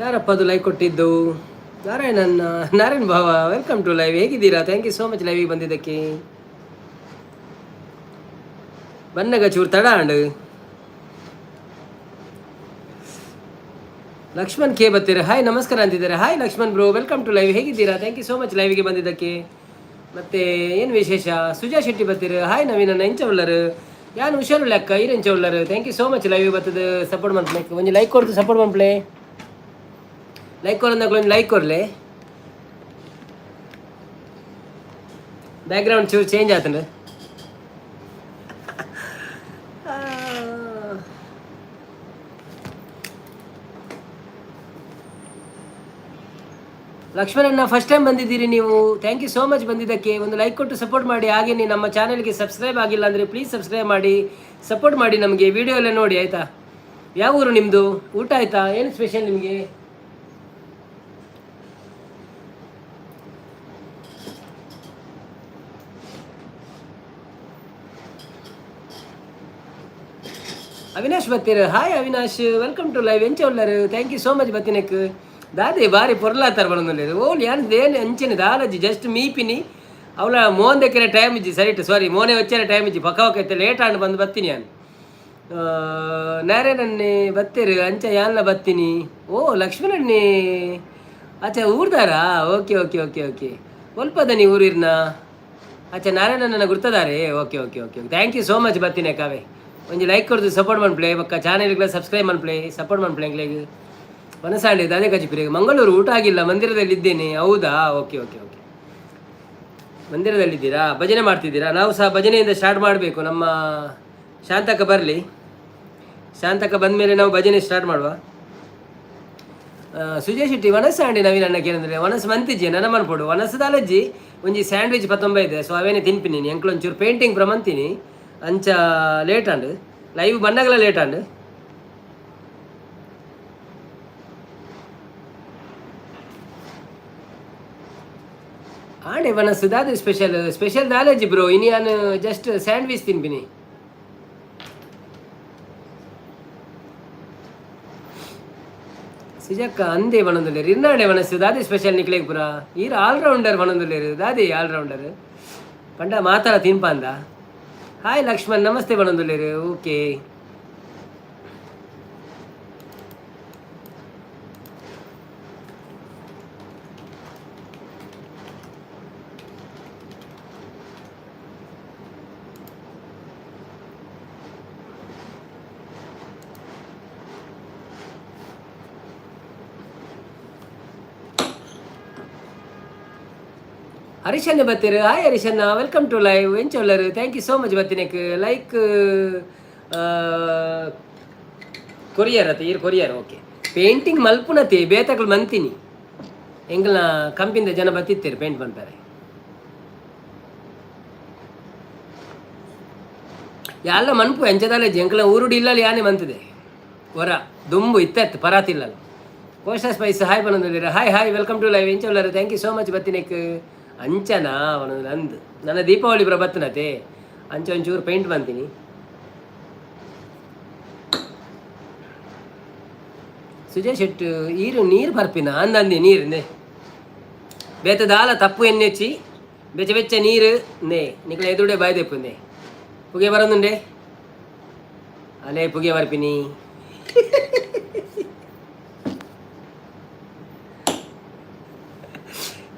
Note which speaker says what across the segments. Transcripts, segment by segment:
Speaker 1: ಯಾರಪ್ಪ ಅದು ಲೈಕ್ ಕೊಟ್ಟಿದ್ದು? ನಾರಾಯಣನ್ ನಾರಾಯಣ್ ಭಾವ, ವೆಲ್ಕಮ್ ಟು ಲೈವ್. ಹೇಗಿದ್ದೀರಾ? ಥ್ಯಾಂಕ್ ಯು ಸೋ ಮಚ್ ಲೈವಿಗೆ ಬಂದಿದ್ದಕ್ಕೆ. ಬನ್ನಗ ಚೂರು ತಡ ಅಂಡ್ ಲಕ್ಷ್ಮಣ್ ಕೆ ಬರ್ತೀರಾ? ಹಾಯ್ ನಮಸ್ಕಾರ ಅಂತಿದ್ದಾರೆ. Hi Lakshman bro, welcome to live. ಹೇಗಿದ್ದೀರಾ? ಥ್ಯಾಂಕ್ ಯು ಸೋ ಮಚ್ ಲೈವಿಗೆ ಬಂದಿದ್ದಕ್ಕೆ. ಮತ್ತೆ ಏನು ವಿಶೇಷ? ಸುಜಾ ಶೆಟ್ಟಿ ಬರ್ತೀರ? ಹಾಯ್ ನವೀನ ಎಂಚ ಉಳ್ಳರು ಯಾನು ಹುಷಾರು ಲೆಕ್ಕ ಈರೆಂಚ ಉಳ್ಳರು. Thank you so much live ಬರ್ತದೆ ಸಪೋರ್ಟ್ ಮಾಡ್ಬೇಕು. ಒಂದು ಲೈಕ್ ಕೊಡ್ತು ಸಪೋರ್ಟ್ ಮಾಡ್ಪ್ಲೆ. ಲೈಕ್ ಕೊಡಂದಾಗಲೂ ಒಂದು ಲೈಕ್ ಕೊಡಲಿ. ಬ್ಯಾಕ್ಗ್ರೌಂಡ್ ಚೂರು ಚೇಂಜ್ ಆತಂದ್ರೆ ಲಕ್ಷ್ಮಣನ್ನ ಫಸ್ಟ್ ಟೈಮ್ ಬಂದಿದ್ದೀರಿ ನೀವು. ಥ್ಯಾಂಕ್ ಯು ಸೋ ಮಚ್ ಬಂದಿದ್ದಕ್ಕೆ. ಒಂದು ಲೈಕ್ ಕೊಟ್ಟು ಸಪೋರ್ಟ್ ಮಾಡಿ. ಹಾಗೆಯೇ ನಮ್ಮ ಚಾನಲ್ಗೆ ಸಬ್ಸ್ಕ್ರೈಬ್ ಆಗಿಲ್ಲ ಅಂದರೆ ಪ್ಲೀಸ್ ಸಬ್ಸ್ಕ್ರೈಬ್ ಮಾಡಿ, ಸಪೋರ್ಟ್ ಮಾಡಿ ನಮಗೆ. ವಿಡಿಯೋ ಎಲ್ಲ ನೋಡಿ ಆಯಿತಾ? ಯಾವ ಊರು ನಿಮ್ಮದು? ಊಟ ಆಯಿತಾ? ಏನು ಸ್ಪೆಷಲ್ ನಿಮಗೆ? ಅವಿನಾಶ್ ಬತ್ತೀರ? Hi Avinash, welcome to live. ಎಂಚ ಉಳ್ಳರು? ಥ್ಯಾಂಕ್ ಯು ಸೋ ಮಚ್ ಬತ್ತಿನಕ್. ದಾದಿ ಬಾರಿ ಪೊರ್ಲಾತಾರ ಬರೋದಿಲ್ಲ. ಓಲಿ ಏನು ಅಂಚನೆ ದಾಲಜ್ಜಿ ಜಸ್ಟ್ ಮೀಪಿನಿ ಅವಳ ಮೋನ್ ದಕ್ಕಿನ ಟೈಮ್ ಇಜ್ಜಿ ಸರಿಟ್ ಸಾರಿ ಮೋನೆ వచ్చిన ಟೈಮ್ ಇಜ್ಜಿ ಪಕ್ಕ ಪಕ್ಕ ಲೇಟ್ ಆಂಡ್ ಬಂದು ಬತ್ತೀನಿ ನಾನು. ನಾರಾಯಣನ್ನೇ ಬತ್ತೀರಿ ಅಂಚ ಯಾನ್ಲ ಬತ್ತೀನಿ. ಓ ಲಕ್ಷ್ಮಣನ್ನೇ ಅಚ್ಚ ಊರ್ದಾರಾ? ಓಕೆ ಓಕೆ ಓಕೆ ಓಕೆ ಒಲ್ಪದ ನೀವು ಊರಿರ್ನ ಅಚ್ಚ ನಾರಾಯಣನ ಗುರ್ತದಾರೆ. Okay okay okay thank you so much ಬತ್ತೀನಿ ಕಾವೆ. ಒಂದು ಲೈಕ್ ಕೊಡ್ದು ಸಪೋರ್ಟ್ ಮಾಡ್ಪ್ಲೆ. ಪಕ್ಕ ಚಾನಲ್ಗೆಲ್ಲ ಸಬ್ಸ್ಕ್ರೈಬ್ ಮಾಡ್ಪ್ಲೆ, ಸಪೋರ್ಟ್ ಮಾಡ್ಪ್ಲೆ ಎಂಗ್ಲಿಗೆ. ಮನಸ್ಸಾಂಡಿ ಅದೇ ಕಜಿಪಿರಿ. ಮಂಗಳೂರು ಊಟ ಆಗಿಲ್ಲ, ಮಂದಿರದಲ್ಲಿದ್ದೇನೆ. ಹೌದಾ? ಓಕೆ ಓಕೆ ಓಕೆ ಮಂದಿರದಲ್ಲಿದ್ದೀರಾ? ಭಜನೆ ಮಾಡ್ತಿದ್ದೀರಾ? ನಾವು ಸಹ ಭಜನೆಯಿಂದ ಸ್ಟಾರ್ಟ್ ಮಾಡಬೇಕು. ನಮ್ಮ ಶಾಂತಕ್ಕ ಬರಲಿ. ಶಾಂತಕ್ಕ ಬಂದ ಮೇಲೆ ನಾವು ಭಜನೆ ಸ್ಟಾರ್ಟ್ ಮಾಡುವ. ಸುಜಯ್ ಶೆಟ್ಟಿ ವನಸ್ಸಾಂಡಿ ನವೀನ್ ಅಣ್ಣಕ್ಕೆ ಏನಂದರೆ ವನಸ್ ಮಂತಿಜ್ಜಿ ನನ್ನ ಮನ್ಪೊಡು ವನಸದಾಲಜ್ಜಿ ಒಂಜಿ ಸ್ಯಾಂಡ್ವಿಚ್ 19 ಸೊ ಅವೇನೇ ತಿನ್ಪಿನಿ. ಎಂಕ್ಲೊಂಚೂರು ಪೇಂಟಿಂಗ್ ಪ್ರಮಂತೀನಿ ಅಂಚ ಲೇಟ್ ಅಂಡ್ ಲೈವ್ ಬಂದಾಗಲ ಲೇಟ್ ಅಂಡ್ ಆಂಡೆ ವನಸ್ಸು ದಾದ ಸ್ಪೆಷಲ್ ದಾಲಜ್ಜಿ ಬ್ರೋ. ಇನಿ ನಾನು ಜಸ್ಟ್ ಸ್ಯಾಂಡ್ವಿಚ್ ತಿನ್ಪಿನಿ. ಸಿಜಕ್ಕ ಅಂದೇ ಬಣಂದುಲ್ಲೇರು ಇರ್ನಾಡೆ ವನಸ್ಸು ದಾದಿ ಸ್ಪೆಷಲ್ ನಿಕ್ಲೇಗ್ ಪುರ ಈರ ಆಲ್ರೌಂಡರ್ ಬಣಂದುಲ್ಲೇರು ದಾದಿ ಆಲ್ರೌಂಡರ್ ಪಂಡ ಮಾತಾಡ ತಿನ್ಪ ಅಂದ. ಹಾಯ್ ಲಕ್ಷ್ಮಣ್ ನಮಸ್ತೆ ಬಣಂದುಲ್ಲೇರು. ಓಕೆ ಹರೀಶನ್ನ ಬತ್ತೀರು? ಹಾಯ್ ಹರೀಶನ್ನ, ವೆಲ್ಕಮ್ ಟು ಲೈವ್. ಎಂಚ ಉಳ್ಳರು? ಥ್ಯಾಂಕ್ ಯು ಸೋ ಮಚ್ ಬತ್ತಿನಕ್. ಲೈಕ್ ಕೊರಿಯರ್ ಅತ್ತ ಈರು ಕೊರಿಯರ್. ಓಕೆ ಪೇಂಟಿಂಗ್ ಮಲ್ಪುನತಿ ಬೇತಗಳು ಮಂತೀನಿ ಎಂಗ್ಲ ಕಂಪಿಂದ ಜನ ಬತ್ತಿತ್ತೀರು ಪೇಂಟ್ ಮಾಡ್ತಾರೆ. ಎಲ್ಲ ಮನ್ಪು ಎಂಚದಲ್ಲ ಎಂಕ್ಲ ಊರುಡಿ ಇಲ್ಲಲ್ಲಿ ಯಾನೇ ಮಂತಿದೆ ಹೊರ ದುಂಬು ಇತ್ತತ್ತು ಪರಾತಿಲ್ಲ ಕೋಶ ಸ್ಪೈಸ್. ಹಾಯ್ ಬಂದಿದ್ದೀರ? Hi hi welcome to live. ಎಂಚ ಉಳ್ಳರು? ಥ್ಯಾಂಕ್ ಯು ಸೋ ಮಚ್ ಬತ್ತಿನಕ್. ಅಂಚನಾ ಅವನದು ನಂದು ನನ್ನ ದೀಪಾವಳಿ ಬತ್ತನತೆ ಅಂಚ ಒಂಚೂರು ಪೇಂಟ್ ಬಂತೀನಿ. ಸುಜಯ್ ಶೆಟ್ಟು ಈರು ನೀರು ಬರ್ಪಿನ ಅಂದಂದಿ ನೀರು ಬೇತದಾಲ ತಪ್ಪು ಎಣ್ಣೆಚ್ಚಿ ಬೆಚ್ಚ ಬೆಚ್ಚ ನೀರು ನೇ ನಿಕ್ಲ ಎದುರುಡೆ ಬಾಯ್ದೆಪ್ಪುಂದೆ ಪುಗೆ ಬರೋದುಂಡೆ ಅಲೇ ಪುಗೆ ಬರ್ಪಿನಿ.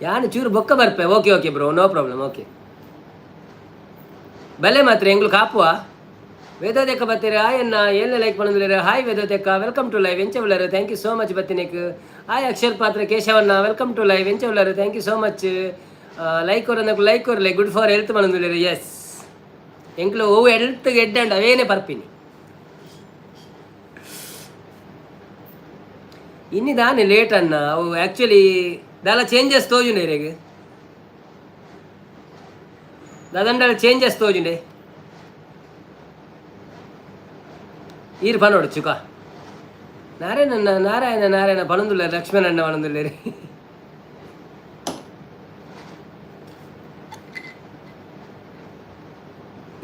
Speaker 1: ಯಾನು ಚೂರು ಬೊಕ್ಕ ಬರ್ಪೆ. Okay okay bro, no problem. Okay ಬಲೆ ಮಾತ್ರ ಎಂಗ್ಳು ಕಾಪುವ ವೇದೋದೆಕ್ಕ ಬರ್ತೀರ? ಹಾಯ್ ಅನ್ನ ಏನೇ ಲೈಕ್ ಬಂದಿರ? ಹಾಯ್ ವೇದೋದೆಕ್ಕ, ವೆಲ್ಕಮ್ ಟು ಲೈವ್. ಎಂಚ ಉಳ್ಳರು? ಥ್ಯಾಂಕ್ ಯು ಸೋ ಮಚ್ ಬತ್ತಿನಕ್. ಹಾಯ್ ಅಕ್ಷರ್ ಪಾತ್ರ ಕೇಶವನ್ನ, ವೆಲ್ಕಮ್ ಟು ಲೈವ್. ಎಂಚ ಉಳ್ಳರು? Thank you so much. Like ಕೊರನಕ್ಕೆ ಲೈಕ್ ಕೊರಲೆ ಗುಡ್ ಫಾರ್ ಹೆಲ್ತ್ ಬಂದಿರ. ಎಸ್ ಎಂಕ್ಳು ಓ ಹೆಲ್ತ್ ಗೆಡ್ ಅಂಡ್ ಅವೇನೇ ಬರ್ಪಿನಿ. ಇನ್ನಿದಾನೆ ಲೇಟ್ ಅನ್ನ ಅವು ಆ್ಯಕ್ಚುಲಿ ದಾಲ ಚೇಂಜಸ್ ತೋಜುಂಡೆ ರೇಗೆ ದಾದಂಡ ಚೇಂಜಸ್ ತೋಜುಂಡೆ ಈರು ಪನೋಡು ಚುಕ ನಾರಾಯಣ ಪಣಂದುಲ್ಲ ಲಕ್ಷ್ಮಣಣ್ಣ ಪಣಂದುಲ್ಲೇರಿ.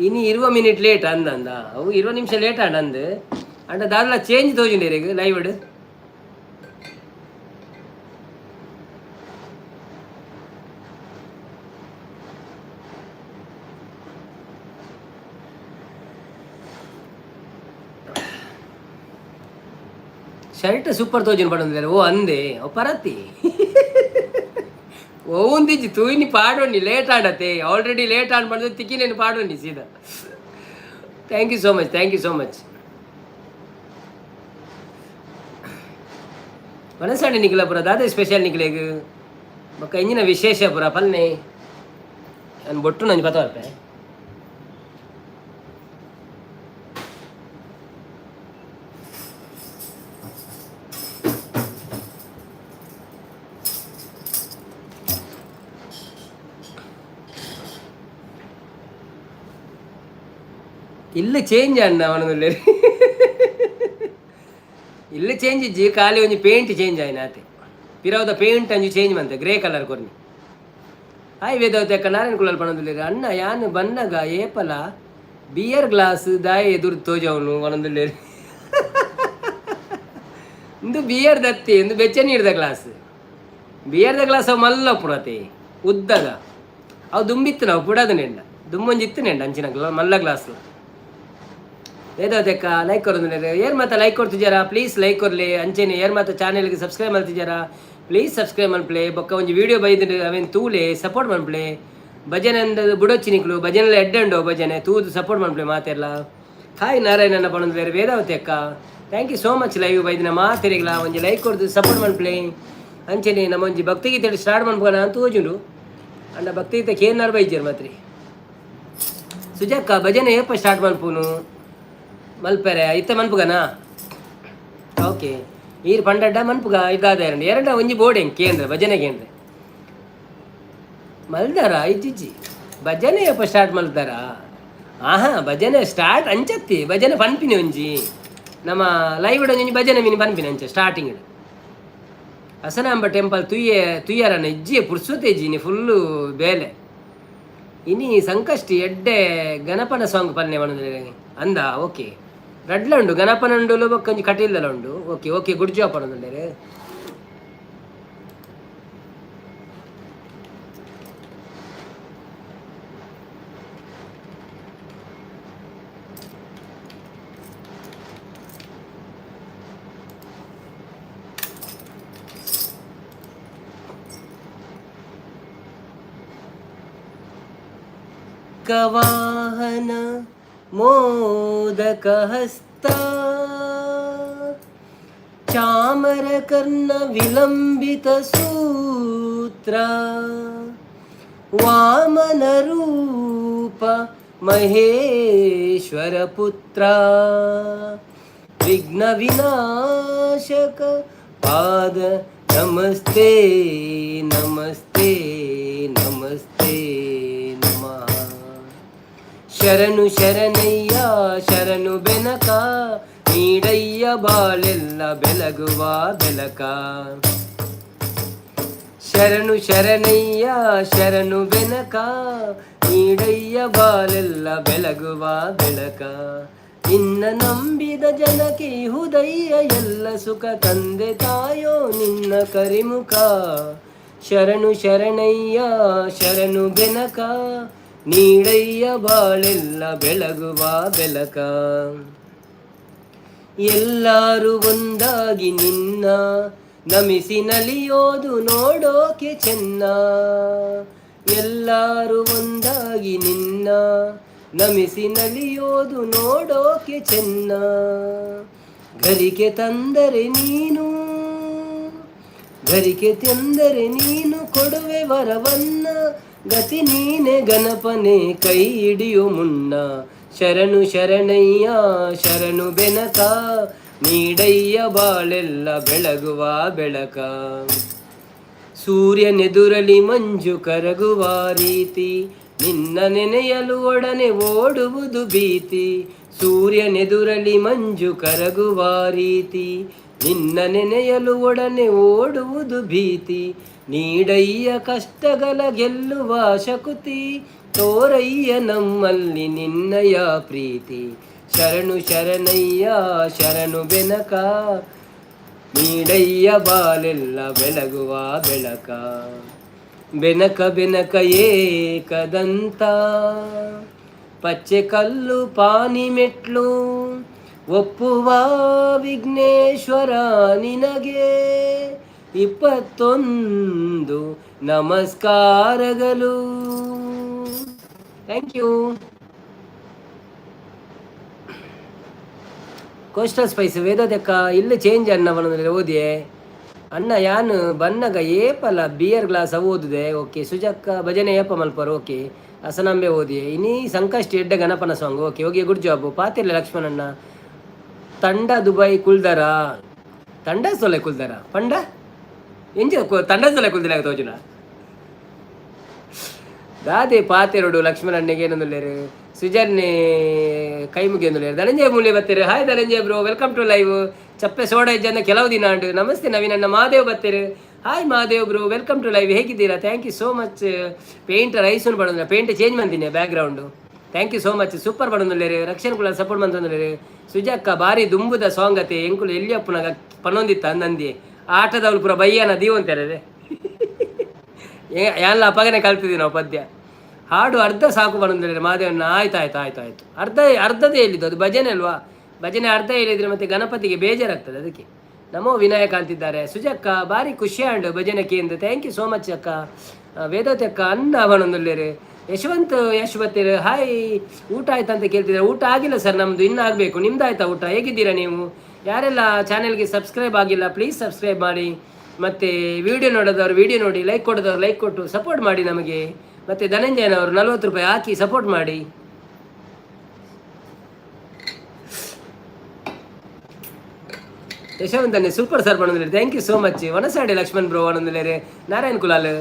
Speaker 1: ಇನ್ನು 20 ಮಿನಿಟ್ ಲೇಟ್ ಅಂದ ಅವು 20 ನಿಮಿಷ ಲೇಟ್ ಅಂಡ್ ಅಂದು ಅಂಡ ದಾದಲ ಚೇಂಜ್ ತೋಜುಂಡೆ ರೇಗೆ ಲೈವ್ ಶರ್ಟ್ ಸೂಪರ್ ತೋಜನ್ ಪಡೋದಿಲ್ಲ ಓ ಅಂದೆ ಓ ಪರತಿ ಓ ಒಂದಿಜ್ಜಿ ತೂಯಿನಿ ಪಾಡೋಣಿ ಲೇಟ್ ಆಡತ್ತೆ ಆಲ್ರೆಡಿ ಲೇಟ್ ಆಡ್ ಮಾಡಿದ್ರೆ ತಿಕ್ಕಿನೇನು ಪಾಡೋಣಿ ಸೀದಾ. Thank you so much, thank you so much. ಮನಸ್ಸಾಡಿ ನಿಖಿಲ ಪುರ ದಾದ ಸ್ಪೆಷಲ್ ನಿಖಿಲೆಗ್ ಬೊಕ್ಕ ಇಂಜಿನ ವಿಶೇಷ ಪುರ ಪಲ್ನೆ ನಾನು ಬೊಟ್ಟು ನಂಗೆ ಪತ್ತವರ್ಪೆ ಇಲ್ಲ ಚೇಂಜ್ ಅಣ್ಣ ಅವನದಲ್ಲಿ ಇಲ್ಲ ಚೇಂಜ್ ಇಜ್ಜಿ ಖಾಲಿ ಒಂಜಿ ಪೇಂಟ್ ಚೇಂಜ್ ಆಯ್ನ ಆತೆ ಪಿರವದ ಪೇಂಟ್ ಅಂಜಿ ಚೇಂಜ್ ಮಂತೆ ಗ್ರೇ ಕಲರ್ ಕೊರ್ನಿ ಹಾಯ್ ವೇದವತೆ ಅಕ್ಕ ನಾರಾಯಣ ಕುಳಲ್ ಪಣದಿಲ್ಲ ಅಣ್ಣ ಯಾನು ಬನ್ನಗ ಏಪಲ ಬಿಯರ್ ಗ್ಲಾಸ್ ದಾಯ ಎದುರು ತೋಜವನು ಅವನದಲ್ಲಿ ಇಂದು ಬಿಯರ್ ದತ್ತಿ ಇಂದು ಬೆಚ್ಚ ನೀಡ್ದ ಗ್ಲಾಸ್ ಬಿಯರ್ದ ಗ್ಲಾಸ್ ಅವು ಮಲ್ಲ ಪುರತೆ ಉದ್ದಗ ಅವು ದುಂಬಿತ್ತು ನಾವು ಪುಡದ ನೆಂಡ ದುಮ್ಮೊಂಜಿತ್ತು ನೆಂಡ ಅಂಚಿನ ಮಲ್ಲ ಗ್ಲಾಸ್ ಏದಕ್ಕ ಲೈಕ್ ಕೊರೊಂದು ಏರ್ ಮಾತ ಲೈಕ್ ಕೊಡ್ತಿದ್ದಾರಾ ಪ್ಲೀಸ್ ಲೈಕ್ ಕೊರ್ಲಿ ಅಂಚೆನೆ ಏರ್ ಮಾತ ಚಾನೆಲ್ಗೆ ಸಬ್ಸ್ಕ್ರೈಬ್ ಮಾಡ್ತಿದ್ದಾರಾ ಪ್ಲೀಸ್ ಸಬ್ಸ್ಕ್ರೈಬ್ ಮನ್ಪ್ಲೆ ಬೊಕ್ಕ ಒಂಜಿ ವಿಡಿಯೋ ಬೈದ್ರೆ ಅವೇನು ತೂಲೆ ಸಪೋರ್ಟ್ ಮನ್ಪ್ಲೆ ಭಜನೆ ಅಂದ ಬುಡೊಚ್ಚಿ ನಿಕ್ಲು ಭಜನೆಲ್ಲ ಎಡ್ಡಂಡು ಭಜನೆ ತೂದು ಸಪೋರ್ಟ್ ಮನ್ಪ್ಲೆ ಮಾತೆಲ್ಲ ಹಾಯ್ ನಾರಾಯಣನ ಪಣದು ಬೇರೆ ವೇದಾವತಿ ಅಕ್ಕ thank you so much live ಬೈದಿನ ಮಾತೆರಿಗ್ಲ ಒಂಜಿ ಲೈಕ್ ಕೊಡ್ದು ಸಪೋರ್ಟ್ ಮನ್ಪ್ಲೆ ಅಂಚೆನೆ ನಮ್ಮ ಒಂಜಿ ಭಕ್ತಿಗೀತೆ ಸ್ಟಾರ್ಟ್ ಮನ್ಪೋಣ ಅಂತ ಓಜುಂಡು ಅಂಡ ಭಕ್ತಿಗೀತೆ ಏನಾರು ಬೈಜರ್ ಮಾತ್ರಿ ಸುಜಕ್ಕ ಭಜನೆ ಏಪ ಸ್ಟಾರ್ಟ್ ಮನ್ಪೂನು ಮಲ್ಪೆರೆ ಇತ್ತ ಮನ್ಪುಗನಾ ಓಕೆ ಈರು ಪಂಡಡ್ಡ ಮನ್ಪುಗ ಇದಾದ ಎರಡ ಒಂಜಿ ಬೋರ್ಡ್ ಹೆಂಗೆ ಕೇಂದ್ರ ಭಜನೆ ಕೇಂದ್ರ ಮಲ್ದಾರ ಇಜ್ಜಿಜ್ಜಿ ಭಜನೆ ಅಪ್ಪ ಸ್ಟಾರ್ಟ್ ಮಲ್ತಾರ ಆಹಾ ಭಜನೆ ಸ್ಟಾರ್ಟ್ ಅಂಚತ್ತಿ ಭಜನೆ ಪನ್ಪಿನಿ ಒಂಜಿ ನಮ್ಮ ಲೈವ್ ಒಂಜಿ ಭಜನೆ ಮೀನಿ ಪನ್ಪಿನಿ ಅಂಚ ಸ್ಟಾರ್ಟಿಂಗ್ ಹಸನಾಂಬ ಟೆಂಪಲ್ ತುಯ್ಯಾರನ ಇಜ್ಜಿಯ ಪುರ್ಸುತ್ತೆ ಇಜ್ಜಿನಿ ಫುಲ್ಲು ಬೇಲೆ ಇನಿ ಸಂಕಷ್ಟಿ ಎಡ್ಡೆ ಗಣಪನ ಸಾಂಗ್ ಪನ್ನೆ ಮನದಲ್ಲಿ ಅಂದ ಓಕೆ ರಡ್ಲ ಉಂಡು ಗಣಪನ ಉಂಡು ಬೊಕ್ಕೊಂಜಿ ಕಟಿಲ್ದಲ ಉಂಡು ಓಕೆ ಓಕೆ ಗುಡ್ ಜಾಬ್ ಪನೊಂದುಲ್ಲೆರ್ ಕವಾಹನ ಮೋದಕ ಹಸ್ತ ಚಾಮರ ಕರ್ಣ ವಿಲಂಬಿತ ಸೂತ್ರ ವಾಮನ ರೂಪ ಮಹೇಶ್ವರ ಪುತ್ರ ವಿಘ್ನ ವಿನಾಶಕ ಪಾದ ನಮಸ್ತೆ ನಮಸ್ತೆ ನಮಸ್ತೆ ನಮಃ ಶರಣು ಶರಣಯ್ಯ ಶರಣು ಬೆನಕ ನೀಡಯ್ಯ ಬಾಳೆಲ್ಲ ಬೆಳಗುವ ಬೆಳಕ ಶರಣು ಶರಣಯ್ಯ ಶರಣು ಬೆನಕ ನೀಡಯ್ಯ ಬಾಳೆಲ್ಲ ಬೆಳಗುವ ಬೆಳಕ ನಿನ್ನ ನಂಬಿದ ಜನಕ್ಕೆ ಹುದಯ್ಯ ಎಲ್ಲ ಸುಖ ತಂದೆ ತಾಯೋ ನಿನ್ನ ಕರಿಮುಖ ಶರಣು ಶರಣಯ್ಯ ಶರಣು ಬೆನಕ ನೀಡಯ್ಯ ಬಾಳೆಲ್ಲ ಬೆಳಗುವ ಬೆಳಕ ಎಲ್ಲರೂ ಒಂದಾಗಿ ನಿನ್ನ ನಮಿಸಿ ನಲಿಯೋದು ನೋಡೋಕೆ ಚೆನ್ನ ಎಲ್ಲರೂ ಒಂದಾಗಿ ನಿನ್ನ ನಮಿಸಿ ನಲಿಯೋದು ನೋಡೋಕೆ ಚೆನ್ನ ಗರಿಕೆ ತಂದರೆ ನೀನು ಗರಿಕೆ ತಂದರೆ ನೀನು ಕೊಡುವೆ ವರವನ್ನ ಗತಿ ನೀನೆ ಗಣಪನೆ ಕೈ ಹಿಡಿಯೋ ಮುನ್ನ ಶರಣು ಶರಣಯ್ಯ ಶರಣು ಬೆನಕ ನೀಡಯ್ಯ ಬಾಳೆಲ್ಲ ಬೆಳಗುವ ಬೆಳಕ ಸೂರ್ಯನೆದುರಲಿ ಮಂಜು ಕರಗುವ ರೀತಿ ನಿನ್ನ ನೆನೆಯಲು ಒಡನೆ ಓಡುವುದು ಭೀತಿ ಸೂರ್ಯನೆದುರಲಿ ಮಂಜು ಕರಗುವ ರೀತಿ ನಿನ್ನ ನೆನೆಯಲು ಒಡನೆ ಓಡುವುದು ಭೀತಿ ನೀಡಯ್ಯ ಕಷ್ಟಗಳ ಗೆಲ್ಲುವ ಶಕುತಿ ತೋರಯ್ಯ ನಮ್ಮಲ್ಲಿ ನಿನ್ನಯ ಪ್ರೀತಿ ಶರಣು ಶರಣಯ್ಯ ಶರಣು ಬೆನಕ ನೀಡಯ್ಯ ಬಾಳೆಲ್ಲ ಬೆಳಗುವ ಬೆಳಕ ಬೆನಕ ಬೆನಕ ಏಕದಂತ ಪಚ್ಚೆ ಕಲ್ಲು ಪಾನಿ ಮೆಟ್ಲು ಒಪ್ಪುವ ವಿಘ್ನೇಶ್ವರ ನಿನಗೆ 21 ನಮಸ್ಕಾರಗಳು. Thank you. ಕೋಸ್ಟಲ್ ಸ್ಪೈಸ್ ವೇದೋದಕ್ಕ ಇಲ್ಲಿ ಚೇಂಜ್ ಅನ್ನ ಬಣ್ಣದಲ್ಲಿ ಓದಿಯೇ ಅಣ್ಣ ಯಾನು ಬನ್ನಗ ಏಪಲ ಬಿಯರ್ ಗ್ಲಾಸ್ ಓದಿದೆ. ಓಕೆ ಸುಜಕ್ಕ ಭಜನೆ ಏಪ ಮಲ್ಪರು. ಓಕೆ ಅಸನಂಬೆ ಓದಿಯೇ ಇನಿ ಸಂಕಷ್ಟಿ ಎಡ್ಡ ಗಣಪನ ಸಾಂಗ್. ಓಕೆ ಹೋಗಿ ಗುಡ್ ಜಾಬ್. ಪಾತಿರ್ಲಿ ಲಕ್ಷ್ಮಣಣ್ಣ ತಂಡ ದುಬೈ ಕುಲ್ದರ ತಂಡ ಸೊಲೆ ಕುಲ್ದರ ಪಂಡ ಎಂಜ ತಂಡ ಸೊಲೆ ಕುಲ್ದಿಲ್ಲ ತೋಜುನ ದಾದೆ ಪಾತೆರಡು ಲಕ್ಷ್ಮಣಣ್ಣಗೆ ಏನಂದುಲ್ಲೇರು ಸುಜನ್ನೆ ಕೈ ಮುಗಿಯಂದುಲ್ಲೇರು ಧನಂಜಯ ಮೂಲ್ಯ ಬತ್ತೇರು. Hi Dhananjaya bro, welcome to live. ಚಪ್ಪೆ ಸೋಡ ಇಜ್ಜನ್ನ ಕೆಲವು ದಿನ ಅಂಡು. ನಮಸ್ತೆ ನವೀನಣ್ಣ. ಮಹಾದೇವ್ ಬತ್ತೇರು. Hi Mahadev bro, welcome to live. ಹೇಗಿದ್ದೀರಾ? Thank you so much. Paint ರೈಸನ್ ಬಡೋದಿಲ್ಲ, ಪೇಂಟ್ ಚೇಂಜ್ ಮಾಡ್ತೀನಿ background. Thank you so much. Super ಬಡೋದಿಲ್ಲೇರು. ರಕ್ಷಣೆ ಕೂಡ ಸಪೋರ್ಟ್ ಮಾಡ್ತಂದಿಲ್ಲೇರು. ಸುಜಕ್ಕ ಬಾರಿ ದುಂಬುದ ಸಾಂಗ್ ಅತೆ ಎಂಕುಲು ಎಲ್ಲಿಯಪ್ಪನಾಗ ಪನ್ನೊಂದಿತ್ತ ಅಂದಂದಿ ಆಟದವ್ರು ಪುರ ಬಯ್ಯನ ದೀವ ಅಂತಾರೆ. ಎಲ್ಲ ಅಪ್ಪಗನೆ ಕಲ್ತಿದ್ದೀವಿ ನಾವು ಪದ್ಯ. ಹಾಡು ಅರ್ಧ ಸಾಕು ಬರೋದಿಲ್ಲ ಮಾದೇವಣ್ಣ. ಆಯ್ತು ಅರ್ಧದೇ ಹೇಳಿದ್ದು, ಅದು ಭಜನೆ ಅಲ್ವಾ? ಭಜನೆ ಅರ್ಧ ಹೇಳಿದ್ರೆ ಮತ್ತೆ ಗಣಪತಿಗೆ ಬೇಜಾರಾಗ್ತದೆ. ಅದಕ್ಕೆ ನಮೋ ವಿನಾಯಕ ಅಂತಿದ್ದಾರೆ. ಸುಜಕ್ಕ ಬಾರಿ ಖುಷಿ ಆಂಡು ಭಜನೆ ಕೇಂದ್ರ. ಥ್ಯಾಂಕ್ ಯು ಸೋ ಮಚ್ ಅಕ್ಕ. ವೇದೋತಿ ಅಕ್ಕ ಅನ್ನ ಬರೋದಿಲ್ಲೇರು. ಯಶವಂತ್ ಯಶ್ ಬತ್ತೇರು. ಹಾಯ್ ಊಟ ಆಯ್ತಾ ಅಂತ ಕೇಳ್ತಿದ್ದಾರೆ. ಊಟ ಆಗಿಲ್ಲ ಸರ್, ನಮ್ಮದು ಇನ್ನೂ ಆಗಬೇಕು. ನಿಮ್ದು ಆಯ್ತಾ ಊಟ? ಹೇಗಿದ್ದೀರಾ ನೀವು? ಯಾರೆಲ್ಲ ಚಾನೆಲ್ಗೆ ಸಬ್ಸ್ಕ್ರೈಬ್ ಆಗಿಲ್ಲ ಪ್ಲೀಸ್ ಸಬ್ಸ್ಕ್ರೈಬ್ ಮಾಡಿ. ಮತ್ತು ವಿಡಿಯೋ ನೋಡೋದವ್ರು ವಿಡಿಯೋ ನೋಡಿ, ಲೈಕ್ ಕೊಡೋದವ್ರು ಲೈಕ್ ಕೊಟ್ಟು ಸಪೋರ್ಟ್ ಮಾಡಿ ನಮಗೆ. ಮತ್ತು ಧನಂಜಯನವರು 40 ರೂಪಾಯಿ ಹಾಕಿ ಸಪೋರ್ಟ್ ಮಾಡಿ. ಯಶವಂತನ್ನೇ ಸೂಪರ್ ಸರ್ ಬಂದಿಲ್ಲ. Thank you so much. ವನಸಾಡಿ ಲಕ್ಷ್ಮಣ್ ಬ್ರೋ ಬಂದಿಲ್ಲ. ನಾರಾಯಣ್ ಕುಲಾಲ್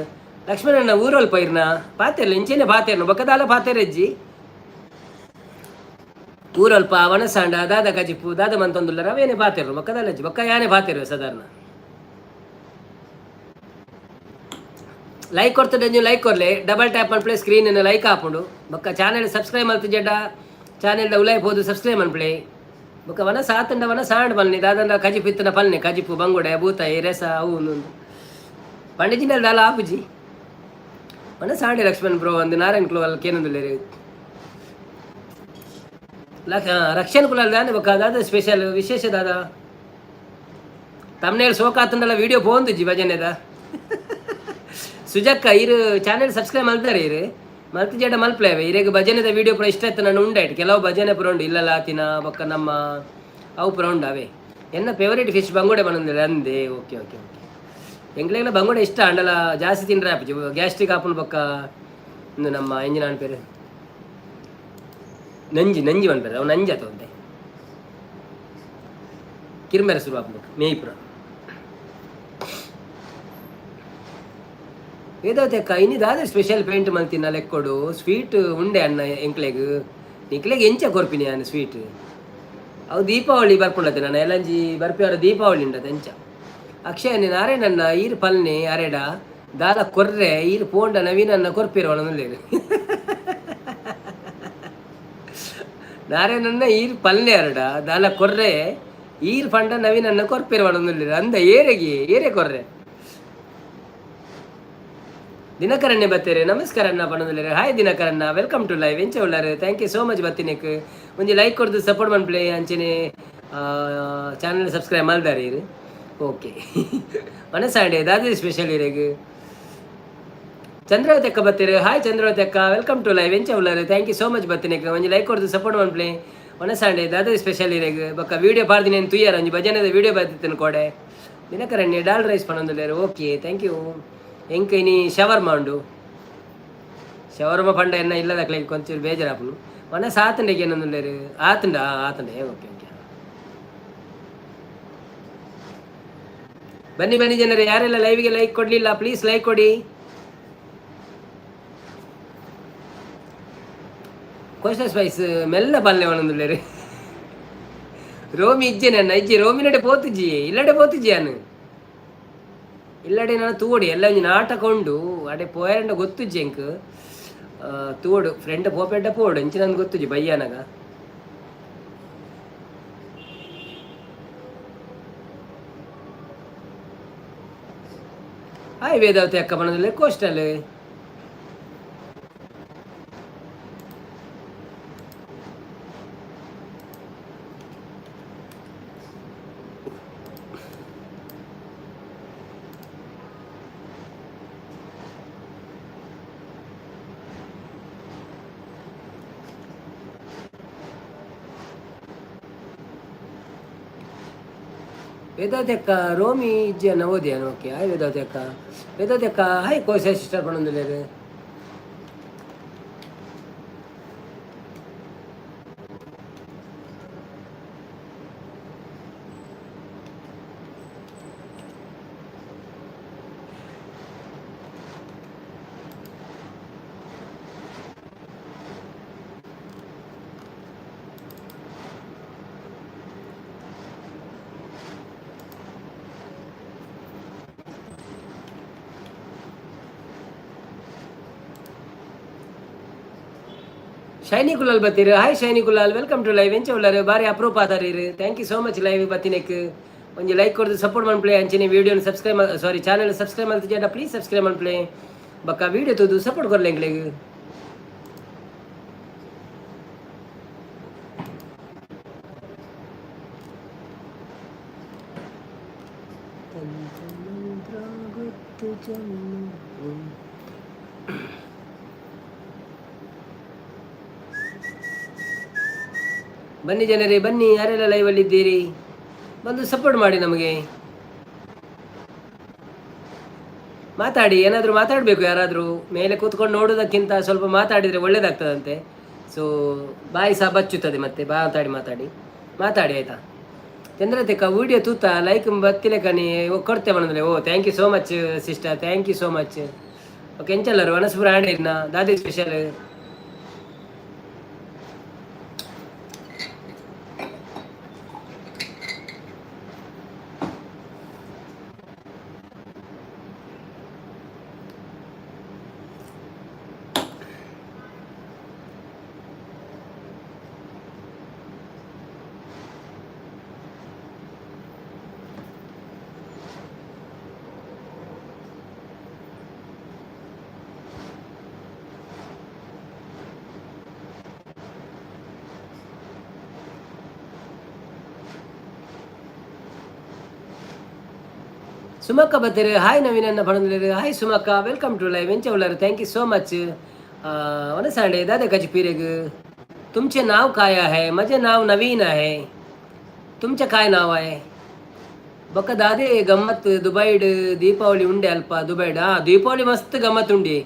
Speaker 1: ಲಕ್ಷ್ಮಣಣ್ಣ ಊರಲ್ಲಿ ಪೈರ್ನ ಪಾತೆರ್ಲ ಇಂಚೆನೆ ಪಾತೆರ್ನು ಬೊಕ್ಕದಾಲ ಪಾತೆರಜ್ಜಿ ಊರಲ್ಪ ವನಸಾಂಡ ದಾದ ಕಜಿಪ್ಪು ದಾದ ಮಂತೊಂದುಲ್ಲ ರವೇನೆ ಪಾತೆರು ಬೊಕ್ಕದಾಲಜ್ಜಿ ಬೊಕ್ಕ ಯಾನೆ ಪಾತೆರು ಸಾಧಾರಣ. ಲೈಕ್ ಕೊಡ್ತದೆ ನೀವು ಲೈಕ್ ಕೊರ್ಲೆ ಡಬಲ್ ಟ್ಯಾಪ್ ಮನ್ಪ್ಲೆ ಸ್ಕ್ರೀನ್ ಲೈಕ್ ಹಾಕೊಂಡು ಬೊಕ್ಕ ಚಾನೆಲ್ ಸಬ್ಸ್ಕ್ರೈಬ್ ಮಾಡ್ತು ಜಡ್ಡ ಚಾನೆಲ್ ಉಲಾಯ್ಬೋದು ಸಬ್ಸ್ಕ್ರೈಬ್ ಮನ್ಪ್ಲೆ ಬೊಕ್ಕ ವನ ಸಾತಂಡ ವನ ಸಾಂಡ್ ಬಲ್ನಿ ದಾದಂಡ ಕಜಿಪ್ಪು ಇತ್ತನ ಪಲ್ನೆ ಕಜಿಪ್ಪು ಬಂಗುಡೆ ಬೂತಾಯಿ ರೆಸ ಅವು ಪಂಡಿಜಿನಲ್ಲಿ ದಾಲ ಆಪುಜಿ ಮನ ಸಾಂಡೆ ಲಕ್ಷ್ಮಣ್ ಬ್ರೋ ಒಂದು ನಾರಾಯಣ್ ಕುಲಲ್ ಕೇನೊಂದುಲ್ಲೇರಿ ರಕ್ಷಣ್ ಕುಲಲ್ ದಾನೆ ಬೊಕ್ಕ ದಾದ ಸ್ಪೆಷಲ್ ವಿಶೇಷ ದಾದ ತಮ್ಮನೇಲಿ ಸೋಕಾತಂಡಲ್ಲ ವಿಡಿಯೋ ಪೋಂದುಜಿ ಭಜನೆದ ಸುಜಕ್ಕ ಇರು ಚಾನೆಲ್ ಸಬ್ಸ್ಕ್ರೈಬ್ ಮಾಡ್ತಾರೆ ಇರು ಮಲ್ತಿ ಜಡ ಮಲ್ಪ್ಲೇವೆ ಇರೇಗ ಭಜನೆದ ವಿಡಿಯೋ ಪುರ ಇಷ್ಟ ಆಯ್ತು ನಾನು ಉಂಡಾಯ್ತು ಕೆಲವು ಭಜನೆ ಪುರ ಉಂಡು ಇಲ್ಲಲ್ಲ ಆತಿನ ಬೊಕ್ಕ ನಮ್ಮ ಅವು ಪುರ ಉಂಡು ಅವೇ ಎನ್ನ ಫೇವರೇಟ್ ಫಿಶ್ ಬಂಗುಡೆ ಬಂದಿಲ್ಲ ಅಂದೆ. ಓಕೆ ಓಕೆ ಓಕೆ ಎಂಗ್ಲೆಲ್ಲ ಬಂಗುಡೆ ಇಷ್ಟ ಅಂಡಲ ಜಾಸ್ತಿ ತಿಂಡ್ರೆ ಆಪಿ ಗ್ಯಾಸ್ಟ್ರಿಕ್ ಆಪನ್ ಬೊಕ್ಕ ಇನ್ನು ನಮ್ಮ ಎಂಜಿನ ಪೇರು ನಂಜಿ ಬಂದ್ಬೇರೆ ಅವು ನಂಜಿ ಆತವಂತೆ ಕಿರ್ಮೆರ ಶುರು ಆಗ್ಬೇಕು ಮೇಯ್ಪುರ ವೇದೋತೆಕ್ಕ ಇನ್ನಿದಾದ ಸ್ಪೆಷಲ್ ಪೇಂಟ್ ಮಲ್ತಿನ ಲೆಕ್ಕೊಡು ಸ್ವೀಟ್ ಉಂಡೆ ಅನ್ನ ಎಂಕ್ಲೆಗ್ ನಿಕ್ಲೆಗ್ ಎಂಚ ಕೊರ್ಪಿನಿ ನಾನು ಸ್ವೀಟ್ ಅವು ದೀಪಾವಳಿ ಬರ್ಕೊಂಡತೆ ನಾನು ಎಲ್ಲಂಜಿ ಬರ್ಪಿಯವರ ದೀಪಾವಳಿ ಉಂಡದ ಎಂಚ ಅಕ್ಷಯನಿ ನಾರಾಯಣನ್ನ ಈರು ಪಲ್ನೆ ಅರೆಡ ದಾದ ಕೊರ್ರೆ ಈರು ಪೋಂಡ ನವೀನನ್ನ ಕೊರ್ಪಿರೋಣಲ್ಲೇನು ನಾರಾಯಣನ್ನ ಈರು ಪಲ್ನೆ ಅರಡ ದಾಲ ಕೊರ್ರೆ ಈರು ಪಂಡ ನವೀನನ್ನ ಕೊರ್ಪಿರೋಣಲ್ಲೇನು ಅಂದ ಏರೆ ಕೊರ್ರೆ ದಿನಕರಣ್ಯ ಬತ್ತೇರೆ ನಮಸ್ಕಾರ ಅಣ್ಣ ಪಣ್ಣದಿಲ್ಲ. ಹಾಯ್ ದಿನಕರಣ್ಣ ವೆಲ್ಕಮ್ ಟು ಲೈವ್ ಎಂಚ ಉಳ್ಳಾರೆ ಥ್ಯಾಂಕ್ ಯು ಸೋ ಮಚ್ ಬತ್ತಿನಕ್ ಒಂಜಿ ಲೈಕ್ ಕೊಡ್ದು ಸಪೋರ್ಟ್ ಮನ್ಪ್ಲೆ ಅಂಚೆನೆ ಚಾನಲ್ ಸಬ್ಸ್ಕ್ರೈಬ್ ಮಾಡ್ದಾರೆ ಇರು ಓಕೆ ಮನಸಾಂಡೆ ದಾದಿ ಸ್ಪೆಷಲ್ ಇರೆಗ್ ಚಂದ್ರವತೆಕ್ಕ ಬತ್ತೇರೆ ಹಾಯ್ ಚಂದ್ರವತೆಕ್ಕ ವೆಲ್ಕಮ್ ಟು ಲೈವ್ ಎಂಚ ಉಳ್ಳಾರೆ ಥ್ಯಾಂಕ್ ಯು ಸೋ ಮಚ್ ಬತ್ತಿನಕ್ ಒಂಜಿ ಲೈಕ್ ಕೊಡ್ದು ಸಪೋರ್ಟ್ ಮನ್ಪ್ಲೆ ಮನಸಾಂಡೆ ದಾದಿ ಸ್ಪೆಷಲ್ ಇರೆಗ್ ಬೊಕ್ಕ ವಿಡಿಯೋ ಪಾಡ್ದಿನೇನು ತುಯ್ಯಾರ ಒಂಜಿ ಭಜನೆದ ವಿಡಿಯೋ ಬರ್ತಿತ್ತೇನು ಕೋಡೆ ದಿನಕರಣ್ಯ ಡಾಲ್ ರೈಸ್ ಪಣ್ಣೊಂದುಲ್ಲೇರು ಓಕೆ ಥ್ಯಾಂಕ್ ಯು ಎಂಕ ಇನಿ ಶವರ್ಮ ಉಂಡು ಶವರ್ಮ ಪಂಡ ಎನ್ನ ಇಲ್ಲದಕ್ಲೆ ಕೊಂಚೂರು ಬೇಜಾರಾಪುನು ಮನ ಸಾತಂಡೆಗೆ ಏನೊಂದುಲ್ಲೇರು ಆತಂಡ ಓಕೆ ಓಕೆ ಬನ್ನಿ ಜನರೇ ಯಾರೆಲ್ಲ ಲೈವ್ಗೆ ಲೈಕ್ ಕೊಡಲಿಲ್ಲ ಪ್ಲೀಸ್ ಲೈಕ್ ಕೊಡಿ. ಕೋಸ್ಟಲ್ ಸ್ಪೈಸ್ ಮೆಲ್ಲ ಬಲ್ಲೆ ಒಂದೊಂದುಲ್ಲೇರು ರೋಮಿ ಇಜ್ಜೆ ನನ್ನ ಇಜ್ಜಿ ರೋಮಿನಡೆ ಪೋತುಜ್ಜಿ ಇಲ್ಲಡೆ ಪೋತುಜ್ಜಿ ನಾನು ಇಲ್ಲಡೆ ನಾನು ತೂಡಿ ಎಲ್ಲ ಒಂಜಿ ನಾಟಕ ಉಂಡು ಅಡೆ ಪೋಯರಂಡ ಗೊತ್ತುಜ್ಜಿ ಎಂಕ್ ತೂಡು ಫ್ರೆಂಡ್ ಪೋಪೆಡ್ಡ ಪೋಡು ಎಂಚ ನಂದು ಗೊತ್ತುಜ್ಜಿ ಬಯ್ಯಾನಗ ಹಾಯ್ ವೇದಾವತಿ ಅಕ್ಕ ಬಣ್ಣದಲ್ಲಿ ಕೋಸ್ಟಲ್ वेदावती अक्का रोमी इज्जे नवोदयान ओके हाय वेदावती अक्का हाय कोई सिस्टर बनवलेले ಶೈನಿ ಕುಲಾಲ್ ಬತ್ತೀರಿ hi Shiny Kulal welcome to live ಎಂಚ ಉಳ್ಳಾರು ಬಾರಿ ಅಪ್ರೂಪ ಆತಾರೀರು thank you so much live ಬತ್ತಿನಕ್ಕೆ ಒಂದು ಲೈಕ್ ಕೊಡ್ದು ಸಪೋರ್ಟ್ ಮಾಡ್ಪ್ಲೇ ಅಂಚನೆ ವಿಡಿಯೋನ ಸಬ್ಸ್ಕ್ರೈಬ್ ಸಾರಿ ಚಾನಲ್ ಸಬ್ಸ್ಕ್ರೈಬ್ ಮಾಡ್ತಿದ್ದ ಪ್ಲೀಸ್ ಸಬ್ಸ್ಕ್ರೈಬ್ ಮಾಡ್ಪ್ಲೇ ಬಕ್ಕ ವಿಡಿಯೋ ತೋದು ಸಪೋರ್ಟ್ ಕೊರ್ಲೆ ಎಂಗ್ಳಿಗೆ ಬನ್ನಿ ಜನರೇ ಬನ್ನಿ ಯಾರೆಲ್ಲ ಲೈವಲ್ಲಿ ಇದ್ದೀರಿ ಬಂದು ಸಪೋರ್ಟ್ ಮಾಡಿ ನಮಗೆ ಮಾತಾಡಿ ಏನಾದರೂ ಮಾತಾಡಬೇಕು ಯಾರಾದರೂ ಮೇಲೆ ಕೂತ್ಕೊಂಡು ನೋಡೋದಕ್ಕಿಂತ ಸ್ವಲ್ಪ ಮಾತಾಡಿದರೆ ಒಳ್ಳೇದಾಗ್ತದಂತೆ ಸೊ ಬಾಯಿ ಸಹ ಬಚ್ಚುತ್ತದೆ ಮತ್ತೆ ಮಾತಾಡಿ ಆಯಿತಾ ಚಂದ್ರತೆಕ್ಕ ವಿಡಿಯೋ ತೂತ ಲೈಕ್ ಬತ್ತಿಲೆ ಕನಿ ಕೊಡ್ತೇವೆ ಅಂದರೆ ಓ thank you so much sister thank you so much okay ಎಂಚಲ್ಲರು ಅನಸ್ಪುರ ಆಡೇರಿನ ದಾದಿ ಸ್ಪೆಷಲ್ ಸುಮಕ್ಕ ಬತ್ತೀರಿ ಹಾಯ್ ನವೀನನ್ನ ಪಡೆದಿರಿ ಹಾಯ್ ಸುಮಕ್ಕ ವೆಲ್ಕಮ್ ಟು लाइव ಎಂಚ ಉಳ್ಳಾರು ಥ್ಯಾಂಕ್ ಯು सो मच वनसांडे दादा कचपिरेग तुमचे नाव काय आहे माझे नाव नवीन आहे तुमचे काय नाव आहे बक्का दादे गम्मत दुबईड दीपावली उंडे अल्प दुबईड दीपावली मस्त गम्मत उंडी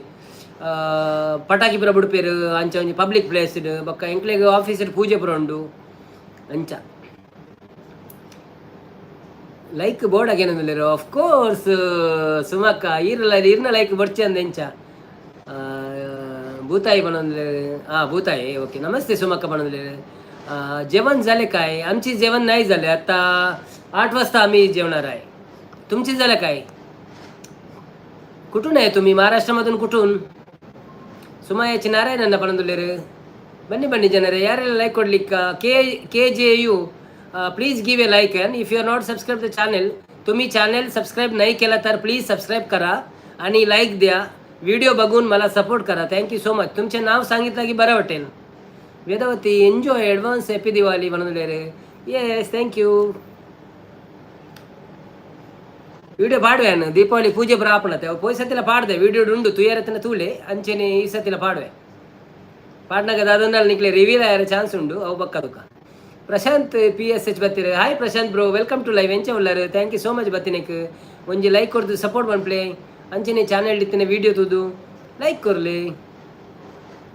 Speaker 1: पटाकी पुरा बुडपेर अंच ಒಂಜಿ ಪಬ್ಲಿಕ್ ಪ್ಲೇಸ್ ಬಕ್ಕ ಎಂಕ್ಲೆಗ್ ಆಫೀಸ್ ಪೂಜೆ ಪುರ ಉಂಡು ಅಂಚ ಲೈಕ್ ಬೋರ್ಡ್ ಆಗೇನಂದಿಲ್ಲರು ಆಫ್ ಕೋರ್ಸ್ ಸುಮಕ್ಕ ಈರ್ನ ಲೈಕ್ ಬರ್ಚೆ ಅಂದೆಂಚ भूताई बनवले भूताई ओके नमस्ते सुमक्का बनवले जेवण झाले काय आमची जेवण नाही झाले आता 8 वाजता आम्ही जेवणार आहे तुमची झालं काय कुठून आहे तुम्ही महाराष्ट्रामधून कुठून सुमायाची नारायणನ್ನ बनवले ಬನ್ನಿ ಬನ್ನಿ ಜನರೇ ಯಾರೆಲ್ಲ ಲೈಕ್ ಕೊಡ್ಲಿಕ್ಕೆ KJU please give a like and if you are not subscribe the channel तुम्ही चॅनल सबस्क्राईब नाही केला तर प्लीज सबस्क्राईब करा आणि लाईक द्या व्हिडिओ बघून मला सपोर्ट करा थँक्यू सो मच तुमचे नाव सांगितलं की बरं वाटेल Vedavati enjoy advance happy Diwali बनवले रे येस थँक्यू व्हिडिओ पाडव्या ना दीपावली पूजे बरं आपण तेव्हा पैसा तिला पाडदे व्हिडिओ ढूंढू तू यार तिला तुले अंचेने इसा तिला पाडव्या पाडना का दादोनाल निकले रिव्हील यार ಚಾನ್ಸ್ ಉಂಡು ಅವು ಬಕ್ಕ ದುಃಖ ಪ್ರಶಾಂತ್ PSH ಬತ್ತೀರಿ hi Prashanth bro welcome to live ಎಂಚ ಉಳ್ಳಾರು ಥ್ಯಾಂಕ್ ಯು ಸೋ ಮಚ್ ಬತ್ತಿನಕ್ ಒಂಜಿ ಲೈಕ್ ಕೊಡ್ದು ಸಪೋರ್ಟ್ ಮಾಡ್ಪ್ಲೆ अंचने चॅनल इतने व्हिडिओ तुझू लाईक करले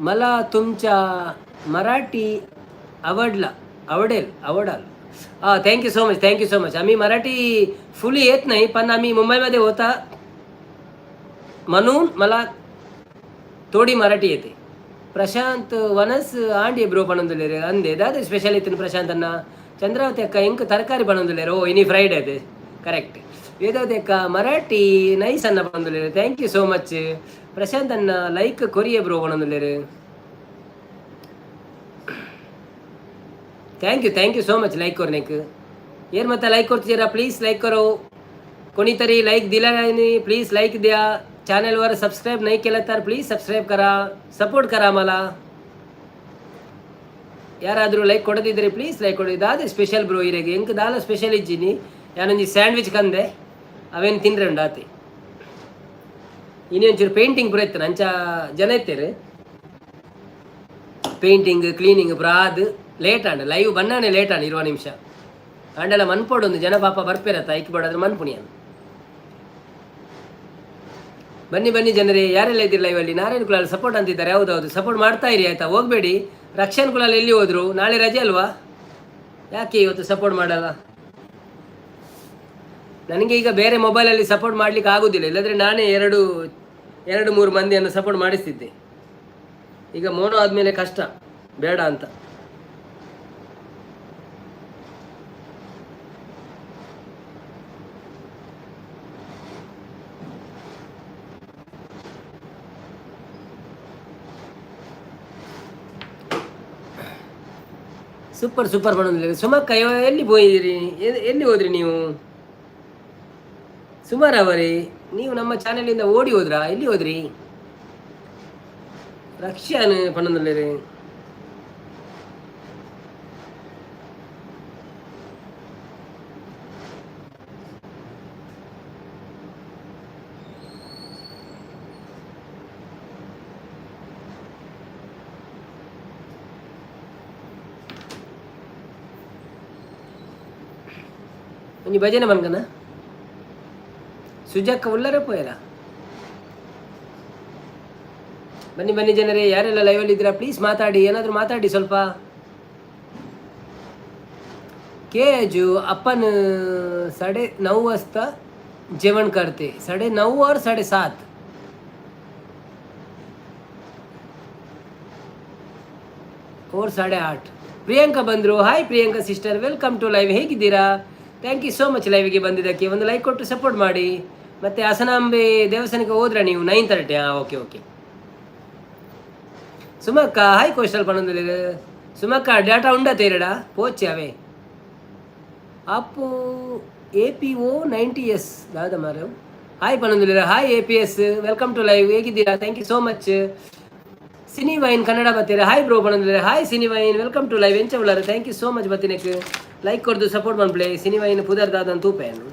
Speaker 1: मला तुमच्या मराठी आवडाल थँक्यू सो मच आम्ही मराठी फुली येत नाही पण आम्ही मुंबईमध्ये होता म्हणून मला थोडी मराठी येते प्रशांत वनस आंडी ब्रो बनवले रे अंदे दादा स्पेशल इतने प्रशांत अण्णा चंद्रावती अक्का इंक तरकारी बनवले रे ओ इनी फ्राईड आहे ते करेक्ट ವೇದಾವತಿ ಅಕ್ಕ ಮರಾಠಿ ನೈಸ್ ಅನ್ನ ಬಂದುಲೇರು thank you so much Prashanth ಅನ್ನ ಲೈಕ್ ಕೊರಿಯೆ ಬ್ರೋ ಬಂದುಲೇರು thank you so much like करनेक यार मता लाईक करतीरा प्लीज लाईक करो कोणीतरी लाईक दिला नाही प्लीज लाईक द्या चॅनलवर सबस्क्राईब नाही केलं तर प्लीज सबस्क्राईब करा सपोर्ट करा मला ಯಾರಾದರೂ ಲೈಕ್ ಕೊಡದಿದ್ದರೆ ಪ್ಲೀಸ್ ಲೈಕ್ ಕೊಡಿ ದಾದ ಸ್ಪೆಷಲ್ ಬ್ರೋ ಇರೆಗೆ ಎಂಕ್ ದಾಲ ಸ್ಪೆಷಲ್ ಇಜ್ಜಿನಿ ಯಾನೊಂಜಿ ಸ್ಯಾಂಡ್ವಿಚ್ ಕಂದೆ ಅವೇನು ತಿನ್ರೆ ಉಂಡಾತಿ ಇನ್ನೊಂಚೂರು ಪೇಂಟಿಂಗ್ ಪೂರ ಇತ್ತು ಅಂಚ ಜನ ಇತ್ತೇರು ಪೇಂಟಿಂಗ್ ಕ್ಲೀನಿಂಗ್ ಬ್ರಾದ್ ಲೇಟ್ ಆಂಡ ಲೈವ್ ಬಣ್ಣಾನೆ ಲೇಟ್ ಆಂಡ 20 ನಿಮಿಷ ಅಂಡೆಲ್ಲ ಮನ್ಪೋಡು ಒಂದು ಜನ ಪಾಪ ಬರ್ಪೇರತ್ತ ಐಕಿ ಬೋಡಾದ್ರೆ ಮನ್ಪುಣಿಯನ್. ಬನ್ನಿ ಬನ್ನಿ ಜನರೇ, ಯಾರೆಲ್ಲ ಇದ್ದಿಲ್ಲ ಇವಲ್ಲಿ. ನಾರಾಯಣ ಕುಲಾಲ್ ಸಪೋರ್ಟ್ ಅಂತಿದ್ದಾರೆ. ಹೌದೌದು, ಸಪೋರ್ಟ್ ಮಾಡ್ತಾ ಇರಿ ಆಯ್ತಾ, ಹೋಗಬೇಡಿ. ರಕ್ಷಣ್ ಕುಲಾಲ್ ಎಲ್ಲಿ ಹೋದ್ರು? ನಾಳೆ ರಜೆ ಅಲ್ವಾ, ಯಾಕೆ ಇವತ್ತು ಸಪೋರ್ಟ್ ಮಾಡಲ್ಲ? ನನಗೆ ಈಗ ಬೇರೆ ಮೊಬೈಲಲ್ಲಿ ಸಪೋರ್ಟ್ ಮಾಡ್ಲಿಕ್ಕೆ ಆಗೋದಿಲ್ಲ, ಇಲ್ಲಾಂದರೆ ನಾನೇ ಎರಡು ಮೂರು ಮಂದಿಯನ್ನು ಸಪೋರ್ಟ್ ಮಾಡಿಸ್ತಿದ್ದೆ. ಈಗ ಮೋನೋ ಆದಮೇಲೆ ಕಷ್ಟ, ಬೇಡ ಅಂತ. ಸೂಪರ್ ಸೂಪರ್ ಮಾಡೋದಿಲ್ಲ. ಸುಮಕ್ಕ ಎಲ್ಲಿ ಹೋಗಿದ್ದೀರಿ? ಎಲ್ಲಿ ಹೋದ್ರಿ ನೀವು? ಸುಮಾರು ಅವರೇ, ನೀವು ನಮ್ಮ ಚಾನೆಲಿಂದ ಓಡಿ ಹೋದ್ರಾ? ಎಲ್ಲಿ ಹೋದ್ರಿ? ರಕ್ಷಾನ್ ಪಣ್ಣದಲ್ಲಿ ಒಂಜಿ ಭಜನೆ ಮನ್ಗನ ಸುಜಕ್ಕ ಉಲ್ಲರೇ ಪೋಯರ. ಬನ್ನಿ ಬನ್ನಿ ಜನರೇ, ಯಾರೆಲ್ಲ ಲೈವಲ್ಲಿ ಇದ್ದೀರಾ ಪ್ಲೀಸ್ ಮಾತಾಡಿ, ಏನಾದರೂ ಮಾತಾಡಿ ಸ್ವಲ್ಪ. केजू अपन 9:30 वाजता जेवण करते. 9:30 और 7:30 और 8:30. ಪ್ರಿಯಾಂಕಾ ಬಂದರು. Hi Priyanka sister, welcome to live. ಹೇಗಿದ್ದೀರಾ? ಥ್ಯಾಂಕ್ ಯು ಸೋ ಮಚ್ ಲೈವ್ಗೆ ಬಂದಿದ್ದಕ್ಕೆ. ಒಂದು ಲೈಕ್ ಕೊಟ್ಟು ಸಪೋರ್ಟ್ ಮಾಡಿ. ಮತ್ತು ಹಸನಾಂಬೆ ದೇವಸ್ಥಾನಕ್ಕೆ ಹೋದ್ರಾ ನೀವು? 9:30. Okay okay. ಸುಮಕ್ಕ ಹಾಯ್ ಕೋಸ್ಟಲ್ ಪಣ್ಣದಲ್ಲಿ. ಸುಮಕ್ಕ ಡಾಟಾ ಉಂಡ ತೇರಡಾ ಪೋಚೆ ಅವೇ ಅಪ್ಪು APO 90S ದಾದ ಮಾರು. ಹಾಯ್ ಪಣ್ಣಂದಿರ. Hi APS, welcome to live. ಹೇಗಿದ್ದೀರಾ? Thank you so much. ಸಿನಿ ವೈನ್ ಕನ್ನಡ ಬರ್ತೀರಾ? ಹಾಯ್ ಬ್ರೋ ಪಣ್ಣಂದಿರ. ಹಾಯ್ ಸಿನಿ ವೈನ್, ವೆಲ್ಕಮ್ ಟು ಲೈವ್. ಎಂಚ ಉಳ್ಳಾರ? Thank you so much. ಬರ್ತೀನಕ್ಕೆ ಲೈಕ್ ಕೊಡ್ದು ಸಪೋರ್ಟ್ ಮಾಡ್ಪ್ಲೇ. ಸಿನಿ ವೈನ್ ಪುದರ್ ದಾದನ್ ತೂಪೇನು.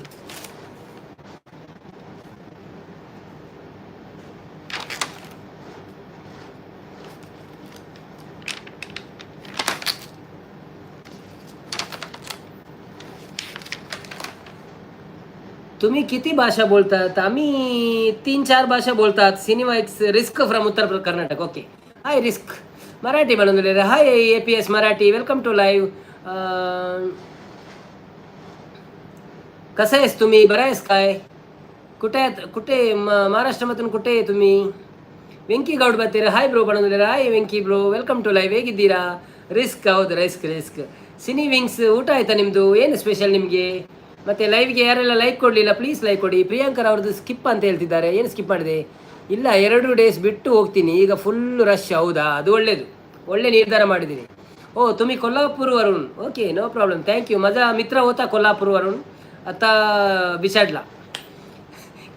Speaker 1: तुम्ही किती भाषा बोलतात? आम्ही 3-4 भाषा बोलतात. Cinema risk from Uttar Karnataka. Okay. Hi risk Marathi बनवलेले. Hi APS Marathi, welcome to live. कसं आहेस तुम्ही? बरं आहेस काय? कुठे महाराष्ट्रामधून कुठे आहे तुम्ही? ವೆಂಕಿ ಗೌಡ್ ಬರ್ತೀರಾ? ಹಾಯ್ ಬ್ರೋ बनवलेले. Hi Venki bro, welcome to live. ಹೇಗಿದ್ದೀರಾ? ರಿಸ್ಕ್, ಹೌದು ರಿಸ್ಕ್. ಸಿನಿ ವಿಂಗ್ಸ್ ಊಟ ಆಯ್ತಾ ನಿಮ್ಮದು? ಏನು ಸ್ಪೆಷಲ್ ನಿಮಗೆ? ಮತ್ತು ಲೈವ್ಗೆ ಯಾರೆಲ್ಲ ಲೈಕ್ ಕೊಡಲಿಲ್ಲ ಪ್ಲೀಸ್ ಲೈಕ್ ಕೊಡಿ. ಪ್ರಿಯಾಂಕರ್ ಅವ್ರದ್ದು ಸ್ಕಿಪ್ ಅಂತ ಹೇಳ್ತಿದ್ದಾರೆ. ಏನು ಸ್ಕಿಪ್ ಮಾಡಿದೆ? ಇಲ್ಲ, 2 ಡೇಸ್ ಬಿಟ್ಟು ಹೋಗ್ತೀನಿ. ಈಗ ಫುಲ್ ರಶ್. ಹೌದಾ? ಅದು ಒಳ್ಳೆಯದು, ಒಳ್ಳೆ ನಿರ್ಧಾರ ಮಾಡಿದ್ದೀನಿ. ಓ तुम्ही कोल्हापूरवरून? Okay, no problem. थँक्यू. माझा मित्र होता कोल्हापूरवरून, आता बिसाडला.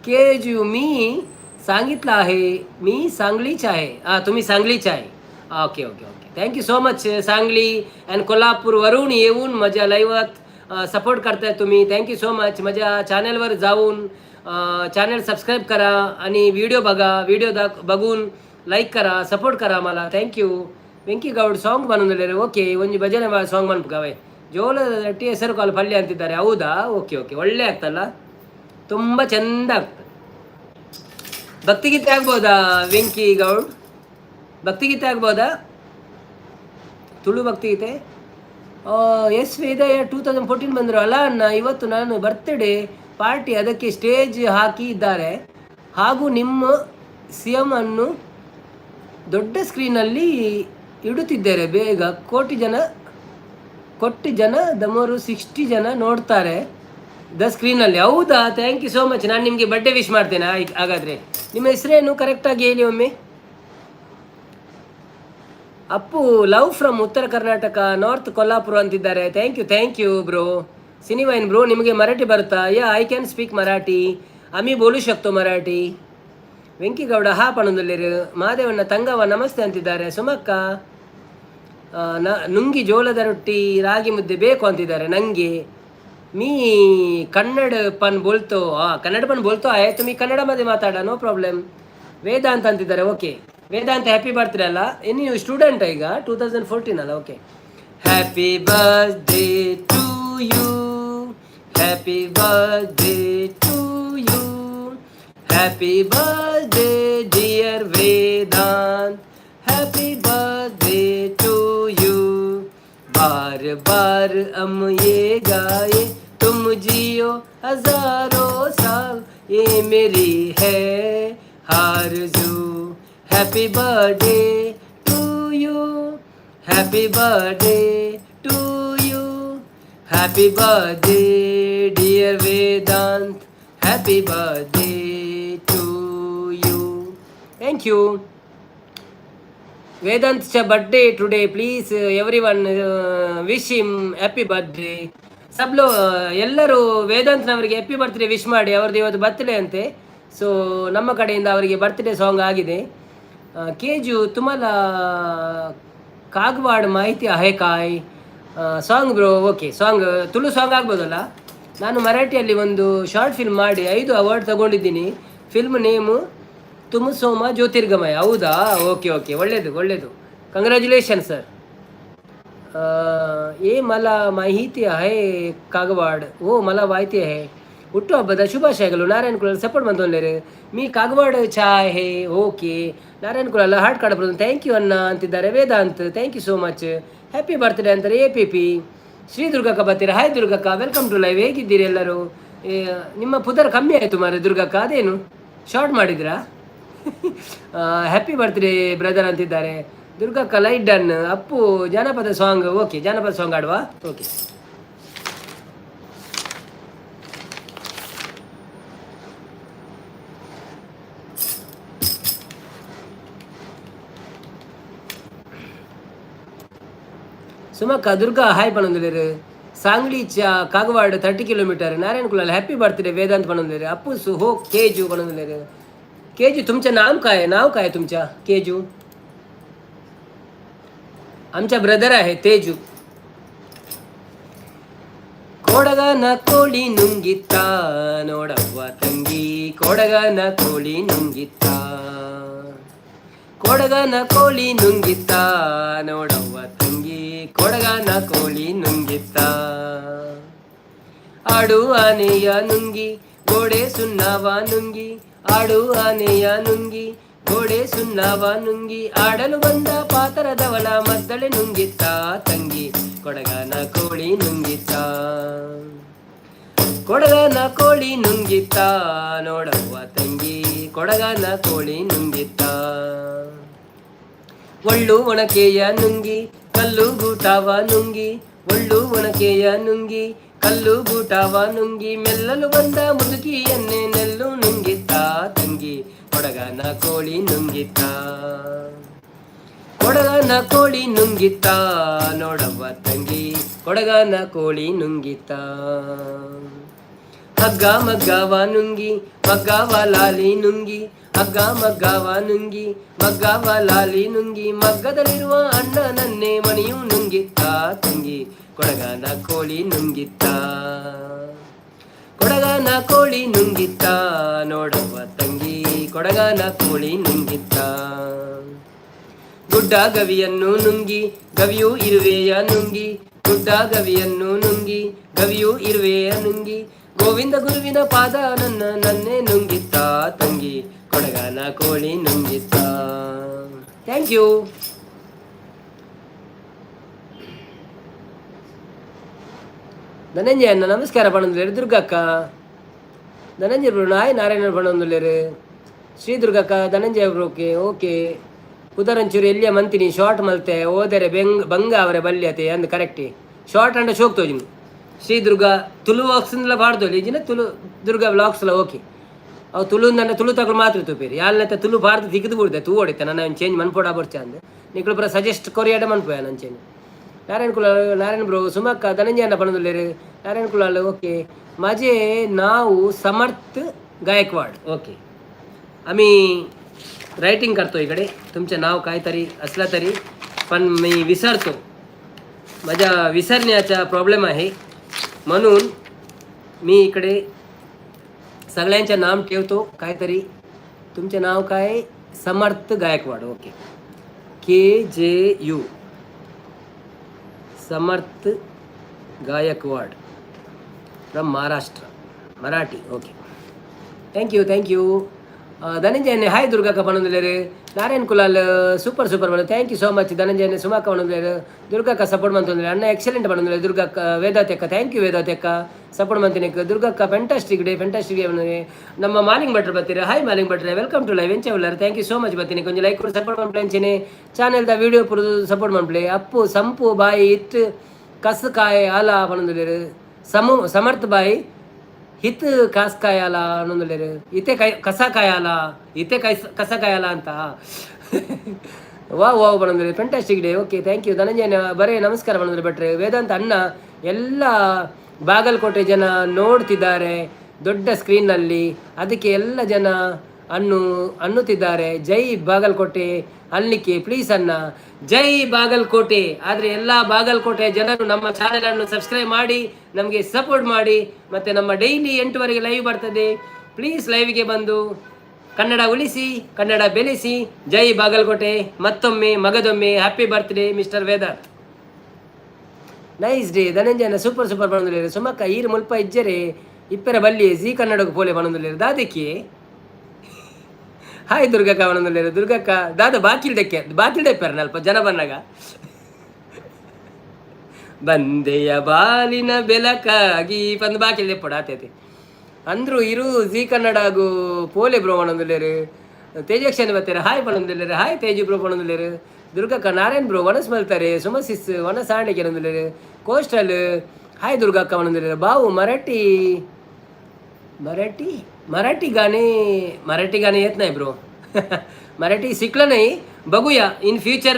Speaker 1: केजू मी सांगितलं आहे, मी सांगलीच आहे. तुम्ही सांगलीच आहे. Okay okay okay. Thank you so much. Sangli and कोल्हापूरवरून येऊन माझ्या लाईव्हात सपोर्ट करताय तुम्ही. Thank you so much. माझ्या चॅनलवर जाऊन चॅनल सबस्क्राईब करा आणि व्हिडिओ बघा. व्हिडिओ बघून लाईक करा, सपोर्ट करा मला. ಥ್ಯಾಂಕ್ಯೂ. ವೆಂಕಿ ಗೌಡ್ ಸಾಂಗ್ ಬಂದಿದ್ದಾರೆ. ಓಕೆ, ಒಂದು ಭಜನೆ ಸಾಂಗ್ ಬಂದ್ಗಾವೆ. ಜೋಳ ರೊಟ್ಟಿ ಹೆಸರು ಕಾಳು ಪಲ್ಯ ಅಂತಿದ್ದಾರೆ. ಹೌದಾ? ಓಕೆ ಓಕೆ, ಒಳ್ಳೆ ಆಗ್ತಲ್ಲ, ತುಂಬ ಚೆಂದ ಆಗ್ತದೆ. ಭಕ್ತಿಗೀತೆ ಆಗ್ಬೋದಾ ವೆಂಕಿ ಗೌಡ್? ಭಕ್ತಿಗೀತೆ ಆಗ್ಬೋದಾ? ತುಳು ಭಕ್ತಿಗೀತೆ? ಎಸ್ ವೇದಯ್ಯ 2014 ಬಂದರು ಅಲ್ಲ ಅಣ್ಣ. ಇವತ್ತು ನಾನು ಬರ್ತ್ಡೇ ಪಾರ್ಟಿ, ಅದಕ್ಕೆ ಸ್ಟೇಜ್ ಹಾಕಿದ್ದಾರೆ. ಹಾಗೂ ನಿಮ್ಮ CM ಅನ್ನು ದೊಡ್ಡ ಸ್ಕ್ರೀನಲ್ಲಿ ಇಡುತ್ತಿದ್ದಾರೆ. ಬೇಗ ಕೋಟಿ ಜನ ದಮರು 60 ಜನ ನೋಡ್ತಾರೆ ಸ್ಕ್ರೀನಲ್ಲಿ. ಹೌದಾ? Thank you so much. ನಾನು ನಿಮಗೆ ಬರ್ಡೇ ವಿಶ್ ಮಾಡ್ತೇನೆ. ಹಾಗಾದರೆ ನಿಮ್ಮ ಹೆಸರೇನು ಕರೆಕ್ಟಾಗಿ ಹೇಳಿ ಒಮ್ಮೆ. ಅಪ್ಪು ಲವ್ ಫ್ರಮ್ ಉತ್ತರ ಕರ್ನಾಟಕ, ನಾರ್ತ್ ಕೊಲ್ಲಾಪುರ ಅಂತಿದ್ದಾರೆ. Thank you bro. ಸಿನಿವೈನ್ ಬ್ರೋ, ನಿಮಗೆ ಮರಾಠಿ ಬರುತ್ತಾ? I can speak Marathi. आम्ही बोलू शकतो ಮರಾಠಿ. ವೆಂಕಿಗೌಡ ಹಾ ಪಣದಲ್ಲಿರು. ಮಾದೇವಣ್ಣ ತಂಗವ ನಮಸ್ತೆ ಅಂತಿದ್ದಾರೆ. ಸುಮಕ್ಕ ನುಂಗಿ ಜೋಳದ ರೊಟ್ಟಿ ರಾಗಿ ಮುದ್ದೆ ಬೇಕು ಅಂತಿದ್ದಾರೆ ನನಗೆ. मी कन्नड पण बोलतो. कन्नड पण बोलतो आहे. तुम्ही कन्नडमध्ये माताडा, नो प्रॉब्लेम. ವೇದಾಂತ ಅಂತಿದ್ದಾರೆ. ಓಕೆ ವೇದಾಂತ, ಹ್ಯಾಪಿ ಬರ್ತ್ಡೇ ಅಲ್ಲ, ನೀವು ಸ್ಟೂಡೆಂಟ್ ಈಗ 2014 ಅಲ್ಲ? Okay, happy birthday to you, Happy birthday to you. Happy birthday dear Vedant. Happy birthday to you. बार बार हम ये गाए तुम जियो हजारों साल, ये मेरी है आरज़ू. Happy birthday to you. Happy birthday to you. Happy birthday dear Vedant. Happy birthday to you. Thank you. Vedant's birthday today. Please everyone wish him happy birthday. सब लोग ಎಲ್ಲರೂ ವೇದಾಂತ್ನವರಿಗೆ ಹ್ಯಾಪಿ ಬರ್ತ್ಡೇ ವಿಶ್ ಮಾಡಿ. ಅವ್ರದ್ದು ಇವತ್ತು ಬರ್ತ್ಡೇ ಅಂತೆ. So ನಮ್ಮ ಕಡೆಯಿಂದ ಅವರಿಗೆ ಬರ್ತ್ಡೇ ಸಾಂಗ್ ಆಗಿದೆ. केजू तुम्हाला कागवाड माहिती आहे काय? Song bro. Okay, song Tulu song ಆಗ್ಬೋದಲ್ಲ? ನಾನು ಮರಾಠಿಯಲ್ಲಿ ಒಂದು ಶಾರ್ಟ್ ಫಿಲ್ಮ್ ಮಾಡಿ 5 ಅವಾರ್ಡ್ ತಗೊಂಡಿದ್ದೀನಿ. ಫಿಲ್ಮ್ ನೇಮು ತುಮು ಸೋಮ ಜ್ಯೋತಿರ್ಗಮಯ. ಹೌದಾ? ಓಕೆ ಓಕೆ, ಒಳ್ಳೆಯದು ಒಳ್ಳೆಯದು. Congratulation sir. ಏ ಮಲ ಮಾಹಿತಿ आहे कागवाड. ಓ मला माहिती आहे. ಹುಟ್ಟುಹಬ್ಬದ ಶುಭಾಶಯಗಳು. ನಾರಾಯಣ ಕುಲಾಲ್ ಸಪೋರ್ಟ್ ಬಂದೋಲ್ಲೇರು. ಮೀ ಕಾಗವಾಡ ಚಾ ಹೇ. Okay, Narayana Kulal heart card ಬರೋದು. ಥ್ಯಾಂಕ್ ಯು ಅನ್ನ ಅಂತಿದ್ದಾರೆ. Vedant thank you so much. Happy birthday ಅಂತಾರೆ APP. ಶ್ರೀ ದುರ್ಗಕ್ಕ ಬರ್ತೀರಾ? ಹಾಯ್ ದುರ್ಗಕ್ಕ, ವೆಲ್ಕಮ್ ಟು ಲೈವ್. ಹೇಗಿದ್ದೀರಿ ಎಲ್ಲರೂ? ನಿಮ್ಮ ಪುದರ್ ಕಮ್ಮಿ ಆಯಿತು ಮಾರೆ ದುರ್ಗಕ್ಕ, ಅದೇನು ಶಾರ್ಟ್ ಮಾಡಿದ್ರಾ? ಹ್ಯಾಪಿ ಬರ್ತ್ಡೇ ಬ್ರದರ್ ಅಂತಿದ್ದಾರೆ. ದುರ್ಗಕ್ಕ ಲೈಟ್ ಡನ್. ಅಪ್ಪು ಜಾನಪದ ಸಾಂಗ್. ಓಕೆ, ಜಾನಪದ ಸಾಂಗ್ ಆಡುವ. ಓಕೆ, सुमक्का दुर्गा हाय पणंदलेर. सांगलीच्या कागवाड 30 किलोमीटर. नारायण कुलाल हॅपी बर्थडे वेदांत पणंदलेर. अप्पूस हो केजू पणंदलेर. केजू तुमचं नाव काय? नाव काय तुमच्या? केजू आमचा ब्रदर आहे तेजू. कोडगನ ಕೋಳಿ ನುಂಗಿತ್ತ ನೋಡವ್ವ ತಂಗಿ, ಕೊಡಗನ ಕೋಳಿ ನುಂಗಿತ್ತ. ಕೊಡಗನ ಕೋಳಿ ನುಂಗಿತ್ತ ನೋಡವ್ವ ತಂಗಿ, ಕೊಡಗನ ಕೋಳಿ ನುಂಗಿತ್ತ. ಆಡು ಆನೆಯ ನುಂಗಿ ಗೋಡೆ ಸುಣ್ಣವ ನುಂಗಿ, ಆಡು ಆನೆಯ ನುಂಗಿ ಗೋಡೆ ಸುಣ್ಣವ ನುಂಗಿ, ಆಡಲು ಬಂದ ಪಾತರದವಳ ಮದ್ದಳೆ ನುಂಗಿತ್ತ ತಂಗಿ, ಕೊಡಗನ ಕೋಳಿ ನುಂಗಿತ್ತ. ಕೊಡಗನ ಕೋಳಿ ನುಂಗಿತ್ತ ನೋಡವ್ವ ತಂಗಿ, ಕೊಡಗನ ಕೋಳಿ ನುಂಗಿತ್ತ. ಒಳ್ಳು ಒಣಕೆಯ ನುಂಗಿ ಕಲ್ಲು ಗೂಟವ ನುಂಗಿ, ಒಳ್ಳು ಒಣಕೆಯ ನುಂಗಿ ಕಲ್ಲು ಗೂಟವ ನುಂಗಿ, ಮೆಲ್ಲಲು ಬಂದ ಮುದುಕಿಯನ್ನೇ ನೆಲ್ಲು ನುಂಗಿತ್ತ ತಂಗಿ, ಕೊಡಗನ ಕೋಳಿ ನುಂಗಿತ್ತ. ಕೊಡಗನ ಕೋಳಿ ನುಂಗಿತ್ತ ನೋಡವ್ವ ತಂಗಿ, ಕೊಡಗನ ಕೋಳಿ ನುಂಗಿತ್ತ. ಹಗ್ಗ ಮಗ್ಗವ ನುಂಗಿ ಮಗ್ಗವ ಲಾಲಿ ನುಂಗಿ, ಹಗ್ಗ ಮಗ್ಗವ ನುಂಗಿ ಮಗ್ಗವ ಲಾಲಿ ನುಂಗಿ, ಮಗ್ಗದಲ್ಲಿರುವ ಅಣ್ಣನನ್ನೇ ಮಣಿಯು ನುಂಗಿತ್ತ ತಂಗಿ, ಕೊಡಗನ ಕೋಳಿ ನುಂಗಿತ್ತ. ಕೊಡಗನ ಕೋಳಿ ನುಂಗಿತ್ತ ನೋಡವ್ವ ತಂಗಿ, ಕೊಡಗನ ಕೋಳಿ ನುಂಗಿತ್ತ. ಗುಡ್ಡ ಗವಿಯನ್ನು ನುಂಗಿ ಗವಿಯು ಇರುವೆಯ ನುಂಗಿ, ಗುಡ್ಡ ಗವಿಯನ್ನು ನುಂಗಿ ಗವಿಯು ಇರುವೆಯ ನುಂಗಿ, ಗೋವಿಂದ ಗುರುವಿನ ಪಾದ ನನ್ನೇ ನುಂಗಿತ್ತ ತಂಗಿ, ಕೊಡಗನ ಕೋಳಿ ನುಂಗಿತ್ತ. Thank you. ಧನಂಜಯ ಅಣ್ಣ ನಮಸ್ಕಾರ ಪಣಂದುಲೇರು. ದುರ್ಗಕ್ಕ ಧನಂಜಯ ಬ್ರೋ ನಾಯ್ ನಾರಾಯಣ ಪಣಂದುಲೇರು. ಶ್ರೀ ದುರ್ಗಕ್ಕ ಧನಂಜಯ ಬ್ರೋಕೆ. ಓಕೆ, ಉದರಂಚೂರು ಎಲ್ಲಿಯ ಮಂತಿನಿ ಶಾರ್ಟ್ ಮಲ್ತೆ ಓದರೆ ಬಂಗ ಅವರ ಬಲ್ಯತೆ ಅಂದ್ ಕರೆಕ್ಟಿ ಶಾರ್ಟ್ ಅಂಡ ಶೋಕ್ ತೋಜಿನಿ. ಶ್ರೀ ದುರ್ಗಾ ತುಳು ವಾಕ್ಸ್ಲ ಪಾಡ್ದೋಲಿ ಈಜಿನ ತುಳು ದುರ್ಗಾ ವ್ಲಾಗ್ಸ್ಲ. ಓಕೆ, ಅವು ತುಳು ನನ್ನ ತುಳು ತಗೊಂಡು ಮಾತ್ರ ತೂಪೇರಿ ಯಾಲ್ನತ್ತ ತುಳು ಭಾರತ ತಿಗಿದು ಬಿಡ್ದೆ ತೂ ಹೊಡಿತೆ ನನ್ನ ಚೇಂಜ್ ಮನ್ಪೋಡ ಬರ್ಚ ಅಂದ್ ನಿಕ್ಳು ಪುರ ಸಜೆಸ್ಟ್ ಕೊರಿಯಾಡ ಮನ್ಪೋಯ ನನ್ನ ಚೇಂಜ್. ನಾರಾಯಣ ಕುಲಾಲ್ ನಾರಾಯಣ ಬ್ರೋ ಸುಮಕ್ಕ ಧನಂಜಯನ ಪಣದುಲ್ಲೇರು. ನಾರಾಯಣ ಕುಲಾಲ್ ಓಕೆ. माझे नाव समर्थ गायकवाड. ओके, आम्ही रायटिंग करतो इकडे. तुमचं नाव काहीतरी असलं तरी पण मी विसरतो, माझ्या विसरण्याचा प्रॉब्लेम आहे, म्हणून मी इकडे सगळ्यांचे नाम ठेवतो काहीतरी. तुमचे नाव काय? Samarth Gaikwad. Okay, KJU Samarth Gaikwad. From Maharashtra Marathi okay thank you ಧನಂಜಯನೆ ಹಾಯ್ ದುರ್ಗಕ್ಕ ಪಣಂದುಲೇರು ನಾರಾಯಣ್ ಕುಲಾಲ್ ಸೂಪರ್ ಬಂದು ಥ್ಯಾಂಕ್ ಯು ಸೋ ಮಚ್ ಧನಂಜಯನೆ ಸುಮಾಕ ಪಣಂದುಲೇರು ದುರ್ಗಕ್ಕ ಸಪೋರ್ಟ್ ಮಂತಂದ್ರೆ ಅಣ್ಣ ಎಕ್ಸಲೆಂಟ್ ಪಣಂದುಲೇರು ದುರ್ಗಕ್ಕ ವೇದಾತ್ಯಕ್ಕ ಥ್ಯಾಂಕ್ ಯು ವೇದಾತ್ಯಕ್ಕ ಸಪೋರ್ಟ್ ಮಂತಿನಕ್ಕೆ ದುರ್ಗಕ್ಕ ಫೆಂಟಾಸ್ಟಿಕ್ ಡೇ ನಮ್ಮ ಮಾಲಿಂಗ್ ಭಟ್ರು ಬರ್ತೀರಾ ಹಾಯ್ ಮಾಲಿಂಗ್ ಭಟ್ರೆ ವೆಲ್ಕಮ್ ಟು ಲೈವ್ ಎಂಚ ಉಳ್ಳಾರ ಥ್ಯಾಂಕ್ ಯು ಸೋ ಮಚ್ ಬರ್ತೀನಿ ಕೊಂಚ ಲೈಕ್ ಕೊಡು ಸಪೋರ್ಟ್ ಮಾಡ್ಪ್ಲೆ ಅಂಚೆನೆ ಚಾನೆಲ್ದ ವೀಡಿಯೋ ಪುರದು ಸಪೋರ್ಟ್ ಮಾಡ್ಪ್ಲೆ ಅಪ್ಪು ಸಂಪು ಬಾಯಿ ಇತ್ತು ಕಸಕಾಯ ಆಲ ಪಣಂದುಲೇರು ಸಮರ್ಥ ಬಾಯಿ ಹಿತ್ ಕಾಸ್ಕಾಯಲ ಅನ್ನೊಂದುಲೇರು ಇತೆ ಕಸ ಕಾಯಲ ಇತೆ ಕಸ ಕಾಯಲ ಅಂತ ವಾವ್ ಬಣಂದ್ರೆ fantastic day okay thank you ಧನಂಜಯನ ಬರೇ ನಮಸ್ಕಾರ ಬಣಂದ್ರೆ ಭಟ್ರೆ ವೇದಾಂತ ಅಣ್ಣ ಎಲ್ಲ ಬಾಗಲಕೋಟೆ ಜನ ನೋಡ್ತಿದ್ದಾರೆ ದೊಡ್ಡ ಸ್ಕ್ರೀನ್ನಲ್ಲಿ ಅದಕ್ಕೆ ಎಲ್ಲ ಜನ ಅನ್ನುತ್ತಿದ್ದಾರೆ ಜೈ ಬಾಗಲಕೋಟೆ ಅನ್ಲಿಕ್ಕೆ ಪ್ಲೀಸ್ ಅಣ್ಣ ಜೈ ಬಾಗಲಕೋಟೆ. ಆದರೆ ಎಲ್ಲ ಬಾಗಲಕೋಟೆ ಜನರು ನಮ್ಮ ಚಾನೆಲನ್ನು ಸಬ್ಸ್ಕ್ರೈಬ್ ಮಾಡಿ ನಮಗೆ ಸಪೋರ್ಟ್ ಮಾಡಿ ಮತ್ತು ನಮ್ಮ ಡೈಲಿ 8 ಲೈವ್ ಬರ್ತದೆ. ಪ್ಲೀಸ್ ಲೈವ್ಗೆ ಬಂದು ಕನ್ನಡ ಉಳಿಸಿ ಕನ್ನಡ ಬೆಳೆಸಿ. ಜೈ ಬಾಗಲಕೋಟೆ. ಮತ್ತೊಮ್ಮೆ ಮಗದೊಮ್ಮೆ happy birthday mister Vedant. Nice day ಧನಂಜಯನ ಸೂಪರ್ ಪಣಂದುಲೇರು ಸುಮಕ್ಕ ಈರು ಮುಲ್ಪ ಇಜ್ಜರೆ ಇಪ್ಪರ ಬಲ್ಲಿ ಜಿ ಕನ್ನಡಕ್ಕೆ ಪೋಲೆ ಪಣಂದುಲೇರು ದಾದಕ್ಕೆ ಹಾಯ್ ದುರ್ಗಕ್ಕ ಪಣಂದುಲೇರು ದುರ್ಗಕ್ಕ ದಾದ ಬಾಕಿಲ್ ಡೆಪ್ಪರ್ ನಲ್ಪ ಜನ ಬನ್ನಾಗ ಬಂದೆಯ ಬಾಲಿನ ಬೆಲಕಾಗಿ ಪಂದು ಬಾಕಿಲ್ ದೆಪ್ಪಡ ಆತೈತಿ ಅಂದ್ರು ಇರು ಜಿ ಕನ್ನಡಗೂ ಪೋಲೆ ಬ್ರೋ ಪಣಂದುಲೇರು ತೇಜಕ್ಷನ್ ಬರ್ತಾರೆ ಹಾಯ್ ಪಣಂದುಲೇರು ಹಾಯ್ ತೇಜು ಬ್ರೋ ಪಣಂದುಲೇರು ದುರ್ಗಕ್ಕ ನಾರಾಯಣ್ ಬ್ರೋ ವನಸ್ ಮಲ್ತಾರೆ ಸುಮಸಿಸ್ ವನಸ್ ಆಂಡಿಕೆ ನಂದುಲೇರು ಕೋಸ್ಟಲ್ ಹಾಯ್ ದುರ್ಗಕ್ಕ ಪಣಂದುಲೇರು ಬಾವು मराठी गाणे येत नाही ब्रो. मराठी शिकलं नाही बघूया इन फ्युचर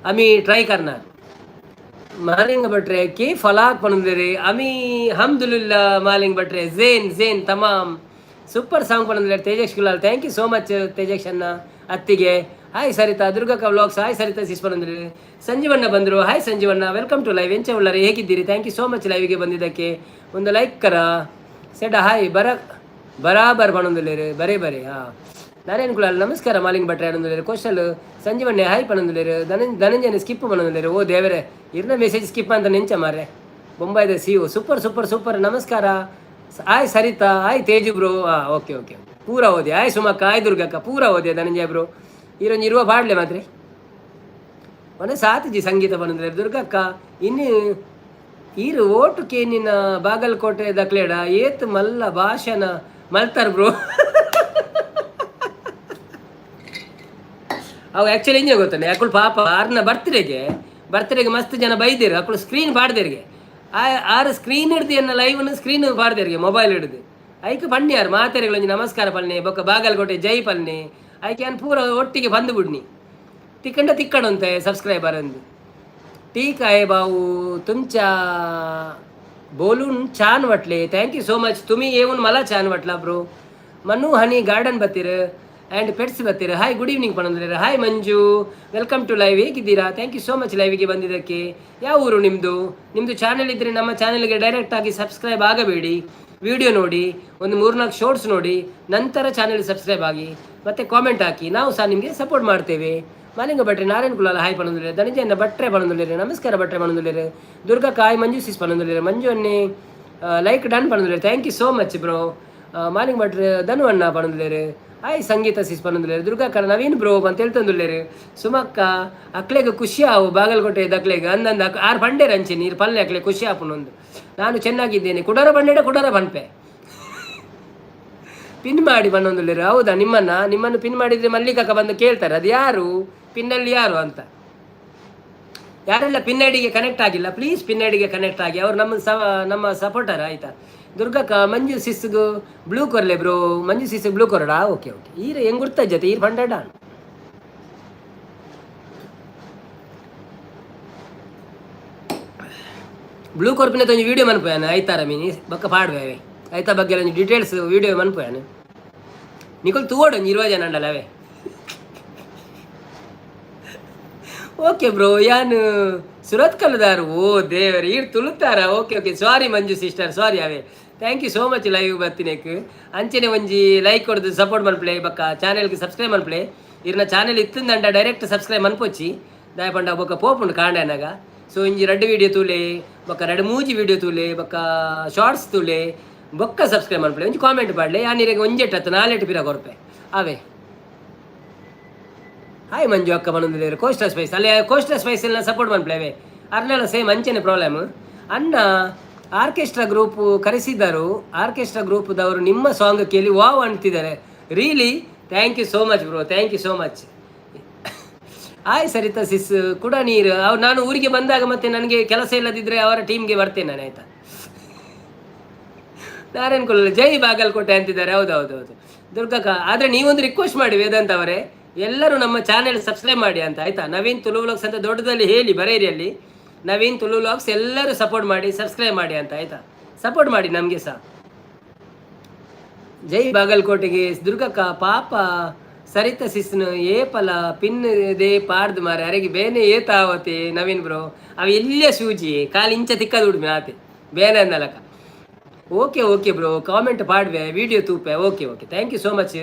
Speaker 1: आम्ही ट्राय करणार. मालिंग भट्रे के फलाक पणंदरे आम्ही हमदुलिल्ला मालिंग भट्रे झेन तमाम ಸೂಪರ್ ಸಾಂಗ್ ಪಣಂದಿದ್ದಾರೆ Tejaksh Kulal thank you so much Tejaksh ಅಣ್ಣ ಅತ್ತಿಗೆ ಹಾಯ್ ಸರಿತಾ ದುರ್ಗಕ್ಕ ವ್ಲಾಗ್ಸ್ ಹಾಯ್ ಸರಿತಾ ಸಿಸ್ ಪಣಂದಿರಿ ಸಂಜೀವಣ್ಣ ಬಂದರು ಹಾಯ್ ಸಂಜೀವಣ್ಣ ವೆಲ್ಕಮ್ ಟು ಲೈವ್ ಎಂಚ ಉಳ್ಳಾರೆ ಹೇಗಿದ್ದೀರಿ ಥ್ಯಾಂಕ್ ಯು ಸೋ ಮಚ್ ಲೈವ್ಗೆ ಬಂದಿದ್ದಕ್ಕೆ ಒಂದು ಲೈಕ್ ಕರ ಸೆಡ ಹಾಯ್ ಬರಾಬರ್ ಪಣಂದಿಲೇರು ಬರೇ ಹಾಂ ನಾರಾಯಣ್ ಕುಲಾಲ್ ನಮಸ್ಕಾರ ಮಾಲಿಂಗ್ ಭಟ್ರೆ ಪಣಂದಿಲೇರು ಕೋಶಲ್ ಸಂಜೀವಣ್ಣೆ ಹಾಯ್ ಪಣಂದಿಲೇರು ಧನಂಜಯನ ಸ್ಕಿಪ್ ಪಣಂದಿಲೇರು ಓ ದೇವರೇ ಇರ್ನ ಮೆಸೇಜ್ ಸ್ಕಿಪ್ ಅಂತ ನೆಂಚ ಮಾರೆ ಬೊಂಬಾಯ್ದ ಸಿಒ ಸೂಪರ್ ನಮಸ್ಕಾರ hi Saritha hi Teju bro okay ಪೂರ ಓದಿ ಹಾಯ್ ಸುಮಕ್ಕ ಹಾಯ್ ದುರ್ಗಕ್ಕ ಪೂರ ಓದಿ ಧನಂಜಯ ಬ್ರೋ ಈರೊಂದು ಇರುವ ಪಾಡ್ಲೆ ಮಾತ್ರೆ ಮೊನ್ನೆ ಸಾತಿಜಿ ಸಂಗೀತ ಬಂದ್ರೆ ದುರ್ಗಕ್ಕ ಇನ್ನು ಈರು ಓಟು ಕೇನಿನ ಬಾಗಲಕೋಟೆ ದಕ್ಲೇಡ ಏತ್ ಮಲ್ಲ ಭಾಷಣ ಮಲ್ತಾರ್ ಬ್ರೋ ಅವು ಆ್ಯಕ್ಚುಲಿ ಹಿಂಗೆ ಗೊತ್ತಾನೆ ಯಾಕಳು ಪಾಪ ಆರ್ನ ಬರ್ತ್ಡೇಗೆ ಮಸ್ತ್ ಜನ ಬೈದಿರು ಅಕ್ಕಳು ಸ್ಕ್ರೀನ್ ಬಾಡ್ದೇರಿಗೆ ಆರು ಸ್ಕ್ರೀನ್ ಹಿಡ್ದು ಎನ್ನ ಲೈವ್ನ ಸ್ಕ್ರೀನ್ ಬಾಡ್ದೇರಿಗೆ ಮೊಬೈಲ್ ಹಿಡ್ದು ಐಕೆ ಬನ್ನಿ ಯಾರು ಮಾತಾರಿಗಳೊಂದು ನಮಸ್ಕಾರ ಪಲ್ನೆ ಬೊಕ್ಕ ಬಾಗಲಕೋಟೆ ಜೈ ಪಲ್ನೆ ಐಕೆ ಅನ್ ಪೂರ ಒಟ್ಟಿಗೆ ಬಂದು ಬಿಡ್ನಿ ತಿಕ್ಕಂಡಂತೆ ಸಬ್ಸ್ಕ್ರೈಬರ್ ಅಂದು ठीक आहे भाऊ तुमच्या बोलून छान वाटले थँक यू सो मच तुम्ही येऊन मला छान वाटला ब्रो मनु हनी गार्डन बत्तीर ಆ್ಯಂಡ್ ಪೆಟ್ಸ್ ಬರ್ತೀರ ಹಾಯ್ ಗುಡ್ ಈವ್ನಿಂಗ್ ಪಣಂದ್ರೆ hi Manju welcome to live ಹೇಗಿದ್ದೀರಾ ಥ್ಯಾಂಕ್ ಯು ಸೋ ಮಚ್ ಲೈವಿಗೆ ಬಂದಿದ್ದಕ್ಕೆ ಯಾವ ಊರು ನಿಮ್ಮದು ಚಾನೆಲ್ ಇದ್ದರೆ ನಮ್ಮ ಚಾನೆಲ್ಗೆ ಡೈರೆಕ್ಟಾಗಿ ಸಬ್ಸ್ಕ್ರೈಬ್ ಆಗಬೇಡಿ ವಿಡಿಯೋ ನೋಡಿ ಒಂದು 3-4 ಶೋರ್ಟ್ಸ್ ನೋಡಿ ನಂತರ ಚಾನೆಲ್ ಸಬ್ಸ್ಕ್ರೈಬ್ ಆಗಿ ಮತ್ತು ಕಾಮೆಂಟ್ ಹಾಕಿ ನಾವು ಸಹ ನಿಮಗೆ ಸಪೋರ್ಟ್ ಮಾಡ್ತೇವೆ ಮಾಲಿಂಗ ಭಟ್ರೆ ನಾರಾಯಣ್ ಕುಲಾಲ್ ಹಾಯ್ ಪಣಂದುಲೇರು ಧನಂಜಯನ ಭಟ್ರೆ ಪಣಂದುಲೇರು ನಮಸ್ಕಾರ ಭಟ್ರೆ ಪಣಂದುಲೇರು ದುರ್ಗಕ್ಕ ಹಾಯ್ ಮಂಜು ಸಿಸ್ ಪಣಂದುಲೇರು ಮಂಜು ಅನ್ನೆ ಲೈಕ್ ಡನ್ ಪಣಂದುಲೇರು thank you so much bro Malinga ಭಟ್ರೆ ಧನು ಅಣ್ಣ ಪಣಂದುಲೇರು ಹಾಯ್ ಸಂಗೀತ ಸಿಸ್ ಪಣಂದುಲೇರು ದುರ್ಗಕ್ಕ ನವೀನ್ ಬ್ರೋ ಅಂತ ಹೇಳ್ತಂದುಲ್ಲೇರು ಸುಮಕ್ಕ ಅಕ್ಲೆಗೆ ಖುಷಿ ಆವು ಬಾಗಲಕೋಟೆ ಅಕ್ಲೆಗೆ ಅಂದಂದು 6 ಬಂಡೆ ರಂಚೆ ನೀರು ಪಲ್ಲೆ ಅಕ್ಲೆ ಖುಷಿ ಆಪುನೊಂದು ನಾನು ಚೆನ್ನಾಗಿದ್ದೇನೆ ಕುಡರ ಬನ್ಪೆ ಪಿನ್ ಮಾಡಿ ಬನ್ನೊಂದುಲ್ಲೇರು ಹೌದಾ ನಿಮ್ಮನ್ನು ಪಿನ್ ಮಾಡಿದರೆ ಮಲ್ಲಿಕಕ್ಕ ಬಂದು ಕೇಳ್ತಾರೆ ಅದು ಯಾರು ಪಿನ್ನಲ್ಲಿ ಯಾರು ಅಂತ ಯಾರೆಲ್ಲ ಪಿನ್ ಐಡಿಗೆ ಕನೆಕ್ಟ್ ಆಗಿಲ್ಲ ಪ್ಲೀಸ್ ಪಿನ್ ಐಡಿಗೆ ಕನೆಕ್ಟ್ ಆಗಿ ಅವ್ರು ನಮ್ಮ ಸಪೋರ್ಟರ್ ಆಯಿತಾ ದುರ್ಗಕ್ಕ ಮಂಜು ಸಿಸ್ಗು ಬ್ಲೂ ಕೊರ್ಲೆ ಬ್ರೋ ಮಂಜು ಸಿಸ್ ಬ್ಲೂ ಕೊರಡಾ ಓಕೆ ಈರ ಹೆಂಗೆ ಗುರ್ತ ಜೊತೆ ಈರು ಪಂಡಡ ಬ್ಲೂ ಕೊರ್ಪಿನ ಒಂದು ವೀಡಿಯೋ ಮನ್ಪೋಯಾನ ಆಯ್ತಾರ ಮೀನಿ ಬಕ್ಕ ಪಾಡ್ವೆ ಆಯ್ತಾ ಬಗ್ಗೆ ಒಂದು ಡೀಟೇಲ್ಸ್ ವೀಡಿಯೋ ಮನ್ಪೋಯಾನು ನಿಕೊಲ್ ತೂವಡು 20 ಜನ ಅಂಡಲ್ಲವೇ ಓಕೆ ಬ್ರೋ ಯಾನು ಸುರತ್ ಕಲದಾರು ಓ ದೇವರಿ ಈಡು ತುಳುತ್ತಾರ okay sorry Manju sister sorry ಅವೇ thank you so much live ಬರ್ತೀನೇಕ್ ಅಂಚೆನೆ ಒಂಜಿ ಲೈಕ್ ಕೊಡ್ದು ಸಪೋರ್ಟ್ ಮನ್ಪ್ಲೆ ಬಕ್ಕ ಚಾನೆಲ್ಗೆ ಸಬ್ಸ್ಕ್ರೈಬ್ ಮನ್ಪ್ಲೆ ಇರ್ನ ಚಾನೆಲ್ ಇತ್ತಂದಂಡ ಡೈರೆಕ್ಟ್ ಸಬ್ಸ್ಕ್ರೈಬ್ ಮನ್ಪೊಚ್ಚಿ ದಾಯ ಪಂಡ ಬೊಕ್ಕ ಪೋಪುಂಡು ಕಾಂಡನಾಗ ಸೊ ಇಂಜಿ 2 ವೀಡಿಯೋ ತೂಲೆ ಬೊಕ್ಕ ಎರಡು ಮೂಜಿ ವಿಡಿಯೋ ತೂಲೆ ಬೊಕ್ಕ ಶಾರ್ಟ್ಸ್ ತೂಲೆ ಬೊಕ್ಕ ಸಬ್ಸ್ಕ್ರೈಬ್ ಮಾಡ್ಬಿಡಿ ಒಂಜಿ ಕಾಮೆಂಟ್ ಪಾಡ್ಲೆ ಯಾನಿರೆಗೆ ಒಂಜೆಟ್ಟು 4 ಪಿರ ಕೊರ್ಪೆ ಅವೇ ಹಾಯ್ ಮಂಜು ಅಕ್ಕ ಬಂದಿದ್ದಾರೆ ಕೋಸ್ಟಲ್ ಸ್ಪೈಸ್ ಅಲ್ಲೇ ಕೋಸ್ಟಲ್ ಸ್ಪೈಸ್ ಎಲ್ಲ ಸಪೋರ್ಟ್ ಮಾಡ್ಬಿಡವೆ ಅರ್ಲೆಲ್ಲ ಸೇಮ್ ಅಂಚೆನೆ ಪ್ರಾಬ್ಲಮ್ ಅಣ್ಣ ಆರ್ಕೆಸ್ಟ್ರಾ ಗ್ರೂಪ್ ಕರೆಸಿದ್ದರು ಆರ್ಕೆಸ್ಟ್ರಾ ಗ್ರೂಪ್ದವರು ನಿಮ್ಮ ಸಾಂಗ್ ಕೇಳಿ ವಾವ್ ಅಂತಿದ್ದಾರೆ really thank you so much bro thank you so much hi Sarita sis ಕೂಡ ನೀರು ಅವ್ರು ನಾನು ಊರಿಗೆ ಬಂದಾಗ ಮತ್ತೆ ನನಗೆ ಕೆಲಸ ಇಲ್ಲದಿದ್ದರೆ ಅವರ ಟೀಮ್ಗೆ ಬರ್ತೇನೆ ನಾನು ಆಯಿತಾ ನಾರಾಯಣ್ ಕೊಲ್ಲ ಜೈ ಬಾಗಲಕೋಟೆ ಅಂತಿದ್ದಾರೆ ಹೌದು ದುರ್ಗಕ್ಕ ಆದರೆ ನೀವೊಂದು ರಿಕ್ವೆಸ್ಟ್ ಮಾಡಿ ವೇದಾಂತ್ ಅವರೇ ಎಲ್ಲರೂ ನಮ್ಮ ಚಾನೆಲ್ ಸಬ್ಸ್ಕ್ರೈಬ್ ಮಾಡಿ ಅಂತ ಆಯಿತಾ ನವೀನ್ ತುಳು ವ್ಲಾಗ್ಸ್ ಅಂತ ದೊಡ್ಡದಲ್ಲಿ ಹೇಳಿ ಬರೇರಿ ಅಲ್ಲಿ ನವೀನ್ ತುಳು ವ್ಲಾಗ್ಸ್ ಎಲ್ಲರೂ ಸಪೋರ್ಟ್ ಮಾಡಿ ಸಬ್ಸ್ಕ್ರೈಬ್ ಮಾಡಿ ಅಂತ ಆಯಿತಾ ಸಪೋರ್ಟ್ ಮಾಡಿ ನಮಗೆ ಸಹ ಜೈ ಬಾಗಲಕೋಟೆಗೆ ದುರ್ಗಕ್ಕ ಪಾಪ ಸರಿತ ಸಿಸ್ನು ಏಪಲ ಪಿನ್ ದೇ ಪಾಡ್ದು ಮಾರೆ ಅರೆಗೆ ಬೇನೆ ಏತಾವತ್ತೆ ನವೀನ್ ಬ್ರೋ ಅವ ಇಲ್ಲೇ ಸೂಜಿ ಕಾಲು ಇಂಚ ತಿಕ್ಕದು ಉಡ್ಮೆ ಆತೆ ಬೇನೆ ಅನ್ನಲಕ ಓಕೆ ಬ್ರೋ ಕಾಮೆಂಟ್ ಪಾಡ್ವೆ ವಿಡಿಯೋ ತೂಪೆ okay thank you so much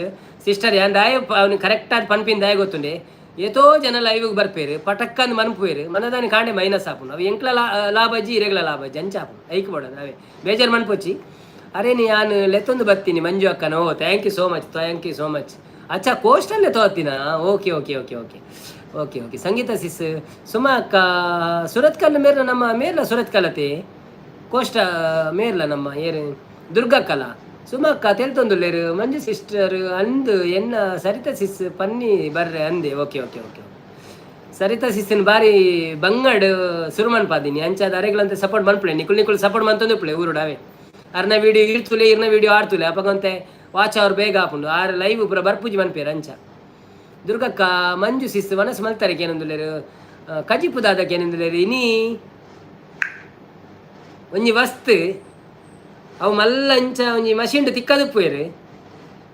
Speaker 1: sister ಯಾಂದಾಯ ಅವ್ನಿಗೆ ಕರೆಕ್ಟಾದ ಪನ್ಪಿಂದ ಆಯ್ ಗೊತ್ತುಂಡೆ ಏತೋ ಜನ ಲೈವ್ಗೆ ಬರ್ಪೇರು ಪಟಕ್ಕಂದು ಮನ್ಪುವೇರು ಮನದಾನಿ ಕಾಂಡೆ ಮೈನಸ್ ಹಾಪುಂಡು ಅವು ಎಂಕ್ಲ ಲಾಭಜ್ಜಿ ಇರೆಗ್ಲ ಲಾಭಜ್ಜಿ ಅಂಚ ಹಾಪುಂಡು ಐಕ್ ಬೋಡ ಅವೇ ಬೇಜಾರು ಮನ್ಪೊಚ್ಚಿ ಅರೆ ನಾನು ಲೆತ್ತೊಂದು ಬರ್ತೀನಿ ಮಂಜು ಅಕ್ಕನ ಥ್ಯಾಂಕ್ ಯು ಸೋ ಮಚ್ ಅಚ್ಚಾ ಕೋಸ್ಟಲ್ಲೇ ತೋತಿನ ಓಕೆ ಸಂಗೀತ ಸಿಸ್ ಸುಮಾ ಅಕ್ಕ ಸುರತ್ಕಲ್ ಮೇರ್ಲ ನಮ್ಮ ಮೇರ್ಲ ಸುರತ್ಕಲತೆ ಕೋಷ್ಟ ಮೇರ್ಲ ನಮ್ಮ ಏರು ದುರ್ಗಕ್ಕಲ ಸುಮಕ್ಕ ತೆಲ್ತೊಂದುಲ್ಲೇರು ಮಂಜು ಸಿಸ್ಟರ್ ಅಂದು ಎನ್ನ ಸರಿತಾ ಸಿಸ್ ಪನ್ನಿ ಬರ್ರೆ ಅಂದೆ ಓಕೆ ಸರಿತಾ ಸಿಸ್ಸಿನ ಬಾರಿ ಬಂಗಡ್ ಸುರುಮನ್ ಪಾದಿನಿ ಅಂಚಾದ ಅರೆಗಳಂತೆ ಸಪೋರ್ಟ್ ಮನ್ಪುಳೆ ನಿಕುಲ್ ಸಪೋರ್ಟ್ ಮಂತೊಂದುಪ್ಲೆ ಊರುಡಾವೆ ಅರ್ನ ವಿಡಿಯೋ ಇರ್ತುಲೆ ಇರ್ನ ವಿಡಿಯೋ ಆಡ್ತುಲೆ ಅಪ್ಪಗಂತೆ ವಾಚ್ ಅವ್ರು ಬೇಗ ಹಾಪುಂಡು ಆರು ಲೈವ್ ಪೂರ ಬರ್ಪೂಜಿ ಮನ್ಪೇರು ಅಂಚ ದುರ್ಗಕ್ಕ ಮಂಜು ಸಿಸ್ ಮನಸ್ಸು ಮಲ್ತಾರಕ್ಕೆ ಏನಂದುಲೇರು ಕಜಿಪುದಾದಕ್ಕೆ ಏನಂದುಲೇರು ಇನಿ ಒಂಜಿ ವಸ್ತು ಅವು ಮಲ್ಲ ಅಂಚ ಒಂಜಿ ಮಷಿನ್ ತಿಕ್ಕದುಪ್ಪುಯರು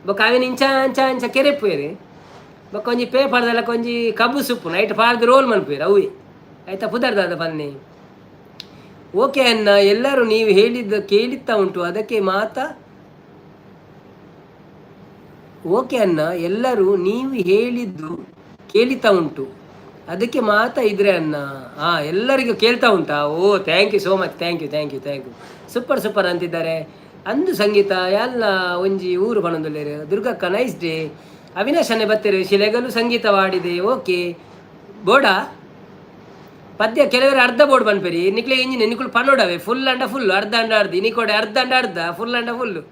Speaker 1: ಬೊಕ್ಕ ಅವಿನ ಅಂಚ ಕೆರೆಪ್ಪುಯರು ಬೊಕ್ಕ ಒಂಜಿ ಪೇಪರ್ದಲ್ಲ ಒಂಜಿ ಕಬ್ಬು ಸುಪ್ಪು ನೈಟ್ ಪಾರ್ದು ರೋಲ್ ಮನ್ಪುಯರು ಅವೇ ಆಯ್ತಾ ಪುದರ್ದಾದ ಬನ್ನಿ ಓಕೆ ಅನ್ನ ಎಲ್ಲರೂ ನೀವು ಹೇಳಿದ್ದು ಕೇಳಿತ್ತಾ ಉಂಟು ಅದಕ್ಕೆ ಮಾತಾ ಓಕೆ ಅನ್ನ ಎಲ್ಲರೂ ನೀವು ಹೇಳಿದ್ದು ಕೇಳಿತಾ ಉಂಟು ಅದಕ್ಕೆ ಮಾತಾ ಇದ್ರೆ ಅನ್ನ ಎಲ್ಲರಿಗೂ ಕೇಳ್ತಾ ಉಂಟಾ thank you so much thank you super ಅಂತಿದ್ದಾರೆ ಅಂದು ಸಂಗೀತ ಎಲ್ಲ ಒಂಜಿ ಊರು ಬಣಂದುಲ್ಲೇರು ದುರ್ಗಕ್ಕ ನೈಸ್ ಡೇ ಅವಿನಾಶನೇ ಬತ್ತೇರು ಶಿಲೆಗಲು ಸಂಗೀತವಾಡಿದೆ ಓಕೆ ಬೋಡ ಪದ್ಯ ಕೆಲವರು ಅರ್ಧ ಬೋರ್ಡ್ ಬನ್ಪೇರಿ ನಿಕ್ಲೆ ಇಂಜಿನ ನಿಕುಲು ಪನ್ನೋಡವೆ ಫುಲ್ ಅರ್ಧ ಅರ್ಧ ನಿಕೋಡೆ ಅರ್ಧ ಫುಲ್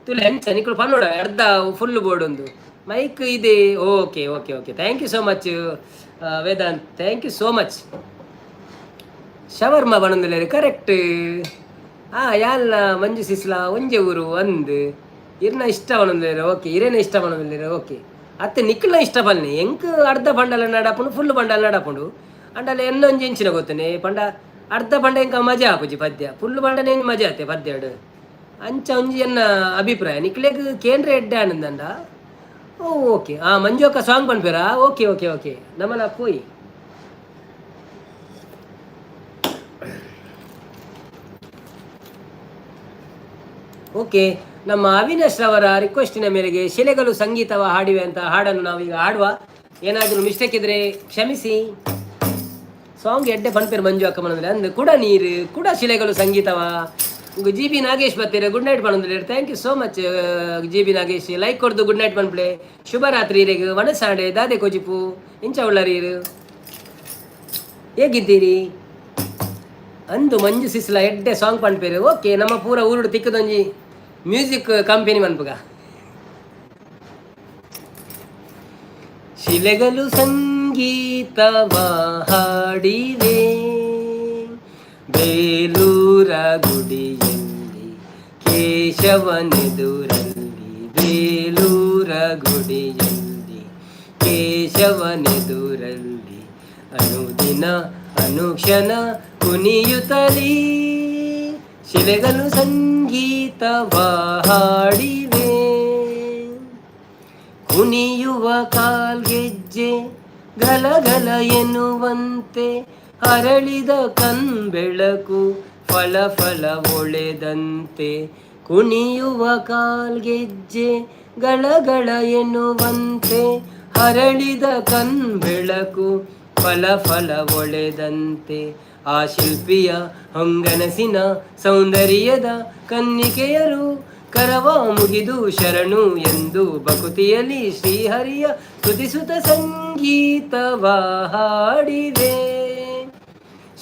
Speaker 1: ತುಲೆ ಹೆಂಚ ನಿಕುಲು ಪನ್ನೋಡವೆ ಅರ್ಧ ಫುಲ್ ಬೋರ್ಡ್ ಒಂದು ಮೈಕ್ ಇದೆ okay thank you so much Vedant thank you so much shawarma ಬಣಂದುಲ್ಲೇರು ಕರೆಕ್ಟ್ ಯಾಲ್ಲ ಮಂಜು ಸಿಸ್ಲಾ ಒಂಜೆ ಊರು ಒಂದು ಇರ್ನ ಇಷ್ಟ ಬಣಂದುಲ್ಲೇರು ಓಕೆ ಇರೇನ ಇಷ್ಟ ಬಣಂದುಲ್ಲೇರು ಓಕೆ ಅತ್ತೆ ನಿಕ್ಲ ಇಷ್ಟ ಬನ್ನಿ ಎಂಕ್ ಅರ್ಧ ಬಂಡಲ ನಡಪುಂಡು ಫುಲ್ ಬಂಡಲ ನಡಪುಂಡು ಅಂಡಲ್ಲ ಎನ್ನೊಂಜಿ ಇಂಚಿನ ಗೊತ್ತನೆ ಪಂಡ ಅರ್ಧ ಬಂಡ ಎಂಕ ಮಜಾ ಆಪುಜಿ ಪದ್ಯ ಫುಲ್ ಬಂಡನೆ ಮಜಾ ಆತೆ ಪದ್ಯ ಅಂಚ ಒಂಜಿ ಎನ್ನ ಅಭಿಪ್ರಾಯ ನಿಕ್ಲೆಗ್ ಕೇಂದ್ರ ಎಡ್ಡೆ ಆನಂದಂಡ ಓಕೆ ಮಂಜು ಅಕ್ಕ ಸಾಂಗ್ ಪನ್ಪೇರಾ ಓಕೆ ನಮ್ಮಲ್ಲ ಪೋಯಿ ಓಕೆ ನಮ್ಮ ಅವಿನಾಶ್ ರವರ ರಿಕ್ವೆಸ್ಟಿನ ಮೇರೆಗೆ ಶಿಲೆಗಳು ಸಂಗೀತವ ಹಾಡಿವೆ ಅಂತ ಹಾಡನ್ನು ನಾವೀಗ ಹಾಡುವ ಏನಾದರೂ ಮಿಸ್ಟೇಕ್ ಇದ್ರೆ ಕ್ಷಮಿಸಿ ಸಾಂಗ್ ಎಡ್ಡೆ ಪನ್ಪೇರು ಮಂಜು ಅಕ್ಕ ಬಂದ್ರೆ ಅಂದು ಕೂಡ ನೀರು ಕೂಡ ಶಿಲೆಗಳು ಸಂಗೀತವ ಜಿ ಬಿ ನಾಗೇಶ್ ಬರ್ತೀರ ಗುಡ್ ನೈಟ್ ಬಂದ್ರೆ thank you so much G B Nagesh like ಕೊಡ್ದು ಗುಡ್ ನೈಟ್ ಪನ್ಪ್ಲೆ ಶುಭರಾತ್ರಿ ಇರೆಗೆ ವನಸಾಡೆ ದಾದೆ ಕೊಜಿಪು ಇಂಚ ಉಳ್ಳರೀರು ಹೇಗಿದ್ದೀರಿ ಅಂದು ಮಂಜು ಸಿಸ್ಲ ಎಡ್ಡೆ ಸಾಂಗ್ ಪನ್ಪೇರು ಓಕೆ ನಮ್ಮ ಪೂರ ಊರುಡು ತಿಕ್ಕದೊಂಜಿ ಮ್ಯೂಸಿಕ್ ಕಂಪೆನಿ ಮನ್ಪುಗ ಶಿಲೆಗಳು ಸಂಗೀತವ ಹಾಡಿವೆ ಬೇಲೂರ ಗುಡಿಯಲ್ಲಿ ಕೇಶವನೆದುರಲ್ಲಿ ಬೇಲೂರ ಗುಡಿಯಲ್ಲಿ ಕೇಶವನೆದುರಲ್ಲಿ ಅನುದಿನ ಅನುಕ್ಷಣ ಕುಣಿಯುತ್ತಲೀ ಶಿಲೆಗಳು ಸಂಗೀತವ ಹಾಡಿವೆ ಕುಣಿಯುವ ಕಾಲ್ಗೆಜ್ಜೆ ಗಲಗಲ ಎನ್ನುವಂತೆ ಅರಳಿದ ಕಣ್ಬೆಳಕು ಫಲ ಒಳೆದಂತೆ ಕುಣಿಯುವ ಕಾಲ್ಗೆಜ್ಜೆ ಗಳಗಳ ಎನ್ನುವಂತೆ ಹರಳಿದ ಕಣ್ಬೆಳಕು ಫಲ ಒಳೆದಂತೆ ಆ ಶಿಲ್ಪಿಯ ಹೊಂಗನಸಿನ ಸೌಂದರ್ಯದ ಕನ್ನಿಕೆಯರು ಕರವ ಮುಗಿದು ಶರಣು ಎಂದು ಬಕುತಿಯಲ್ಲಿ ಶ್ರೀಹರಿಯ ಸ್ತುತಿಸುತ್ತ ಸಂಗೀತವ ಹಾಡಿವೆ.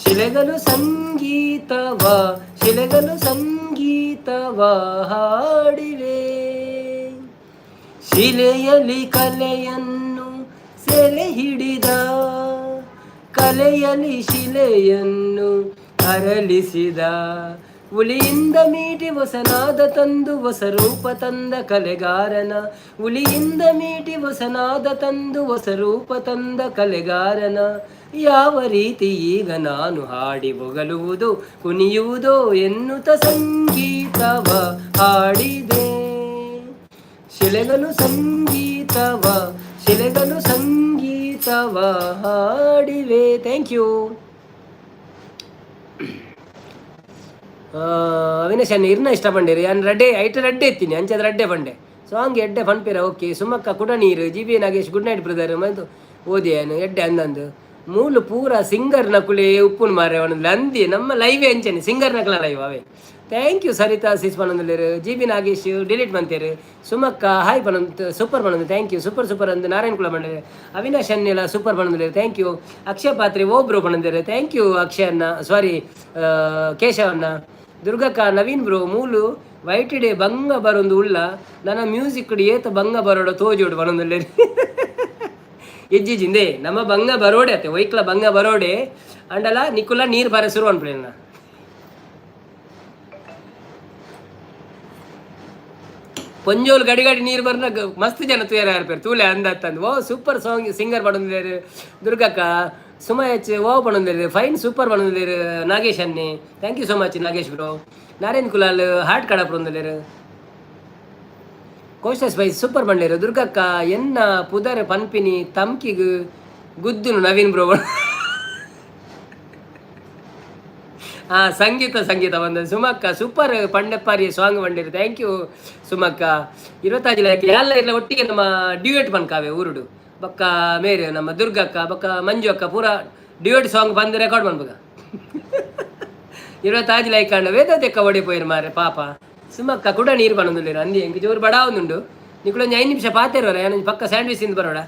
Speaker 1: ಶಿಲೆಗಳು ಸಂಗೀತವ ಶಿಲೆಗಳು ಸಂಗೀತವ ಹಾಡಿವೆ. ಶಿಲೆಯಲ್ಲಿ ಕಲೆಯನ್ನು ಸೆರೆ ಹಿಡಿದ, ಕಲೆಯಲ್ಲಿ ಶಿಲೆಯನ್ನು ಅರಳಿಸಿದ, ಉಳಿಯಿಂದ ಮೀಟಿ ಹೊಸನಾದ ತಂದು ಹೊಸ ರೂಪ ತಂದ ಕಲೆಗಾರನ, ಉಳಿಯಿಂದ ಮೀಟಿ ಹೊಸನಾದ ತಂದು ಹೊಸ ರೂಪ ತಂದ ಕಲೆಗಾರನ ಯಾವ ರೀತಿ ಈಗ ನಾನು ಹಾಡಿ ಬೊಗಲುವುದು ಕುಣಿಯುವುದೋ ಎನ್ನುತ್ತ ಸಂಗೀತವ ಹಾಡಿದೆ. ಶಿಲೆಗಳು ಸಂಗೀತವ ಶಿಲೆಗಳು ಸಂಗೀತವ ಹಾಡಿವೆ. Thank you. ಅವಿನಾಶ್ ಅನ್ನ ಇರ್ನ ಇಷ್ಟ ಪಂಡೇರಿ ನಾನು ರಡ್ಡೆ ಐಟ ರಡ್ಡೆ ಎತ್ತೀನಿ ಅಂಚದ ರಡ್ಡೆ ಪಂಡೆ ಸಾಂಗ್ ಎಡ್ಡೆ ಪನ್ಪೇರ. ಓಕೆ ಸುಮಕ್ಕ ಕುಡ ನೀರು G B Nagesh good night brother ಮದ್ದು ಓದಿ ಏನು ಎಡ್ಡೆ ಅಂದಂದು ಮೂಲು ಪೂರ ಸಿಂಗರ್ ನಕುಲೆ ಉಪ್ಪುನ್ ಮಾರೆ ಅವನಂದ್ರೆ ಅಂದಿ ನಮ್ಮ ಲೈವೇ ಅಂಚನೆ ಸಿಂಗರ್ ನಕಲ ಲೈವ್ ಅವೇ. ಥ್ಯಾಂಕ್ ಯು ಸರಿತಾ ಸಿಸ್ ಪನೊಂದಿರು ಜಿ ಬಿ ನಾಗೇಶ್ ಡಿಲೀಟ್ ಬಂತೇರು ಸುಮಕ್ಕ ಹಾಯ್ ಪನೊಂದು ಸೂಪರ್ ಪನೊಂದು ಥ್ಯಾಂಕ್ ಯು ಸೂಪರ್ ಸೂಪರ್ ಅಂದು ನಾರಾಯಣ ಕುಲ ಬಂದಿರು ಅವಿನಾಶ್ ಅನ್ನೆಲ್ಲ ಸೂಪರ್ ಪನೊಂದಿರು ಥ್ಯಾಂಕ್ ಯು. ಅಕ್ಷಯ ಪಾತ್ರೆ ಒಬ್ರು ಪನೊಂದಿರು ಥ್ಯಾಂಕ್ ಯು ಅಕ್ಷಯನ್ನ ಸಾರಿ ಕೇಶವನ್ನ. ದುರ್ಗಕ್ಕ ನವೀನ್ ಬ್ರೋ ಮೂಲು ವೈಟ್ ಡೇ ಬಂಗ ಬರೊಂದು ಉಳ್ಳ ನನ್ನ ಮ್ಯೂಸಿಕ್ ಏತ ಬಂಗ ಬರೋಡ ತೋಜೋಡು ಬರೊಂದುಲ್ಲೆ ಇಜ್ಜಿಜಿಂದೆ ನಮ್ಮ ಬಂಗ ಬರೋಡೆ ಅತ್ತೆ ವೈಕ್ಲ ಬಂಗ ಬರೋಡೆ ಅಂಡಲ ನಿಕುಲ ನೀರು ಬರ ಶುರು ಅನ್ಪೇನ. ಪೊಂಜೋಲ್ ಗಡಿ ಗಡಿ ನೀರು ಬರ್ನ ಮಸ್ತ್ ಜನ ತುಯರ ಇರ್ಪೇರು ತೂಲೆ ಅಂದತ್ತಂದು ಓ ಸೂಪರ್ ಸಾಂಗ್ ಸಿಂಗರ್ ಪಡೊಂದಿರು ದುರ್ಗಕ್ಕ ಸುಮ ಎಚ್ ಓ ಪಡೊಂದಿರು ಫೈನ್ ಸೂಪರ್ ಪಡೊಂದಿರು ನಾಗೇಶ್ ಅನ್ನೆ thank you so much Nagesh bro. Narayan Kulal heart ಕಡ ಪಡೊಂದಿರು ಕೋಸ್ಟಸ್ ಬೈ ಸೂಪರ್ ಬಂಡೇರು ದುರ್ಗಕ್ಕ ಎನ್ನ ಪುದರ್ ಪನ್ಪಿನಿ ತಮ್ಕಿಗ್ ಗುದ್ದುನು ನವೀನ್ ಬ್ರೋ. ಸಂಗೀತ ಸಂಗೀತ ಬಂದ ಸುಮಕ್ಕ ಸೂಪರ್ ಪಂಡೆಪ್ಪಾರಿ ಸಾಂಗ್ ಬಂದಿರು ಥ್ಯಾಂಕ್ ಯು ಸುಮಕ್ಕ. 25 ಎಲ್ಲ ಇಲ್ಲ ಒಟ್ಟಿಗೆ ನಮ್ಮ ಡ್ಯೂಯೇಟ್ ಬನ್ಕಾವೆ ಊರುಡು ಬಕ್ಕ ಮೇರೆ ನಮ್ಮ ದುರ್ಗಕ್ಕ ಬಕ್ಕ ಮಂಜು ಅಕ್ಕ ಪೂರ ಡ್ಯೂಯೇಟ್ ಸಾಂಗ್ ಬಂದು ರೆಕಾರ್ಡ್ ಮಾಡ್ಬೇಕ. 25 ಲೈಕ್ ವೇದ ತೆಕ್ಕ ಓಡಿಪೋಯಿರು ಮಾರೆ ಪಾಪ ಸುಮಕ್ಕ ಕೂಡ ನೀರು ಬಣ್ಣದಿಲ್ಲ ಅಂದಿ ಎಂಗೆ ಜೋರು ಬಡ ಒಂದುಂಡು ನಿಕ್ಳೊಂದು 5 ನಿಮಿಷ ಪಾತಿರೋರ ಏನೊಂದು ಪಕ್ಕ ಸ್ಯಾಂಡ್ವಿಚ್ ಇಂದ ಬರೋಡ.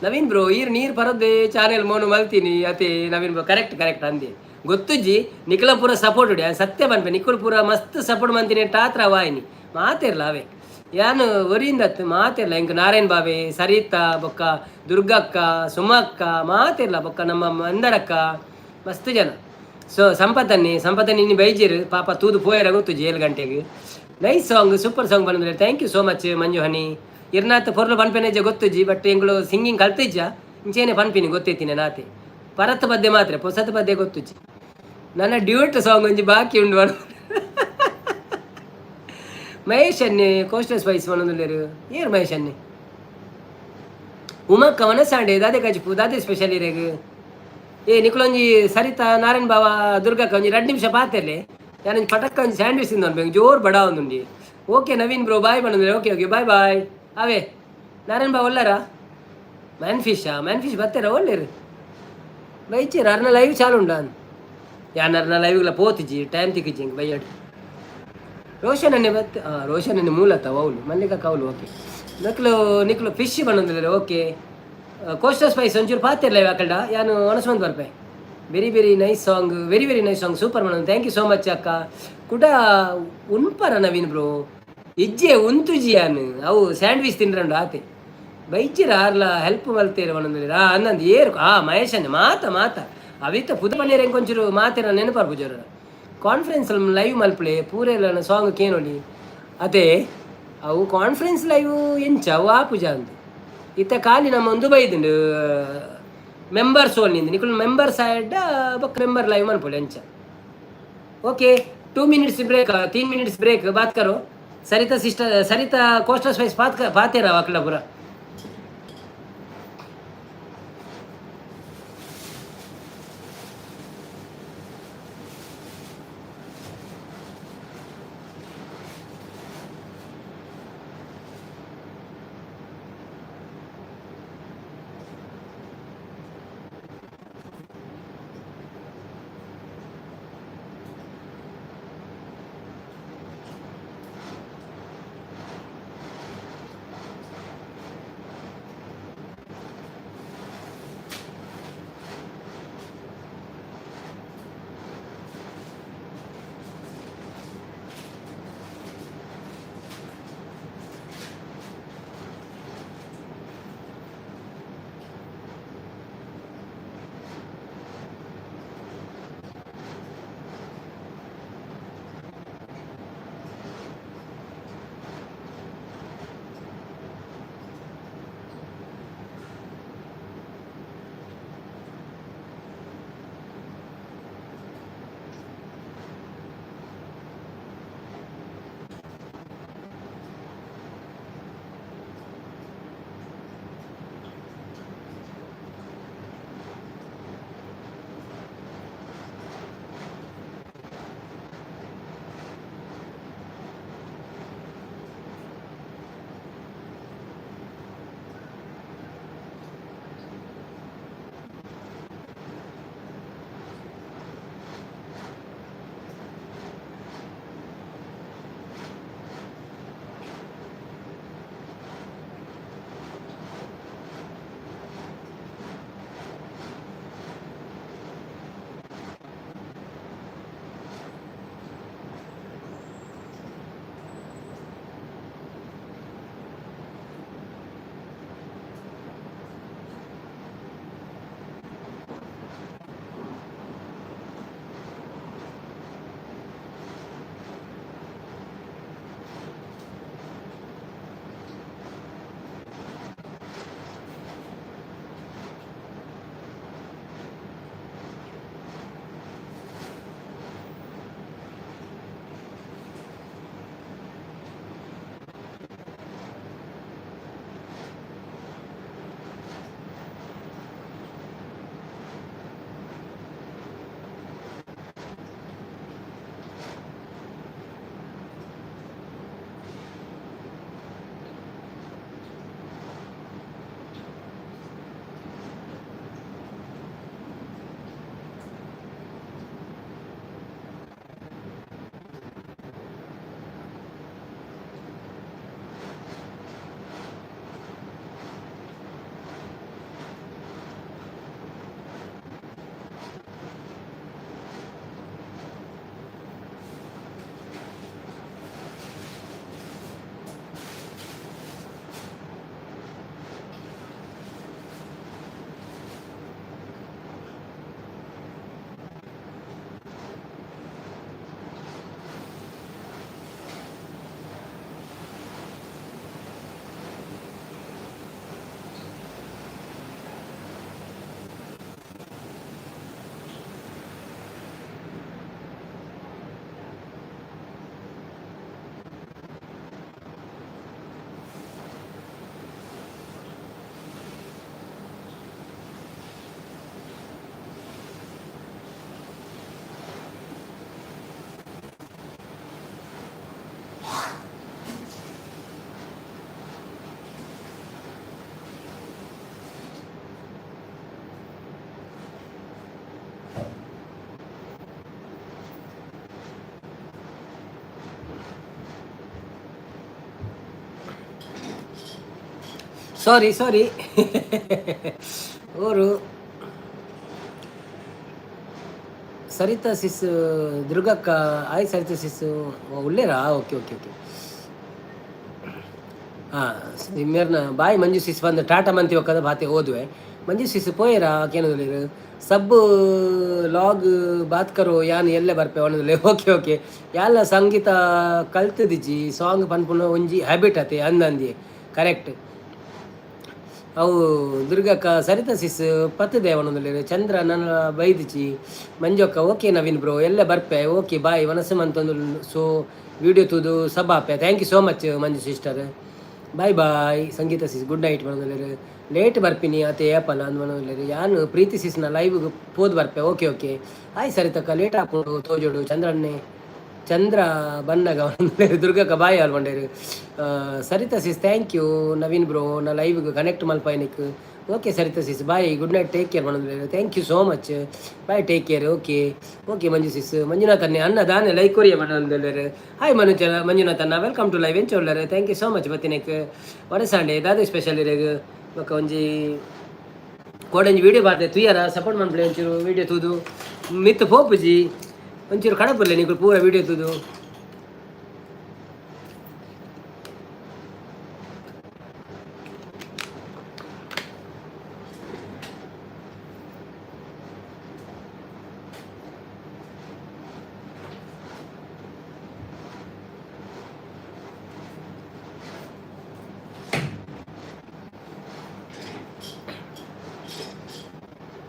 Speaker 1: ನವೀನ್ ಬ್ರೋ ನೀರು ಬರೋದೇ ಚಾನೆಲ್ ಮೋನು ಮಲ್ತೀನಿ ಅತಿ ನವೀನ್ ಬ್ರೋ ಕರೆಕ್ಟ್ ಕರೆಕ್ಟ್ ಅಂದಿ ಗೊತ್ತುಜ್ಜಿ ನಿಖಲ ಪೂರ ಸಪೋರ್ಟ್ ಉಡಿ ಸತ್ಯ ಬನ್ಪೆ ನಿಖಲ್ ಪೂರ ಮಸ್ತ್ ಸಪೋರ್ಟ್ ಮಂತೀನಿ ಟಾತ್ರ ವಾಯಿನಿ ಮಾತಿರ್ಲ ಅವೇ ಯಾನು ಒರಿಯಿಂದತ್ತು ಮಾತಿರ್ಲ ಇಂಕ ನಾರಾಯಣ್ ಬಾಬೆ ಸರಿತಾ ಬೊಕ್ಕ ದುರ್ಗಕ್ಕ ಸುಮಕ್ಕ ಮಾತಿರ್ಲ ಬೊಕ್ಕ ನಮ್ಮ ಮಂದರಕ್ಕ ಮಸ್ತ್ ಜನ. ಸೊ ಸಂಪತ್ತನ್ನಿ ಇನ್ನು ಬೈಜಿರು ಪಾಪ ತೂದು ಪೋಯರ ಗೊತ್ತುಜ್ಜಿ 7 ಗಂಟೆಗೆ. ನೈಸ್ ಸಾಂಗ್ ಸೂಪರ್ ಸಾಂಗ್ ಬಂದ್ರೆ ಥ್ಯಾಂಕ್ ಯು ಸೋ ಮಚ್ ಮಂಜು ಹನಿ. ಇರ್ನಾಥ ಪೊರ್ಲು ಪನ್ಪೆನೆಜ್ಜ ಗೊತ್ತುಜ್ಜಿ ಬಟ್ ಎಂಗಳು ಸಿಂಗಿಂಗ್ ಕಲ್ತಿಜ್ಜ ಇಂಚೇನೆ ಪನ್ಪಿನಿ ಗೊತ್ತೈತೀನಿ ನಾತೆ ಪರತ್ ಬದ್ದೆ ಮಾತ್ರ ಪೊಸತ್ ಬದ್ದೆ ಗೊತ್ತುಜ್ಜಿ ನನ್ನ ಡ್ಯೂಟ್ ಸಾಂಗ್ ಒಂಜಿ ಬಾಕಿ ಉಂಡು ಬರ್ ಮಹೇಶ್ ಅನ್ನೆ ಕೋಸ್ಟಲ್ ಸ್ಪೈಸ್ ಮನೊಂದುಲ್ಲೇರು ಏರು ಮಹೇಶ್ ಅನ್ನೆ ಉಮಕ್ಕ ಮನಸ್ಸಾಂಡೆ ದಾದೆ ಕಜಿಪು ದಾದೆ ಸ್ಪೆಷಲ್ ಇರೇಗು ಏ ನಿಕ್ಲೊಂಜಿ ಸರಿತಾ ನಾರಾಯಣ್ ಬಾವ ದುರ್ಗಕ್ಕ ಒಂಜಿ 2 ನಿಮಿಷ ಪಾತೆರ್ಲೆ ಯಾನೊಂಜಿ ಪಟಕ್ಕ ಒಂಜಿ ಸ್ಯಾಂಡ್ವಿಚ್ ತಿಂದು ಅನ್ಬೇಕು ಜೋರು ಬಡ ಒಂದುಂಡಿ. ಓಕೆ ನವೀನ್ ಬ್ರೋ ಬಾಯ್ ಬಂದ್ರೆ ಓಕೆ ಓಕೆ ಬಾಯ್ ಬಾಯ್. ಅವೇ ನಾರಾಯಣ್ ಬಾವ ಒಲ್ಲಾರ ಮ್ಯಾನ್ ಫಿಶ್ ಬತ್ತಾರ ಒಳ್ಳೇರು ಬೈಚೇರು ಅರ್ನ ಲೈವ್ ಚಾಲು ಉಂಡಾನ್ ಯಾನರ್ನ ಲೈವ್ಗಳ ಪೋತಿಜಿ ಟೈಮ್ ತಿಕ್ಕಿಜಿ ಹಿಂಗೆ ಬೈಯಾಡಿ. ರೋಷನ್ ಅನ್ನೆ ಬತ್ತ ರೋಷನ್ ಅನ್ನೆ ಮೂಲತ ಅವಳು ಮಲ್ಲಿಕ ಕೌಲು ಓಕೆ ನಿಕ್ಲು ಫಿಶ್ ಬಂದಿದ್ದಾರೆ ಓಕೆ. ಕೋಸ್ಟಲ್ ಸ್ಪೈಸ್ ಒಂಚೂರು ಪಾತಿರ್ಲ ಯಾಕಲ್ಡ ಯಾನು ಅನಸ್ಮಂತ್ ಬರ್ಪೆ very nice song very nice song super ಮಾಡೋದು ಥ್ಯಾಂಕ್ ಯು ಸೋ ಮಚ್ ಅಕ್ಕ ಕೂಡ ಉನ್ಪರ ನವೀನ್ ಬ್ರೋ ಇಜ್ಜೆ ಉಂತುಜಿ ಯಾನು ಅವು ಸ್ಯಾಂಡ್ವಿಚ್ ತಿನ್ರಂಡು ಆತೆ ಬೈಚಿರ ಆರ್ಲ ಹೆಲ್ಪ್ ಮಲ್ತೇರ ಒಂದೊಂದು ಅನ್ನಂದು ಏರು ಮಹೇಶನ್ನೇ ಮಾತ ಅವಿತ ಪುದ ಪನ್ನೀರ್ ಹೆಂಗೆ ಒಂಚೂರು ಮಾತೇರ ನೆನಪರ್ಪು ಜೋರ ಕಾನ್ಫರೆನ್ಸಲ್ಲಿ ಲೈವ್ ಮಲ್ಪಳೆ ಪೂರೆಲ್ಲ ಸಾಂಗ್ ಕೇನೋಲಿ ಅದೇ ಅವು ಕಾನ್ಫರೆನ್ಸ್ ಲೈವ್ ಎಂಚ ಅವು ಆ ಪೂಜಾ ಅಂತ ಇತ್ತ ಖಾಲಿ ನಮ್ಮ ಒಂದು ಬೈದುಂಡು ಮೆಂಬರ್ಸ್ ಓನ್ಲಿಂದ ನಿಕುಲ್ ಮೆಂಬರ್ಸ್ ಆಯ್ಡ ಬಕ್ ಮೆಂಬರ್ ಲೈವ್ ಮನ್ಪೊಳೆ ಎಂಚ. Okay 2 minutes break 3 minutes break बात करो. सरिता कोस्टल स्पाइस पाते रहो अकला पूरा. ಸಾರಿ ಸಾರಿ ಅವರು ಸರಿತಾ ಸಿಸ್ ದುರ್ಗಕ್ಕ ಆಯ್ ಸರಿತಾ ಸಿಸ್ ಉಳ್ಳೇರಾ ಓಕೆ ಓಕೆ ಓಕೆ ಹಾಂ ನಿಮ್ಮೇರ್ನ ಬಾಯ್ ಮಂಜು ಸಿಸ್ ಬಂದು ಟಾಟಾ ಮಂತಿ ಒಕ್ಕದ ಬಾತೆ ಓದುವೆ ಮಂಜು ಸಿಸ್ ಪೋಯರಾ ಕೇನೋದಿಲ್ಲ ಸಬ್ ಲಾಗ್ ಬಾತ್ ಕರೋ ಯಾನ್ ಎಲ್ಲೇ ಬರ್ಪೆ ಅವನದಲ್ಲಿ ಓಕೆ ಓಕೆ ಯಾಲ ಸಂಗೀತ ಕಲ್ತದಿಜ್ಜಿ ಸಾಂಗ್ ಪನ್ಪುನ ಒಂಜಿ ಹ್ಯಾಬಿಟ್ ಅತೆ ಅಂದಂದಿ ಕರೆಕ್ಟ್ ಅವು ದುರ್ಗಕ್ಕ ಸರಿತಾ ಸಿಸ್ ಪತ್ತದೆ ಅವನದಲ್ಲಿ ಚಂದ್ರ ನನ್ನ ಬೈದಿಚಿ ಮಂಜಕ್ಕ ಓಕೆ ನವೀನ್ ಬ್ರೋ ಎಲ್ಲ ಬರ್ಪೆ ಓಕೆ ಬಾಯ್ ಮನಸ್ಸು ಮಂತೊಂದು ಸೊ ವಿಡಿಯೋ ತೂದು ಸಬಾಪೆ thank you so much Manju sister bye bye Sangeeta sis good night ಮನದಲ್ಲಿ ಲೇಟ್ ಬರ್ಪಿನಿ ಅತ್ತೆ ಏಪಲ್ಲ ಅಂದ್ ಮನದಲ್ಲಿ ಯಾನು ಪ್ರೀತಿ ಸಿಸ್ನ ಲೈವ್ಗೆ ಪೋದ್ ಬರ್ಪೆ ಓಕೆ ಓಕೆ ಆಯ್ ಸರಿತಕ್ಕ ಲೇಟ್ ಹಾಕೊಂಡು ತೋಜೋಡು ಚಂದ್ರನ್ನೇ ಚಂದ್ರ ಬಂದಾಗ ದುರ್ಗಕ್ಕ ಬಾಯ್ ಅಲ್ಕೊಂಡೇರು Sarita sis thank you Naveen bro ನಾ ಲೈವ್ಗೆ ಕನೆಕ್ಟ್ ಮಲ್ಪಾಯನಿಕ್ okay Sarita sis bye good night take care ಮಾಡೋದು thank you so much bye take care okay okay Manju sis Manjunath ಅನ್ನೆ ಅನ್ನ ದಾನೆ ಲೈಕ್ ಕೊರಿಯ ಮಾಡೋದು ಹಾಯ್ ಮಂಜುನಾಥ್ ಅನ್ನ ವೆಲ್ಕಮ್ ಟು ಲೈವ್ ಎಂಚ ಒಳ್ಳರೆ ಥ್ಯಾಂಕ್ ಯು ಸೋ ಮಚ್ ಬತ್ತಿನಕ್ ಒಡಸಾಂಡೆ ದಾದ ಸ್ಪೆಷಲ್ ಇರೇಗ ಬೊಕ್ಕ ಒಂಜಿ ಕೋಡಂಜಿ ವೀಡಿಯೋ ಬಾರ್ದೆ ತುಯ್ಯಾರ ಸಪೋರ್ಟ್ ಮಾಡ್ಬಿಡಿ ಒಂಚೂರು ವೀಡಿಯೋ ತೂದು ಮಿತ್ ಪೋಪುಜಿ ಒಂಚೂರು ಕಡಪಲ್ಲ ನೀವು ಪೂರ ವೀಡಿಯೋ ತೂದು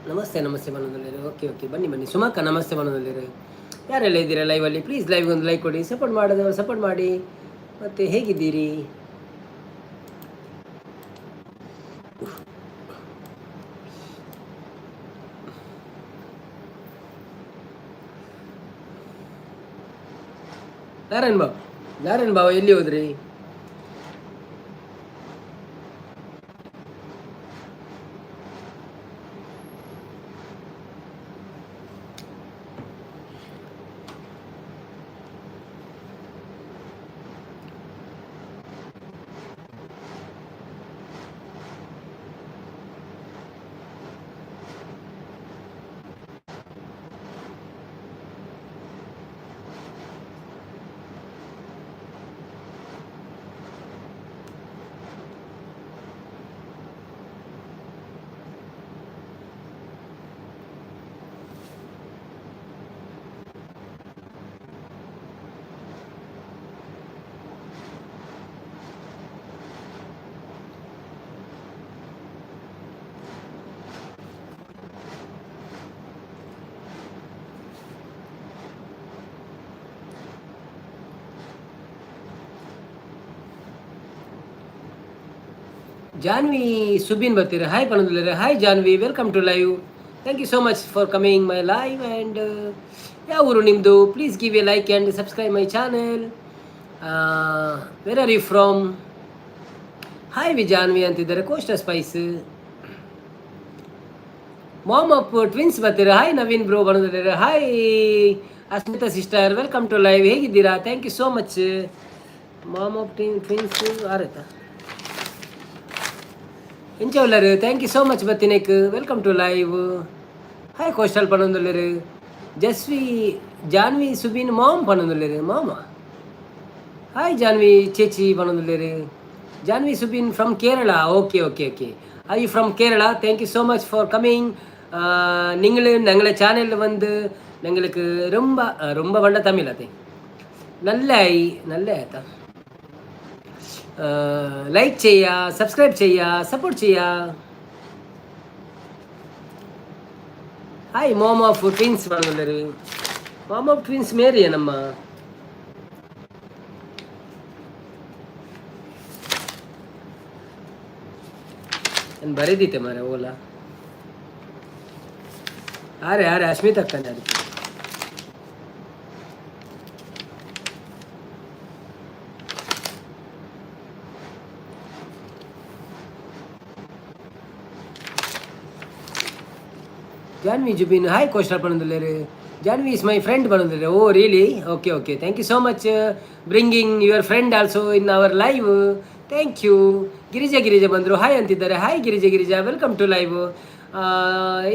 Speaker 1: ನಮಸ್ತೆ ನಮಸ್ತೆ ಮನೋದಲ್ಲಿರಿ ಓಕೆ ಓಕೆ ಬನ್ನಿ ಬನ್ನಿ ಸುಮಕ್ಕ ನಮಸ್ತೆ ಮನೋದಲ್ಲಿರಿ ಯಾರೆಲ್ಲ ಇದ್ದೀರಾ ಲೈವಲ್ಲಿ ಪ್ಲೀಸ್ ಲೈವ್ಗೆ ಒಂದು ಲೈಕ್ ಕೊಡಿ ಸಪೋರ್ಟ್ ಮಾಡೋದವ್ರು ಸಪೋರ್ಟ್ ಮಾಡಿ ಮತ್ತು ಹೇಗಿದ್ದೀರಿ ನಾರಾಯಣ್ ಬಾವ ಎಲ್ಲಿ ಹೋದ್ರಿ ಜಾನ್ವಿ ಸುಬಿನ್ ಬರ್ತೀರಾ ಹಾಯ್ ಪಣದುಲ್ಲರೆ hi Janvi welcome to live thank you so much for coming my live and ಯಾವ ಊರು ನಿಮ್ಮದು please give a like and subscribe my channel where are you from hi ವಿ ಜಾನ್ವಿ ಅಂತಿದ್ದಾರೆ coastal spice mom of twins ಬರ್ತೀರಾ hi Naveen bro ಬಂದಿದ್ದಾರೆ hi Asmita sister welcome to live ಹೇಗಿದ್ದೀರಾ thank you so much mom of twins ಆರೈತಾ ಇಂಚ ಉಳ್ಳರು thank you so much ಬತ್ತಿನೇಕ್ welcome to live hi coastal ಪಣೊಂದುಳ್ಳರು Jasvi Janvi Subin mom ಪಣೊಂದುಳ್ಳರು ಮಾಮ ಹಾಯ್ ಜಾನ್ವಿ ചേച്ചി പണൊന്നുള്ളേര് Janvi Subin from Kerala okay okay okay I you from Kerala thank you so much for coming நீங்களும் எங்களை சேனலில் வந்து எங்களுக்கு ரொம்ப ரொம்ப வண்ட தமிழ் அது நல்ல நல்ல ലൈക്ക് ചെയ്യുക സബ്സ്ക്രൈബ് ചെയ്യുക സപ്പോർട്ട് ചെയ്യുക ಹಾಯ್ ಮಾಮ್ ಆಫ್ ಟ್ವಿನ್ಸ್ ಬಂದಲ್ಲರು ಮಾಮ್ ಆಫ್ ಟ್ವಿನ್ಸ್ ಮೇರಿಯ ನಮ್ಮ ನಾನು ಬರೆದಿದ್ದೆ ಮಾರೆ ಓಲಾ ಆರೆ ಆರೆ ಅಶ್ಮಿತ್ ಅಕ್ಕಂಡೆ ಅದಕ್ಕೆ ಜಾನ್ವಿ ಜುಬಿನ್ ಹಾಯ್ ಕೋಸ್ಟಲ್ ಪಣದುಲ್ಲೇರು ಜಾನ್ವಿ ಇಸ್ ಮೈ ಫ್ರೆಂಡ್ ಬಂದಿದ್ದಾರೆ. Oh really, okay okay, thank you so much bringing your friend also in our live. Thank you. Girija ಬಂದರು, ಹಾಯ್ ಅಂತಿದ್ದಾರೆ. Hi Girija, welcome to live.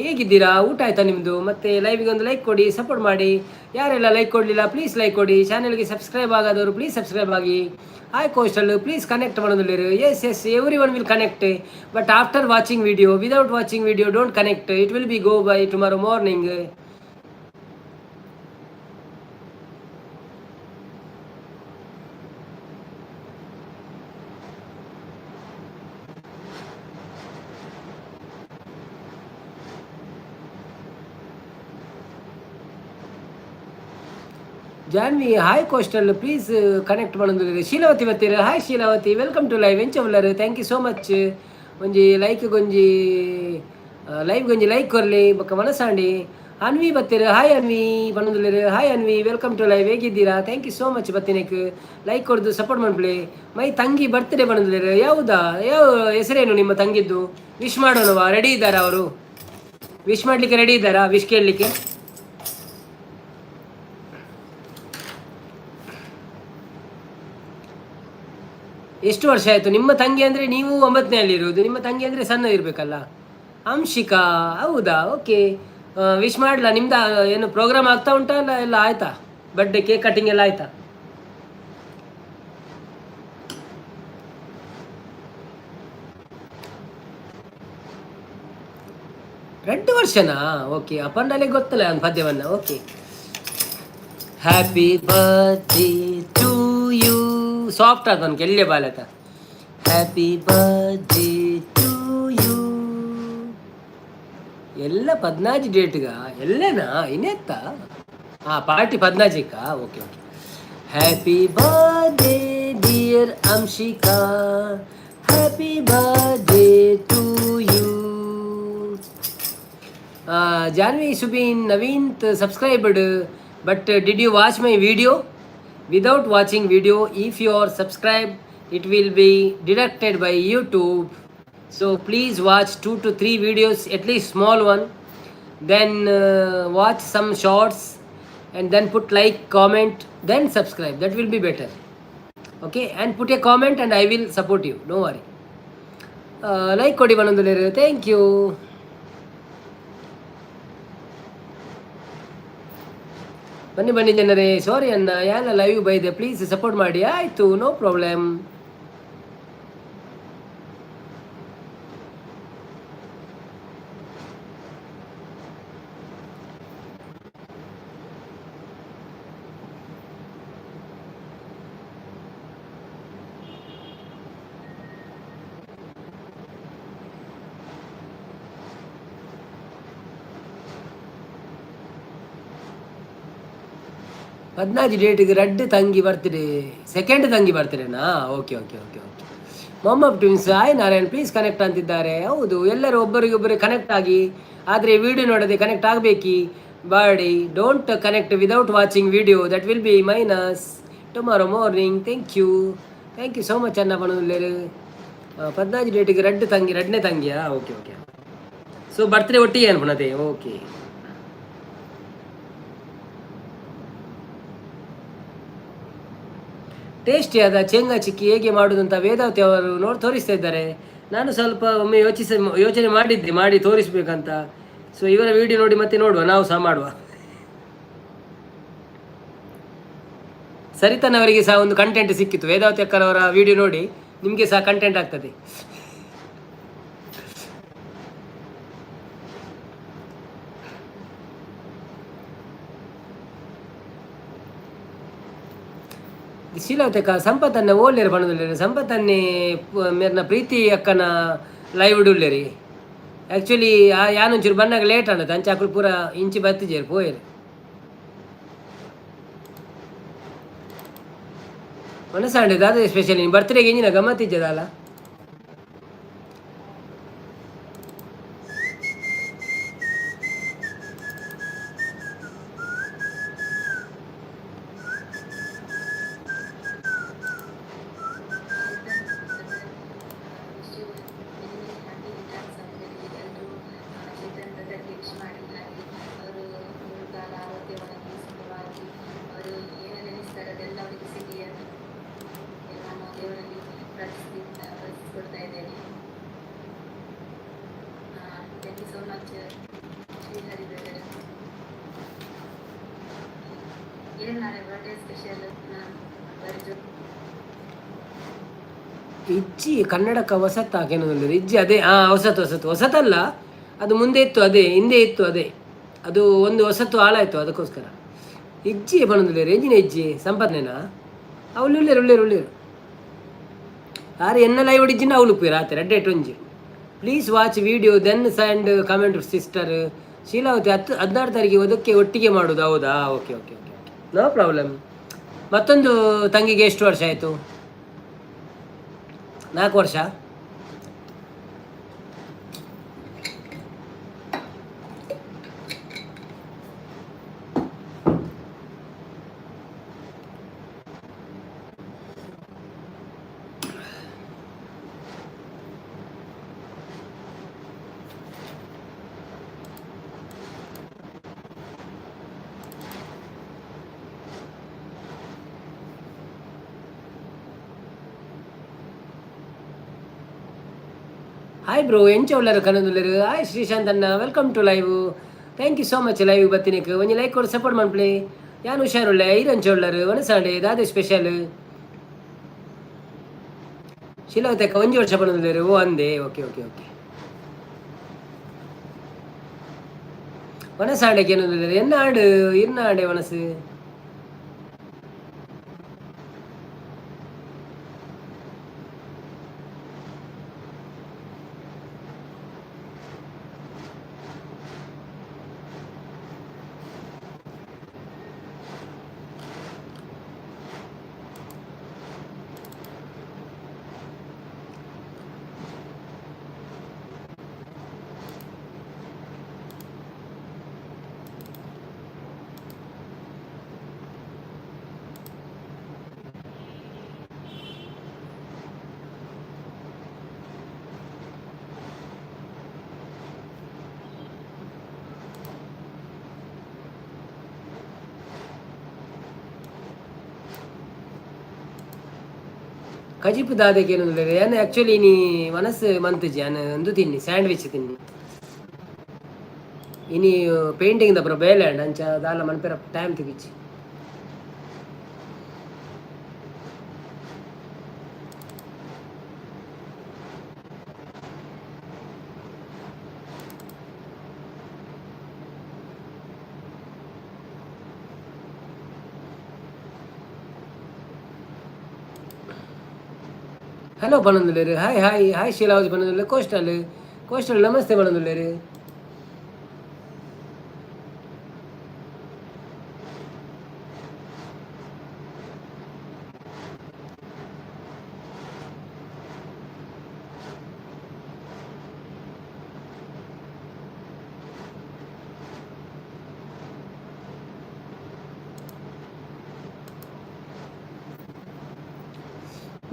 Speaker 1: ಹೇಗಿದ್ದೀರಾ? ಊಟ ಆಯ್ತಾ ನಿಮ್ಮದು? ಮತ್ತು ಲೈವಿಗೆ ಒಂದು ಲೈಕ್ ಕೊಡಿ, ಸಪೋರ್ಟ್ ಮಾಡಿ. ಯಾರೆಲ್ಲ ಲೈಕ್ ಕೊಡಲಿಲ್ಲ ಪ್ಲೀಸ್ ಲೈಕ್ ಕೊಡಿ. ಚಾನಲ್ಗೆ ಸಬ್ಸ್ಕ್ರೈಬ್ ಆಗೋದವರು ಪ್ಲೀಸ್ ಸಬ್ಸ್ಕ್ರೈಬ್ ಆಗಿ. ಹಾಯ್ ಕೋಸ್ಟಲ್, ಪ್ಲೀಸ್ ಕನೆಕ್ಟ್ ಮಾಡೋದಿಲ್ಲ. Yes every one will connect, but after watching video. Without watching video don't connect, it will be go by tomorrow morning. Janvi hi coastal, please connect ಮಾಡೋದು. ಶೀಲಾವತಿ ಬರ್ತೀರ? Hi Sheelavathi, welcome to live. ಎಂಚವಲ್ಲರ್, thank you so much. ಒಂಜಿ like ಗೊಂಜಿ live ಗೊಂಜಿ like ಕೊರಲಿ ಬೊಕ್ಕ ಮನಸ್ಸಾಂಡಿ. ಅನ್ವಿ ಬರ್ತೀರ? ಹಾಯ್ ಅನ್ವಿ ಬಂದಿಲ್ಲ. Hi Anvi, welcome to live. ಹೇಗಿದ್ದೀರಾ? Thank you so much. ಬರ್ತೀನಕ್ಕೆ ಲೈಕ್ ಕೊಡ್ದು ಸಪೋರ್ಟ್ ಮಾಡ್ಬಿಡಿ. ಮೈ ತಂಗಿ ಬರ್ತ್ಡೇ ಬಂದಿಲ್ಲ. ಯಾವುದಾ? ಯಾವ ಹೆಸರೇನು ನಿಮ್ಮ ತಂಗಿದ್ದು? ವಿಶ್ ಮಾಡೋಣವಾ? ರೆಡಿ ಇದ್ದಾರಾ ಅವರು? ವಿಶ್ ಮಾಡಲಿಕ್ಕೆ ರೆಡಿ ಇದ್ದಾರಾ? ವಿಶ್ ಕೇಳಲಿಕ್ಕೆ? ಎಷ್ಟು ವರ್ಷ ಆಯಿತು? ನಿಮ್ಮ ತಂಗಿ ಅಂದರೆ ನೀವು 9ನೇ ಇರೋದು, ನಿಮ್ಮ ತಂಗಿ ಅಂದರೆ ಸಣ್ಣ ಇರಬೇಕಲ್ಲ. ಅಂಶಿಕಾ, ಹೌದಾ? ಓಕೆ, ವಿಶ್ ಮಾಡಲ. ನಿಮ್ದು ಏನು ಪ್ರೋಗ್ರಾಮ್ ಆಗ್ತಾ ಉಂಟಾ? ಎಲ್ಲ ಆಯ್ತಾ? ಬರ್ಡೇ ಕೇಕ್ ಕಟಿಂಗ್ ಎಲ್ಲ ಆಯ್ತಾ? ಎರಡು ವರ್ಷನಾ? ಓಕೆ, ಅಪ್ಪಂಡಲ್ಲಿ ಗೊತ್ತಲ್ಲ ಒಂದು ಪದ್ಯವನ್ನು. Okay, happy birthday to you. Soft ಆದ ನನಗೆ ಎಲ್ಲೇ ಬಾಲತ. Happy birthday to you. ಎಲ್ಲ 14 ಡೇಟ್ಗ ಎಲ್ಲೇನಾ? ಇನ್ನೆತ್ತ? ಪಾರ್ಟಿ 14ಕ್ಕ. Okay okay. Happy birthday dear Anshika, happy birthday to you. Janvi Subin ನವೀನ್ತ್ subscribed, but did you watch my video? Without watching video, if you are subscribed, it will be deducted by YouTube. So please watch 2 to 3 videos, at least small one. Then watch some shorts and then put like, comment, then subscribe. That will be better. Okay, and put a comment and I will support you. Don't worry. Like kodi banandulere. Thank you. ಬನ್ನಿ ಜನರೇ. ಸಾರಿ ಅನ್ನ, ಯಾರ live ಬೈದೆ, please support ಮಾಡಿ. ಆಯಿತು, no problem. ಹದಿನಾರು ಡೇಟಿಗೆ red ತಂಗಿ ಬರ್ತಿದೆ, ಸೆಕೆಂಡ್ ತಂಗಿ ಬರ್ತಿರೇನಾ? Okay okay okay okay. Mohammed twins, hi Narayan, please connect ಅಂತಿದ್ದಾರೆ. ಹೌದು, ಎಲ್ಲರೂ ಒಬ್ಬರಿಗೊಬ್ಬರು ಕನೆಕ್ಟ್ ಆಗಿ, ಆದರೆ ವಿಡಿಯೋ ನೋಡದೆ ಕನೆಕ್ಟ್ ಆಗಬೇಕಿ ಬಾಡಿ. Don't connect without watching video, that will be minus tomorrow morning. Thank you so much ಅನ್ನ ಬಣ್ಣರು. 14 ಡೇಟಿಗೆ ರೆಡ್ ತಂಗಿ, ರೆಡ್ನೇ ತಂಗಿಯಾ? Okay okay. ಸೊ ಬರ್ತ್ಡೇ ಒಟ್ಟಿಗೆ ಅನ್ಪಣತೆ. ಓಕೆ, ಟೇಸ್ಟಿಯಾದ ಶೇಂಗಾ ಚಿಕ್ಕಿ ಹೇಗೆ ಮಾಡುವುದು ಅಂತ ವೇದಾವತಿ ಅವರು ತೋರಿಸ್ತಾ ಇದ್ದಾರೆ. ನಾನು ಸ್ವಲ್ಪ ಒಮ್ಮೆ ಯೋಚನೆ ಮಾಡಿದ್ದೆ ಮಾಡಿ ತೋರಿಸ್ಬೇಕಂತ. ಸೊ ಇವರ ವಿಡಿಯೋ ನೋಡಿ ಮತ್ತೆ ನೋಡುವ, ನಾವು ಸಹ ಮಾಡುವ. ಸರಿತನವರಿಗೆ ಸಹ ಒಂದು ಕಂಟೆಂಟ್ ಸಿಕ್ಕಿತ್ತು. ವೇದಾವತಿ ಅಕ್ಕರವರ ವಿಡಿಯೋ ನೋಡಿ ನಿಮಗೆ ಸಹ ಕಂಟೆಂಟ್ ಆಗ್ತದೆ. ಶೀಲಾವತಿ ಸಂಪತ್ತನ್ನ ಓಲ್ಲೇರು ಬಣ್ಣದಲ್ಲಿ. ಸಂಪತ್ತನ್ನೇ ಮೇರ್ನ ಪ್ರೀತಿ ಅಕ್ಕನ ಲೈವ್ ಉಳ್ಳೇರಿ. ಆ್ಯಕ್ಚುಲಿ ಯಾನೊಂಚೂರು ಬಣ್ಣಗೆ ಲೇಟ್ ಅನ್ನತ್ತೆ, ಅಂಚಾಕಲು ಪೂರ ಇಂಚಿ ಬತ್ತಿಜೇರು ಪೋಯರು. ಮನಸ್ಸಾಂಡಿದ್ದು ಅದೇ ಸ್ಪೆಷಲ್. ನೀನು ಬರ್ತ್ಡೇಗೆ ಇಂಜಿನ ಗಮ್ಮತ್ತಿದ್ದದಲ್ಲ. ಇಜ್ಜಿ ಕನ್ನಡಕ ಹೊಸತ್ತ ಹಾಕೇನೋದಿಲ್ಲ ಇಜ್ಜಿ ಅದೇ ಹೊಸತಲ್ಲ, ಅದು ಮುಂದೆ ಇತ್ತು ಅದೇ, ಹಿಂದೆ ಇತ್ತು ಅದೇ, ಅದು ಒಂದು ಹೊಸತ್ತು ಹಾಳಾಯಿತು ಅದಕ್ಕೋಸ್ಕರ ಇಜ್ಜಿ ಬಂದಿಲ್ಲ ರೇಂಜಿನ ಇಜ್ಜಿ ಸಂಪಾದನೆನಾ ಅವಳು ಉಳ್ಳೇರು ಯಾರು ಎನ್ನ ಲೈವ್ ಹೊಡಿಜಿನ ಅವಳು ಉಪ್ಪು ರಾತ್ರಿ ರೆಡ್ ಏಟ್ ಒಂಜಿ. Please watch video then send comment sister Sheelavathi 16 ತಾರೀಕಿಗೆ ಅದಕ್ಕೆ ಒಟ್ಟಿಗೆ ಮಾಡೋದು ಹೌದಾ? Okay okay okay okay no problem. ಮತ್ತೊಂದು ತಂಗಿಗೆ ಎಷ್ಟು ವರ್ಷ ಆಯಿತು? 4 ವರ್ಷ. ಹಾಯ್ ಬ್ರೋ ಎಂಚ ಉಳ್ಳರು ಕನ್ನದುಳ್ಳರು. ಹಾಯ್ ಶ್ರೀಶಾಂತ್ ಅಣ್ಣ, welcome to live. Thank you so much live ಬತ್ತಿನಿಕ್ ಒಂಜಿ ಲೈಕ್ ಕೊಡು ಸಪೋರ್ಟ್ ಮಾಡ್ಪ್ಲೆ. ಯಾನು ಹುಷಾರುಳ್ಳೆ ಐರಂಚ ಉಳ್ಳರು ಒನಸಾಂಡೆ ದಾದೆ ಸ್ಪೆಷಲ್ ಶಿಲವತೆಕ್ಕ 1 ವರ್ಷ ಬಂದುಳ್ಳರು. ಓ ಅಂದೆ ಓಕೆ ಓಕೆ ಓಕೆ. ಒನಸಾಂಡೆಗೆ ಏನು ಎನ್ನಾಡು ಇರ್ನಾಡೆ ಒನಸು ಕಜಿಪು ದಾದೆಗೆ ಏನು ನಾನು ಆ್ಯಕ್ಚುಲಿ ನೀ ಮನಸ್ಸು ಮಂತಜಿ ನಾನು ಒಂದು ತಿನ್ನಿ ಸ್ಯಾಂಡ್ವಿಚ್ ತಿನ್ನಿ ಇನಿ ಪೇಂಟಿಂಗ್ ದಪ್ಪ ಬೇಲ್ಯಾಂಡ್ ಅಂಚ ದಾಲ ಮನ್ಪೆರ ಟೈಮ್ ತೆಗಿಚ್ಚಿ. ಹಲೋ ಬನಂದುಳ್ಳೇರು, ಹಾಯ್ ಹಾಯ್ ಹಾಯ್ ಶೀಲಾವತಿ ಬನಂದುಳ್ಳೆ ಕೋಸ್ಟಲ್ ನಮಸ್ತೆ ಬನಂದುಳ್ಳೇರು.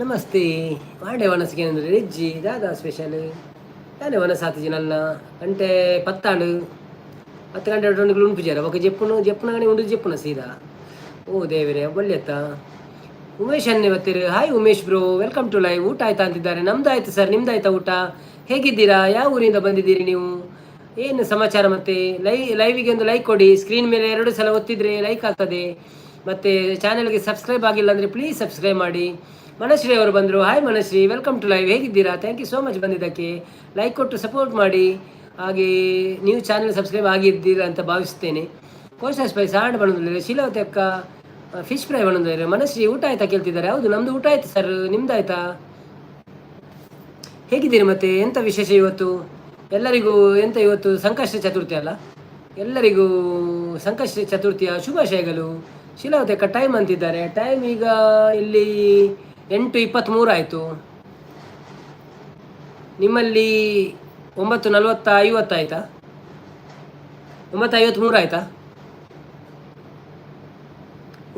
Speaker 1: ನಮಸ್ತೆ ಮಾಡೆ ವನಸ್ಗೆ ಅಂದರೆ ರಿಜ್ಜಿ ದಾದಾ ಸ್ಪೆಷಲ್ ಯಾನೇ ವನಸ್ ಆತಿಜಿ ನಲ್ಲ ಗಂಟೆ 10 ಗಂಟೆ ಒಟ್ಟಿಗೆ ಉಂಟುಜಾರ ఒక ಜಪ್ಪುನ ಗಣಿ ಉಂಡು ಜಪ್ಪುನ ಸೀದಾ. ಓ ದೇವರೇ ಒಳ್ಳೆತ್ತ. ಉಮೇಶ್ ಅನ್ನೆ ಬತ್ತೀರಿ. Hi Umesh bro, welcome to live. ಊಟ ಆಯ್ತಾ ಅಂತಿದ್ದಾರೆ. ನಮ್ದು ಆಯ್ತು ಸರ್, ನಿಮ್ದು ಆಯ್ತಾ ಊಟ? ಹೇಗಿದ್ದೀರಾ? ಯಾವ ಊರಿಂದ ಬಂದಿದ್ದೀರಿ ನೀವು? ಏನು ಸಮಾಚಾರ? ಮತ್ತೆ ಲೈವಿಗೆ ಒಂದು ಲೈಕ್ ಕೊಡಿ. ಸ್ಕ್ರೀನ್ ಮೇಲೆ 2 ಸಲ ಒತ್ತಿದ್ರೆ ಲೈಕ್ ಆಗ್ತದೆ. ಮತ್ತು ಚಾನೆಲ್ಗೆ ಸಬ್ಸ್ಕ್ರೈಬ್ ಆಗಿಲ್ಲ ಅಂದರೆ ಪ್ಲೀಸ್ ಸಬ್ಸ್ಕ್ರೈಬ್ ಮಾಡಿ. ಮನಶ್ರೀ ಅವರು ಬಂದರು. Hi Manashree, welcome to live. ಹೇಗಿದ್ದೀರಾ? ಥ್ಯಾಂಕ್ ಯು ಸೋ ಮಚ್ ಬಂದಿದ್ದಕ್ಕೆ. ಲೈಕ್ ಕೊಟ್ಟು ಸಪೋರ್ಟ್ ಮಾಡಿ. ಹಾಗೆ ನೀವು ಚಾನೆಲ್ ಸಬ್ಸ್ಕ್ರೈಬ್ ಆಗಿದ್ದೀರಾ ಅಂತ ಭಾವಿಸ್ತೇನೆ. ಕೋಸ್ಟಲ್ ಸ್ಪೈಸ್ ಹಾಂಡ್ ಬಂದಿದ್ದಾರೆ. ಶೀಲಾವತಿ ಅಕ್ಕ ಫಿಶ್ ಫ್ರೈ ಬಂದಿದ್ದಾರೆ. ಮನಶ್ರೀ ಊಟ ಆಯ್ತಾ ಕೇಳ್ತಿದ್ದಾರೆ. ಹೌದು ನಮ್ಮದು ಊಟ ಆಯ್ತು ಸರ್, ನಿಮ್ದು ಆಯ್ತಾ? ಹೇಗಿದ್ದೀರಿ? ಮತ್ತೆ ಎಂಥ ವಿಶೇಷ ಇವತ್ತು? ಎಲ್ಲರಿಗೂ ಇವತ್ತು ಸಂಕಷ್ಟ ಚತುರ್ಥಿ ಅಲ್ಲ, ಎಲ್ಲರಿಗೂ ಸಂಕಷ್ಟ ಚತುರ್ಥಿಯ ಶುಭಾಶಯಗಳು. ಶೀಲಾವತಿ ಅಕ್ಕ ಟೈಮ್ ಅಂತಿದ್ದಾರೆ. ಟೈಮ್ ಈಗ ಇಲ್ಲಿ 8:23 ಆಯಿತು. ನಿಮ್ಮಲ್ಲಿ 9:50 ಆಯಿತಾ? 9:53 ಆಯಿತಾ?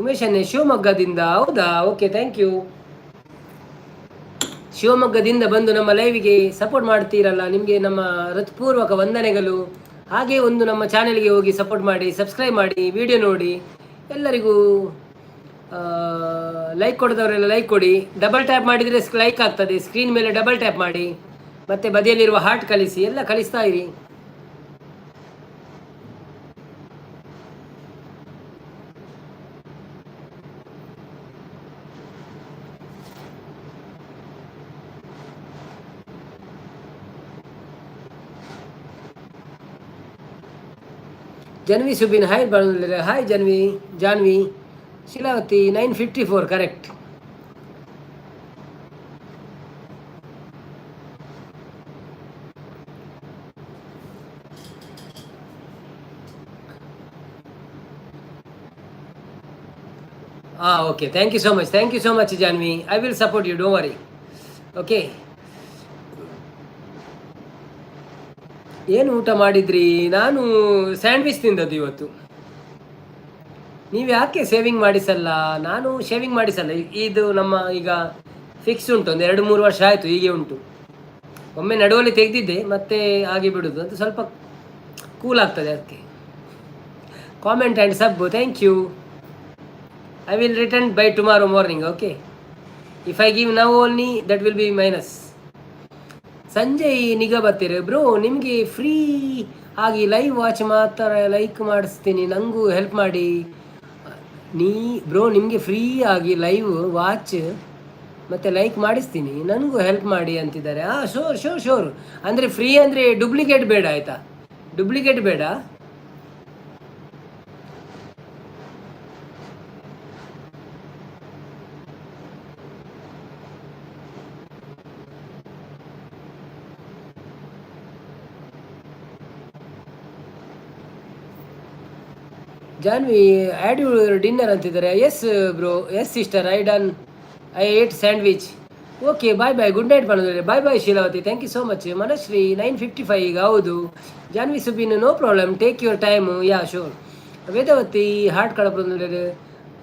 Speaker 1: ಉಮೇಶ್ ಅನ್ನೆ ಶಿವಮೊಗ್ಗದಿಂದ. ಹೌದಾ? Okay, thank you. ಶಿವಮೊಗ್ಗದಿಂದ ಬಂದು ನಮ್ಮ ಲೈವಿಗೆ ಸಪೋರ್ಟ್ ಮಾಡ್ತೀರಲ್ಲ, ನಿಮಗೆ ನಮ್ಮ ಹೃತ್ಪೂರ್ವಕ ವಂದನೆಗಳು. ಹಾಗೆ ಒಂದು ನಮ್ಮ ಚಾನೆಲ್ಗೆ ಹೋಗಿ ಸಪೋರ್ಟ್ ಮಾಡಿ, ಸಬ್ಸ್ಕ್ರೈಬ್ ಮಾಡಿ, ವಿಡಿಯೋ ನೋಡಿ. ಎಲ್ಲರಿಗೂ ಲೈಕ್ ಕೊಡೋದವರೆಲ್ಲ ಲೈಕ್ ಕೊಡಿ. ಡಬಲ್ ಟ್ಯಾಪ್ ಮಾಡಿದರೆ ಲೈಕ್ ಆಗ್ತದೆ. ಸ್ಕ್ರೀನ್ ಮೇಲೆ ಡಬಲ್ ಟ್ಯಾಪ್ ಮಾಡಿ, ಮತ್ತು ಬದಿಯಲ್ಲಿರುವ ಹಾರ್ಟ್ ಕಳಿಸಿ, ಎಲ್ಲ ಕಳಿಸ್ತಾ ಇರಿ. Janvi Subin, hi Bangalore, hi Janvi, Janvi, Shilavati, 9:54, correct. Okay, thank you so much, Janvi. I will support you, don't worry. Okay. ಏನು ಊಟ ಮಾಡಿದ್ರಿ? ನಾನು ಸ್ಯಾಂಡ್ವಿಚ್ ತಿಂದದ್ದು ಇವತ್ತು. ನೀವು ಯಾಕೆ ಸೇವಿಂಗ್ ಮಾಡಿಸಲ್ಲ? ನಾನು ಶೇವಿಂಗ್ ಮಾಡಿಸಲ್ಲ. ಇದು ನಮ್ಮ ಈಗ ಫಿಕ್ಸ್ ಉಂಟು, ಒಂದು 2-3 ವರ್ಷ ಆಯಿತು, ಹೀಗೆ ಉಂಟು. ಒಮ್ಮೆ ನಡುವಲ್ಲಿ ತೆಗೆದಿದ್ದೆ, ಮತ್ತೆ ಹಾಗೆ ಬಿಡೋದು, ಅದು ಸ್ವಲ್ಪ ಕೂಲ್ ಆಗ್ತದೆ ಅದಕ್ಕೆ. Comment and sub, thank you. I will return by tomorrow morning, okay? If I give now only, that will be minus. Sanjay ನಿಗಾ ಬರ್ತೀರಿ ಬ್ರೋ, ನಿಮಗೆ ಫ್ರೀ ಆಗಿ ಲೈವ್ ವಾಚ್ ಮಾತ್ರ ಲೈಕ್ ಮಾಡಿಸ್ತೀನಿ, ನನಗೂ ಹೆಲ್ಪ್ ಮಾಡಿ. ಬ್ರೋ ನಿಮಗೆ ಫ್ರೀ ಆಗಿ ಲೈವ್ ವಾಚ್ ಮತ್ತು ಲೈಕ್ ಮಾಡಿಸ್ತೀನಿ, ನನಗೂ ಹೆಲ್ಪ್ ಮಾಡಿ ಅಂತಿದ್ದಾರೆ. ಶೋರ್. ಅಂದರೆ ಫ್ರೀ ಅಂದರೆ ಡೂಪ್ಲಿಕೇಟ್ ಬೇಡ, ಆಯಿತಾ? ಡೂಪ್ಲಿಕೇಟ್ ಬೇಡ. ಜಾನ್ವಿ ಆ್ಯಡ್ ಯುವರ್ ಡಿನ್ನರ್ ಅಂತಿದ್ದಾರೆ. Yes bro, yes sister, I ate sandwich. Okay, bye, good night ಬಂದಿದ್ದಾರೆ. Bye Sheelavathi, thank you so much. Manashree 9:55 ಈಗ, ಹೌದು. Janvi Subin, no problem, take your time, yeah sure. Vedavathi heart ಕಳಪ ಬಂದಿದ್ದಾರೆ.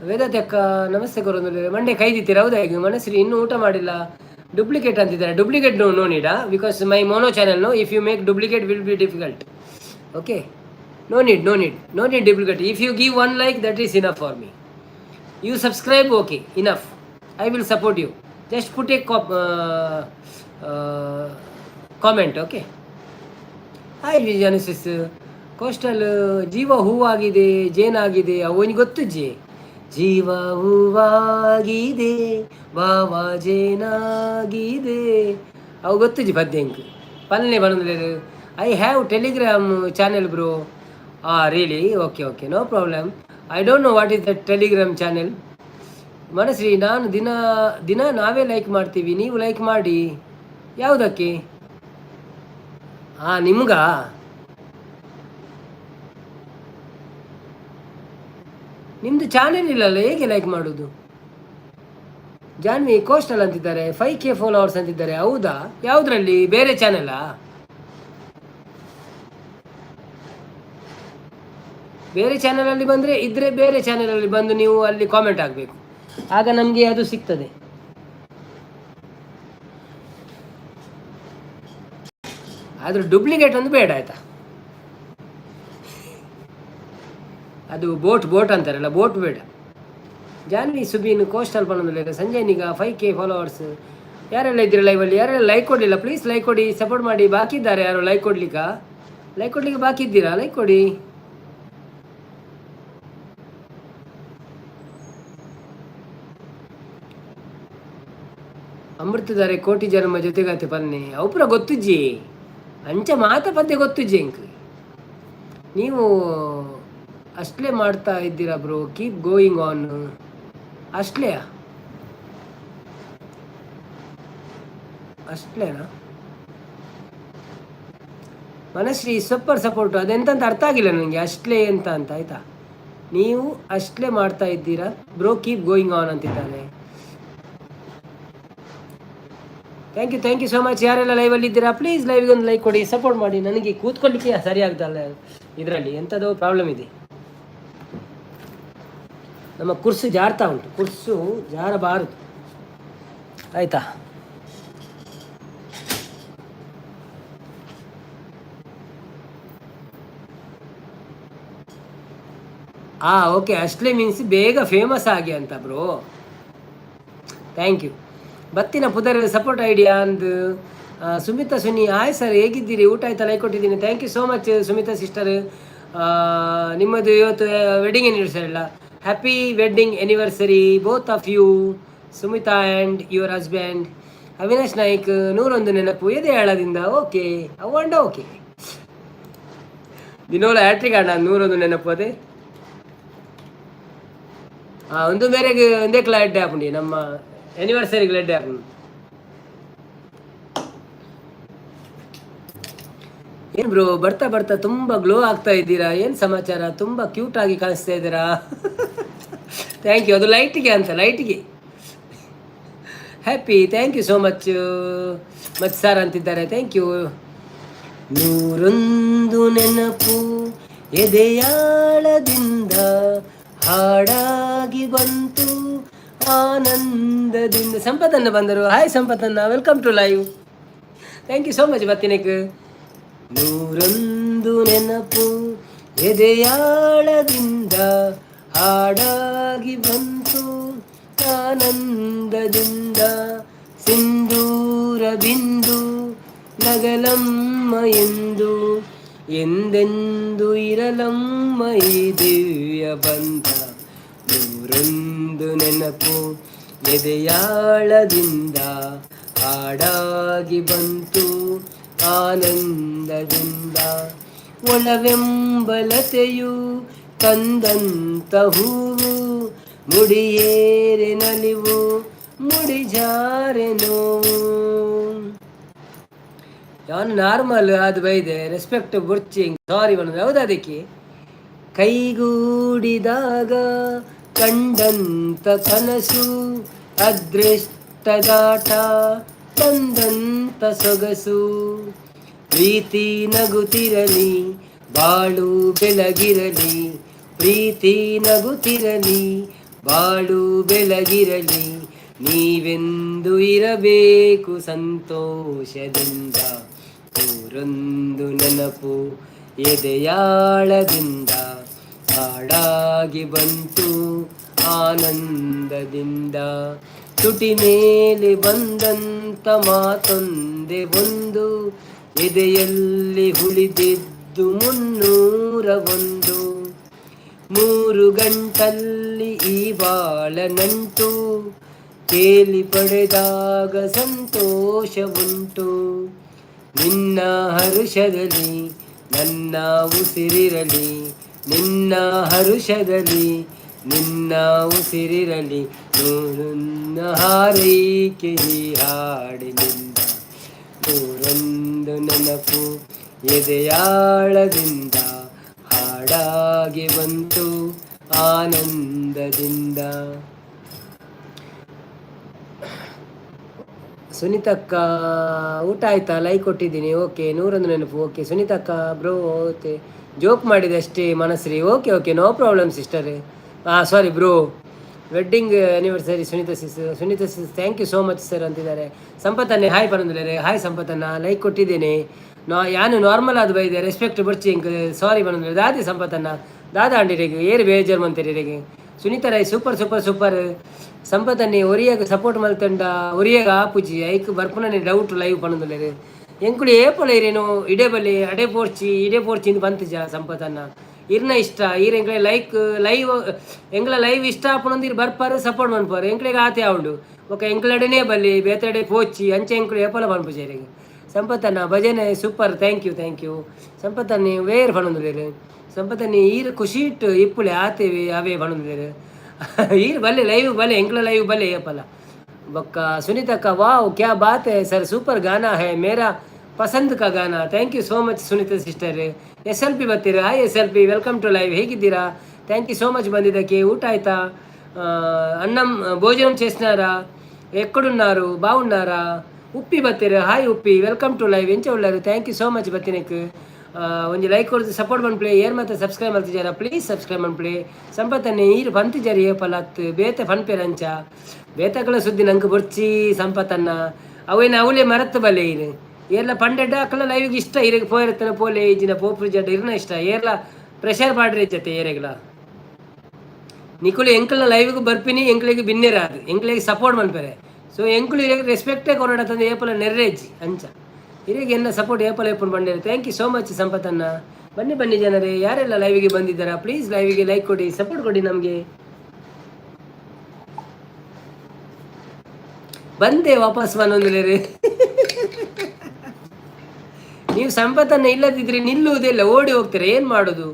Speaker 1: ವೇದಾತಿ ಅಕ್ಕ ನಮಸ್ತೆ ಕೊರೊಂದಿದ್ದಾರೆ. ಮಂಡೆ ಕೈದಿತ್ತೀರ? ಹೌದಾ? ಈಗ ಮನಶ್ರೀ ಇನ್ನೂ ಊಟ ಮಾಡಿಲ್ಲ, ಡೂಪ್ಲಿಕೇಟ್ ಅಂತಿದ್ದಾರೆ. Duplicate no need, because my mono channel, no. If you make duplicate will be difficult. Okay, no need duplicate. If you give 1 like, that is enough for me. You subscribe, okay, enough. I will support you. Just put a comment, okay? Hi Genesis. Coastal ಜೀವ ಹೂವಾಗಿದೆ, ಜೇನಾಗಿದೆ, ಅವನಿಗೆ ಗೊತ್ತು ಜೀವ ಹೂವಾಗಿದೆ, ಭಾವ ಜೇನಾಗಿದೆ, ಅವು ಗೊತ್ತು ಪದ್ಯಂಕ್ ಪಲ್ಲೆ ಬಂದ್ರೆ. I have Telegram channel, bro. Really? Okay, no problem. I don't know what is that Telegram channel. Manashree, ನಾನು ದಿನ ನಾವೇ ಲೈಕ್ ಮಾಡ್ತೀವಿ, ನೀವು ಲೈಕ್ ಮಾಡಿ. ಯಾವುದಕ್ಕೆ? ನಿಮ್ಗಾ? ನಿಮ್ಮದು ಚಾನೆಲ್ ಇಲ್ಲಲ್ಲ, ಹೇಗೆ ಲೈಕ್ ಮಾಡೋದು? ಜಾನ್ವಿ ಕೋಸ್ಟಲ್ ಅಂತಿದ್ದಾರೆ, 5K ಫಾಲೋವರ್ಸ್ ಅಂತಿದ್ದಾರೆ. ಹೌದಾ? ಯಾವುದರಲ್ಲಿ? ಬೇರೆ ಚಾನೆಲಾ? ಬೇರೆ ಚಾನಲಲ್ಲಿ ಬಂದರೆ ಇದ್ದರೆ ಬೇರೆ ಚಾನಲಲ್ಲಿ ಬಂದು ನೀವು ಅಲ್ಲಿ ಕಾಮೆಂಟ್ ಆಗಬೇಕು, ಆಗ ನಮಗೆ ಅದು ಸಿಗ್ತದೆ. ಆದರೂ ಡೂಪ್ಲಿಕೇಟ್ ಒಂದು ಬೇಡ, ಆಯಿತಾ? ಅದು ಬೋಟ್ ಅಂತಾರಲ್ಲ, ಬೋಟ್ ಬೇಡ. ಜಾನ್ವಿ ಸುಬೀನ್ ಕೋಸ್ಟಲ್ ಬಂದಿಲ್ಲ. ಸಂಜಯ್ ನಿಗಾ 5K ಫಾಲೋವರ್ಸ್. ಯಾರೆಲ್ಲ ಇದ್ದೀರಿ ಲೈವಲ್ಲಿ? ಯಾರೆಲ್ಲ ಲೈಕ್ ಕೊಡಲಿಲ್ಲ, ಪ್ಲೀಸ್ ಲೈಕ್ ಕೊಡಿ, ಸಪೋರ್ಟ್ ಮಾಡಿ. ಬಾಕಿ ಇದ್ದಾರೆ ಯಾರು ಲೈಕ್ ಕೊಡ್ಲಿಕ್ಕೆ ಬಾಕಿ ಇದ್ದೀರಾ? ಲೈಕ್ ಕೊಡಿ. ಅಮೃತಧಾರೆ ಕೋಟಿ ಜನ್ಮ ಜೊತೆಗಾತೆ ಪನ್ನೆ ಅವುಪುರ ಗೊತ್ತುಜ್ಜಿ, ಅಂಚ ಮಾತ ಪದ್ಯ ಗೊತ್ತುಜ್ಜಿ. ಅಂಕ್ ನೀವು ಅಷ್ಟೇ ಮಾಡ್ತಾ ಇದ್ದೀರಾ ಬ್ರೋ, ಕೀಪ್ ಗೋಯಿಂಗ್ ಆನ್. ಅಷ್ಟೇನಾ? Manashree super support. ಅದೆಂತಂತ ಅರ್ಥ ಆಗಿಲ್ಲ ನನಗೆ, ಅಷ್ಟೇ ಅಂತ ಆಯಿತಾ? ನೀವು ಅಷ್ಟೇ ಮಾಡ್ತಾ ಇದ್ದೀರಾ ಬ್ರೋ, ಕೀಪ್ ಗೋಯಿಂಗ್ ಆನ್ ಅಂತಿದ್ದಾರೆ. Thank you so much. ಯಾರೆಲ್ಲ ಲೈವಲ್ಲಿ ಇದ್ದೀರಾ ಪ್ಲೀಸ್ ಲೈವ್ಗೆ ಒಂದು ಲೈಕ್ ಕೊಡಿ, ಸಪೋರ್ಟ್ ಮಾಡಿ. ನನಗೆ ಕೂತ್ಕೊಳ್ಳಿಕ್ಕೆ ಸರಿ ಆಗ್ತಲ್ಲ, ಇದರಲ್ಲಿ ಎಂಥದೋ ಪ್ರಾಬ್ಲಮ್ ಇದೆ. ನಮ್ಮ ಕುರ್ಸು ಜಾರ್ತಾ ಉಂಟು, ಕುರ್ಸು ಜಾರಬಾರದು, ಆಯಿತಾ? ಓಕೆ, ಅಷ್ಟೇ ಮೀನ್ಸ್ ಬೇಗ ಫೇಮಸ್ ಆಗಿ ಅಂತ ಬ್ರೋ. Thank you. ಬತ್ತಿನ ಪುದರ್ ಸಪೋರ್ಟ್ ಐಡಿಯಾ ಅಂದು ಸುಮಿತಾ ಸುನಿ. ಸರ್, ಹೇಗಿದ್ದೀರಿ? ಊಟ ಆಯ್ತಾ? ಲೈಕ್ ಕೊಟ್ಟಿದ್ದೀನಿ. Thank you so much Sumita sister. ನಿಮ್ಮದು ಇವತ್ತು ವೆಡ್ಡಿಂಗ್ ಆ್ಯನಿವರ್ಸರಿ ಅಲ್ಲ? Happy wedding anniversary both of you, Sumita and your husband. Avinash Naik 101 ನೆನಪು ಎದೆ ಹೇಳದಿಂದ. ಓಕೆ, ಅವಂಡ ಓಕೆ. ದಿನೋಲ ಹ್ಯಾಟ್ರಿಕ್ ಆಡ 101 ನೆನಪೋದೆ ಒಂದು ಮೇರೆಗೆ ಒಂದೇ ಕ್ಲಾಡ್ ಆಪುಂಡಿ ನಮ್ಮ ಆನಿವರ್ಸರಿಗೆ ಲೆಡ್ ಆಪುಂಡು. ಏನ್ ಬ್ರೋ ಬರ್ತಾ ಬರ್ತಾ ತುಂಬಾ ಗ್ಲೋ ಆಗ್ತಾ ಇದ್ದೀರಾ, ಏನ್ ಸಮಾಚಾರ, ತುಂಬಾ ಕ್ಯೂಟ್ ಆಗಿ ಕಾಣಿಸ್ತಾ ಇದ್ದೀರಾ. Thank you. ಅದು ಲೈಟ್ಗೆ ಅಂತ, ಲೈಟ್ಗೆ ಹ್ಯಾಪಿ. Thank you so much much sir ಅಂತಿದ್ದಾರೆ. Thank you. 101 ನೆನಪು ಎದೆಯಾಳದಿಂದ ಹಾಡಾಗಿ ಬಂತು ಆನಂದದಿಂದ. ಸಂಪತ್ತನ್ನ ಬಂದರು. ಹಾಯ್ ಸಂಪತ್ತನ್ನ, welcome to live. Thank you so much ಬತ್ತಿನಕ್ಕೆ. 101 ನೆನಪು ಎದೆಯಾಳದಿಂದ ಹಾಡಾಗಿ ಬಂತು ಆನಂದದಿಂದ. ಸಿಂಧೂರ ಬಿಂದು ನಗಲಮ್ಮ ಎಂದು ಎಂದೆಂದು ಇರಲಮ್ಮ ಈ ದಿವ್ಯ ಬಂಧ. 101 ನೆನಪು ಎದೆಯಾಳದಿಂದ ಹಾಡಾಗಿ ಬಂತು ಆನಂದದಿಂದ. ಒಳವೆಂಬಲತೆಯು ತಂದಂತ ಹೂವು ಮುಡಿಯೇರೆ ನಲಿವು ಮುಡಿಜಾರೆ ನೋವು. ನಾನು ನಾರ್ಮಲ್ ಅದು ಬೈದೆ, ರೆಸ್ಪೆಕ್ಟ್ ಬುರ್ಚಿಂಗ್ ಸಾರಿ ಬಂದು ಯಾವುದು ಅದಕ್ಕೆ. ಕೈಗೂಡಿದಾಗ ಕಂಡಂತ ಕನಸು ಅದೃಷ್ಟದಾಟ ತಂದಂತ ಸೊಗಸು. ಪ್ರೀತಿ ನಗುತ್ತಿರಲಿ ಬಾಳು ಬೆಳಗಿರಲಿ, ಪ್ರೀತಿ ನಗುತ್ತಿರಲಿ ಬಾಳು ಬೆಳಗಿರಲಿ, ನೀವೆಂದು ಇರಬೇಕು ಸಂತೋಷದಿಂದ. 101 ನೆನಪು ಎದೆಯಾಳದಿಂದ ಹಾಡಾಗಿ ಬಂತು ಆನಂದದಿಂದ. ತುಟಿ ಮೇಲೆ ಬಂದಂತ ಮಾತೊಂದೆ ಒಂದು, ಎದೆಯಲ್ಲಿ ಉಳಿದಿದ್ದು 301. 3 ಗಂಟಲ್ಲಿ ಈ ಬಾಳ ನಂಟು, ಕೇಳಿ ಪಡೆದಾಗ ಸಂತೋಷವುಂಟು. ನಿನ್ನ ಹರುಷದಲ್ಲಿ ನನ್ನ ಉಸಿರಿರಲಿ, ನಿನ್ನ ಹರುಷದಲ್ಲಿ ನಿನ್ನ ಉಸಿರಿರಲಿ, ನನ್ನ ಹಾರೈಕೆ ಈ ಹಾಡಿನಿಂದ. 101 ನೆನಪು ಎದೆಯಾಳದಿಂದ ಹಾಡಾಗಿ ಬಂತು ಆನಂದದಿಂದ. ಸುನೀತಕ್ಕ ಊಟ ಆಯ್ತಾ? ಲೈಕ್ ಕೊಟ್ಟಿದ್ದೀನಿ. ಓಕೆ. 101 ನೆನಪು. ಓಕೆ ಸುನೀತಕ್ಕ ಬ್ರೋ, ಓಕೆ ಜೋಕ್ ಮಾಡಿದೆ ಅಷ್ಟೇ ಮನಸ್ರಿ. Okay okay no problem sister. Sorry bro. Wedding anniversary Sunita sis thank you so much sir ಅಂತಿದ್ದಾರೆ. ಸಂಪತ್ತನ್ನೇ ಹಾಯ್ ಪನಂದಿದ್ದಾರೆ. ಹಾಯ್ ಸಂಪತ್ತನ್ನ ಲೈಕ್ ಕೊಟ್ಟಿದ್ದೇನೆ. ಯಾನು ನಾರ್ಮಲ್ ಅದು ಬೈದೆ, ರೆಸ್ಪೆಕ್ಟ್ ಬರ್ಚಿ ಇಂಕ್ ಸಾರಿ ಪನಂದಿದ್ದಾರೆ. ದಾದಿ ಸಂಪತ್ತನ್ನ ದಾದಾ ಅಂಡಿರಿಗೆ ಏರು ಬೇಜಾರು ಮಂತಿರಿಗೆ. Sunita Rai super super super. ಸಂಪತ್ತನ್ನೇ ಒರಿಯಾಗ ಸಪೋರ್ಟ್ ಮಲ್ತಂಡ ಒರಿಯಾಗ ಆಪುಜಿ ಐಕ್ ಬರ್ಪುನೇ ಡೌಟ್ ಲೈವ್ ಪನಂದಿದ್ದಾರೆ. ಎಂಕುಡಿ ಏಪಲ ಇರೇನು ಇಡೇ ಬಲ್ಲಿ ಅಡೆ ಪೋರ್ಚಿ ಇಡೇ ಪೋರ್ಚಿ ಇಂದು ಬಂತುಜ ಸಂಪತ್ತನ್ನ ಇರ್ನ ಇಷ್ಟ ಈರ್ ಎಂಕ್ಲೆ ಲೈಕ್ ಲೈವ್ ಎಂಗ್ಲ ಲೈವ್ ಇಷ್ಟ ಆಪುನೊಂದು ಇರ್ ಬರ್ಪಾರು ಸಪೋರ್ಟ್ ಮನ್ಪಾರು ಎಂಕ್ಲೆಗೆ ಆತೆ ಆವುಂಡು ఒక ಎಂಕ್ಲಡೆನೇ ಬಲ್ಲಿ ಬೇತಡೆ ಪೋಚಿ ಅಂಚೆ ಎಂಕ್ಲು ಏಪಲ ಪನ್ಪುಜೇರಿಗೆ. ಸಂಪತ್ತನ್ನ ಭಜನೆ ಸೂಪರ್. ಥ್ಯಾಂಕ್ ಯು ಸಂಪತ್ತನ್ನೇ ವೇರ್ ಪಣಂದುಲೇರು. ಸಂಪತ್ತನ್ನೇ ಈರ್ ಖುಷಿ ಇಟ್ಟು ಇಪ್ಪುಳೆ ಆತೇವೆ ಅವೇ ಪಣಂದುಲೇರು. ಈರ್ ಬಲ್ಲೆ ಲೈವ್ ಬಲ್ಲೆ ಎಂಕ್ಲ ಲೈವ್ ಬಲ್ಲೆ ಏಪಲ बक्का. सुनीता का वाह क्या बात है सर, सुपर गाना है, मेरा पसंद का गाना. Thank you so much Sunita sister. SLP ಬರ್ತೀರಾ? Hi SLP welcome to live. ಹೇಗಿದ್ದೀರಾ? ಥ್ಯಾಂಕ್ ಯು ಸೋ మచ్ ಬಂದಿದ್ದಕ್ಕೆ. ಊಟ ಆಯ್ತಾ? అన్నం భోజనం చేసినారా? ఎక్కడున్నారు? బాగున్నారా? ఉప్పి బత్తిరు. Hi Uppi welcome to live. ಎಂಚ ಉಳ್ಳಾರು? ಥ್ಯಾಂಕ್ ಯು ಸೋ ಮಚ್ ಬತ್ತಿನಕ್ಕೆ. ಒಂದು ಲೈಕ್ ಕೊಡ್ದು ಸಪೋರ್ಟ್ ಮಾಡ್ಪ್ಲೇ. ಏರ್ ಮತ್ತೆ ಸಬ್ಸ್ಕ್ರೈಬ್ ಮಾಡ್ತಿದ್ದಾರಾ? ಪ್ಲೀಸ್ ಸಬ್ಸ್ಕ್ರೈಬ್ ಮಾಡ್ಪ್ಲೇ. ಸಂಪತ್ತನ್ನೇ ಈರು ಬಂತಿದ್ದಾರೆ ಏಪಲ್ ಹತ್ತು ಬೇತೆ ಫನ್ಪೇರಂಚ ಬೇತಗಳ ಸುದ್ದಿ ನಂಗೆ ಬೊರ್ಚಿ ಸಂಪತ್ತನ್ನ ಅವೇನು ಅವಲೇ ಮರತ್ತು ಬಲ್ಲೆ ಇರು ಏರ್ಲ ಪಂಡೆಡ್ಡ ಅಕ್ಕಲ ಲೈವ್ಗೆ ಇಷ್ಟ ಇರಿಗೆ ಪೋಯಿರತ್ತನ ಪೋಲೆ ಈಜಿನ ಪೋಪ್ರು ಜಡ್ಡ ಇರ್ನ ಇಷ್ಟ ಏರ್ಲ ಪ್ರೆಷರ್ ಮಾಡ್ರಿ ಜೊತೆ ಏರೆಗಳ ನಿಕುಲು ಎಂಕಲ್ನ ಲೈವ್ಗೆ ಬರ್ಪಿನಿ ಎಂಕ್ಳಿಗೆ ಬಿನ್ನೆರಾದು ಎಂಕ್ಳಿಗೆ ಸಪೋರ್ಟ್ ಮನ್ಪೇರೆ. ಸೊ ಎಂಕ್ಳು ಇರಿಗೆ ರೆಸ್ಪೆಕ್ಟೇ ಕೊರೋಡ ತಂದು ಏಪಲ ನೆರ್ರೇಜಿ ಅಂಚ ಇರಿಗೆ ಎನ್ನ ಸಪೋರ್ಟ್ ಏಪಲ ಏಪನ್ ಬಂದಿರ. ಥ್ಯಾಂಕ್ ಯು ಸೋ ಮಚ್ ಸಂಪತ್ತನ್ನ. ಬನ್ನಿ ಜನರೇ, ಯಾರೆಲ್ಲ ಲೈವಿಗೆ ಬಂದಿದ್ದಾರಾ ಪ್ಲೀಸ್ ಲೈವಿಗೆ ಲೈಕ್ ಕೊಡಿ, ಸಪೋರ್ಟ್ ಕೊಡಿ ನಮಗೆ. ಬಂದೆ ವಾಪಸ್ ಮನೊಂದಿಲೇರಿ. ನೀವು ಸಂಪತ್ತನ್ನು ಇಲ್ಲದಿದ್ರೆ ನಿಲ್ಲುವುದಿಲ್ಲ, ಓಡಿ ಹೋಗ್ತೀರಾ, ಏನು ಮಾಡೋದು?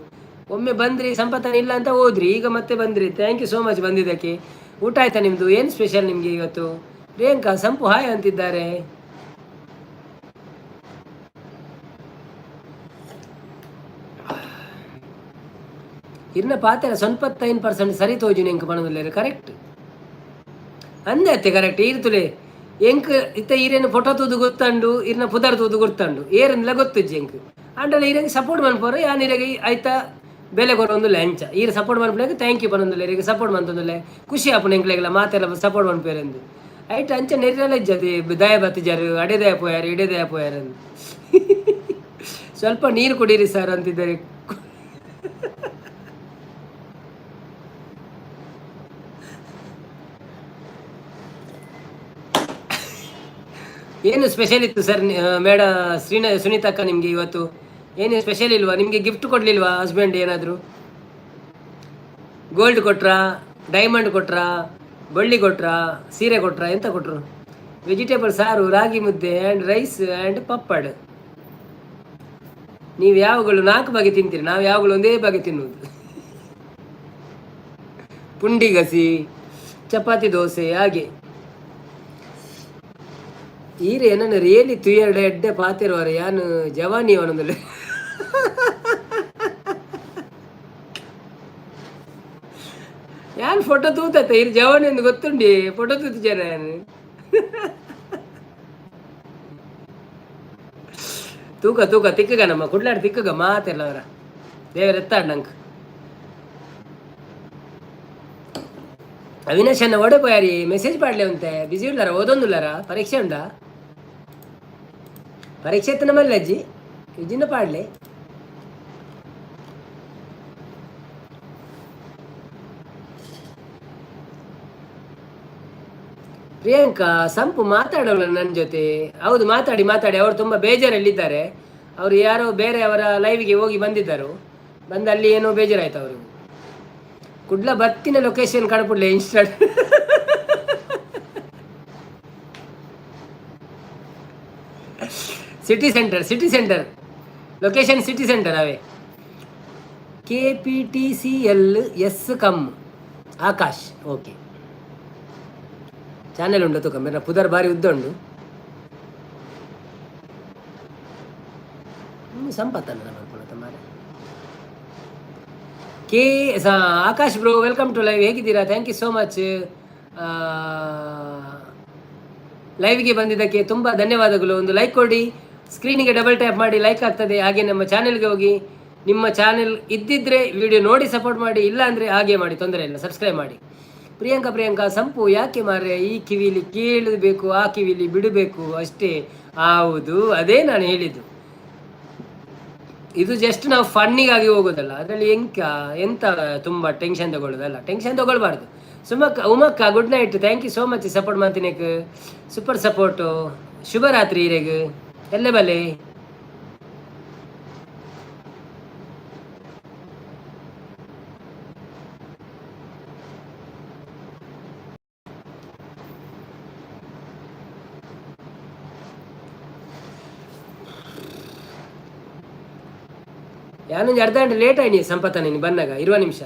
Speaker 1: ಒಮ್ಮೆ ಬಂದ್ರಿ ಸಂಪತ್ತನ್ನು ಇಲ್ಲ ಅಂತ ಹೋದ್ರಿ, ಈಗ ಮತ್ತೆ ಬಂದ್ರಿ. ಥ್ಯಾಂಕ್ ಯು ಸೋ ಮಚ್ ಬಂದಿದ್ದಕ್ಕೆ. ಊಟ ಆಯ್ತಾ ನಿಮ್ಮದು? ಏನು ಸ್ಪೆಷಲ್ ನಿಮಗೆ ಇವತ್ತು? ಪ್ರಿಯಾಂಕಾ ಸಂಪು ಹಾಯ್ ಅಂತಿದ್ದಾರೆ. ಇರ್ನ ಪಾತ್ರ ಸ್ವಲ್ಪ 9% ಸರಿ ತೋಜು ಎಂಕ್ ಪಣದಲ್ಲಿ ಕರೆಕ್ಟ್ ಅಂದೆ ಅತ್ತೆ ಕರೆಕ್ಟ್ ಈರ್ತುಲೆ ಎಂಕ್ ಇತ್ತ ಈರೇನು ಫೋಟೋ ತೂದು ಗೊತ್ತಂಡು ಇರ್ನ ಪುದರ್ ತೂದು ಗೊತ್ತಂಡು ಏರಂದ್ಲ ಗೊತ್ತಜ್ಜಿ ಎಂಕ್ ಅಂಡಲ್ಲ ಈರಂಗೆ ಸಪೋರ್ಟ್ ಮನ್ಪೋರು ಯಾನ್ ಇರಗೆ ಆಯ್ತಾ ಬೆಲೆ ಕೊಡೊಂದುಲ್ಲ ಅಂಚ ಈರು ಸಪೋರ್ಟ್ ಮನ್ಪುನಾಗ ಥ್ಯಾಂಕ್ ಯು ಪನೊಂದುಲ್ಲ ಇರಿಗೆ ಸಪೋರ್ಟ್ ಮಂತೊಂದುಲ್ಲೆ ಖುಷಿ ಆಪುನ ಎಂಕ್ಲೆಗ್ಲ ಮಾತೆಲ್ಲ ಸಪೋರ್ಟ್ ಮನ್ಪೇರೆಂದು ಆಯ್ತು ಅಂಚ ನೆರೆಲ್ಲ ಇಜ್ಜತಿ ದಯ ಬತ್ತಿಜಾರು ಅಡೆ ದಯ ಪೋಯಾರು ಇಡೆ ದಯ ಪೋಯಾರು ಸ್ವಲ್ಪ ನೀರು ಕುಡೀರಿ ಸರ್ ಅಂತಿದ್ದಾರೆ. ಏನು ಸ್ಪೆಷಲ್ ಇತ್ತು ಸರ್ ಮೇಡ ಸುನೀತಕ್ಕ ನಿಮಗೆ ಇವತ್ತು ಏನು ಸ್ಪೆಷಲ್ ಇಲ್ವಾ? ನಿಮಗೆ ಗಿಫ್ಟ್ ಕೊಡಲಿಲ್ವಾ ಹಸ್ಬೆಂಡ್? ಏನಾದರೂ ಗೋಲ್ಡ್ ಕೊಟ್ರಾ, ಡೈಮಂಡ್ ಕೊಟ್ರಾ, ಬಳ್ಳಿ ಕೊಟ್ರಾ, ಸೀರೆ ಕೊಟ್ರಾ, ಎಂತ ಕೊಟ್ಟರು? ವೆಜಿಟೇಬಲ್ ಸಾರು, ರಾಗಿ ಮುದ್ದೆ ಆ್ಯಂಡ್ ರೈಸ್ ಆ್ಯಂಡ್ ಪಪ್ಪಡ್. ನೀವು ಯಾವಾಗಲೂ 4 ಬಗೆ ತಿಂತೀರಿ, ನಾವು ಯಾವಾಗಲೂ ಒಂದೇ ಬಗೆ ತಿನ್ನುವುದು. ಪುಂಡಿ ಗಸಿ, ಚಪಾತಿ, ದೋಸೆ ಹಾಗೆ. ಈರೆ ನನ್ನ ರಿಯಲಿ ತುಯರ್ಡೆ ಎಡ್ಡೆ ಪಾತಿರುವಾರೆ ಯಾನು ಜವಾನಿ ಅವನೊಂದಲ್ಲ ಯಾನ್ ಫೋಟೋ ತೂತತ್ತೆ ಇರು ಜವಾನಿ ಎಂದು ಗೊತ್ತುಂಡಿ ಫೋಟೋ ತೂತು ಜನ ತೂಕ ತೂಕ ತಿಕ್ಕಗ ನಮ್ಮ ಕುಡ್ಲಾಡ್ ತಿಕ್ಕಗ ಮಾತೆಲ್ಲ ಅವರ ದೇವರ ಎತ್ತಾಡ್ ನಂಗೆ ಅವಿನಾಶ್ ಅನ್ನ ಓಡೋಯಾರಿ ಮೆಸೇಜ್ ಪಾಡ್ಲೆ ಅಂತೆ ಬಿಸಿ ಉಳ್ಳಾರ ಓದೊಂದುಲ್ಲಾರ ಪರೀಕ್ಷೆ ಉಂಡಾ? ಪರೀಕ್ಷೆ ಎತ್ತನ ಮಲ್ಲ ಅಜ್ಜಿ ಇಜಿನ ಪಾಡ್ಲೆ ಪ್ರಿಯಾಂಕಾ ಸಂಪು ಮಾತಾಡೋಲ್ಲ ನನ್ನ ಜೊತೆ. ಹೌದು ಮಾತಾಡಿ ಮಾತಾಡಿ, ಅವರು ತುಂಬ ಬೇಜಾರಲ್ಲಿದ್ದಾರೆ. ಅವರು ಯಾರೋ ಬೇರೆ ಅವರ ಲೈವ್ಗೆ ಹೋಗಿ ಬಂದಿದ್ದರು, ಬಂದು ಅಲ್ಲಿ ಏನೋ ಬೇಜಾರಾಯ್ತು ಅವರು. ಕುಡ್ಲ ಬತ್ತಿನ ಲೊಕೇಶನ್ ಕಡ್ಬಿಡ್ಲೆ insta city centre location city centre ಅವೇ KPTCL yes come Akash. Okay channel ಉಂಡು ತುಕ ಮೇರ ಪುದರ್ ಬಾರಿ ಉದ್ದ ಉಂಡು ಸಂಪತ್ತನ್ನ Akash bro welcome to live. ಹೇಗಿದ್ದೀರಾ? Thank you so much. ಲೈವ್ಗೆ ಬಂದಿದ್ದಕ್ಕೆ ತುಂಬ ಧನ್ಯವಾದಗಳು. ಒಂದು ಲೈಕ್ ಕೊಡಿ, ಸ್ಕ್ರೀನಿಗೆ ಡಬಲ್ ಟ್ಯಾಪ್ ಮಾಡಿ, ಲೈಕ್ ಆಗ್ತದೆ. ಹಾಗೆ ನಮ್ಮ ಚಾನೆಲ್ಗೆ ಹೋಗಿ, ನಿಮ್ಮ ಚಾನೆಲ್ ಇದ್ದಿದ್ದರೆ ವಿಡಿಯೋ ನೋಡಿ ಸಪೋರ್ಟ್ ಮಾಡಿ, ಇಲ್ಲ ಅಂದರೆ ಹಾಗೆ ಮಾಡಿ, ತೊಂದರೆ ಇಲ್ಲ, ಸಬ್ಸ್ಕ್ರೈಬ್ ಮಾಡಿ. ಪ್ರಿಯಾಂಕಾ ಸಂಪು ಯಾಕೆ ಮಾರ್ರೆ ಈ ಕಿವಿಲಿ ಕೇಳಬೇಕು ಆ ಕಿವಿಲಿ ಬಿಡಬೇಕು ಅಷ್ಟೇ. ಹೌದು ಅದೇ ನಾನು ಹೇಳಿದ್ದು. ಇದು ಜಸ್ಟ್ ನಾವು ಫನ್ನಿಗಾಗಿ ಹೋಗೋದಲ್ಲ, ಅದರಲ್ಲಿ ಎಂತ ತುಂಬ ಟೆನ್ಷನ್ ತಗೊಳ್ಳೋದಲ್ಲ, ಟೆನ್ಷನ್ ತಗೊಳ್ಬಾರ್ದು. ಉಮಕ್ಕ good night, thank you so much support ಮಾಡ್ತೀನಕ್, ಸೂಪರ್ ಸಪೋರ್ಟು. ಶುಭರಾತ್ರಿ ಇರೆಗ್ ಎಲ್ಲೇ ಬಲೆ. ಯಾನೊಂದು ಅರ್ಧ ಗಂಟೆ ಲೇಟ್ ಆಯ್ನಿ ಸಂಪತ್ತ ನೀನು ಬಂದಾಗ 20 ನಿಮಿಷ.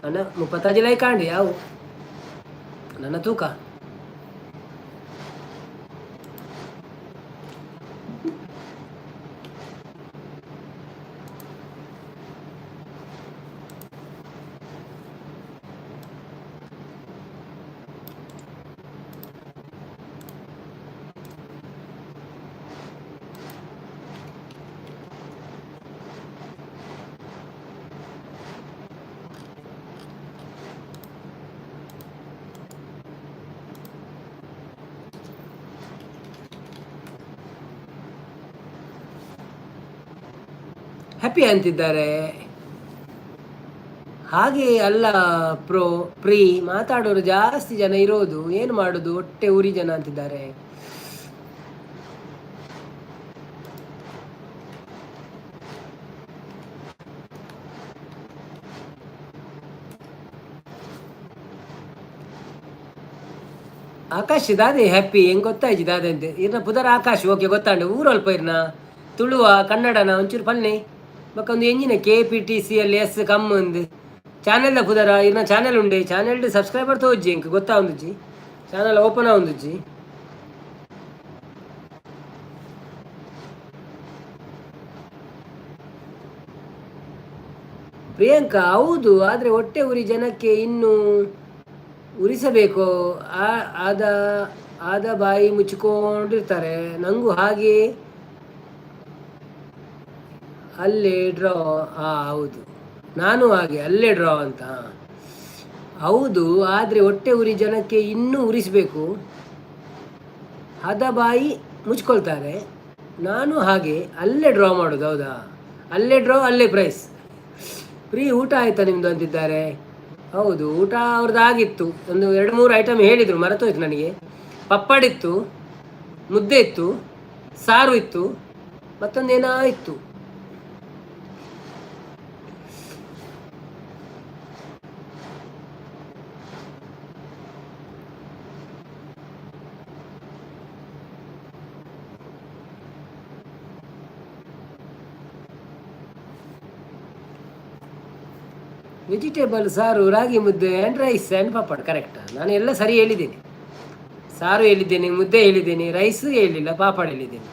Speaker 1: ಅಣ್ಣ 35 ಲೈಕ್ ಕಾಂಡಿ ಯಾವು ನನ್ನ ತೂಕ. ಹ್ಯಾಪಿ ಅಂತಿದ್ದಾರೆ. ಹಾಗೆ ಅಲ್ಲ ಪ್ರೀ ಮಾತಾಡೋರು ಜಾಸ್ತಿ ಜನ ಇರೋದು, ಏನು ಮಾಡೋದು, ಹೊಟ್ಟೆ ಉರಿ ಜನ ಅಂತಿದ್ದಾರೆ. ಆಕಾಶ್ ದಾದೆ ಹ್ಯಾಪಿ ಹೆಂಗೆ ಗೊತ್ತಾಯ್ತು ದಾದೆ ಅಂತ ಇರ್ನ ಪುದರ್ ಆಕಾಶ್ ಓಕೆ ಗೊತ್ತಾಂಡು ಊರಲ್ಪ ಇರ್ನ ತುಳುವ ಕನ್ನಡನ ಒಂಚೂರು ಪನ್ನೆ ಬೊಕ್ಕ ಎಂಜಿನ KPTCL ಕಮ್ ಒಂದು ಚಾನೆಲ್ ಪುದರ ಇರ್ನ ಚಾನೆಲ್ ಉಂಡೆ ಚಾನೆಲ್ ಸಬ್ಸ್ಕ್ರೈಬರ್ ತೋಜ್ಜಿ ಎಂಕ್ ಗೊತ್ತಾ ಒಂದುಜ್ಜಿ ಚಾನೆಲ್ ಓಪನ್ ಒಂದುಜ್ಜಿ ಪ್ರಿಯಾಂಕಾ ಹೌದು ಆದರೆ ಹೊಟ್ಟೆ ಉರಿ ಜನಕ್ಕೆ ಇನ್ನು ಉರಿಸಬೇಕು ಆದ ಆದ ಬಾಯಿ ಮುಚ್ಚಿಕೊಂಡಿರ್ತಾರೆ ನಂಗೂ ಹಾಗೆ ಅಲ್ಲೇ ಡ್ರಾ ಹೌದು ನಾನು ಹಾಗೆ ಅಲ್ಲೇ ಡ್ರಾ ಅಂತ ಹೌದು ಆದರೆ ಹೊಟ್ಟೆ ಉರಿ ಜನಕ್ಕೆ ಇನ್ನೂ ಉರಿಸಬೇಕು ಹದ ಬಾಯಿ ಮುಚ್ಕೊಳ್ತಾರೆ ನಾನು ಹಾಗೆ ಅಲ್ಲೇ ಡ್ರಾ ಮಾಡೋದು ಹೌದಾ ಅಲ್ಲೇ ಡ್ರಾ ಅಲ್ಲೇ ಪ್ರೈಸ್ ಫ್ರೀ ಊಟ ಆಯ್ತಾ ನಿಮ್ಮದು ಅಂತಿದ್ದಾರೆ ಹೌದು ಊಟ ಅವ್ರದ್ದು ಆಗಿತ್ತು ಒಂದು 2-3 ಐಟಮ್ ಹೇಳಿದರು ಮರೆತೋಯ್ತು ನನಗೆ ಪಪ್ಪಡಿತ್ತು ಮುದ್ದೆ ಇತ್ತು ಸಾರು ಇತ್ತು ಮತ್ತೊಂದೇನೋ ಇತ್ತು ವೆಜಿಟೇಬಲ್ ಸಾರು ರಾಗಿ ಮುದ್ದೆ ಆ್ಯಂಡ್ ರೈಸ್ ಆ್ಯಂಡ್ ಪಾಪಡ್ ಕರೆಕ್ಟಾ ನಾನು ಎಲ್ಲ ಸರಿ ಹೇಳಿದ್ದೇನೆ ಸಾರು ಹೇಳಿದ್ದೇನೆ ಮುದ್ದೆ ಹೇಳಿದ್ದೇನೆ ರೈಸ್ ಹೇಳಿಲ್ಲ ಪಾಪಡ್ ಹೇಳಿದ್ದೇನೆ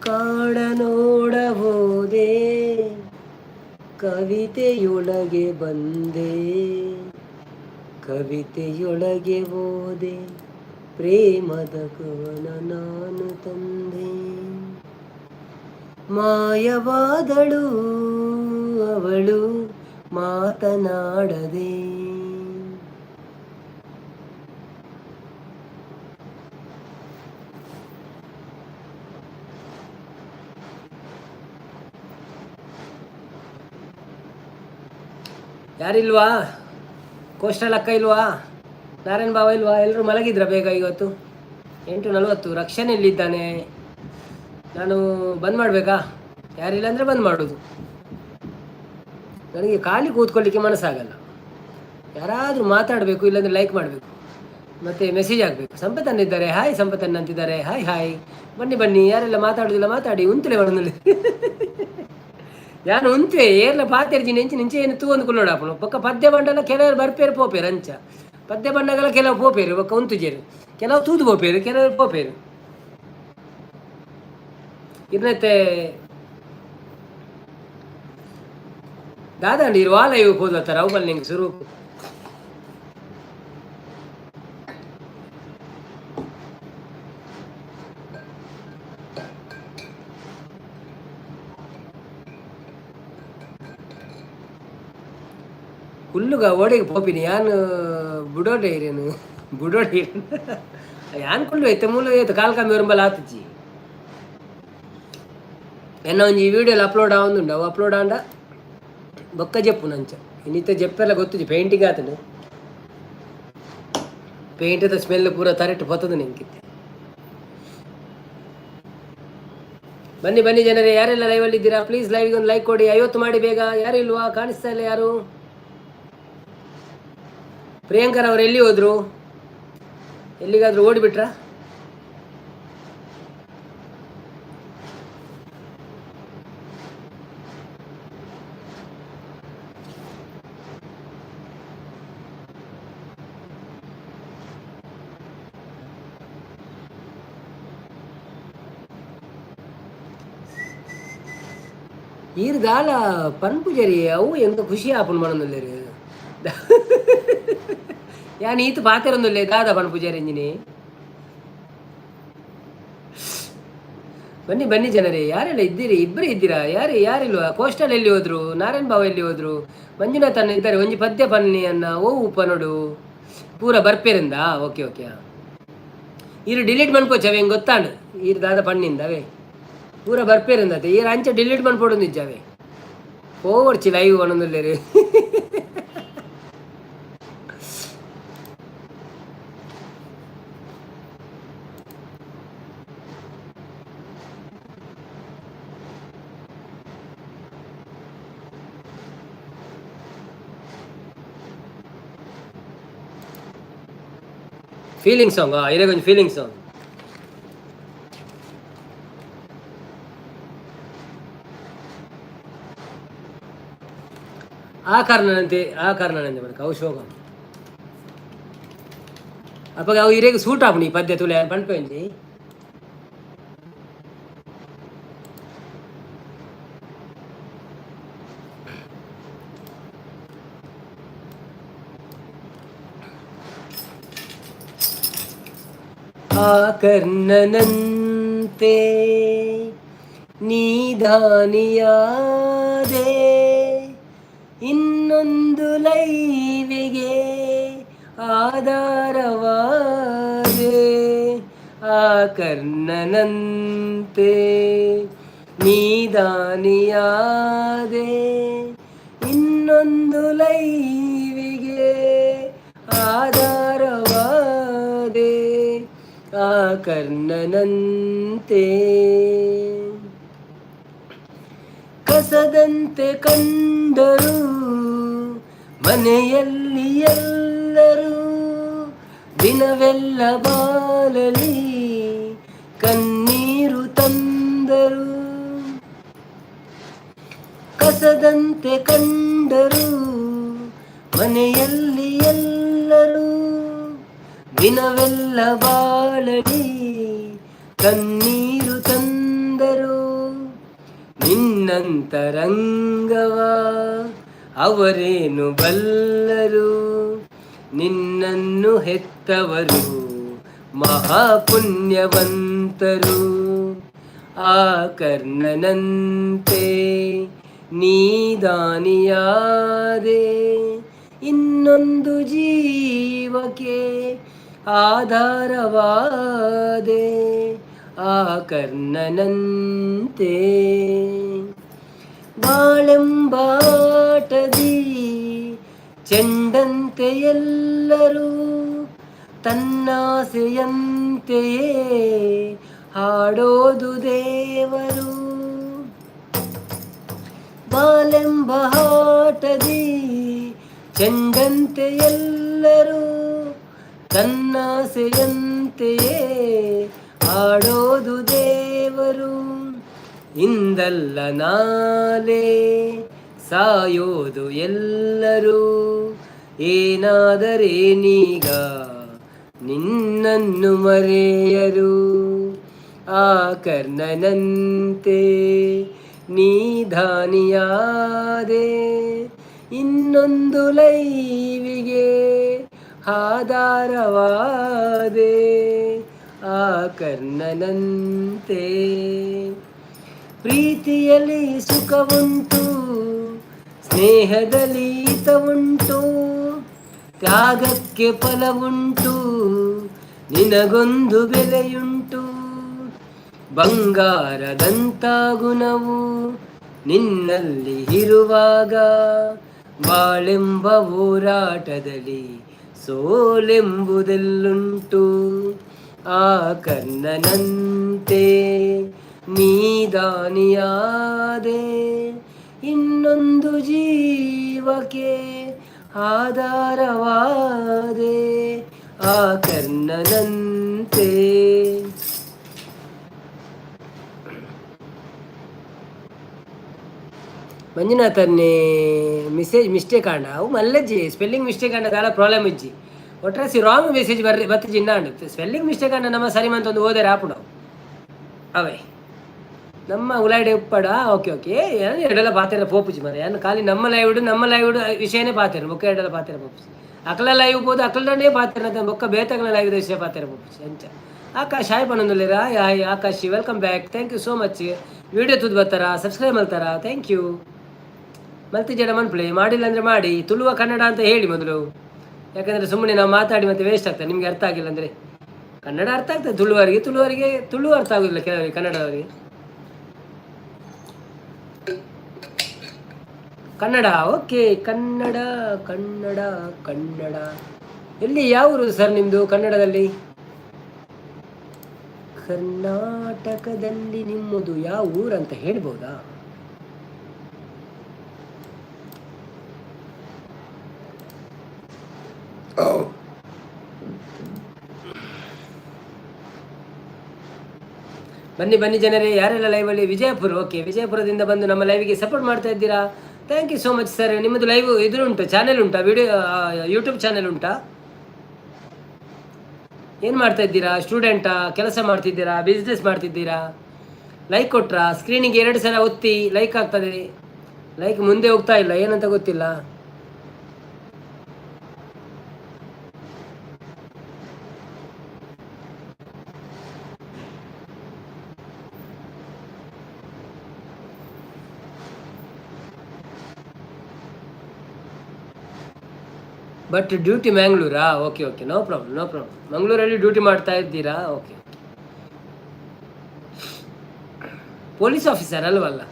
Speaker 1: ಕಾಡ ನೋಡಬಹುದೇ ಕವಿತೆಯೊಳಗೆ ಬಂದೆ ಕವಿತೆಯೊಳಗೆ ಹೋದೆ ಪ್ರೇಮದ ಕವನ ನಾನು ತಂದೆ ಮಾಯವಾದಳು ಅವಳು ಮಾತನಾಡದೆ ಯಾರಿಲ್ವಾ ಕೋಸ್ಟಲ್ ಅಕ್ಕ ಇಲ್ವಾ ನಾರಾಯಣ್ ಬಾವ ಇಲ್ವಾ ಎಲ್ಲರೂ ಮಲಗಿದ್ರ ಬೇಗ ಇವತ್ತು 8:40 ರಕ್ಷಣೆ ಎಲ್ಲಿದ್ದಾನೆ ನಾನು ಬಂದ್ ಮಾಡಬೇಕಾ ಯಾರಿಲ್ಲ ಅಂದರೆ ಬಂದ್ ಮಾಡೋದು ನನಗೆ ಖಾಲಿ ಕೂತ್ಕೊಳ್ಳಿಕ್ಕೆ ಮನಸ್ಸಾಗಲ್ಲ ಯಾರಾದರೂ ಮಾತಾಡಬೇಕು ಇಲ್ಲಾಂದರೆ ಲೈಕ್ ಮಾಡಬೇಕು ಮತ್ತು ಮೆಸೇಜ್ ಆಗಬೇಕು ಸಂಪತ್ತನ್ನ ಇದ್ದಾರೆ ಹಾಯ್ ಸಂಪತ್ತನ್ನ ಅಂತಿದ್ದಾರೆ ಹಾಯ್ ಹಾಯ್ ಬನ್ನಿ ಬನ್ನಿ ಯಾರೆಲ್ಲ ಮಾತಾಡೋದಿಲ್ಲ ಮಾತಾಡಿ ಉಂತಲೇ ಬರೋದಲ್ಲಿ ಯಾನು ಉಂತೆ ಏರ್ಲ ಪಾತೆರ್ಜಿ ನೆಂಚಿ ನಿಂಚೆ ಏನು ತೂಂದು ಕುಲ್ಲೋಡಾಪನು ಪಕ್ಕ ಪದ್ಯ ಬಂಡಲ ಕೆಲವರು ಬರ್ಪೇರು ಪೋಪೇರು ಅಂಚ ಪದ್ಯ ಬಂಡಗಳ ಕೆಲವು ಪೋಪೇರು ಪಕ್ಕ ಉಂತುಜೇರು ಕೆಲವು ತೂದು ಪೋಪೇರು ಕೆಲವರು ಪೋಪೇರು ಇರ್ನತ್ತೆ ದಾದಂಡಿ ಇರು ವಾಲ ಇವು ಹೋದತ್ತಾರ ಅವುಗಳು ನಿಂಗೆ ಶುರು ಹುಲ್ಲುಗ ಓಡಿಗೆ ಪೋಪಿನಿ ಯಾನು ಬುಡೋಡೆ ಇರೇನು ಬುಡೋಡೆ ಇರೇನು ಯಾನ್ ಕುಳ್ಳು ಐತೆ ಮೂಲ ಐತೆ ಕಾಲ್ ಕಮ್ಮಿ ರಂಬಲ್ ಆತಚ್ಚಿ ಎನ್ನ ಒಂಜಿ ವಿಡಿಯೋಲಿ ಅಪ್ಲೋಡ್ ಆವೊಂದುಂಡು ಅವು ಅಪ್ಲೋಡ್ ಆಂಡ ಬೊಕ್ಕ ಜಪ್ಪು ನಂಚ ಇನ್ನಿತ್ತ ಜಪ್ಪೆಲ್ಲ ಗೊತ್ತುಜಿ ಪೇಂಟಿಂಗ್ ಆತನು ಪೇಂಟದ ಸ್ಮೆಲ್ ಪೂರ ತರೆಟ್ಟು ಪತ್ತದು ನಿಂಕಿತ್ತೆ ಬನ್ನಿ ಬನ್ನಿ ಜನರೇ ಯಾರೆಲ್ಲ ಲೈವಲ್ಲಿ ಇದ್ದೀರಾ ಪ್ಲೀಸ್ ಲೈವ್ಗೆ ಒಂದು ಲೈಕ್ ಕೊಡಿ 50 ಮಾಡಿ ಬೇಗ ಯಾರು ಇಲ್ವಾ ಕಾಣಿಸ್ತಾ ಇಲ್ಲ ಯಾರು ಪ್ರಿಯಾಂಕರ್ ಅವ್ರು ಎಲ್ಲಿ ಹೋದ್ರು ಎಲ್ಲಿಗಾದ್ರೂ ಓಡಿಬಿಟ್ರಾ ಈರ್ದಾಲ ಪನ್ಪುಜರಿ ಅವು ಎಂತ ಖುಷಿ ಆಪನ್ ಮನದಲ್ಲಿ ಯಾನ್ ಈತ ಪಾತಿರೊಂದುಲ್ಲೆ ದಾದ ಪನ್ಪುಜಾರಿ ಎಂಜಿನಿ ಬನ್ನಿ ಬನ್ನಿ ಜನರೇ ಯಾರೆಲ್ಲ ಇದ್ದೀರಿ ಇಬ್ಬರೇ ಇದ್ದೀರಾ ಯಾರಿಲ್ವಾ ಕೋಸ್ಟಲ್ ಎಲ್ಲಿ ಹೋದ್ರು ನಾರಾಯಣ್ ಬಾವ ಎಲ್ಲಿ ಹೋದ್ರು ಮಂಜುನಾಥ್ ಅನ್ನ ಇದ್ದಾರೆ ಒಂಜಿ ಪದ್ಯ ಪನ್ನಿ ಅನ್ನ ಓ ಉಪ್ಪ ನೋಡು ಪೂರ ಬರ್ಪೇರಿಂದ ಓಕೆ ಓಕೆ ಈರು ಡಿಲೀಟ್ ಮನ್ಪೋಚವೆ ಹೆಂಗೆ ಗೊತ್ತಾಂಡು ಈರು ದಾದ ಪಣ್ಣಿಂದ ಅವೇ ಪೂರ ಬರ್ಪೇರಿಂದತೆ ಈರು ಅಂಚೆ ಡಿಲೀಟ್ ಮನ್ಪೋಡು ನಿಜವೇ ಓವರ್ಚಿ ಲೈವ್ ಒಂದೊಂದುಲ್ಲೇರಿ ಫೀಲಿಂಗ್ ಸಾಂಗ್ ಇದೇ ಕೊಂಚ ಫೀಲಿಂಗ್ ಸಾಂಗ್. ಆ ಕಾರಣನಂತೆ మనకు అవశోకం అప్పగా అవి ఇరేగు సూట్ ఆపని పద్ధతులే పనిపోయింది. ఆ కర్ణనంతే ನೀದಾನಿಯಾದೆ ಇನ್ನೊಂದು ಲೈವಿಗೆ ಆಧಾರವಾದೆ. ಆ ಕರ್ಣನಂತೆ ನೀದಾನಿಯಾದೆ ಇನ್ನೊಂದು ಲೈವಿಗೆ ಆಧಾರವಾದೆ. ಆ ಕರ್ಣನಂತೆ ಕಸದಂತೆ ಕಂಡರು ಮನೆಯಲ್ಲಿ ಎಲ್ಲರೂ ದಿನವೆಲ್ಲ ಬಾಲಲಿ ಕಣ್ಣೀರು ತಂದರು. ಕಸದಂತೆ ಕಂಡರು ಮನೆಯಲ್ಲಿ ಎಲ್ಲರೂ ದಿನವೆಲ್ಲ ಬಾಳಲಿ ಕಣ್ಣೀರು ತಂದರು. ನಿನ್ನಂತರಂಗವ ಅವರೇನು ಬಲ್ಲರು, ನಿನ್ನನ್ನು ಹೆತ್ತವರು ಮಹಾಪುಣ್ಯವಂತರು. ಆ ಕರ್ಣನಂತೆ ನೀದಾನಿಯಾದೆ ಇನ್ನೊಂದು ಜೀವಕ್ಕೆ ಆಧಾರವಾದೆ. ಆ ಕರ್ಣನಂತೆ ಬಾಳೆಂಬಾಟದಿ ಚೆಂಡಂತೆ ಎಲ್ಲರೂ ತನ್ನಾಸೆಯಂತೆಯೇ ಹಾಡೋದು ದೇವರು. ಬಾಳೆಂಬ ಆಟದಿ ಚೆಂಡಂತೆ ಎಲ್ಲರೂ ತನ್ನಾಸೆಯಂತೆಯೇ ಹಾಡೋದು ದೇವರು. ಇಂದಲ್ಲ ನಾಳೆ ಸಾಯೋದು ಎಲ್ಲರೂ, ಏನಾದರೇನೀಗ ನಿನ್ನನ್ನು ಮರೆಯರು. ಆ ಕರ್ಣನಂತೆ ನೀದಾನಿಯಾದೆ ಇನ್ನೊಂದು ಲೈವಿಗೆ ಆಧಾರವಾದೆ. ಆ ಕರ್ಣನಂತೆ ಪ್ರೀತಿಯಲ್ಲಿ ಸುಖವುಂಟು, ಸ್ನೇಹದಲ್ಲಿ ಹಿತವುಂಟು, ತ್ಯಾಗಕ್ಕೆ ಫಲವುಂಟು, ನಿನಗೊಂದು ಬೆಲೆಯುಂಟು. ಬಂಗಾರದಂಥ ಗುಣವು ನಿನ್ನಲ್ಲಿ ಇರುವಾಗ ಬಾಳೆಂಬ ಹೋರಾಟದಲ್ಲಿ ಸೋಲೆಂಬುದೆಲ್ಲುಂಟು. ಆ ಕರ್ಣನಂತೆ ನೀದಾನಿಯಾದೆ ಇನ್ನೊಂದು ಜೀವಕ್ಕೆ ಆಧಾರವಾದೆ. ಆ ಕರ್ಣನಂತೆ ಮಂಜುನಾಥ್ ಅನ್ನೇ ಮೆಸೇಜ್ ಮಿಸ್ಟೇಕ್ ಆಂಡ ಅವು ಮಲ್ಲಜ್ಜಿ ಸ್ಪೆಲ್ಲಿಂಗ್ ಮಿಸ್ಟೇಕ್ ಆಂಡ ದಾಲ ಪ್ರಾಬ್ಲಮ್ ಇಜ್ಜಿ ಒಟ್ರಾಸಿ ರಾಂಗ್ ಮೆಸೇಜ್ ಬತ್ತಿಜಿ ಇನ್ನಾಂಡು ಸ್ಪೆಲ್ಲಿಂಗ್ ಮಿಸ್ಟೇಕ್ ಆಂಡ ನಮ್ಮ ಸರಿ ಮಂತ ಒಂದು ಓದರೆ ಆಪುಡು ಅವೇ ನಮ್ಮ ಉಲಾಯ್ಡೆ ಉಪ್ಪಡ ಓಕೆ ಓಕೆ ಎರಡೆಲ್ಲ ಪಾತಿರ ಪೋಪುಜಿ ಮರ ಯಾನು ಖಾಲಿ ನಮ್ಮ ಲೈವ್ ವಿಷಯನೇ ಪಾತಿರ ಬೊಕ್ಕ ಎರಡೆಲ್ಲ ಪಾತಿರ ಪೋಪುಜಿ ಅಕ್ಲ ಲೈವ್ ಬೋದು ಅಕ್ಲನೇ ಪಾತಿರ ಬೊಕ್ಕ ಬೇತಗಳ ಲೈವ್ ವಿಷಯ ಪಾತಿರ ಪೋಪುಜಿ ಅಂಚ ಆಕಾಶ್ ಹಾಯ್ ಪನ್ನೊಂದುಲ್ಲೇರ hi Akash welcome back, thank you so much. Video ತುದ್ದು ಬರ್ತಾರ, ಸಬ್ಸ್ಕ್ರೈಬ್ ಮಾಡ್ತಾರ, ಥ್ಯಾಂಕ್ ಯು. ಮಲ್ತಿ ಜಡ ಮನ್ಪ್ಲೇ ಮಾಡಿಲ್ಲ ಅಂದರೆ ಮಾಡಿ, ತುಳುವ ಕನ್ನಡ ಅಂತ ಹೇಳಿ ಮೊದಲು, ಯಾಕಂದರೆ ಸುಮ್ಮನೆ ನಾವು ಮಾತಾಡಿ ಮತ್ತೆ ವೇಸ್ಟ್ ಆಗ್ತದೆ. ನಿಮಗೆ ಅರ್ಥ ಆಗಿಲ್ಲ ಅಂದರೆ ಕನ್ನಡ ಅರ್ಥ ಆಗ್ತದೆ ತುಳು ಅರ್ಥ ಆಗೋದಿಲ್ಲ ಕೆಲವರಿಗೆ ಕನ್ನಡವರಿಗೆ. ಕನ್ನಡ ಓಕೆ, ಕನ್ನಡ ಕನ್ನಡ ಕನ್ನಡ ಎಲ್ಲಿ ಯಾವ ಊರು ಸರ್ ನಿಮ್ಮದು ಕನ್ನಡದಲ್ಲಿ? ಕರ್ನಾಟಕದಲ್ಲಿ ನಿಮ್ಮದು ಯಾವ ಊರಂತ ಹೇಳ್ಬೋದಾ? ಬನ್ನಿ ಬನ್ನಿ ಜನರೇ, ಯಾರೆಲ್ಲ ಲೈವಲ್ಲಿ ವಿಜಯಪುರ, ಓಕೆ, ವಿಜಯಪುರದಿಂದ ಬಂದು ನಮ್ಮ ಲೈವಿಗೆ ಸಪೋರ್ಟ್ ಮಾಡ್ತಾ ಇದ್ದೀರಾ. Thank you so much sir. ನಿಮ್ಮದು ಲೈವ್ ಇದ್ರ ಉಂಟು, ಚಾನೆಲ್ ಉಂಟಾ, ವಿಡಿಯೋ ಯೂಟ್ಯೂಬ್ ಚಾನೆಲ್ ಉಂಟಾ? ಏನು ಮಾಡ್ತಾ ಇದ್ದೀರಾ? ಸ್ಟೂಡೆಂಟಾ, ಕೆಲಸ ಮಾಡ್ತಿದ್ದೀರಾ, ಬಿಸ್ನೆಸ್ ಮಾಡ್ತಿದ್ದೀರಾ? ಲೈಕ್ ಕೊಟ್ರಾ? ಸ್ಕ್ರೀನಿಗೆ 2 ಸಲ ಒತ್ತಿ, ಲೈಕ್ ಆಗ್ತದೆ. ಲೈಕ್ ಮುಂದೆ ಹೋಗ್ತಾ ಇಲ್ಲ, ಏನಂತ ಗೊತ್ತಿಲ್ಲ. ಬಟ್ ಡ್ಯೂಟಿ ಮ್ಯಾಂಗ್ಳೂರಾ? Okay okay, no problem no problem. ಮಂಗಳೂರಲ್ಲಿ ಡ್ಯೂಟಿ ಮಾಡ್ತಾ ಇದ್ದೀರಾ? ಓಕೆ. ಪೊಲೀಸ್ ಆಫೀಸರ್ ಅಲ್ವಲ್ಲ?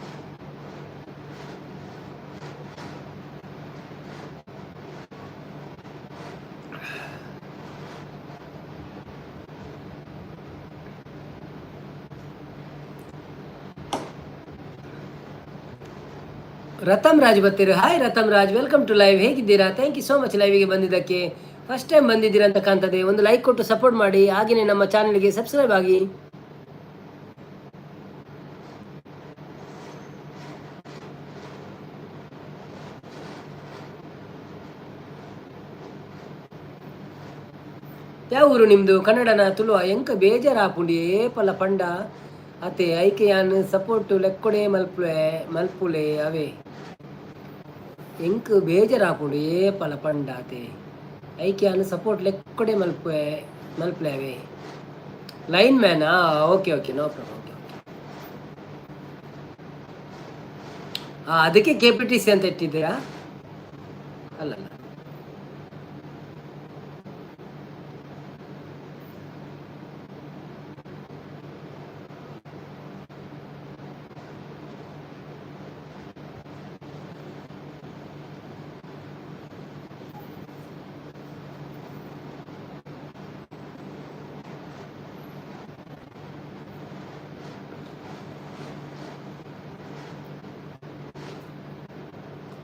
Speaker 1: ರತಮ್ ರಾಜ್ ಬರ್ತೀರಿ. Hi Ratam Raj, welcome to live. ಹೇಗಿದ್ದೀರಾ? ಥ್ಯಾಂಕ್ ಯು ಸೋ ಮಚ್ ಲೈವಿಗೆ ಬಂದಿದ್ದಕ್ಕೆ. ಫಸ್ಟ್ ಟೈಮ್ ಬಂದಿದ್ದೀರಾ ಅಂತ ಕಾಣ್ತದೆ. ಒಂದು ಲೈಕ್ ಕೊಟ್ಟು ಸಪೋರ್ಟ್ ಮಾಡಿ, ಹಾಗೆಯೇ ನಮ್ಮ ಚಾನಲ್ಗೆ ಸಬ್ಸ್ಕ್ರೈಬ್ ಆಗಿ. ಯಾವ ಊರು ನಿಮ್ಮದು? ಕನ್ನಡನ ತುಳುವ? ಎಂಕ ಬೇಜಾರಾಪುಂಡಿ ಏಪಲ ಪಂಡ ಅತೆ ಐಕೆಯಾನ್ ಸಪೋರ್ಟು ಲೆಕ್ಕೊಡೆ ಮಲ್ಪುಲೆ ಅವೇ ಎಂಕ್ ಬೇಜಾರಾಪುಂಡು ಏಪಲ ಪಂಡ ಅತೆ ಐಕೆಯಾನ್ ಸಪೋರ್ಟ್ ಲೆಕ್ಕೊಡೆ ಮಲ್ಪುಲೆ ಅವೇ. ಲೈನ್ ಮ್ಯಾನಾ? Okay okay, no problem. Okay okay, ಅದಕ್ಕೆ KPTC ಅಂತ ಇಟ್ಟಿದ್ದೀರಾ? ಅಲ್ಲಲ್ಲ,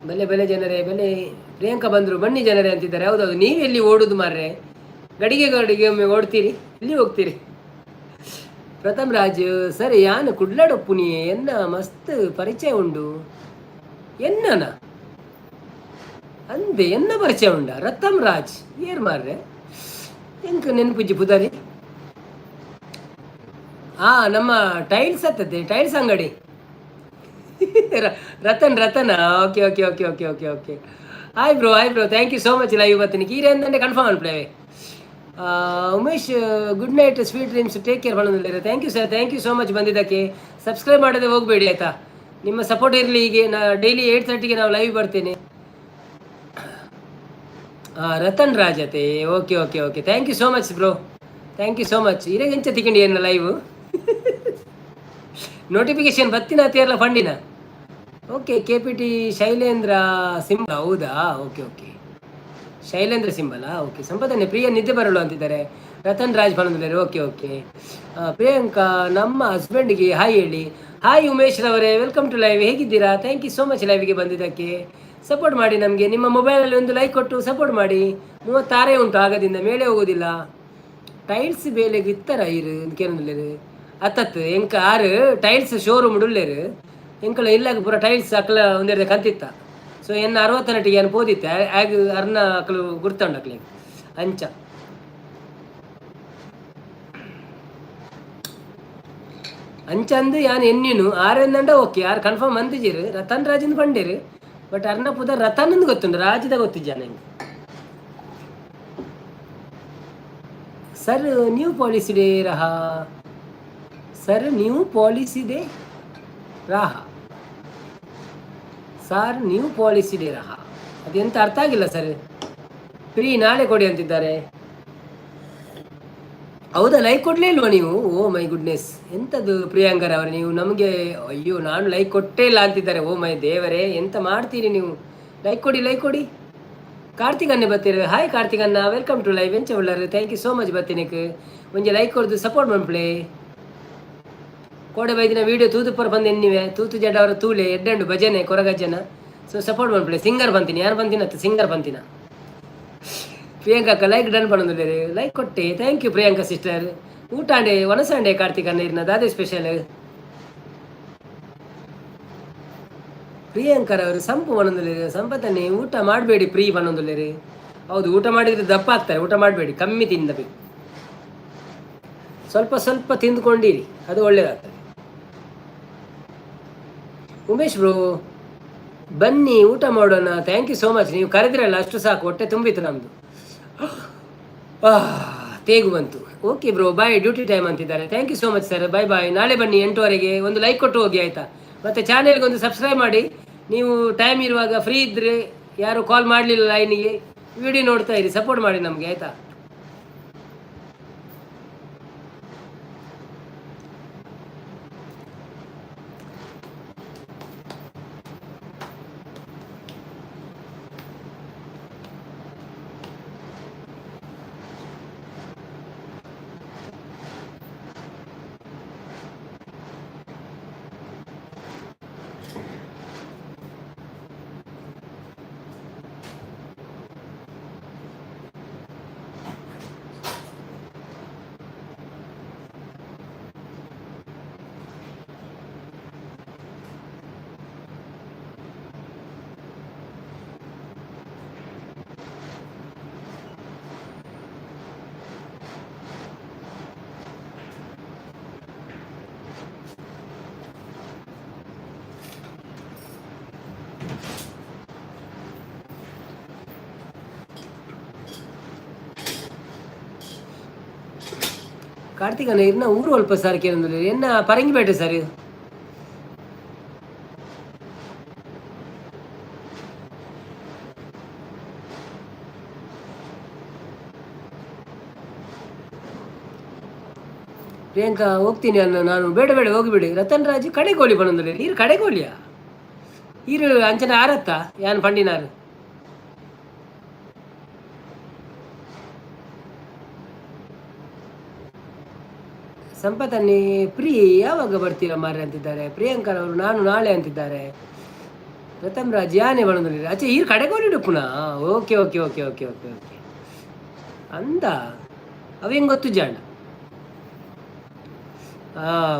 Speaker 1: ಬೆಲೆ ಬೆಲೆ ಜನರೇ, ಬೆಲೆ. ಪ್ರಿಯಾಂಕಾ ಬಂದರು, ಬನ್ನಿ ಜನರೇ ಅಂತಿದ್ದಾರೆ. ಹೌದೌದು, ನೀವೆಲ್ಲಿ ಓಡುದು ಮಾರ್ರೆ? ಗಡಿಗೆ ಒಮ್ಮೆ ಓಡ್ತೀರಿ, ಎಲ್ಲಿ ಹೋಗ್ತೀರಿ? ಪ್ರಥಮ್ ರಾಜ್ ಸರ್, ಯಾನು ಕುಡ್ಲಾಡೊಪ್ಪುನಿಯೇ ಎನ್ನ ಮಸ್ತ್ ಪರಿಚಯ ಉಂಡು. ಎನ್ನನ ಅಂದೆ ಎನ್ನ ಪರಿಚಯ ಉಂಡ? ರತಮ್ ರಾಜ್ ಏರ್ ಮಾರ್ರೆ, ಎಂಕ ನೆನಪುಜ್ಜಿ ಪುದಾರಿ. ನಮ್ಮ ಟೈಲ್ಸ್ ಹತ್ತದೆ, ಟೈಲ್ಸ್ ಅಂಗಡಿ. Ratan okay okay okay okay okay okay. Hi bro thank you so much live ಬತ್ತೀನಿ ಕೀರೆ ಅಂತಂದ್ರೆ ಕನ್ಫರ್ಮ್ ಅನ್ಪ್ಲೇ. Umesh good night, sweet dreams, take care ಮಾಡೋದಿಲ್ಲ. Thank you sir, thank you so much ಬಂದಿದ್ದಕ್ಕೆ. ಸಬ್ಸ್ಕ್ರೈಬ್ ಮಾಡದೆ ಹೋಗಬೇಡಿ ಆಯಿತಾ? ನಿಮ್ಮ ಸಪೋರ್ಟ್ ಇರಲಿ. ಹೀಗೆ ಡೈಲಿ 8:30ಗೆ ನಾವು ಲೈವ್ ಬರ್ತೇನೆ. ರತನ್ ರಾಜತೆ, okay okay okay, thank you so much bro, thank you so much. ಇರೇ ಎಂಚ ತಿಕ್ಕಂಡಿ ಏನು ಲೈವ್ ನೋಟಿಫಿಕೇಶನ್ ಬತ್ತಿನ ಅತಿಯಲ್ಲ ಫಂಡಿನ. ಓಕೆ, KPT ಶೈಲೇಂದ್ರ ಸಿಂಬಲ್, ಹೌದಾ? ಓಕೆ ಓಕೆ, ಶೈಲೇಂದ್ರ ಸಿಂಬಲಾ? ಓಕೆ. ಸಂಪದನೆ ಪ್ರಿಯ ನಿದ್ದೆ ಬರಲು ಅಂತಿದ್ದಾರೆ. ರತನ್ ರಾಜ್ ಬಂದಿದ್ದಾರೆ. Okay okay. ಪ್ರಿಯಾಂಕಾ ನಮ್ಮ ಹಸ್ಬೆಂಡ್ಗೆ ಹಾಯ್ ಹೇಳಿ. ಹಾಯ್ ಉಮೇಶ್ ರವರೇ, ವೆಲ್ಕಮ್ ಟು ಲೈವ್. ಹೇಗಿದ್ದೀರಾ? ಥ್ಯಾಂಕ್ ಯು ಸೋ ಮಚ್ ಲೈವ್ಗೆ ಬಂದಿದ್ದಕ್ಕೆ. ಸಪೋರ್ಟ್ ಮಾಡಿ ನಮಗೆ, ನಿಮ್ಮ ಮೊಬೈಲಲ್ಲಿ ಒಂದು ಲೈಕ್ ಕೊಟ್ಟು ಸಪೋರ್ಟ್ ಮಾಡಿ. 36 ಉಂಟು, ಆಗದಿಂದ ಮೇಲೆ ಹೋಗೋದಿಲ್ಲ. ಟೈಲ್ಸ್ ಬೇಲೆಗೆ ಇತ್ತರ ಇರು ಕೇರಳಲ್ಲಿ ಅತ್ತತ್ತು ಎಂಕ 6 ಟೈಲ್ಸ್ ಶೋರೂಮ್ ಉಳ್ಳೇರು ಎಂಕಲ ಇಲ್ಲಾಗ ಪೂರ ಟೈಲ್ಸ್ ಅಕ್ಲ ಒಂದೆರಡು ಕಂತಿತ್ತ. ಸೊ ಎನ್ನ 60 ನಟಿಗೆ ಏನು ಪೋದಿತ್ತೆ ಆಗ ಅರ್ನ ಅಕ್ಕಲು ಗುರ್ತಂಡು ಅಕ್ಲಿಗೆ ಅಂಚ. ಅಂಚಂದು ಯಾನ್ ಎನ್ನಿನು 6 ಎಂದಂಡ ಓಕೆ 6 ಕನ್ಫರ್ಮ್ ಅಂತಿದ್ದೀರು. ರತನ್ ರಾಜಿಂದ ಬಂಡೇರು, ಬಟ್ ಅರ್ನ ಪುದ ರತನಂದು ಗೊತ್ತುಂಡು, ರಾಜದ ಗೊತ್ತಿದ್ದ ನಂಗೆ. ಸರ್ ನ್ಯೂ ಪಾಲಿಸಿ ಡೇ ರಹಾ, ಸರ್ ನ್ಯೂ ಪಾಲಿಸಿ ಡೇ ರಹಾ, ಸರ್ ನ್ಯೂ ಪಾಲಿಸಿ ಡೇ ರಹಾ. ಅದೆಂತ ಅರ್ಥ ಆಗಿಲ್ಲ ಸರ್. ಫ್ರೀ ನಾಳೆ ಕೊಡಿ ಅಂತಿದ್ದಾರೆ. ಹೌದಾ, ಲೈಕ್ ಕೊಡಲೇ ಇಲ್ವಾ ನೀವು? ಓ ಮೈ ಗುಡ್ನೆಸ್, ಎಂಥದ್ದು ಪ್ರಿಯಾಂಕರ್ ಅವರೇ ನೀವು ನಮಗೆ, ಅಯ್ಯೋ ನಾನು ಲೈಕ್ ಕೊಟ್ಟೇ ಇಲ್ಲ ಅಂತಿದ್ದಾರೆ. ಓ ಮೈ ದೇವರೇ, ಎಂತ ಮಾಡ್ತೀರಿ ನೀವು? ಲೈಕ್ ಕೊಡಿ, ಲೈಕ್ ಕೊಡಿ. ಕಾರ್ತಿಕನ್ನೇ ಬರ್ತೀರಿ. ಹಾಯ್ ಕಾರ್ತಿಕನ್ನ, ವೆಲ್ಕಮ್ ಟು ಲೈವ್. ಎಂಚ ಉಳ್ಳಾರು, ಥ್ಯಾಂಕ್ ಯು ಸೋ ಮಚ್ ಬರ್ತೀನಿಕ್. ಒಂಜಿ ಲೈಕ್ ಕೊಡ್ದು ಸಪೋರ್ಟ್ ಮಾಡ್ಪ್ಲೇ. ಕೋಡೆ ಬೈದಿನ ವೀಡಿಯೋ ತೂತು ಪರ ಬಂದು ಎನ್ನಿವೆ ತೂತು ಜಡ ಅವರ ತೂಲೆ ಎಡ್ಡಂಡು ಭಜನೆ ಕೊರಗಜ್ಜನ. ಸೊ ಸಪೋರ್ಟ್ ಮಾಡ್ಬಿಡಿ. ಸಿಂಗರ್ ಬಂತೀನಿ, ಯಾರು ಬಂತೀನಿ ಅತ್ತ ಸಿಂಗರ್ ಬಂತೀನ. ಪ್ರಿಯಾಂಕಾ ಲೈಕ್ ಡನ್ ಮಾಡೋದಿಲ್ಲ, ಲೈಕ್ ಕೊಟ್ಟೆ. Thank you Priyanka sister. ಊಟ ಅಂಡೆ ಒನಸಂಡೆ ಕಾರ್ತಿಕ್ ಅನ್ನ ಇರ್ನದ ಅದೇ ಸ್ಪೆಷಲ್. ಪ್ರಿಯಾಂಕರ್ ಅವರು ಸಂಪು ಬನ್ನೊಂದುಲ್ಲೇರಿ ಸಂಪತ್ತನ್ನೇ ಊಟ ಮಾಡಬೇಡಿ ಪ್ರೀ ಬನ್ನೊಂದುಲ್ಲೇರಿ. ಹೌದು, ಊಟ ಮಾಡಿದ್ರೆ ದಪ್ಪ ಆಗ್ತಾರೆ. ಊಟ ಮಾಡಬೇಡಿ, ಕಮ್ಮಿ ತಿನ್ನಬೇಕು. ಸ್ವಲ್ಪ ಸ್ವಲ್ಪ ತಿಂದುಕೊಂಡಿರಿ, ಅದು ಒಳ್ಳೇದಾಗ್ತದೆ. ಉಮೇಶ್ ಬ್ರೋ ಬನ್ನಿ ಊಟ ಮಾಡೋಣ. Thank you so much. ನೀವು ಕರೆದ್ರಲ್ಲ ಅಷ್ಟು ಸಾಕು, ಹೊಟ್ಟೆ ತುಂಬಿತ್ತು ನಮ್ಮದು. ತೇಗು ಬಂತು. Okay bro bye, duty time ಅಂತಿದ್ದಾರೆ. Thank you so much sir, bye bye. ನಾಳೆ ಬನ್ನಿ 8 ಗಂಟೆಗೆ. ಒಂದು ಲೈಕ್ ಕೊಟ್ಟು ಹೋಗಿ ಆಯಿತಾ. ಮತ್ತು ಚಾನೆಲ್ಗೆ ಒಂದು ಸಬ್ಸ್ಕ್ರೈಬ್ ಮಾಡಿ. ನೀವು ಟೈಮ್ ಇರುವಾಗ ಫ್ರೀ ಇದ್ದರೆ, ಯಾರು ಕಾಲ್ ಮಾಡಲಿಲ್ಲ ಲೈನಿಗೆ, ವಿಡಿಯೋ ನೋಡ್ತಾ ಇರಿ, ಸಪೋರ್ಟ್ ಮಾಡಿ ನಮಗೆ ಆಯಿತಾ. ಕಾರ್ತಿಕ್ ಇನ್ನ ಊರು ಅಲ್ಪ ಸರ್ ಕೇಳಿದ್ರೆ ಎನ್ನ ಪರಂಗಿಪೇಟೆ ಸರ್. ಪ್ರಿಯಾಂಕಾ ಹೋಗ್ತೀನಿ ಅನ್ನ ನಾನು. ಬೇಡ ಬೇಡ ಹೋಗಿಬಿಡಿ. ರತನ್ ರಾಜ್ ಕಡೆಗೋಳಿ ಬಂದ್ರೆ ಈರು ಕಡೆಗೋಳಿಯಾ ಈರು ಅಂಚನೆ ಆರತ್ತ ಯಾನ್ ಪಂಡಿನಾರು. ಸಂಪತ್ತನ್ನೇ ಪ್ರೀ ಯಾವಾಗ ಬರ್ತೀರಾ ಮಾರ್ರೆ ಅಂತಿದ್ದಾರೆ. ಪ್ರಿಯಾಂಕರ್ ಅವರು ನಾನು ನಾಳೆ ಅಂತಿದ್ದಾರೆ. ಪ್ರಥಮ್ ರಾಜ್ ಯಾನೇ ಬಂದಿಲ್ಲ. ಅಚ್ಚಾ ಈರು ಕಡೆಗೋಳಿ ಪುನಃ. Okay okay okay okay okay okay ಅಂದ ಅವೇಂಗೆ ಗೊತ್ತು ಜಾಣ.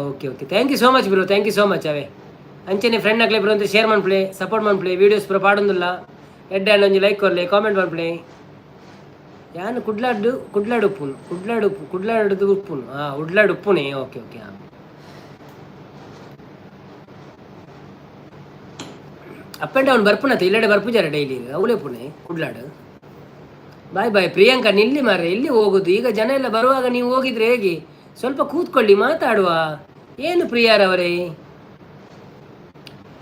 Speaker 1: Okay okay thank you so much bro, thank you so much. ಅವೇ ಅಂಚನೆ ಫ್ರೆಂಡ್ ಆಗ್ಲೇ ಬ್ರೋ ಅಂತ ಶೇರ್ ಮಾಡ್ಪ್ಲೆ, ಸಪೋರ್ಟ್ ಮಾಡ್ಪ್ಲೆ. ವೀಡಿಯೋಸ್ ಪೂರ ಪಾಡೊಂದಿಲ್ಲ ಎಡ್ಡೆ ಒಂಜಿ ಲೈಕ್ ಕೊರ್ಲೆ, ಕಾಮೆಂಟ್ ಮಾಡ್ಪ್ಲೆ. ಯಾನು ಕುಡ್ಲಾಡು ಉಪ್ಪುನು ಕುಡ್ಲಾಡು ಉಪ್ಪುನು ಉಡ್ಲಾಡು ಉಪ್ಪುನೇ. Okay okay up and down ಬರ್ಪುನತ್ತೆ ಇಲ್ಲಡೆ ಬರ್ಪುಜಾರ ಡೈಲಿ ಅವಳೇ ಪುಣೆ ಕುಡ್ಲಾಡು. ಬಾಯ್ ಬಾಯ್ ಪ್ರಿಯಾಂಕಾ, ನಿಲ್ಲಿ ಮಾರ್ರೆ, ಎಲ್ಲಿ ಹೋಗುದು ಈಗ? ಜನ ಎಲ್ಲ ಬರುವಾಗ ನೀವು ಹೋಗಿದ್ರೆ ಹೇಗೆ? ಸ್ವಲ್ಪ ಕೂತ್ಕೊಳ್ಳಿ, ಮಾತಾಡುವ. ಏನು ಪ್ರಿಯಾರವರೇ?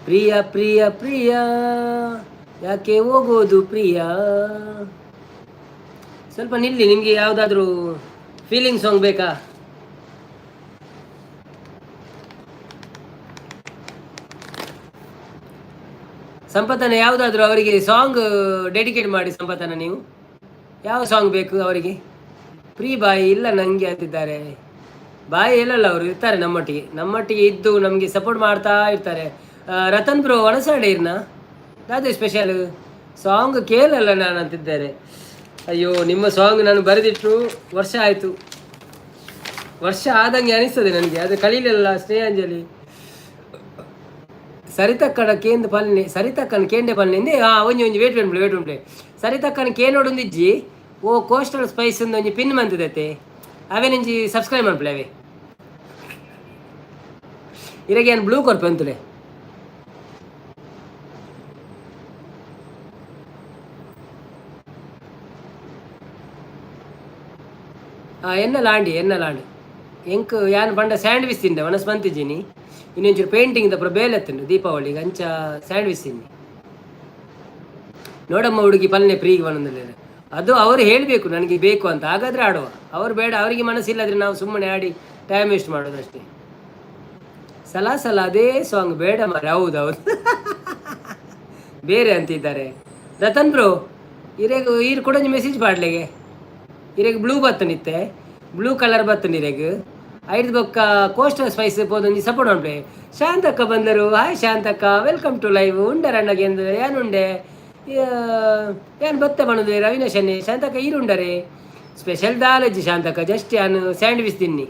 Speaker 1: ಪ್ರಿಯ ಪ್ರಿಯ ಪ್ರಿಯ ಯಾಕೆ ಹೋಗೋದು ಪ್ರಿಯಾ? ಸ್ವಲ್ಪ ನಿಲ್ಲಿ. ನಿಮಗೆ ಯಾವುದಾದ್ರೂ ಫೀಲಿಂಗ್ ಸಾಂಗ್ ಬೇಕಾ? ಸಂಪತ್ತನ ಯಾವುದಾದ್ರೂ ಅವರಿಗೆ ಸಾಂಗ್ ಡೆಡಿಕೇಟ್ ಮಾಡಿ. ಸಂಪತ್ತನ ನೀವು ಯಾವ ಸಾಂಗ್ ಬೇಕು ಅವರಿಗೆ? ಪ್ರೀ ಬಾಯಿ ಇಲ್ಲ ನನಗೆ ಅಂತಿದ್ದಾರೆ. ಬಾಯಿ ಇಲ್ಲಲ್ಲ, ಅವರು ಇರ್ತಾರೆ ನಮ್ಮೊಟ್ಟಿಗೆ ಇದ್ದು ನಮಗೆ ಸಪೋರ್ಟ್ ಮಾಡ್ತಾ ಇರ್ತಾರೆ. ರತನ್ ಬ್ರೋ ಒಣಸಾಡೆ ಇರ್ನ ಅದೇ ಸ್ಪೆಷಲ್ ಸಾಂಗ್ ಕೇಳಲ್ಲ ನಾನು ಅಂತಿದ್ದಾರೆ. ಅಯ್ಯೋ, ನಿಮ್ಮ ಸಾಂಗ್ ನಾನು ಬರೆದಿಟ್ಟು ವರ್ಷ ಆಯಿತು. ವರ್ಷ ಆದಂಗೆ ಅನಿಸ್ತದೆ ನನಗೆ. ಅದು ಕಲೀಲಿಲ್ಲ. ಸ್ನೇಹಾಂಜಲಿ ಸರಿತಕ್ಕನ ಕೇಂದ್ರ ಪಲ್ಲೆ, ಸರಿತಕ್ಕನ ಕೇಂಡೆ ಪಲ್ಲೆಂದೆ ಒಂಜಿ ವೇಟ್ ಉಂಟೆ. ಸರಿತಕ್ಕನ ಕೇನೋಡೊಂದಿಜ್ಜಿ ಓ ಕೋಸ್ಟಲ್ ಸ್ಪೈಸ್ ಒಂಜಿ ಪಿನ್ ಮಂತದೈತೆ. ಅವೇ ನಿಂಜಿ ಸಬ್ಸ್ಕ್ರೈಬ್ ಮಾಡ್ಬಿಡಿ. ಅವೇ ಇರಾಗ ಏನು ಬ್ಲೂ ಕೊರ್ಪೆ ಅಂತಲೇ. ಎನ್ನ ಲಾಂಡಿ ಎಂಕ್ ಯಾನ್ ಪಂಡ ಸ್ಯಾಂಡ್ವಿಚ್ ತಿಂಡೆ ಒನಸ್ ಬಂತಿದ್ದೀನಿ. ಇನ್ನೊಂಚೂರು ಪೇಂಟಿಂಗ್ ದಪ್ಪ ಬೇಲೆತ್ತಂಡು ದೀಪಾವಳಿಗೆ ಅಂಚ ಸ್ಯಾಂಡ್ವಿಚ್ ತಿನ್ನಿ. ನೋಡಮ್ಮ ಹುಡುಗಿ ಪಲ್ಲೆ ಫ್ರೀಗೆ ಬಂದಿಲ್ಲ. ಅದು ಅವರು ಹೇಳಬೇಕು ನನಗೆ ಬೇಕು ಅಂತ, ಹಾಗಾದರೆ ಆಡುವ. ಅವರು ಬೇಡ, ಅವರಿಗೆ ಮನಸ್ಸಿಲ್ಲದ್ರೆ ನಾವು ಸುಮ್ಮನೆ ಆಡಿ ಟೈಮ್ ವೇಸ್ಟ್ ಮಾಡೋದು ಅಷ್ಟೇ. ಸಲ ಅದೇ ಸಾಂಗ್ ಬೇಡ ಮಾರೆ. ಹೌದೌದು ಬೇರೆ ಅಂತಿದ್ದಾರೆ. ರತನ್ ಬ್ರೋ ಇರೇಗ ಕೂಡ ಮೆಸೇಜ್ ಪಾಡ್ಲೆಗೆ ಇರೇಗ ಬ್ಲೂ ಬತ್ತನಿತ್ತೆ, ಬ್ಲೂ ಕಲರ್ ಬತ್ತನ ಇರೇಗ ಐದು ಬೊಕ್ಕ ಕೋಸ್ಟಲ್ ಸ್ಪೈಸ್ ಪೋದೊಂದು ಸಪೋರ್ಟ್ ಮಾಡ್ಬೇ. ಶಾಂತಕ್ಕ ಬಂದರು. ಹಾಯ್ ಶಾಂತಕ್ಕ, ವೆಲ್ಕಮ್ ಟು ಲೈವ್. ಉಂಡರಣ್ಣಗೆ ಅಂದ್ರೆ ಏನುಂಡೆ ಏನು ಬತ್ತ ಬಣ್ಣದು ಅವಿನಾಶನ್ನೇ. ಶಾಂತಕ್ಕ ಈರುಂಡರೆ ಸ್ಪೆಷಲ್ ದಾಲಜ್ಜಿ ಶಾಂತಕ್ಕ ಜಸ್ಟ್ ನಾನು ಸ್ಯಾಂಡ್ವಿಚ್ ತಿನ್ನಿ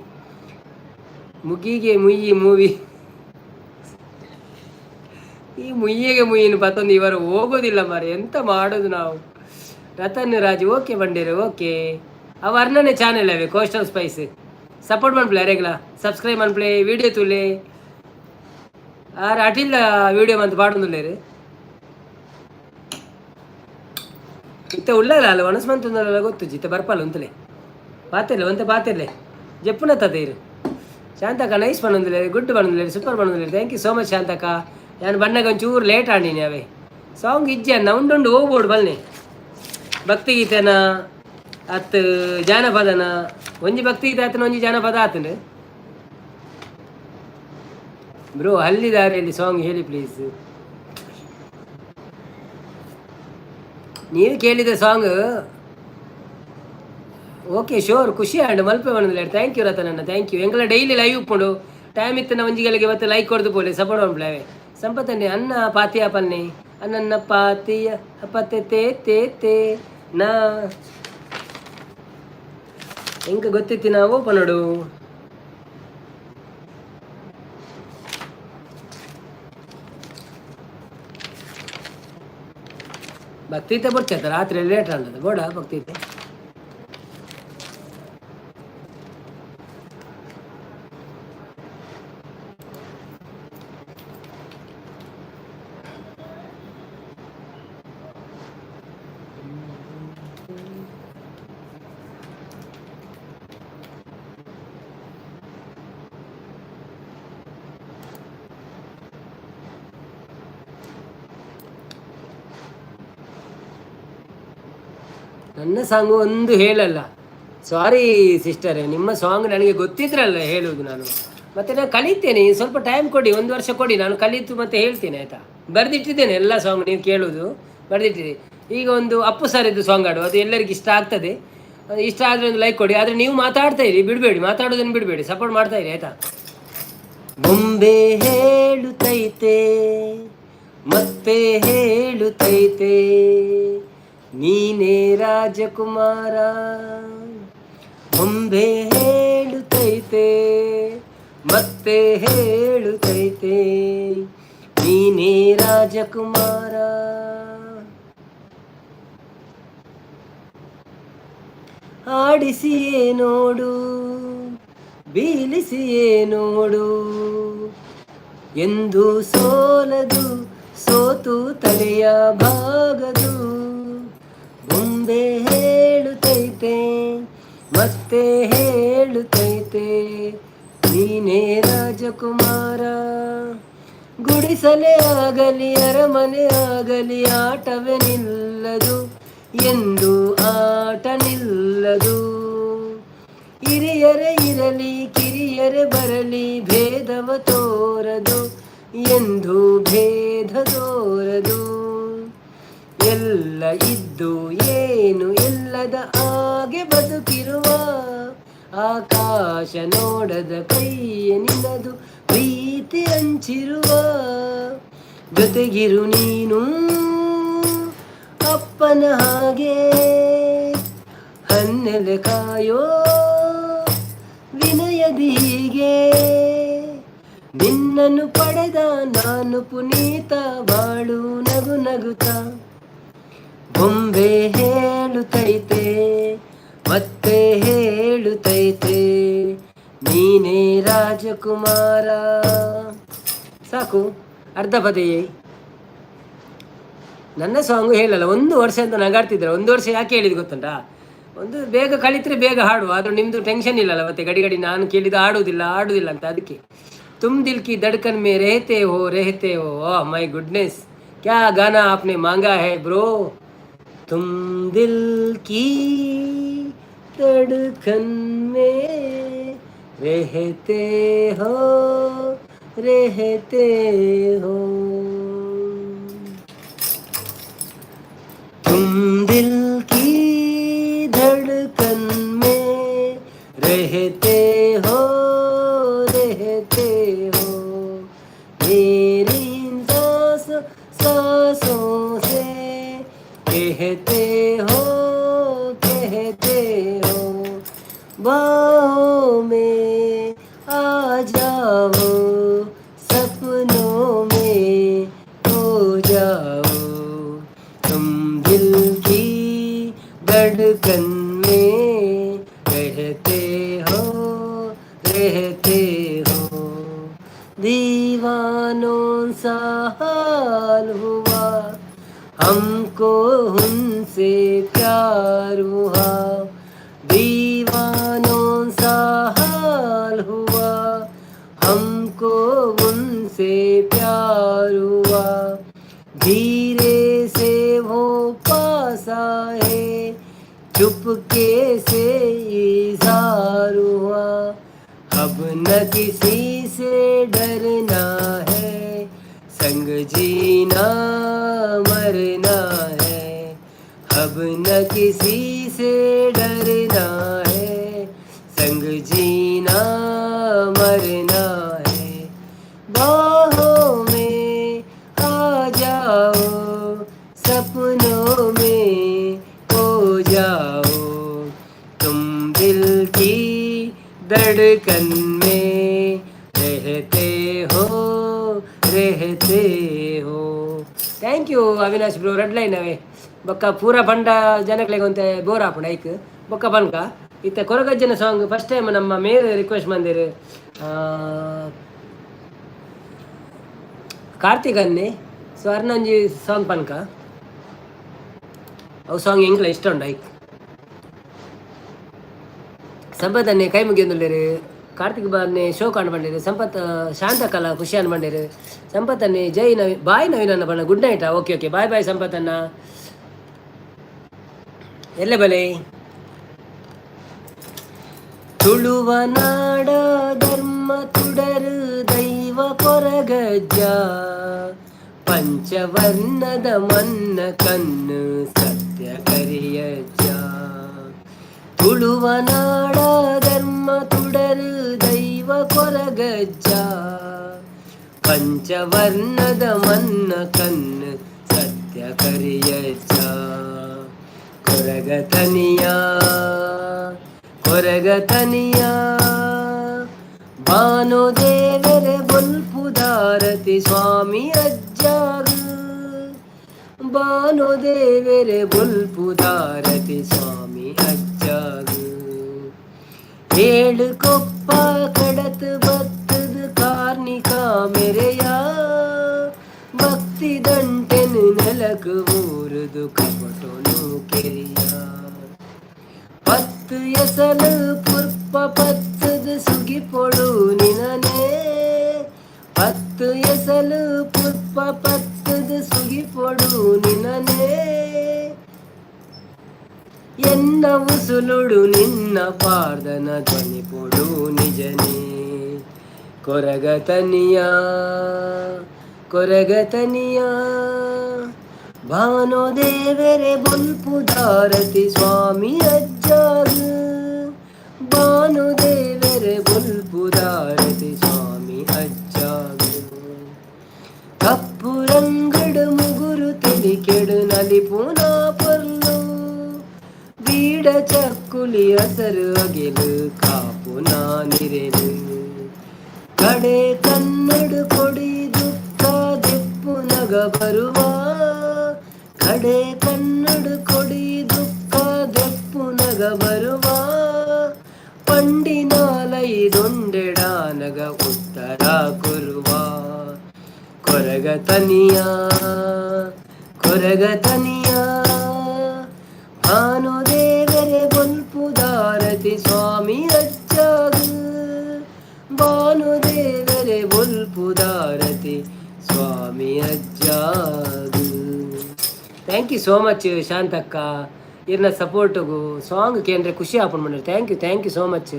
Speaker 1: ಮುಗಿಗೆ ಮುಯ್ಯಿ ಮೂವಿ ಈ ಮುಯ್ಯಿಗೆ ಮುಯ್ಯಿನ ಪತ್ತೊಂದು ಇವರು ಹೋಗೋದಿಲ್ಲ ಮಾರೆ ಎಂತ ಮಾಡೋದು ನಾವು. ರತನ್ ರಾಜ್ ಓಕೆ ಬಂಡೇರು ಓಕೆ ಆ ವರ್ಣನೆ ಚಾನೆಲ್ ಅವೆ ಕೋಸ್ಟಲ್ ಸ್ಪೈಸ್ ಸಪೋರ್ಟ್ ಮಾಡ್ಪ್ಲೆ ಅರೆಗ್ಲ ಸಬ್ಸ್ಕ್ರೈಬ್ ಮಾಡ್ಪ್ಲೆ ವೀಡಿಯೋ ತುಲೆ ಆರು ಅಟಿಲ್ಲ ವೀಡಿಯೋ ಮಂತ್ ಪಾಡೊಂದುಲ್ಲೇರು ಇತ್ತ ಉಳ್ಳಲ್ಲ ಅಲ್ಲ ಒಣಸ್ಮಂತಲ್ಲ ಗೊತ್ತು ಜಿತ್ತ ಬರ್ಪಲ್ಲ ಉಂತಲೆ ಪಾತಿರ್ಲೆ ಒಂತೆ ಪಾತಿರ್ಲೆ ಜಪ್ಪುನ ತದೇರು ಶಾಂತಕ್ಕ ನೈಸ್ ಪಣ್ಣೊಂದಿಲ್ಲ ಗುಡ್ ಪಣ್ಣೊಂದಿಲ್ಲ ಸೂಪರ್ ಪಣ್ಣೊಂದಿಲ್ಲ ಥ್ಯಾಂಕ್ ಯು ಸೋ ಮಚ್ ಶಾಂತಕ್ಕ ನಾನು ಬಣ್ಣಗೆ ಒಂಚೂರು ಲೇಟ್ ಆಡೀನಿ ಅವೇ ಸಾಂಗ್ ಇಜ್ಜೆ ಅನ್ನ ಉಂಡುಂಡು ಹೋಗ್ಬೋಡು ಬಲ್ನೆ ಭಕ್ತಿಗೀತೆನ ಅತ್ ಜಾನಪದನ ಒಂಜಿ ಭಕ್ತಿಗೀತೆ ಆತನ ಒಂಜಿ ಜಾನಪದ ಆತನ ಬ್ರೋ ಹಲ್ಲಿದಾರಿಯಲ್ಲಿ ಸಾಂಗ್ ಹೇಳಿ ಪ್ಲೀಸ್. ನೀವು ಕೇಳಿದ ಸಾಂಗ್ ಓಕೆ ಶೋರ್ ಖುಷಿ ಆಂಡ್ ಮಲ್ಪೆ ಬಂದಿಲ್ಲ ಥ್ಯಾಂಕ್ ಯು ರತನನ್ನ ಥ್ಯಾಂಕ್ ಯು ಎಂಗಳ ಡೈಲಿ ಲೈವ್ ಉಪ್ಪುಂಡು ಟೈಮ್ ಇತ್ತು ಒಂಜಿಗಳಿಗೆ ಇವತ್ತು ಲೈಕ್ ಕೊಡ್ದು ಪೋಲೆ ಸಪೋರ್ಟ್ ಮಾಡ್ಬಿಡವೆ ಸಂಪತ್ತನ್ನೇ ಅನ್ನ ಪಾತಿಯ ಪನ್ನೆ ಅನ್ನನ್ನ ಪಾತಿಯ ಪತ್ತೆ ತೇ ತೇ ತೇ ನಾ ಹೆಂಗ ಗೊತ್ತಿತ್ತಿ ನಾವು ಓಪನ್ ನೋಡು ಭಕ್ತಿತೆ ಬರ್ಚೈತ ರಾತ್ರಿ ಲೇಟ್ ಅನ್ನೋದು ಬೋಡ ಭಕ್ತಿತೆ ನನ್ನ ಸಾಂಗು ಒಂದು ಹೇಳಲ್ಲ ಸಾರಿ ಸಿಸ್ಟರೇ ನಿಮ್ಮ ಸಾಂಗ್ ನನಗೆ ಗೊತ್ತಿದ್ರಲ್ಲ ಹೇಳುವುದು ನಾನು ಮತ್ತೆ ನಾನು ಕಲಿತೇನೆ ಸ್ವಲ್ಪ ಟೈಮ್ ಕೊಡಿ ಒಂದು ವರ್ಷ ಕೊಡಿ ನಾನು ಕಲಿತು ಮತ್ತೆ ಹೇಳ್ತೇನೆ ಆಯಿತಾ ಬರೆದಿಟ್ಟಿದ್ದೇನೆ ಎಲ್ಲ ಸಾಂಗ್ ನೀವು ಕೇಳೋದು ಬರೆದಿಟ್ಟಿದೆ ಈಗ ಒಂದು ಅಪ್ಪು ಸರ್ ಇದ್ದು ಸಾಂಗ್ ಆಡು ಅದು ಎಲ್ಲರಿಗೂ ಇಷ್ಟ ಆಗ್ತದೆ ಇಷ್ಟ ಆದರೆ ಒಂದು ಲೈಕ್ ಕೊಡಿ ಆದರೆ ನೀವು ಮಾತಾಡ್ತಾ ಇರಿ ಬಿಡಬೇಡಿ ಮಾತಾಡೋದನ್ನು ಬಿಡಬೇಡಿ ಸಪೋರ್ಟ್ ಮಾಡ್ತಾ ಇರಿ ಆಯಿತಾ. ಬೊಂಬೆ ಹೇಳುತ್ತೈತೆ ಮತ್ತೆ ಹೇಳುತ್ತೈತೆ ನೀನೇ ರಾಜಕುಮಾರ ಬೊಂಬೆ ಹೇಳುತ್ತೈತೆ ಮತ್ತೆ ಹೇಳುತ್ತೈತೆ ನೀನೇ ರಾಜಕುಮಾರ ಆಡಿಸಿಯೇ ನೋಡು ಬೀಳಿಸಿಯೇ ನೋಡು ಎಂದು ಸೋಲದು ಸೋತು ತಲೆಯ ಭಾಗದು ಬೊಂಬೆ ಹೇಳುತ್ತೈತೆ ಮತ್ತೆ ಹೇಳುತ್ತೈತೆ ನೀನೇ ರಾಜಕುಮಾರ ಗುಡಿಸಲೇ ಆಗಲಿ ಅರಮನೆ ಆಗಲಿ ಆಟವೇ ನಿಲ್ಲದು ಎಂದು ಆಟ ನಿಲ್ಲದು ಹಿರಿಯರೇ ಇರಲಿ ಕಿರಿಯರೇ ಬರಲಿ ಭೇದವ ತೋರದು ಎಂದು ಭೇದ ತೋರದು ಎಲ್ಲ ಇದ್ದು ಏನು ಇಲ್ಲದ ಹಾಗೆ ಬದುಕಿರುವ ಆಕಾಶ ನೋಡದ ಕೈಯ ನಿನ್ನದು ಪ್ರೀತಿ ಹಂಚಿರುವ ಜೊತೆಗಿರು ನೀನು ಅಪ್ಪನ ಹಾಗೆ ಹನ್ನೆಲೆ ಕಾಯೋ ವಿನಯದಿ ಹೀಗೆ ನಿನ್ನನ್ನು ಪಡೆದ ನಾನು ಪುನೀತ ಬಾಳು ನಗು ನಗುತ್ತ ಬೊಂಬೆ ಹೇಳುತ್ತೈತೆ ಮತ್ತೆ ಹೇಳುತ್ತೈತೆ ನೀನೇ ರಾಜಕುಮಾರ. ಸಾಕು ಅರ್ಧ ಪದೆಯೇ ನನ್ನ ಸಾಂಗು ಹೇಳಲ್ಲ ಒಂದು ವರ್ಷ ಅಂತ ನಗಾಡ್ತಿದ್ದಾರೆ ಒಂದು ವರ್ಷ ಯಾಕೆ ಹೇಳಿದ್ದು ಗೊತ್ತುಂಟಾ ಒಂದು ಬೇಗ ಕಲಿತ್ರೆ ಬೇಗ ಹಾಡು ಆದರೂ ನಿಮ್ಮದು ಟೆನ್ಷನ್ ಇಲ್ಲಲ್ಲ ಮತ್ತೆ ಗಡಿ ಗಡಿ ನಾನು ಕೇಳಿದ್ದು ಆಡುವುದಿಲ್ಲ ಅಂತ ಅದಕ್ಕೆ तुम दिल की धड़कन में रहते हो ओह माय गुडनेस क्या गाना आपने मांगा है ब्रो तुम दिल की धड़कन में रहते हो तुम दिल की धड़कन में रहते हो मेरी सांसों से कहते हो बाहों में आ जाओ, सपनों में खो जाओ, तुम दिल की धड़कन में रहते हो, रहते हो। दीवानों सा हाल हुआ, हमको उनसे प्यार हुआ। दीवानों सा हाल हुआ, हमको उनसे प्यार हुआ। धीरे से वो पास आए, चुपके से इज़हार हुआ। अब न किसी से डरना है, संग जीना मरना है। अब न किसी से डरना है, संग जीना मरना है। बाहों में आ जाओ, सपनों में खो जाओ, तुम दिल की धड़कन में रहते हो, रहते हो. Thank you Avinash bro. Red line ಅವೇ ಬೊಕ್ಕ ಪೂರ ಪಂಡ ಜನಕ್ಲೆಗೊಂತೆ ಬೋರ್ ಹಾಪುಂಡು ಐಕ್ ಬೊಕ್ಕ ಬನ್ಕ ಇತ್ತ ಕೊರಗಜ್ಜನ ಸಾಂಗ್ ಫಸ್ಟ್ ಟೈಮ್ ನಮ್ಮ ಮೇರ್ ರಿಕ್ವೆಸ್ಟ್ ಬಂದಿರು ಕಾರ್ತಿಕ್ ಅನ್ನಿ. ಸೊ ಅರ್ನಂಜಿ ಸಾಂಗ್ ಪನ್ಕ ಅವು ಸಾಂಗ್ ಇಂಕ್ಲ ಇಷ್ಟ ಉಂಡು ಐಕ್. ಸಂಪತ್ ಅನ್ನೆ ಕೈ ಮುಗಿಯೊಂದುಲ್ಲೇರು, ಕಾರ್ತಿಕ್ ಬಾರ್ನೆ ಶೋ ಕಾಣ್ ಬಂದಿರು, ಸಂಪತ್ ಶಾಂತಕಲಾ ಖುಷಿ ಅನ್ ಬಂದಿರು, ಸಂಪತ್ ಅನ್ನೆ ಜೈ ನವೀನ್ ಬಾಯ್ ನವೀನ್ ಅನ್ನ ಬಣ್ಣ ಗುಡ್ ನೈಟಾ. ಓಕೆ ಓಕೆ ಬಾಯ್ ಬಾಯ್ ಸಂಪತ್ ಅನ್ನ. ಎಲ್ಲೆ ಬಲೆ ತುಳುವ ನಾಡ ಧರ್ಮ ತುಡರು ದೈವ ಕೊರಗಜ್ಜ, ಪಂಚವರ್ಣದ ಮನ್ನ ಕಣ್ಣು ಸತ್ಯ ಕರಿಯಜ್ಜ. ತುಳುವ ನಾಡ ಧರ್ಮ ತುಡರು ದೈವ ಕೊರಗಜ್ಜ, ಪಂಚವರ್ಣದ ಮನ್ನ ಕಣ್ಣು ಸತ್ಯ ಕರಿಯಜ್ಜ. ಕೊರಗತನಿಯ ಕೊರಗತನಿಯ ಭಾನುದೇವರೆ ಬೊಲ್ಪುದಾರತಿ ಸ್ವಾಮಿ ಅಜ್ಜಾರು, ಭಾನುದೇವರೆ ಬೊಲ್ಪುದಾರತಿ ಸ್ವಾಮಿ ಅಜ್ಜಾರು. ಏಳು ಕೊಪ್ಪ ಕಡತು ಬತ್ತದು ಕಾರ್ಣಿಕ ಮೆರೆಯ, ಭಕ್ತಿ ದಂಟೆನು ನೆಲಕು ಊರುದು ಕಪಟೋನು ಕೆರಿಯ. ಪತ್ತು ಎಸಲು ಪುರ್ಪ ಪತ್ತದು ಸುಗಿ ಪೊಡು ನಿನನೆ, ಪತ್ತು ಎಸಲು ಪುರ್ಪ ಪತ್ತದು ಸುಗಿ ಪೊಡು ನಿನನೆ. ಎನ್ನ ಉಸುಲುಡು ನಿನ್ನ ಪಾರ್ದನ ಧ್ವನಿ ಪೊಡು ನಿಜನೇ. ಕೊರಗತನಿಯ ಕೊರಗತನಿಯ ಭಾನುದೇವರೆ ಬೊಲ್ಪುದಾರತಿ ಸ್ವಾಮಿ ಅಜ್ಜಾರು, ಭಾನುದೇವರೆ ಬೊಲ್ಪುದಾರತಿ ಸ್ವಾಮಿ ಅಜ್ಜಾರು. ಕಪ್ಪು ರಂಗಡು ಮುಗುರು ತೆಲಿಕೆಡು ನಲಿಪುನ ಪೊರ್ಲು, ಬೀಡ ಚಕ್ಕುಲಿ ಹಸರು ಅಗೆಲು ಕಾಪು ನಾನಿರೆಲು. ಕಡೆ ಕನ್ನಡು ಕೊಡಿ ದುಃಖ ದೆಪ್ಪು ನಗ ಬರುವ, ಕಡೆ ಕನ್ನಡು ಕೊಡಿ ದುಃಖ ದೆಪ್ಪು ನಗ ಬರುವ. ಪಂಡಿನಾಲೈ ದೊಂಡೆಡ ನಗ ಉತ್ತರ ಕೊರುವ. ಕೊರಗತನಿಯ ಕೊರಗತನಿಯ ಭಾನುದೇವರೆ ಬೊಲ್ಪುದಾರತಿ ಸ್ವಾಮಿ ಅಜ್ಜಾರು, ಭಾನುದೇವರೆ ಬೊಲ್ಪುದಾರತಿ ಸ್ವಾಮಿ ಅಜ್ಜಾರು. ಥ್ಯಾಂಕ್ ಯು ಸೋ ಮಚ್ ಶಾಂತಕ್ಕ, ಇರ್ನ ಸಪೋರ್ಟ್ಗೂ ಸಾಂಗ್ ಕೇಂದ್ರ ಖುಷಿ ಆಪಣ್ ಮಾಡಿರಿ. Thank you so much.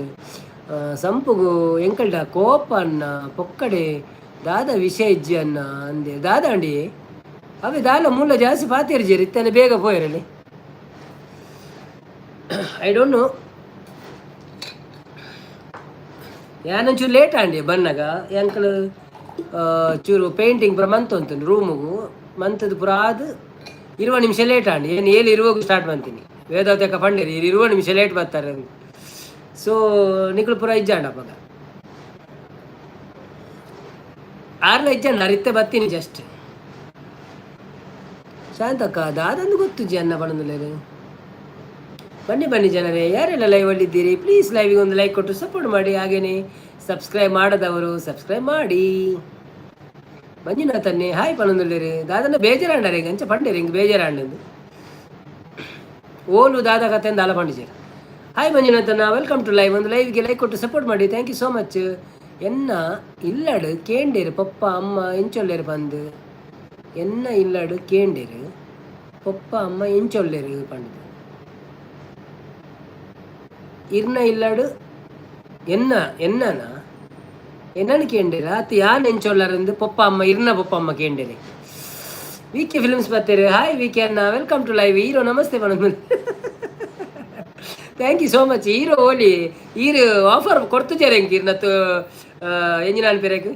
Speaker 1: ಸಂಪುಗು ಎಂಕಲ್ಡ ಕೋಪ ಅನ್ನ ಪೊಕ್ಕಡೆ ದಾದ ವಿಷಯ ಇಜ್ಜಿ ಅನ್ನ ಅಂದೆ ದಾದ ಅಂಡಿ ಅವೇ ದಾಲ ಮೂಲ ಜಾಸ್ತಿ ಪಾತಿರ್ಜೀರಿ ಇತ್ತನೆ ಬೇಗ ಪೋಯಿರಲಿ. ಐ ಡೋಂಟ್ ನೋ ಯಾನೊಂಚೂರು ಲೇಟ್ ಆಂಡಿ ಬನ್ನಗ ಎಂಕಲ್ ಚೂರು ಪೇಂಟಿಂಗ್ ಪುರ ಮಂತೊಂತು ರೂಮುಗು ಮಂತದ್ದು ಪುರ ಆದು 20 ನಿಮಿಷ ಲೇಟ್ ಆಂಡಿ. ಏನು ಏಳು ಇರುವಾಗ ಸ್ಟಾರ್ಟ್ ಮಾಡ್ತೀನಿ. ವೇದಾವತಕ ಪಂಡೇರಿ 20 ನಿಮಿಷ ಲೇಟ್ ಬರ್ತಾರೆ. ಸೊ ನಿಕುಲು ಪೂರ ಇಜ್ಜಾಂಡ ಪಗ ಆರ್ಲ ಇಜ್ಜಾಂಡ ಅರಿತ್ತೆ ಬತ್ತೀನಿ ಜಸ್ಟ್ ಶಾಂತಕ್ಕ ದಾದಂದು ಗೊತ್ತು ಜಿ ಅನ್ನ ಬಣ್ಣದಲ್ಲೇನು ಬನ್ನಿ ಬನ್ನಿ ಜನರೇ, ಯಾರೆಲ್ಲ ಲೈವಲ್ಲಿ ಇದ್ದೀರಿ ಪ್ಲೀಸ್ ಲೈವಿಗೆ ಒಂದು ಲೈಕ್ ಕೊಟ್ಟು ಸಪೋರ್ಟ್ ಮಾಡಿ. ಹಾಗೇನೆ ಸಬ್ಸ್ಕ್ರೈಬ್ ಮಾಡದವರು ಸಬ್ಸ್ಕ್ರೈಬ್ ಮಾಡಿ. ಮಂಜುನಾಥನ್ನೇ ಹಾಯ್ ಪನ್ನೊಂದುಲ್ಲೇರು ದಾದನ ಬೇಜಾರಾಂಡರೆ ಗಂಚ ಪಂಡೇರಿ ಹಿಂಗೆ ಬೇಜಾರಾಂಡದು ಓಲು ದಾದ ಕಥೆಯಿಂದ ಅಲ ಪಂಡಿಜೇರು. ಹಾಯ್ ಮಂಜುನಾಥನ್ನ, ವೆಲ್ಕಮ್ ಟು ಲೈವ್. ಒಂದು ಲೈವ್ಗೆ ಲೈಕ್ ಕೊಟ್ಟು ಸಪೋರ್ಟ್ ಮಾಡಿ. Thank you so much. ಎನ್ನ ಇಲ್ಲಡು ಕೇಂಡೇರು ಪಪ್ಪ ಅಮ್ಮ ಎಂಚೊಲ್ಲೇರು ಬಂದು ಎನ್ನ ಇಲ್ಲಡು ಕೇಂಡೇರು ಪಪ್ಪ ಅಮ್ಮ ಎಂಚೊಲ್ಲೇರು ಪಂಡದು ಇರ್ನ ಇಲ್ಲಾಡು ಎನ್ನ ಎನ್ನನ ಎನ್ನನು ಕೇಂಡೇರು ಆತ ಯಾನ್ ಎಂಚೊಲ್ಲರಂದು ಪಪ್ಪ ಅಮ್ಮ ಇರ್ನ ಪಪ್ಪ ಅಮ್ಮ ಕೇಂಡೇರಿ. ವಿ ಕೆ ಫಿಲ್ಮ್ಸ್ ಬರ್ತೀರಿ. ಹಾಯ್ ವಿ ಕೆ ಅನ್ನ, ವೆಲ್ಕಮ್ ಟು ಲೈವ್. ಹೀರೋ ನಮಸ್ತೆ ಬಣ್ಣ. Thank you so much. Hero ಓಲಿ ಹೀರೋ ಆಫರ್ ಕೊಡ್ತಿದ್ದಾರೆ ಹೆಂಗೆ ಇರ್ನತ್ತು ಎಂಜಿನ ಅನ್ಪಿರಕ್ಕೆ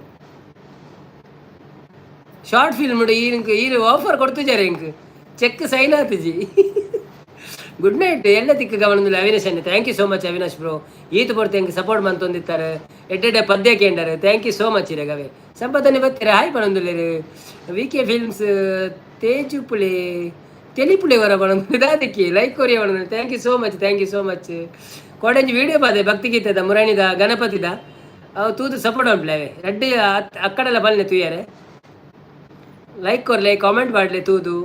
Speaker 1: ಶಾರ್ಟ್ ಫಿಲ್ಮ್ ಹೀರೋ ಆಫರ್ ಕೊಡ್ತಿದ್ದಾರೆ ಹೆಂಗೆ ಚೆಕ್ ಸೈನ್ ಆತಜಿ. ಗುಡ್ ನೈಟ್ ಎಲ್ಲ ತಿಕ್ಕ ಗಮನದಲ್ಲಿ ಅವಿನಾಶ್ ಅನ್ನೆ. Thank you so much Avinash bro. ಈತು ಬರ್ತೆ ಹೆಂಗೆ ಸಪೋರ್ಟ್ ಮಂತೊಂದಿತ್ತಾರೆ ಎಡ್ಡೆ ಪದ್ಯ ಕೇಂಡಾರೆ. ಥ್ಯಾಂಕ್ ಯು ಸೋ ಮಚ್ ಇರಗವೆ. ಸಂಪತ್ತನೆ ಬರ್ತೀರಾ ಹಾಯ್ ಪಣಂದುಲ್ಲೇರು. ವಿ ಕೆ ಫಿಲ್ಮ್ಸ್ ತೇಜುಪುಳೆ ತೆಲಿಪುಳೆ ವರ ಬಣಂದು ಅದಕ್ಕೆ ಲೈಕ್ ಕೊರಿಯ ಬಣಂದು. Thank you so much, thank you so much. ಕೋಡಂಜಿ ವೀಡಿಯೋ ಬಾದೆ ಭಕ್ತಿಗೀತದ ಮುರಾಣಿದ ಗಣಪತಿದ ಅವು ತೂದು ಸಪೋರ್ಟ್ ಉಂಟ್ಲೇವೆ ರೆಡ್ಡಿ ಅಕ್ಕಡೆಲ್ಲ ಬಲ್ಲೆ ತೂಯಾರೆ. ಲೈಕ್ ಕೊರ್ಲೆ ಕಾಮೆಂಟ್ ಮಾಡಲೆ ತೂದು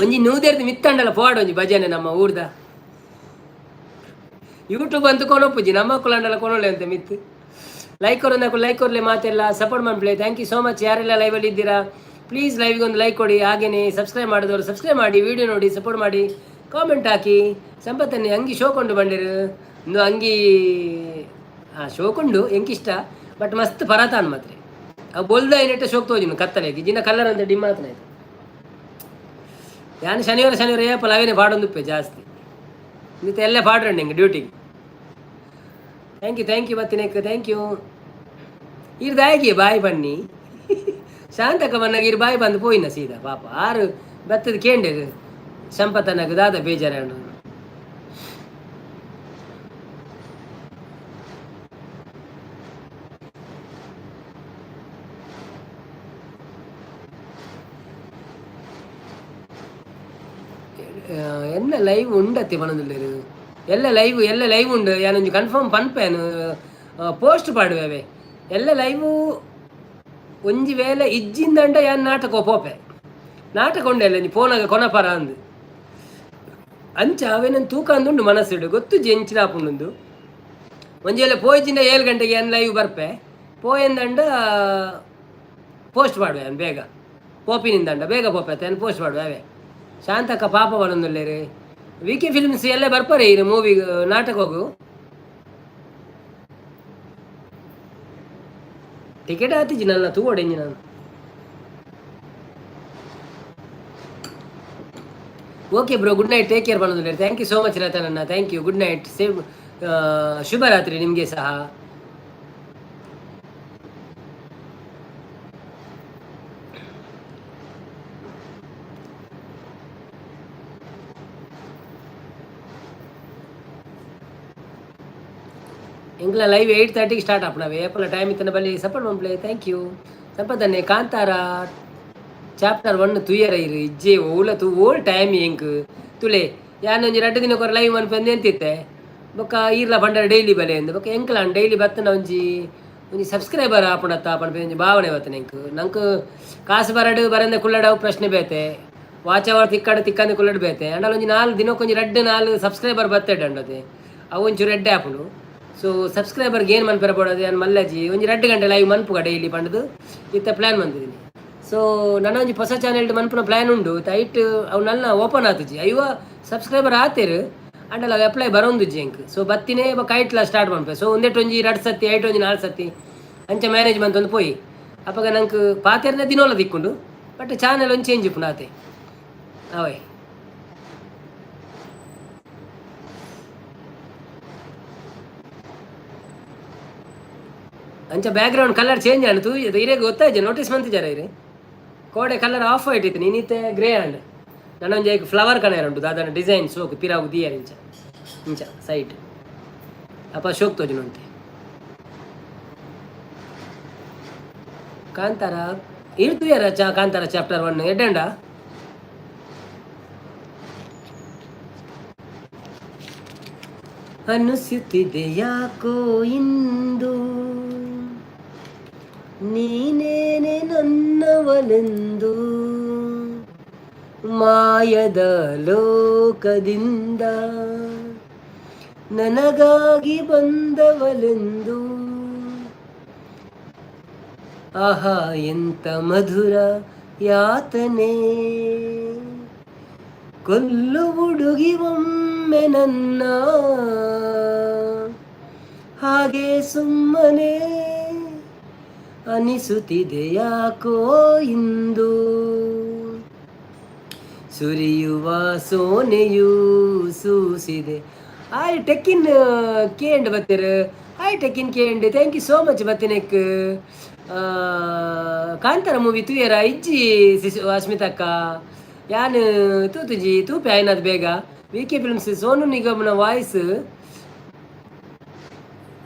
Speaker 1: ಒಂಜಿ ನೂದೇರ್ದು ಮಿತ್ತಂಡಲ್ಲ ಪೋವಾಡ ಒಂಜಿ ಭಜನೆ ನಮ್ಮ ಊರ್ದ ಯೂಟ್ಯೂಬ್ ಅಂತ ಕೊನೊಪ್ಪುಜಿ ನಮ್ಮ ಕುಲಂಡಲ್ಲ ಕೊನೊಳ್ಳೆ ಅಂತ ಮಿತ್ತು. ಲೈಕ್ ಕೊರೋದಕ್ಕೂ ಲೈಕ್ ಕೊರ್ಲೆ ಮಾತೆಲ್ಲ ಸಪೋರ್ಟ್ ಮಾಡ್ಲೆ. Thank you so much. ಯಾರೆಲ್ಲ ಲೈವಲ್ಲಿ ಇದ್ದೀರಾ ಪ್ಲೀಸ್ ಲೈವ್ಗೆ ಒಂದು ಲೈಕ್ ಕೊಡಿ. ಹಾಗೆಯೇ ಸಬ್ಸ್ಕ್ರೈಬ್ ಮಾಡಿದವರು ಸಬ್ಸ್ಕ್ರೈಬ್ ಮಾಡಿ, ವಿಡಿಯೋ ನೋಡಿ ಸಪೋರ್ಟ್ ಮಾಡಿ, ಕಾಮೆಂಟ್ ಹಾಕಿ. ಸಂಪತ್ತನ್ನೇ ಅಂಗಿ ಶೋಕೊಂಡು ಬಂದಿರು ಒಂದು ಅಂಗಿ ಶೋಕೊಂಡು ಎಂಕಿಷ್ಟ ಬಟ್ ಮಸ್ತ್ ಪರತಾನ್ ಮಾತ್ರ ಅವು ಬೋಲ್ದ ಏನಿಟ್ಟ ಶೋಕ್ ತೋಜಿನ ಕತ್ತಲೆಗೆ ಜಿನ್ನ ಕಲ್ಲರ್ ಅಂತ ಡಿಮ್ ಮಾತ್ರ ಆಯ್ತು. ಯಾನು ಶನಿವಾರ ಏಪಲ್ ಅವೇನೇ ಪಾಡೊಂದುಪ್ಪೆ ಜಾಸ್ತಿ ಮತ್ತೆ ಎಲ್ಲ ಪಾಡ್ರಂడి ಹಿಂಗೆ ಡ್ಯೂಟಿಗೆ. ಥ್ಯಾಂಕ್ ಯು ಬತ್ತಿನೇಕ ಥ್ಯಾಂಕ್ ಯು. ಇರ್ದಾಗಿ ಬಾಯಿ ಬನ್ನಿ ಶಾಂತಕ ಬನ್ನಾಗ ಇರ್ ಬಾಯಿ ಬಂದು ಪೋಯಿನ ಸೀದಾ ಪಾಪ ಆರು ಬತ್ತದ ಕೇಂಡೇರು ಸಂಪತ್ತನಾಗ ದಾದ ಬೇಜಾರ. ಎಲ್ಲ ಲೈವ್ ಉಂಡತ್ತೆ ಮನದಲ್ಲಿ ಎಲ್ಲ ಲೈವ್ ಉಂಡು ಯಾನೊಂದು ಕನ್ಫರ್ಮ್ ಪನ್ಪೇನು ಪೋಸ್ಟ್ ಪಾಡುವೆ ಎಲ್ಲ ಲೈವು ಒಂಜಿ ವೇಳೆ ಇಜ್ಜಿಂದಂಡ ಯಾನ್ ನಾಟಕ ಪೋಪೆ ನಾಟಕ ಉಂಡೆಲ್ಲ ನೀ ಫೋನಾಗ ಕೊನಪರ ಅಂದು ಅಂಚ ಅವೇನೊಂದು ತೂಕ ಅಂದುಂಡು ಮನಸ್ಸಿಡು ಗೊತ್ತು ಜೆಂಚಿನಾಪುಂಡು ಒಂಜಿ ವೇಳೆ ಪೋಯ್ಜಿಂದ 7 ಗಂಟೆಗೆ ಏನು ಲೈವ್ ಬರ್ಪೆ ಪೋಯಂದಂಡ ಪೋಸ್ಟ್ ಮಾಡುವೆ ಅನ್ ಬೇಗ ಪೋಪಿನಿಂದಂಡ ಬೇಗ ಪೋಪೆ ಅನ್ನು ಪೋಸ್ಟ್ ಮಾಡುವೆ ಅವೇ ಶಾಂತಕ್ಕ ಪಾಪ ಬರೊಂದುಲ್ಲೇರಿ. ವಿ ಕೆ ಫಿಲ್ಮ್ಸ್ ಎಲ್ಲ ಬರ್ಪಾರೆ ಈ ಮೂವಿ ನಾಟಕ ಹೋಗು ಟಿಕೆಟ್ ಆತಿಜಿ ನನ್ನ ತೂಗೋಡೆಂಜಿ ನಾನು. Okay bro, good night, take care ಬನ್ನೋದಿಲ್ಲ. ಥ್ಯಾಂಕ್ ಯು ಸೋ ಮಚ್ ರತನನ್ನ, ಥ್ಯಾಂಕ್ ಯು, ಗುಡ್ ನೈಟ್, ಸೇವ್ ಶುಭರಾತ್ರಿ ನಿಮಗೆ ಸಹ. ಎಂಗ್ಲ ಲೈವ್ 8:30ಗೆ ಸ್ಟಾರ್ಟ್ ಆಪಣವೆ ಏಪಲ ಟೈಮ್ ಇತ್ತನ ಬಲ್ಲಿ ಸಪೋರ್ಟ್ ಮಾಡ್ಲೆ. ಥ್ಯಾಂಕ್ ಯು ಸಂಪದನ್ನೇ. ಕಾಂತಾರ ಚಾಪ್ಟರ್ 1 ತುಯ್ಯರ ಇರು ಇಜ್ಜೆ ಓಲ ತು ಓಲ್ ಟೈಮ್ ಎಂಕ್ ತುಲೆ ಯಾನೊಂಜಿ 2 ದಿನಕ್ಕೊರ ಲೈವ್ ಮನ್ಪಂದು ಎಂತಿತ್ತೆ ಬೊಕ್ಕ ಈರ್ಲ ಬಂಡ ಡೈಲಿ ಬಲೆ ಎಂದು ಬೊಕ್ಕ ಎಂಕ್ಲಾನ್ ಡೈಲಿ ಬತ್ತನ ಒಂಜಿ ಸಬ್ಸ್ಕ್ರೈಬರ್ ಆಪಣತ್ತ ಆಪಣ ಒಂಜಿ ಭಾವನೆ ಬತ್ತನ ಎಂಕ್ ನಂಕು ಕಾಸು ಬರಡು ಬರಂದೆ ಕುಳ್ಳಡವು ಪ್ರಶ್ನೆ ಬೇತೆ ವಾಚವರ್ ತಿಕ್ಕಂದು ಕುಳ್ಳಡು ಬೇತೆ ಅಂಡಲ್ ಒಂಜಿ 4 ದಿನಕ್ಕೊಂಜಿ 4 ಸಬ್ಸ್ಕ್ರೈಬರ್ ಬತ್ತೇಡ್ ಅಂಡದೆ ಅವು ಒಂಚೂರು ರೆಡ್ ಆಪುಡು. ಸೊ ಸಬ್ಸ್ಕ್ರೈಬರ್ಗೆ ಏನು ಮನ್ಪೆರ ಪಡೋದು ನಾನು ಮಲ್ಲಜಿ ಒಂಜಿ 2 ಗಂಟೆ ಲೈವ್ ಮನ್ಪುಗ ಡೈಲಿ ಪಂಡದು ಇತ್ತ ಪ್ಲ್ಯಾನ್ ಬಂದಿದ್ದೀನಿ. ಸೊ ನನ್ನ ಒಂಜಿ ಹೊಸ ಚಾನೆಲ್ಡ್ ಮನ್ಪುನ ಪ್ಲ್ಯಾನ್ ಉಂಡು ತೈಟ್ ಅವು ನನ್ನ ಓಪನ್ ಆತುಜಿ ಐವ ಸಬ್ಸ್ಕ್ರೈಬರ್ ಆತೇರು ಅಂಡಲ್ಲ ಅವು ಅಪ್ಲೈ ಬರೋಂದುಜ್ಜಿ ಎಂಕ್. ಸೊ ಬತ್ತಿನೇ ಕೈಟ್ಲ ಸ್ಟಾರ್ಟ್ ಮಾಡ್ಪೆ. ಸೊ ಒಂದೆಟ್ಟು ಒಂಜಿ 2 ಸತಿ ಐಟ್ ಒಂಜಿ 4 ಸತಿ ಅಂಚ ಮ್ಯಾನೇಜ್ಮೆಂಟ್ ಒಂದು ಪೋಯಿ ಅಪ್ಪಗ ನಂಗೆ ಪಾತೆರ್ನ ದಿನೋಲ ದಿಕ್ಕೊಂಡು ಬಟ್ ಚಾನೆಲ್ ಒಂದು ಚೇಂಜ್ ಇಪ್ಪುನ ಆತೆ ಅವಯ್. ಅಂಚ ಬ್ಯಾಕ್ಗ್ರೌಂಡ್ ಕಲರ್ ಚೇಂಜ್ ಆಣಿತು ಇರೇಗ ಗೊತ್ತಾಯ್ತು ನೋಟಿಸ್ ಮಂತಿದ್ದಾರೆ ಇರಿ ಕೋಡೆ ಕಲರ್ ಆಫ್ ವೈಟ್ ಇತ್ತು ನೀನಿತ್ತೆ ಗ್ರೇ ಆಂಡ್ ನನ್ನೊಂದು ಫ್ಲವರ್ ಕಣೇರ ಉಂಟು ಅದನ್ನು ಡಿಸೈನ್ ಸೋಕು ಪಿರಾಗು ದಿಯರ್ ಇಂಚ ಇಂಚ ಸೈಟ್ ಅಪ್ಪ ಶೋಕ್ ತೋಜಿನಂತೆ ಕಾಂತಾರ ಇರ್ತು ಯಾರ ಕಾಂತಾರ ಚಾಪ್ಟರ್ 1 ಎಡ್ಡಂಡ ಅನಿಸುತ್ತಿದೆ ಯಾಕೋ ಇಂದು ನೀನೇನೆ ನನ್ನವನೆಂದು ಮಾಯದ ಲೋಕದಿಂದ ನನಗಾಗಿ ಬಂದವಳೆಂದು ಆಹಾ ಎಂತ ಮಧುರ ಯಾತನೆ ಕೊಲ್ಲು ಹುಡುಗಿ ಒಮ್ಮೆ ನನ್ನ ಹಾಗೆ ಸುಮ್ಮನೆ ಅನಿಸುತ್ತಿದೆ ಯಾಕೋ ಇಂದು ಸುರಿಯುವ ಸೋನೆಯೂ ಸೂಸಿದೆ ಆಯ್ ಟೆಕ್ಕಿನ್ ಕೇಂಡ್ ಬತ್ತೀರ ಆಯ್ ಟೆಕ್ಕಿನ್ ಕೇಂಡ್ ಥ್ಯಾಂಕ್ ಯು ಸೋ ಮಚ್ ಬತ್ತಿನೆಕ್ ಕಾಂತಾರ ಮೂವಿ ತೂಯರ ಇಜ್ಜಿ ಅಸ್ಮಿತಕ್ಕ ಯಾನ್ ತೂತುಜಿ ತೂಪೆ ಆಯ್ನದು ಬೇಗ ವಿಕೆ ಫಿಲ್ಮ್ಸ್ ಸೋನು ನಿಗಮ್ನ ವಾಯ್ಸ್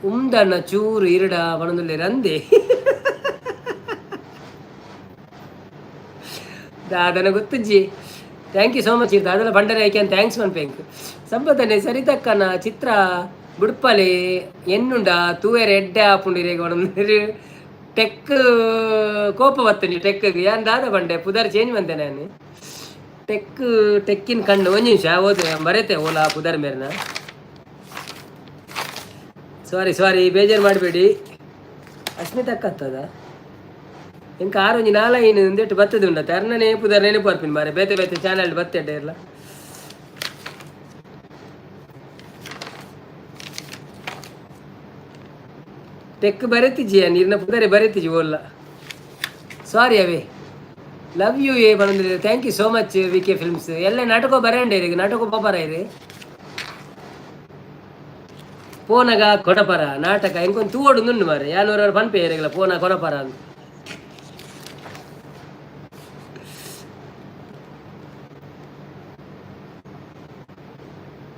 Speaker 1: ಉಮ್ದಣ್ಣ ಚೂರು ಇರಡ ಬಣದುಲ್ಲೆ ರಂದೆ ದಾದನ ಗೊತ್ತಜ್ಜಿ ಥ್ಯಾಂಕ್ ಯು ಸೋ ಮಚ್ ಇರ್ತ ಅದೆಲ್ಲ ಬಂಡರೆ ಆಯ್ಕೆ ಅಂತ ಥ್ಯಾಂಕ್ಸ್ ಮನ್ಪೇಂಕ್ ಸಂಪತ್ತನೆ ಸರಿತಕ್ಕನ ಚಿತ್ರ ಬುಡ್ಪಲೆ ಎನ್ನುಂಡ ತೂಯರ ಎಡ್ಡೆ ಆಪುಂಡಿರೇಗ ಬಣದು ಟೆಕ್ ಕೋಪ ಬತ್ತನಿ ಟೆಕ್ ಯಾನ್ ದಾದ ಬಂಡೆ ಪುದರ್ ಚೇಂಜ್ ಬಂದೆ ನಾನು ಟೆಕ್ಕಿನ ಕಣ್ಣು ಒಂದು ನಿಮಿಷ ಓದೆ ಬರತ್ತೆ ಓಲಾ ಪುದರ್ ಮೇರ್ನ ಸಾರಿ ಬೇಜಾರು ಮಾಡಬೇಡಿ ಅಸ್ಮಿತಕ್ಕ ಹತ್ತದ ಇಂಕ ಆರೊಂಜಿ ನಾಲೈನು ಒಂದೆಟ್ಟು ಬತ್ತದ ಉಂಡ ತರ್ನನೇ ಪುದರ್ ನೆನಪು ಬರ್ಪಿನಿ ಮಾರೆ ಬೇತೆ ಬೇತೆ ಚಾನಲ್ ಬತ್ತೆಡ್ಡೆ ಇಲ್ಲ ಟೆಕ್ ಬರೆತಿಜ್ಜಿಯ ನೀರಿನ ಪುದರೆ ಬರೆತಿಜಿ ಓಲ್ಲ ಸಾರಿ ಅವೇ ಲವ್ ಯು ಏ ಬಂದಿದೆ thank you so much VK films ಎಲ್ಲ ನಾಟಕ ಬರಂಡೆ ಈಗ ನಾಟಕ ಪಾಪರ ಇದೆ ಪೋನಗ ಕೊಡಪರ ನಾಟಕ ಇಂಕೊಂದು ತೂವಡು ನುಂಡು ಮಾರೆ ಯಾನೂರವ್ರು ಪನ್ಪೆ ಇರಗಿಲ್ಲ ಪೋನ ಕೊಡಪರ ಅಂತ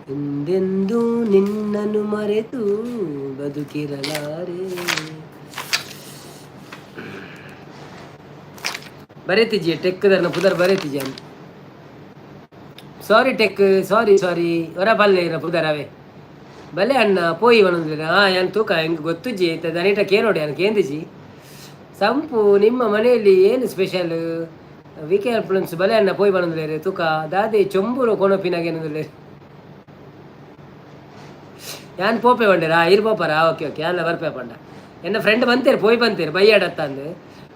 Speaker 1: ಹಿಂದೆಂದು ನಿನ್ನನ್ನು ಮರೆತು ಬದುಕಿರಲಾರೆ ಬರೀತಿದ್ಯೆ ಟೆಕ್ ದರ್ನ ಪುದರ್ ಬರೀತಿದ್ಯ ಸಾರಿ ಟೆಕ್ ಸಾರಿ ಹೊರ ಬಲ್ಲೆ ಇರ ಪುದರ್ ಅವೇ ಬಲೆ ಅಣ್ಣ ಪೋಯಿ ಒಂದೊಂದಿನ ಏನು ತೂಕ ಹೆಂಗೆ ಗೊತ್ತುಜ್ಜಿ ದನಿಟ ಕೇನೋಡಿ ಅನ್ ಕೇಂದಿಜಿ ಸಂಪು ನಿಮ್ಮ ಮನೆಯಲ್ಲಿ ಏನು ಸ್ಪೆಷಲ್ ವಿಕೆ ಫಿಲ್ಮ್ಸ್ ಬಲೆ ಅಣ್ಣ ಪೋಯಿ ಬಂದಿಲ್ಲ ತೂಕ ದಾದೆ ಚೊಂಬೂರು ಕೊಣಪಿನಾಗ ಏನಂದಿಲ್ಲ ಯಾನ್ ಪೋಪೆ ಬಂಡೇರಾ ಇರ್ ಪೋಪರಾ ಓಕೆ ಯಾನ್ ಬರ್ಪೆ ಪಂಡ ಎನ್ನ ಫ್ರೆಂಡ್ ಬಂತೇರು ಪೋಯ್ ಬಂತೇರು ಬೈಯಾಡತ್ತ ಅಂದು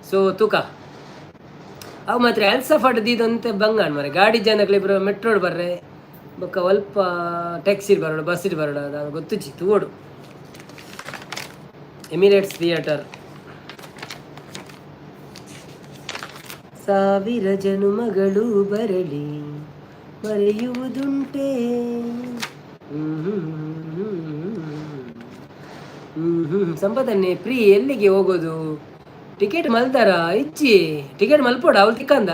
Speaker 1: ಸೊ ತೂಕ ಅವು ಮಾತ್ರ ಎಲ್ಸಫಡ್ ದೀದಂತೆ ಬಂಗಾಣ ಮರೆ ಗಾಡಿ ಜನಕ್ಲಿ ಇಬ್ಬರು ಮೆಟ್ರೋಡ್ ಬರ್ರೆ ಬೊಕ್ಕ ಅಲ್ಪ ಟ್ಯಾಕ್ಸಿಲಿ ಬರೋಡು ಬಸ್ಸಿಗೆ ಬರೋಡು ಅದು ಗೊತ್ತುಚ್ಚಿ ತೂಡು ಎಮಿರೇಟ್ಸ್ ಥಿಯೇಟರ್ ಸಾವಿರ ಜನುಮಗಳು ಬರಲಿ ಮರೆಯುವುದುಂಟೆ ಸಂಪದನ್ನೇ ಪ್ರೀ ಎಲ್ಲಿಗೆ ಹೋಗೋದು ಟಿಕೆಟ್ ಮಲ್ತಾರ ಇಚ್ಚಿ ಟಿಕೆಟ್ ಮಲ್ಪೋಡ ಅವ್ಳು ತಿಕ್ಕಂದ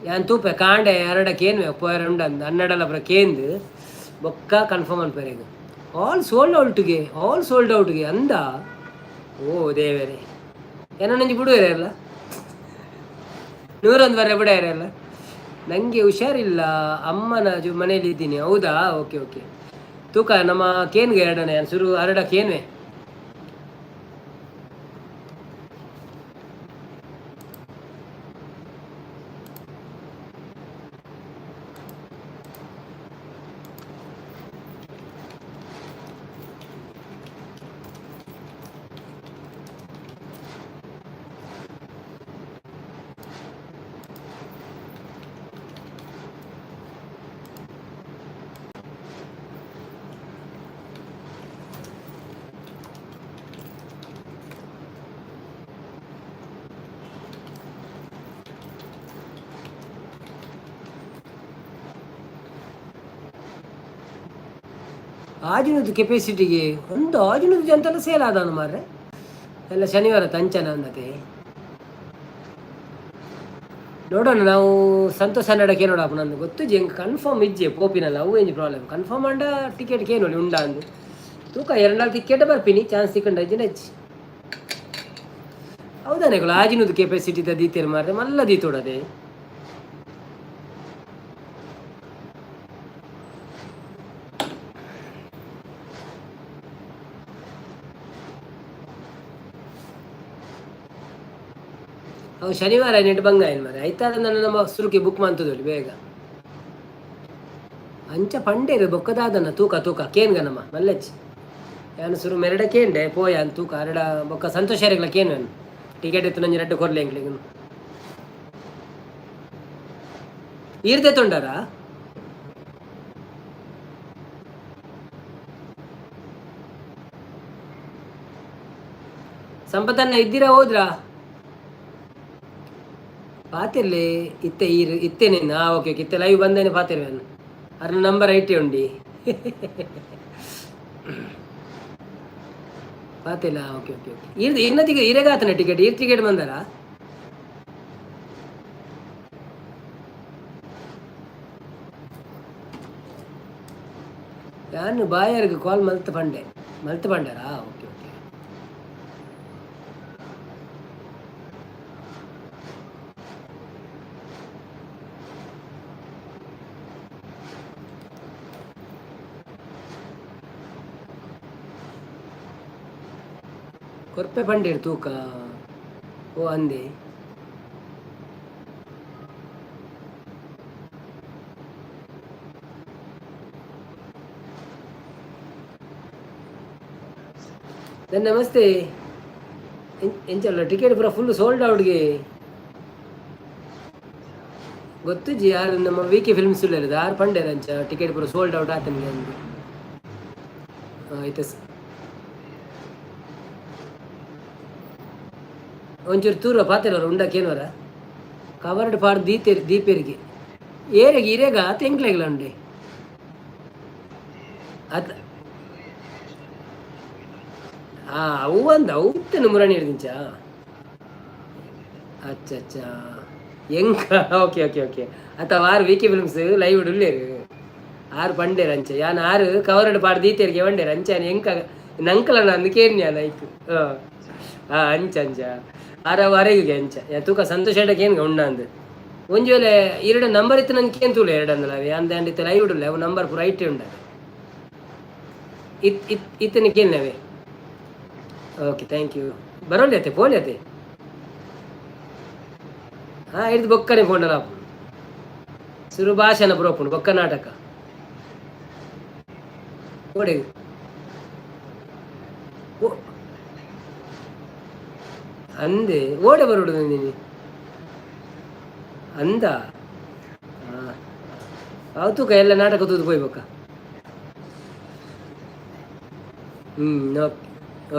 Speaker 1: ಯಾನ್ ತೂಪೆ ಕಾಂಡೆ ಎರಡಕ್ಕೇನು ಪೋಯರ್ ಉಂಡಂದು ಹನ್ನೆರಡಲ್ಲ ಬರ ಕೇಂದು ಬೊಕ್ಕ ಕನ್ಫರ್ಮ್ ಅನ್ಪೇರೆ ಈಗ ಆಲ್ ಸೋಲ್ಡ್ ಔಟ್ಗೆ ಅಂದ ಓ ದೇವರೇ ಏನೋ ನಂಜಿ ಬಿಡುವರಲ್ಲ 101 ಬರ ಬಿಡಾರಲ್ಲ ನನಗೆ ಹುಷಾರಿಲ್ಲ ಅಮ್ಮನ ಮನೇಲಿ ಇದ್ದೀನಿ ಹೌದಾ ಓಕೆ ತೂಕ ನಮ್ಮ ಕೇನ್ಗೆ ಎರಡನೇ ಶುರು ಎರಡಕ್ಕೇನ್ವೆ ಆಜಿನದು ಕೆಪಾಸಿಟಿಗೆ ಒಂದು ಆಜಿನದು ಜಂತೆಲ್ಲ ಸೇಲ್ ಆದನು ಮಾರ್ರೆ ಎಲ್ಲ ಶನಿವಾರ ತಂಚನ ಅಂದತೆ ನೋಡೋಣ ನಾವು ಸಂತೋಷ ನಡಕ್ಕೆ ನೋಡಪ್ಪ ನಂದು ಗೊತ್ತು ಹೆಂಗೆ ಕನ್ಫರ್ಮ್ ಇಜ್ಜೆ ಪೋಪಿನಲ್ಲ ಅವು ಏನು ಪ್ರಾಬ್ಲಮ್ ಕನ್ಫರ್ಮ್ ಅಂಡ ಟಿಕೆಟ್ಗೆ ನೋಡಿ ಉಂಡ ಅಂದು ತೂಕ 2-4 ಟಿಕೆಟ್ ಬರ್ಪಿನಿ ಚಾನ್ಸ್ ಸಿಕ್ಕಂಡು ಅಜ್ಜಿನ ಹೆಚ್ಚಿ ಹೌದಾನೆ ಆಜಿನದು ಕೆಪಾಸಿಟಿ ದೀತೇರು ಮಾರ್ರೆ ಮಲ್ಲ ದೀತೋಡದೆ ಅವು ಶನಿವಾರ ನೆಟ್ಟು ಬಂಗ ಏನು ಮಾರೆ ಆಯ್ತಾದ ನನ್ನ ನಮ್ಮ ಸುರುಕಿ ಬುಕ್ ಮಾಡ್ತದೋಳಿ ಬೇಗ ಅಂಚ ಪಂಡೇರು ಬೊಕ್ಕದಾದನ ತೂಕ ತೂಕ ಕೇನ್ಗನಮ್ಮ ಮಲ್ಲೆಚ್ಚಿ ಯಾನು ಸುರು ಮೆರಡ ಕೇಂಡೆ ಪೋಯ ಅಂತ ತೂಕ ಅರಡ ಬೊಕ್ಕ ಸಂತೋಷರಿಗಳ ಕೇನು ಟಿಕೆಟ್ ಎತ್ತು ನಂಜಿ ರಡ್ಡು ಕೊರ್ಲೆ ಎಂಗ್ಲಿಗೆ ಈರ್ದೆ ತೊಂಡಾರ ಸಂಪತ್ತನ್ನ ಇದ್ದೀರಾ ಹೋದ್ರಾ ಪಾತಿರ್ಲಿ ಇತ್ತೆ ಇತ್ತೇನೇನು ಓಕೆ ಓಕೆ ಇತ್ತೆ ಲೈವ್ ಬಂದೇನೆ ಪಾತಿರ್ವೇನು ಅದ್ರ ನಂಬರ್ ಐಟಿ ಉಂಡಿ ಪಾತಿಲ್ಲ ಓಕೆ ಓಕೆ ಓಕೆ ಇನ್ನತಿಗೆ ಇರೆಗಾತನ ಟಿಕೆಟ್ ಟಿಕೆಟ್ ಬಂದಾರ ಯಾನು ಬಾಯರ್ಗೆ ಕಾಲ್ ಮಲ್ತು ಪಂಡಾರಾ ಓಕೆ ಓಕೆ ಕೊರ್ಪೆ ಪಂಡೇರು ತೂಕ ಓ ಅಂದೆ ನಮಸ್ತೆ ಎಂಚಲ್ಲ ಟಿಕೆಟ್ ಪೂರ ಫುಲ್ ಸೋಲ್ಡ್ ಔಟ್ಗೆ ಗೊತ್ತು ಜಿ ಯಾರು ನಮ್ಮ ವಿಕೆ ಫಿಲ್ಮ್ಸ್ ಇರೋದು ಯಾರು ಪಂಡೇರ ಅಂಚ ಟಿಕೆಟ್ ಪೂರ ಸೋಲ್ಡ್ ಔಟ್ ಆತನಿಗೆ ಅಂದು ಆಯ್ತು ಒಂಚೂರು ತೂರ ಪಾತಿರವ್ರ ಉಂಡಕ್ಕೇನವರ ಕವರ್ಡ್ ಪಾಡ್ ದೀಪೇರಿಗೆ ಏರೆಗೆ ಇರೇಗ ತೆಂಕ್ಲೆಗಳ ಉಂಡೆ ಅದ ಅವು ಅಂದ ಅವು ಇತ್ತೇನು ಮುರಾಣಿ ಹಿಡ್ದಿಂಚ ಅಚ್ಚ ಹೆಂಗ ಓಕೆ ಓಕೆ ಓಕೆ ಅಥವಾ ಆರು ವಿಕೆ ಫಿಲ್ಮ್ಸ್ ಲೈವ್ ಉಳ್ಳೇರು ಆರು ಪಂಡೇರು ಅಂಚ ಯಾನ್ ಆರು ಕವರ್ಡ್ ಪಾಡ್ ದೀತೇರಿಗೆ ಬಂಡೇರು ಅಂಚ ಹೆಂಗ ನಂಕಲಣ್ಣ ಅಂದು ಕೇಳ್ನಿ ಲೈಕ್ ಅಂಚ ಆರವರೆಗೆ ಅಂಚ ತೂಕ ಸಂತೋಷ ಹೇಳಕ್ಕೆ ಏನು ಉಂಡ ಅಂದು ಒಂಜಿ ವೇಳೆ ಎರಡು ನಂಬರ್ ಇತ್ತು ನನಗೆ ಏನು ತೂಳು ಎರಡು ಅಂದಲ್ಲ ಅವೆ ಅಂದ ಇತ್ತು ಲೈವ್ ಇಡಲ್ಲ ಅವು ನಂಬರ್ ಪೂರ ಐಟೇ ಉಂಡ ಇತ್ತನ ಕೇಳಿನವೆ ಓಕೆ ಥ್ಯಾಂಕ್ ಯು ಬರೋಲ್ಲ ಅತ್ತೆ ಪೋಲಿ ಅತ್ತೆ ಹಿಡಿದು ಬೊಕ್ಕನೆ ಪೋಂಡಲ್ಲ ಸುರು ಭಾಷೆನ ಪುರೋಪುಂಡು ಬೊಕ್ಕ ನಾಟಕ ಓಡೆ ಅಂದೆ ಓಡೆ ಬರೋಡು ನೀನು ಅಂದ ಅವತೂಕ ಎಲ್ಲ ನಾಟಕ ತೂದು ಪೋಯ್ಬೇಕ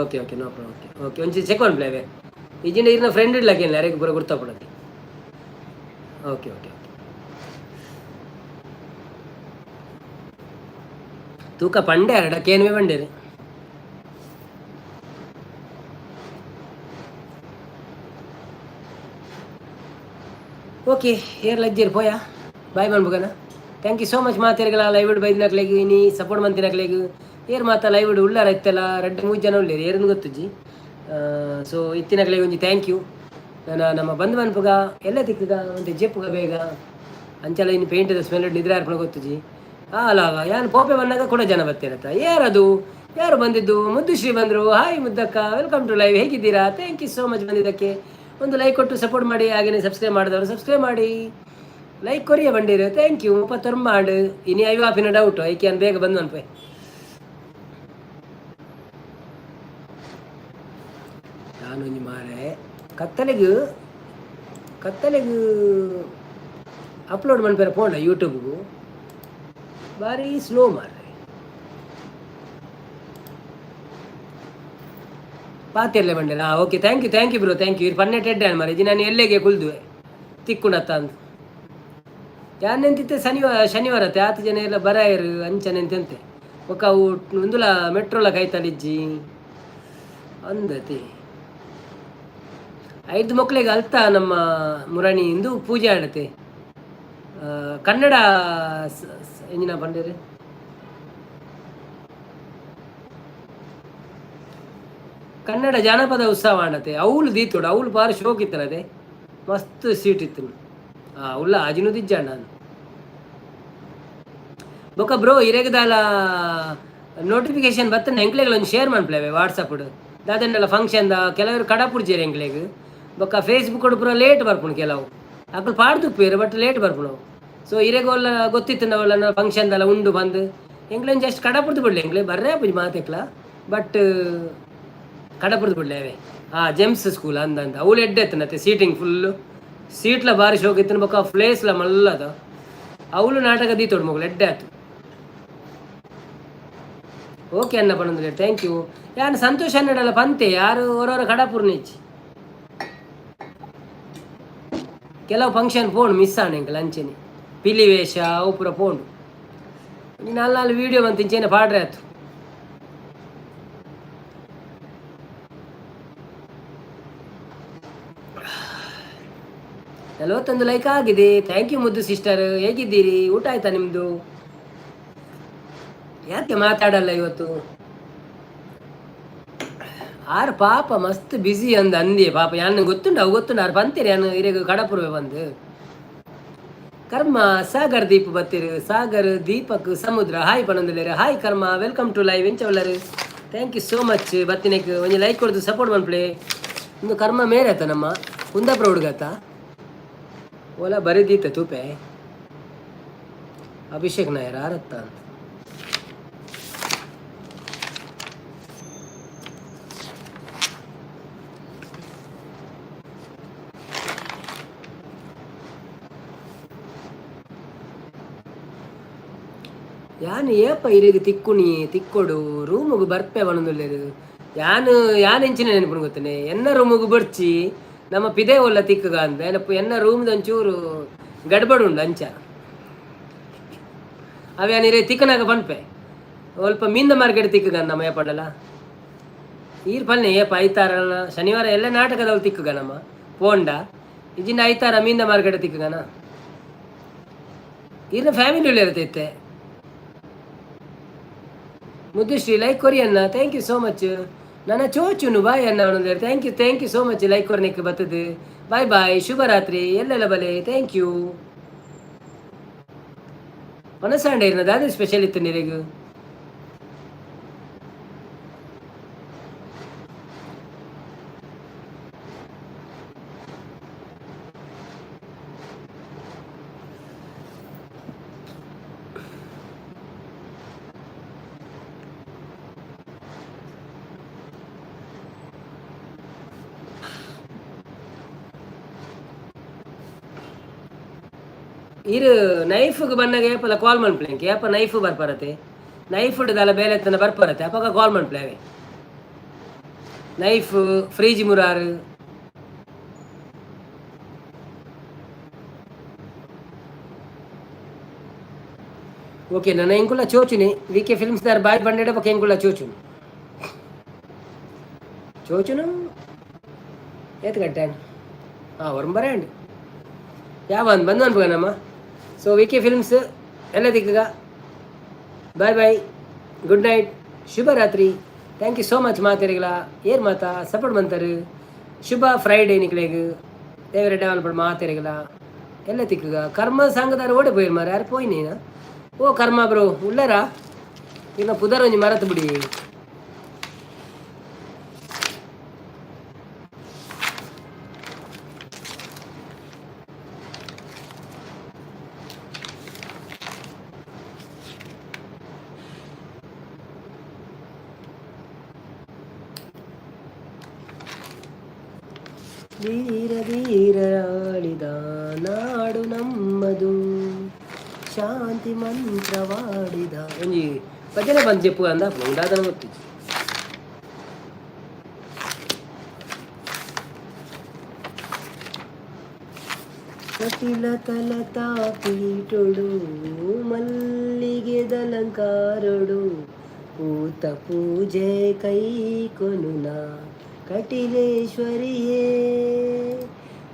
Speaker 1: okay okay no problem okay okay ಒಂಚೂರು ಚೆಕ್ ಮಾಡ್ಲೇವೆ ಈಜಿನ ಇರಿನ ಫ್ರೆಂಡ್ ಇಡ್ಲಾಕೇನಿಲ್ಲ ಯಾರಿಗೆ ಪೂರ ಗುರ್ತಾಪಡೋದು ಓಕೆ ಓಕೆ ಓಕೆ ತೂಕ ಪಂಡೆ ಎರಡಕ್ಕೇನುವೆ ಪಂಡೇರಿ ಓಕೆ ಏರ್ ಲಜ್ಜೇರು ಪೋಯಾ ಬಾಯ್ ಮನ್ಬುಗನ ಥ್ಯಾಂಕ್ ಯು ಸೋ ಮಚ್ ಮಾತೇರಿಗಳ ಲೈವ್ ಇಡು ಬೈದಿನಕ್ಲೆಗು ನೀ ಸಪೋರ್ಟ್ ಮಂತಿನಕ್ಲೆಗು ಏರ್ ಮಾತಾ ಲೈವ್ ಇಡು ಉಳ್ಳಾರ ಇತ್ತಲ್ಲ 2-3 ಜನ ಉಳ್ಳೇರು ಏರನ್ನು ಗೊತ್ತುಜ್ಜಿ ಸೊ ಇತ್ತಿನಕ್ಲೆಗೆ ಒಂಜಿ ಥ್ಯಾಂಕ್ ಯು ನಮ್ಮ ಬಂಧು ಮನ್ಪುಗ ಎಲ್ಲ ತಿಕ್ಕಗ ಒಂದು ಜೆಪ್ಪುಗ ಬೇಗ ಅಂಚಲ ಇನ್ನು ಪೇಂಟದ ಸ್ಮೆಲ್ ನಿದ್ರೆ ಅರ್ಪಣೆ ಗೊತ್ತುಜಿ ಅಲ್ಲ ಯಾನು ಪೋಪೆ ಬಂದಾಗ ಕೂಡ ಜನ ಬರ್ತಿರತ್ತ ಯಾರದು ಯಾರು ಬಂದಿದ್ದು ಮುದ್ದುಶ್ರೀ ಬಂದರು ಹಾಯ್ ಮುದ್ದಕ್ಕ ವೆಲ್ಕಮ್ ಟು ಲೈವ್ ಹೇಗಿದ್ದೀರಾ ಥ್ಯಾಂಕ್ ಯು ಸೋ ಮಚ್ ಬಂದಿದ್ದಕ್ಕೆ ಒಂದು ಲೈಕ್ ಕೊಟ್ಟು ಸಪೋರ್ಟ್ ಮಾಡಿ ಹಾಗೆಯೇ ಸಬ್ಸ್ಕ್ರೈಬ್ ಮಾಡಿದವರು ಸಬ್ಸ್ಕ್ರೈಬ್ ಮಾಡಿ ಲೈಕ್ ಕೊರಿಯ ಬಂದಿರು ಥ್ಯಾಂಕ್ ಯು ಮಾಡು ಇನಿ ಐವ ಆಪಿನ ಡೌಟು ಐಕೆ ಅನ್ ಬೇಗ ಬಂದು ಅನ್ಪೆ ನಾನು ಒಂಜಿ ಮಾರೆ ಕತ್ತಲೆಗೂ ಅಪ್ಲೋಡ್ ಮನ್ಪೇರ ಪೋಂಡ ಯೂಟ್ಯೂಬ್ಗೂ ಭಾರಿ ಸ್ಲೋ ಮಾರೆ ಪಾತಿರ್ಲೆ ಬಂಡೆ okay thank you bro thank you ಇದು ಪನ್ನೆಟ್ಟೆಡ್ಡೆ ಮಾರೆ ಇದು ನಾನು ಎಲ್ಲಿಗೆ ಕುಲ್ದುವೆ ತಿಕ್ಕುಣತ್ತ ಅಂದು ಯಾನೆಂತಿತ್ತೆ ಶನಿವಾರ ಅತ್ತೆ 10 ಜನ ಎಲ್ಲ ಬರಾಯರು ಅಂಚನೆಂತೆ ಒಕ್ಕ ಒಂದುಲ ಮೆಟ್ರೋಲ ಕೈತಲಿಜ್ಜಿ ಅಂದತಿ ಐದು ಮಕ್ಕಳಿಗೆ ಅಲ್ತ ನಮ್ಮ ಮುರಾಣಿ ಇಂದು ಪೂಜೆ ಆಡತೆ ಕನ್ನಡ ಎಂಜಿನ ಬಂದಿರಿ ಕನ್ನಡ ಜಾನಪದ ಉತ್ಸವ ಆಡತೆ ಅವಳು ದೀತೋಡು ಅವಳು ಬಾರಿ ಶೋಕ್ ಇತ್ತಲ್ಲದೆ ಮಸ್ತ್ ಸೀಟ್ ಇತ್ತು ಉಲ್ಲ ಅಜಿನು ದಿಜ್ಜ ನಾನು ಬೊಕ್ಕ ಬ್ರೋ ಇರೆಗದಾಲ ನೋಟಿಫಿಕೇಶನ್ ಬರ್ತನೆ ಎಂಕ್ಲೆಗಳು ಒಂದು ಶೇರ್ ಮಾಡ್ಲೇವೆ ವಾಟ್ಸಪ್ ದಾದನ್ನೆಲ್ಲ ಫಂಕ್ಷನ್ದ ಕೆಲವರು ಕಡಪುಡ್ಜೇರಿ ಎಂಕ್ಲೆಗ್ ಬೊಕ್ಕ ಫೇಸ್ಬುಕ್ ಪೂರ ಲೇಟ್ ಬರ್ಪುಣು ಕೆಲವು ಅಕ್ಕಳು ಪಾಡ್ದುಪ್ಪೇರು ಬಟ್ ಲೇಟ್ ಬರ್ಪುಣವು ಸೊ ಇರೆಗೋಲ್ಲ ಗೊತ್ತಿತ್ತು ನಾವಲ್ಲ ಫಂಕ್ಷನ್ದೆಲ್ಲ ಉಂಡು ಬಂದು ಎಂಕ್ಲೇನು ಜಸ್ಟ್ ಕಡಪುಡ್ದು ಬಿಡ್ಲಿ ಎಂಕ್ಲೆ ಬರ್ರೇ ಪುಜಿ ಮಾತೆಕ್ಲ ಬಟ್ ಕಡಪುಡ್ದು ಬಿಡ್ಲೇವೆ ಜೆಮ್ಸ್ ಸ್ಕೂಲ್ ಅಂದಂತ ಅವಳು ಎಡ್ಡೆತ್ತನತ್ತೆ ಸೀಟಿಂಗ್ ಫುಲ್ಲು ಸೀಟ್ಲ ಭಾರಿ ಶೋಕ್ ಇತ್ತನ ಬೊಕ್ಕ ಪ್ಲೇಸ್ಲ ಮಲ್ಲದ ಅವಳು ನಾಟಕ ದೀತೋಡು ಮಗಳು ಎಡ್ಡೆ ಆಯ್ತು ಓಕೆ ಅನ್ನ ಪಣಂದ್ರೆ ಥ್ಯಾಂಕ್ ಯು ಯಾರು ಸಂತೋಷ್ ಅನ್ನಡಲ್ಲ ಪಂತೆ ಯಾರು ಹೊರವರ ಕಡಪುರ್ ನಿಚ್ಚಿ ಕೆಲವು ಫಂಕ್ಷನ್ ಪೋಂಡು ಮಿಸ್ ಆಣ ಎಂಕ ಲಂಚನಿ ಪಿಲಿ ವೇಷ ಅವು ಪೂರ ಪೋಂಡು ನಾಲ್ಕು ವೀಡಿಯೋ ಬಂತು ಇಂಚೇನೆ ಪಾಡ್ರೆ ಆಯ್ತು ನಲವತ್ತೊಂದು ಲೈಕ್ ಆಗಿದೆ ಥ್ಯಾಂಕ್ ಯು ಮುದ್ದು ಸಿಸ್ಟರ್ ಹೇಗಿದ್ದೀರಿ ಊಟ ಆಯ್ತಾ ನಿಮ್ಮದು ಯಾಕೆ ಮಾತಾಡಲ್ಲ ಇವತ್ತು ಆರು ಪಾಪ ಮಸ್ತ್ ಬಿಸಿ ಅಂದಿ ಪಾಪ ಯಾನು ಗೊತ್ತುಂಡು ಅವು ಗೊತ್ತುಂಡು ಆರು ಬಂತೀರಿ ಯಾನು ಇರೆಗ ಕಡಪುರವೆ ಬಂದು ಕರ್ಮ ಸಾಗರ್ ದೀಪ್ ಬತ್ತೀರಿ ಸಾಗರ್ ದೀಪಕ್ ಸಮುದ್ರ ಹಾಯ್ ಪಣಂದಿಲ್ಲ hi Karma welcome to live ಎಂಚವಲ್ಲರು ಥ್ಯಾಂಕ್ ಯು ಸೋ ಮಚ್ ಬತ್ತಿನಕ್ಕೆ ಒಂದು ಲೈಕ್ ಕೊಡ್ದು ಸಪೋರ್ಟ್ ಮನ್ಪ್ಲೆ ಇನ್ನು ಕರ್ಮ ಮೇರೆ ಆತ ನಮ್ಮ ಕುಂದಾಪುರ ಹುಡುಗತ್ತ ಓಲಾ ಬರೀದೀತ ತೂಪೆ ಅಭಿಷೇಕ್ ನಾಯರ್ ಆರತ್ತ ಅಂತ ಯಾನು ಏಪ ಇರಿಗೆ ತಿಕ್ಕುಣಿ ತಿಕ್ಕೊಡು ರೂಮಿಗೆ ಬರ್ಪೆ ಬಣ್ಣದಲ್ಲೇರು ಯಾನು ಎಂಚಿನ ನೆನಪು ಗೊತ್ತೇನೆ ಎನ್ನ ರೂಮಿಗೆ ಬರ್ಚಿ ನಮ್ಮ ಪಿದೆ ಒಲ್ಲ ತಿಕ್ಕಗ ಅಂತ ಎನ್ನ ರೂಮ್ದ ಒಂಚೂರು ಗಡ್ಬಡು ಉಂಡು ಅಂಚ ಅವ್ಯಾನಿರೆ ತಿಕ್ಕನಾಗ ಪನ್ಪೆ ಸ್ವಲ್ಪ ಮೀಂದ ಮಾರ್ಕೆಟ್ ತಿಕ್ಕಗ ನಮ್ಮ ಏಪಡಲ್ಲ ಈರ್ ಪಲ್ನೆ ಏಪ ಐತಾರ ಶನಿವಾರ ಎಲ್ಲ ನಾಟಕದವ್ರು ತಿಕ್ಕಗ ನಮ್ಮ ಪೋಂಡ ಇಜಿಂದ ಐತಾರ ಮೀಂದ ಮಾರ್ಕೆಟ್ ತಿಕ್ಕಗನ ಈರ್ನ ಫ್ಯಾಮಿಲಿ ಇರ್ತೈತೆ ಮುದ್ದುಶ್ರೀ ಲೈಕ್ ಕೊರಿ ಅನ್ನ ಥ್ಯಾಂಕ್ ಯು ಸೋ ಮಚ್ ನನ್ನ ಚೋಚುನು ಬಾಯ್ ಅನ್ನ ಅವನಂದ್ರೆ thank you so much like ಕೊರ್ನಿಕ್ಕೆ ಬರ್ತದೆ ಬಾಯ್ ಬಾಯ್ ಶುಭರಾತ್ರಿ ಎಲ್ಲೆಲ್ಲ ಬಲೆ ಥ್ಯಾಂಕ್ ಯು ಮನಸ್ಸಾಂಡ ಇರ್ನದ ಅದು ಸ್ಪೆಷಲ್ ಇತ್ತು ನಿನಗೂ ಇರು ನೈಫ್ಗೆ ಬಂದಾಗ ಏಪಲ್ಲ ಕಾಲ್ ಮಾಡ್ಪ್ಲೇಂಕೆ ಏಪ ನೈಫ್ ಬರ್ಪರತೆ ನೈಫ್ ಹಿಡ್ದಲ್ಲ ಬೇಲೆ ತನ ಬರ್ಪರತೆ ಅಪ್ಪಾಗ ಕಾಲ್ ಮಾಡ್ಪ್ಲೇವೆ ನೈಫ್ ಫ್ರಿಜ್ ಮುರಾರು ಓಕೆ ನನ್ನ ಎಂಕುಲ್ಲ ಚೋಚುನಿ ವಿಕೆ ಫಿಲ್ಮ್ಸ್ ದಾರ್ ಬಾಯ್ ಬಂಡೆಡ ಪಕ್ಕ ಎಂಕುಲ್ಲ ಚೋಚುನು ಚೋಚುನು ಏತ್ ಗಟ್ಟೆ ಹೊರಂಬರೇ ಅಂಡು ಯಾವ ಬಂದು ಅನ್ಬೋಗನಮ್ಮ ಸೊ ವಿಕೆ ಫಿಲ್ಮ್ಸ್ ಎಲ್ಲ ದಿಕ್ಕಗ ಬಾಯ್ ಬಾಯ್ ಗುಡ್ ನೈಟ್ ಶುಭರಾತ್ರಿ ಥ್ಯಾಂಕ್ ಯು ಸೋ ಮಚ್ ಮಾತಾರಿಗಳ ಏರ್ ಮಾತಾ ಸಪೋರ್ಟ್ ಬಂತಾರೆ ಶುಭ ಫ್ರೈಡೇ ನಿಕ್ಲೆಗ್ ದೇವರ ಡೆವಲಪ್ಮೆಂಟ್ ಮಾತಾರಿಗಳ ಎಲ್ಲ ತಿಕ್ಕಗ ಕರ್ಮ ಸಂಘದಾರ ಓಡಿ ಪೋಯಿರ್ ಮಾರ ಯಾರು ಪೋಯ್ ನೀನು ಓ ಕರ್ಮ ಬ್ರೋ ಉಳ್ಳಾರ ಈಗ ಪುದರ್ ಒಂಜಿ ಮರತು ಬಿಡಿ ಧೀರ ಧೀರಾಳಿದ ನಾಡು ನಮ್ಮದು ಶಾಂತಿ ಮಂತ್ರವಾಡಿದ ಒಂಜಿ ಭಜನೆ ಬಂದು ಜಪ್ಪು ಅಂದ ಉಂಡಾದನ ಗೊತ್ತು ಕಟಿಲತಲತಾ ಪೀಟೊಡು ಮಲ್ಲಿಗೆದಲಂಕಾರೊಡು ಪೂತ ಪೂಜೆ ಕೈ ಕೊನುನ ಕಟಿಲೇಶ್ವರಿಯೇ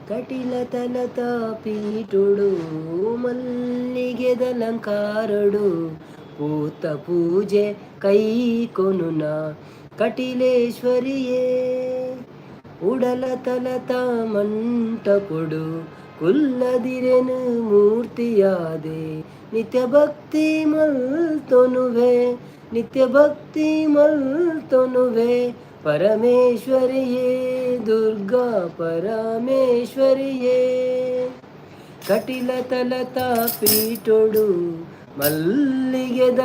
Speaker 1: కటిలతలత పీఠుడు మల్లిగెదలంకారుడు పూత పూజೆ ಕೈ ಕೊನುನ ಕಟಿಲೇಶ್ವರಿಯೇ ಉಡಲ ತಲತ ಮಂಟಪುಡು ಕುಲ್ಲದಿರೆನು ಮೂರ್ತಿಯಾದೆ ನಿತ್ಯ ಭಕ್ತಿ ಮಲ್ತೊನುವೆ ನಿತ್ಯ ಭಕ್ತಿ ಮಲ್ತೊನುವೆ ಪರಮೇಶ್ವರಿಯೇ ದುರ್ಗಾ ಪರಮೇಶ್ವರಿಯೇ ಕಟಿಲತಲತ ಪೀಠುಡು ಮಲ್ಲಿಗೆದಲಂಕಾರುಡು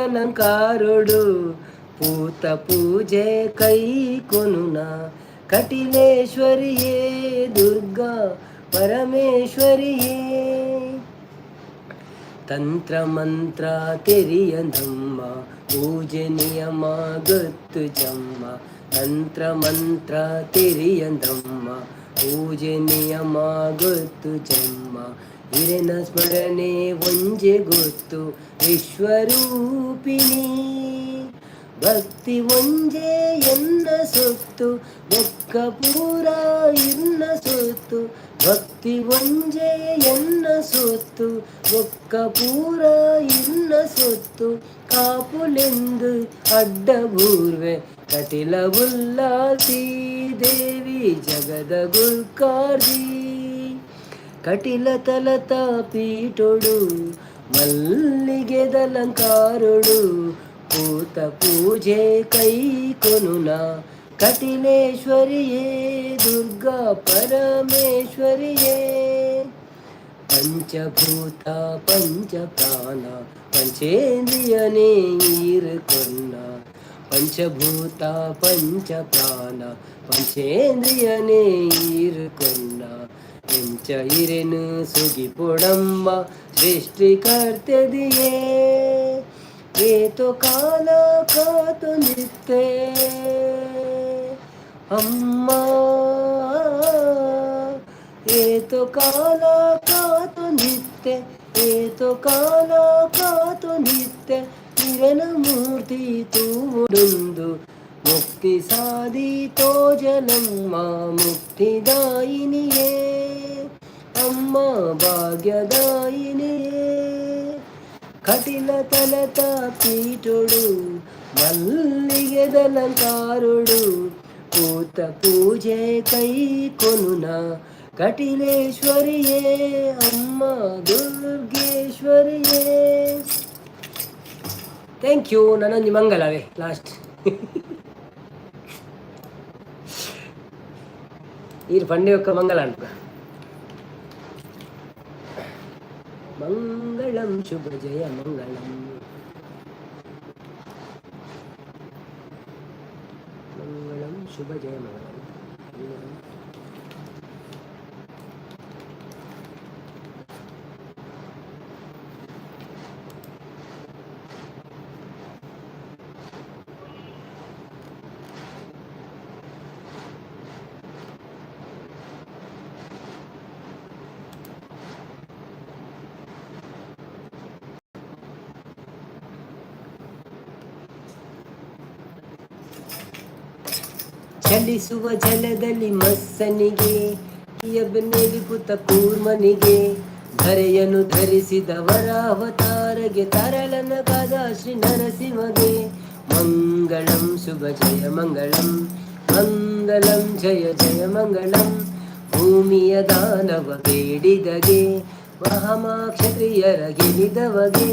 Speaker 1: పూత పూజೆ ಕೈ ಕೊನುನ ಕಟಿಲೇಶ್ವರಿಯೇ ದುರ್ಗಾ ಪರಮೇಶ್ವರಿಯೇ ತಂತ್ರ ಮಂತ್ರ ತೆರಿಯದಮ್ಮ ಪೂಜೆ ನಿಯಮ ಗೊತ್ತು ಜಮ್ಮ ತಂತ್ರ ಮಂತ್ರ ತೆರಿಯದಮ್ಮ ಪೂಜೆ ನಿಯಮ ಗೊತ್ತು ಜಮ್ಮ ಹಿರನ ಸ್ಮರಣೆ ಒಂಜೆ ಗೊತ್ತು ವಿಶ್ವರೂಪಿಣಿ ಭಕ್ತಿ ಒಂಜೆ ಎನ್ನ ಸೊತ್ತು ಬೆಕ್ಕ ಪೂರ ಇನ್ನ ಸೊತ್ತು ಭಕ್ತಿ ಒಂಜೆ ಎನ್ನ ಸೊತ್ತು ಒಕ್ಕ ಪೂರ ಇನ್ನ ಸೊತ್ತು ಕಾಪುಲೆಂದು ಅಡ್ಡಬೂರ್ವೆ ಕಟಿಲ ಉಲ್ಲಾಸಿ ದೇವಿ ಜಗದ ಗುಲ್ಕಾರ್ದಿ ಕಟಿಲ ತಲತ ಪೀಠುಡು ಮಲ್ಲಿಗೆದಲಂಕಾರುಡು పూత పూజೆ ಕೈ ಕೊನುನ ಕಟಿಲೇಶ್ವರಿಯೇ ದುರ್ಗಾ ಪರಮೇಶ್ವರಿಯೇ ಪಂಚಭೂತ ಪಂಚಪ್ರಾಣ ಪಂಚೇಂದ್ರಿಯನೇ ಈರುಕೊನ್ನ ಪಂಚಭೂತ ಪಂಚಪ್ರಾಣ ಪಂಚೇಂದ್ರಿಯನೇ ಈರುಕೊನ್ನ ಎಂಚ ಇರೆನು ಸುಗಿಪೊಡಮ್ಮ ಸೃಷ್ಟಿಕರ್ತೆದಿಯೇ ಏತೋ ಕಾಲ ಕಾತು ನಿತ್ಯ ಅಮ್ಮ ಏತೋ ಕಾಲ ಕಾತು ನಿತ್ಯ ಏತೋ ಕಾಲ ಕಾತು ನಿತ್ಯ ಹಿರನ ಮೂರ್ತಿ ತೂಡುಂದು ಮುಕ್ತಿ ಸಾಧಿತೋ ಜಲಮ್ಮ ಮುಕ್ತಿದಾಯಿನಿಯೇ ಅಮ್ಮ ಭಾಗ್ಯದಾಯಿನಿಯೇ ಕಟಿಲ ತಲತ ಪೀಠುಡು ಮಲ್ಲಿಗೆದಲಂಕಾರುಡು పూత పూజೆ ಕೈ ಕೊನುನ ಕಟಿಲೇಶ್ವರಿಯೇ ಅಮ್ಮ ದುರ್ಗೇಶ್ವರಿಯೇ. Thank you. ನನ್ನೊಂದು ಮಂಗಲವೇ ಲಾಸ್ಟ್ ಈ ಪಂಡೆ ಒಕ್ಕ ಮಂಗಲ ಅನ್ಪ ಮಂಗಳಂ ಶುಭ ಜಯ ಮಂಗಳಂ ಮಂಗಳಂ ಶುಭ ಜಯ ಮಂಗಳಂ. ಚಲಿಸುವ ಜಲದಲ್ಲಿ ಮಸ್ಸನಿಗೆ ಯಬ್ನೆಲಿ ಪುತ ಕೂರ್ಮನಿಗೆ ಧರೆಯನ್ನು ಧರಿಸಿದವರ ಅವತಾರಗೆ ತರಲನಗಾದ ಶ್ರೀ ನರಸಿಂಹಗೆ ಮಂಗಳಂ ಶುಭ ಜಯ ಮಂಗಳಂ ಮಂಗಳಂ ಜಯ ಜಯ ಮಂಗಳಂ. ಭೂಮಿಯ ದಾನವ ಬೇಡಿದಗೆ ಮಹಾಮಾಕ್ಷತ್ರಿಯರ ಗೆಲಿದವಗೆ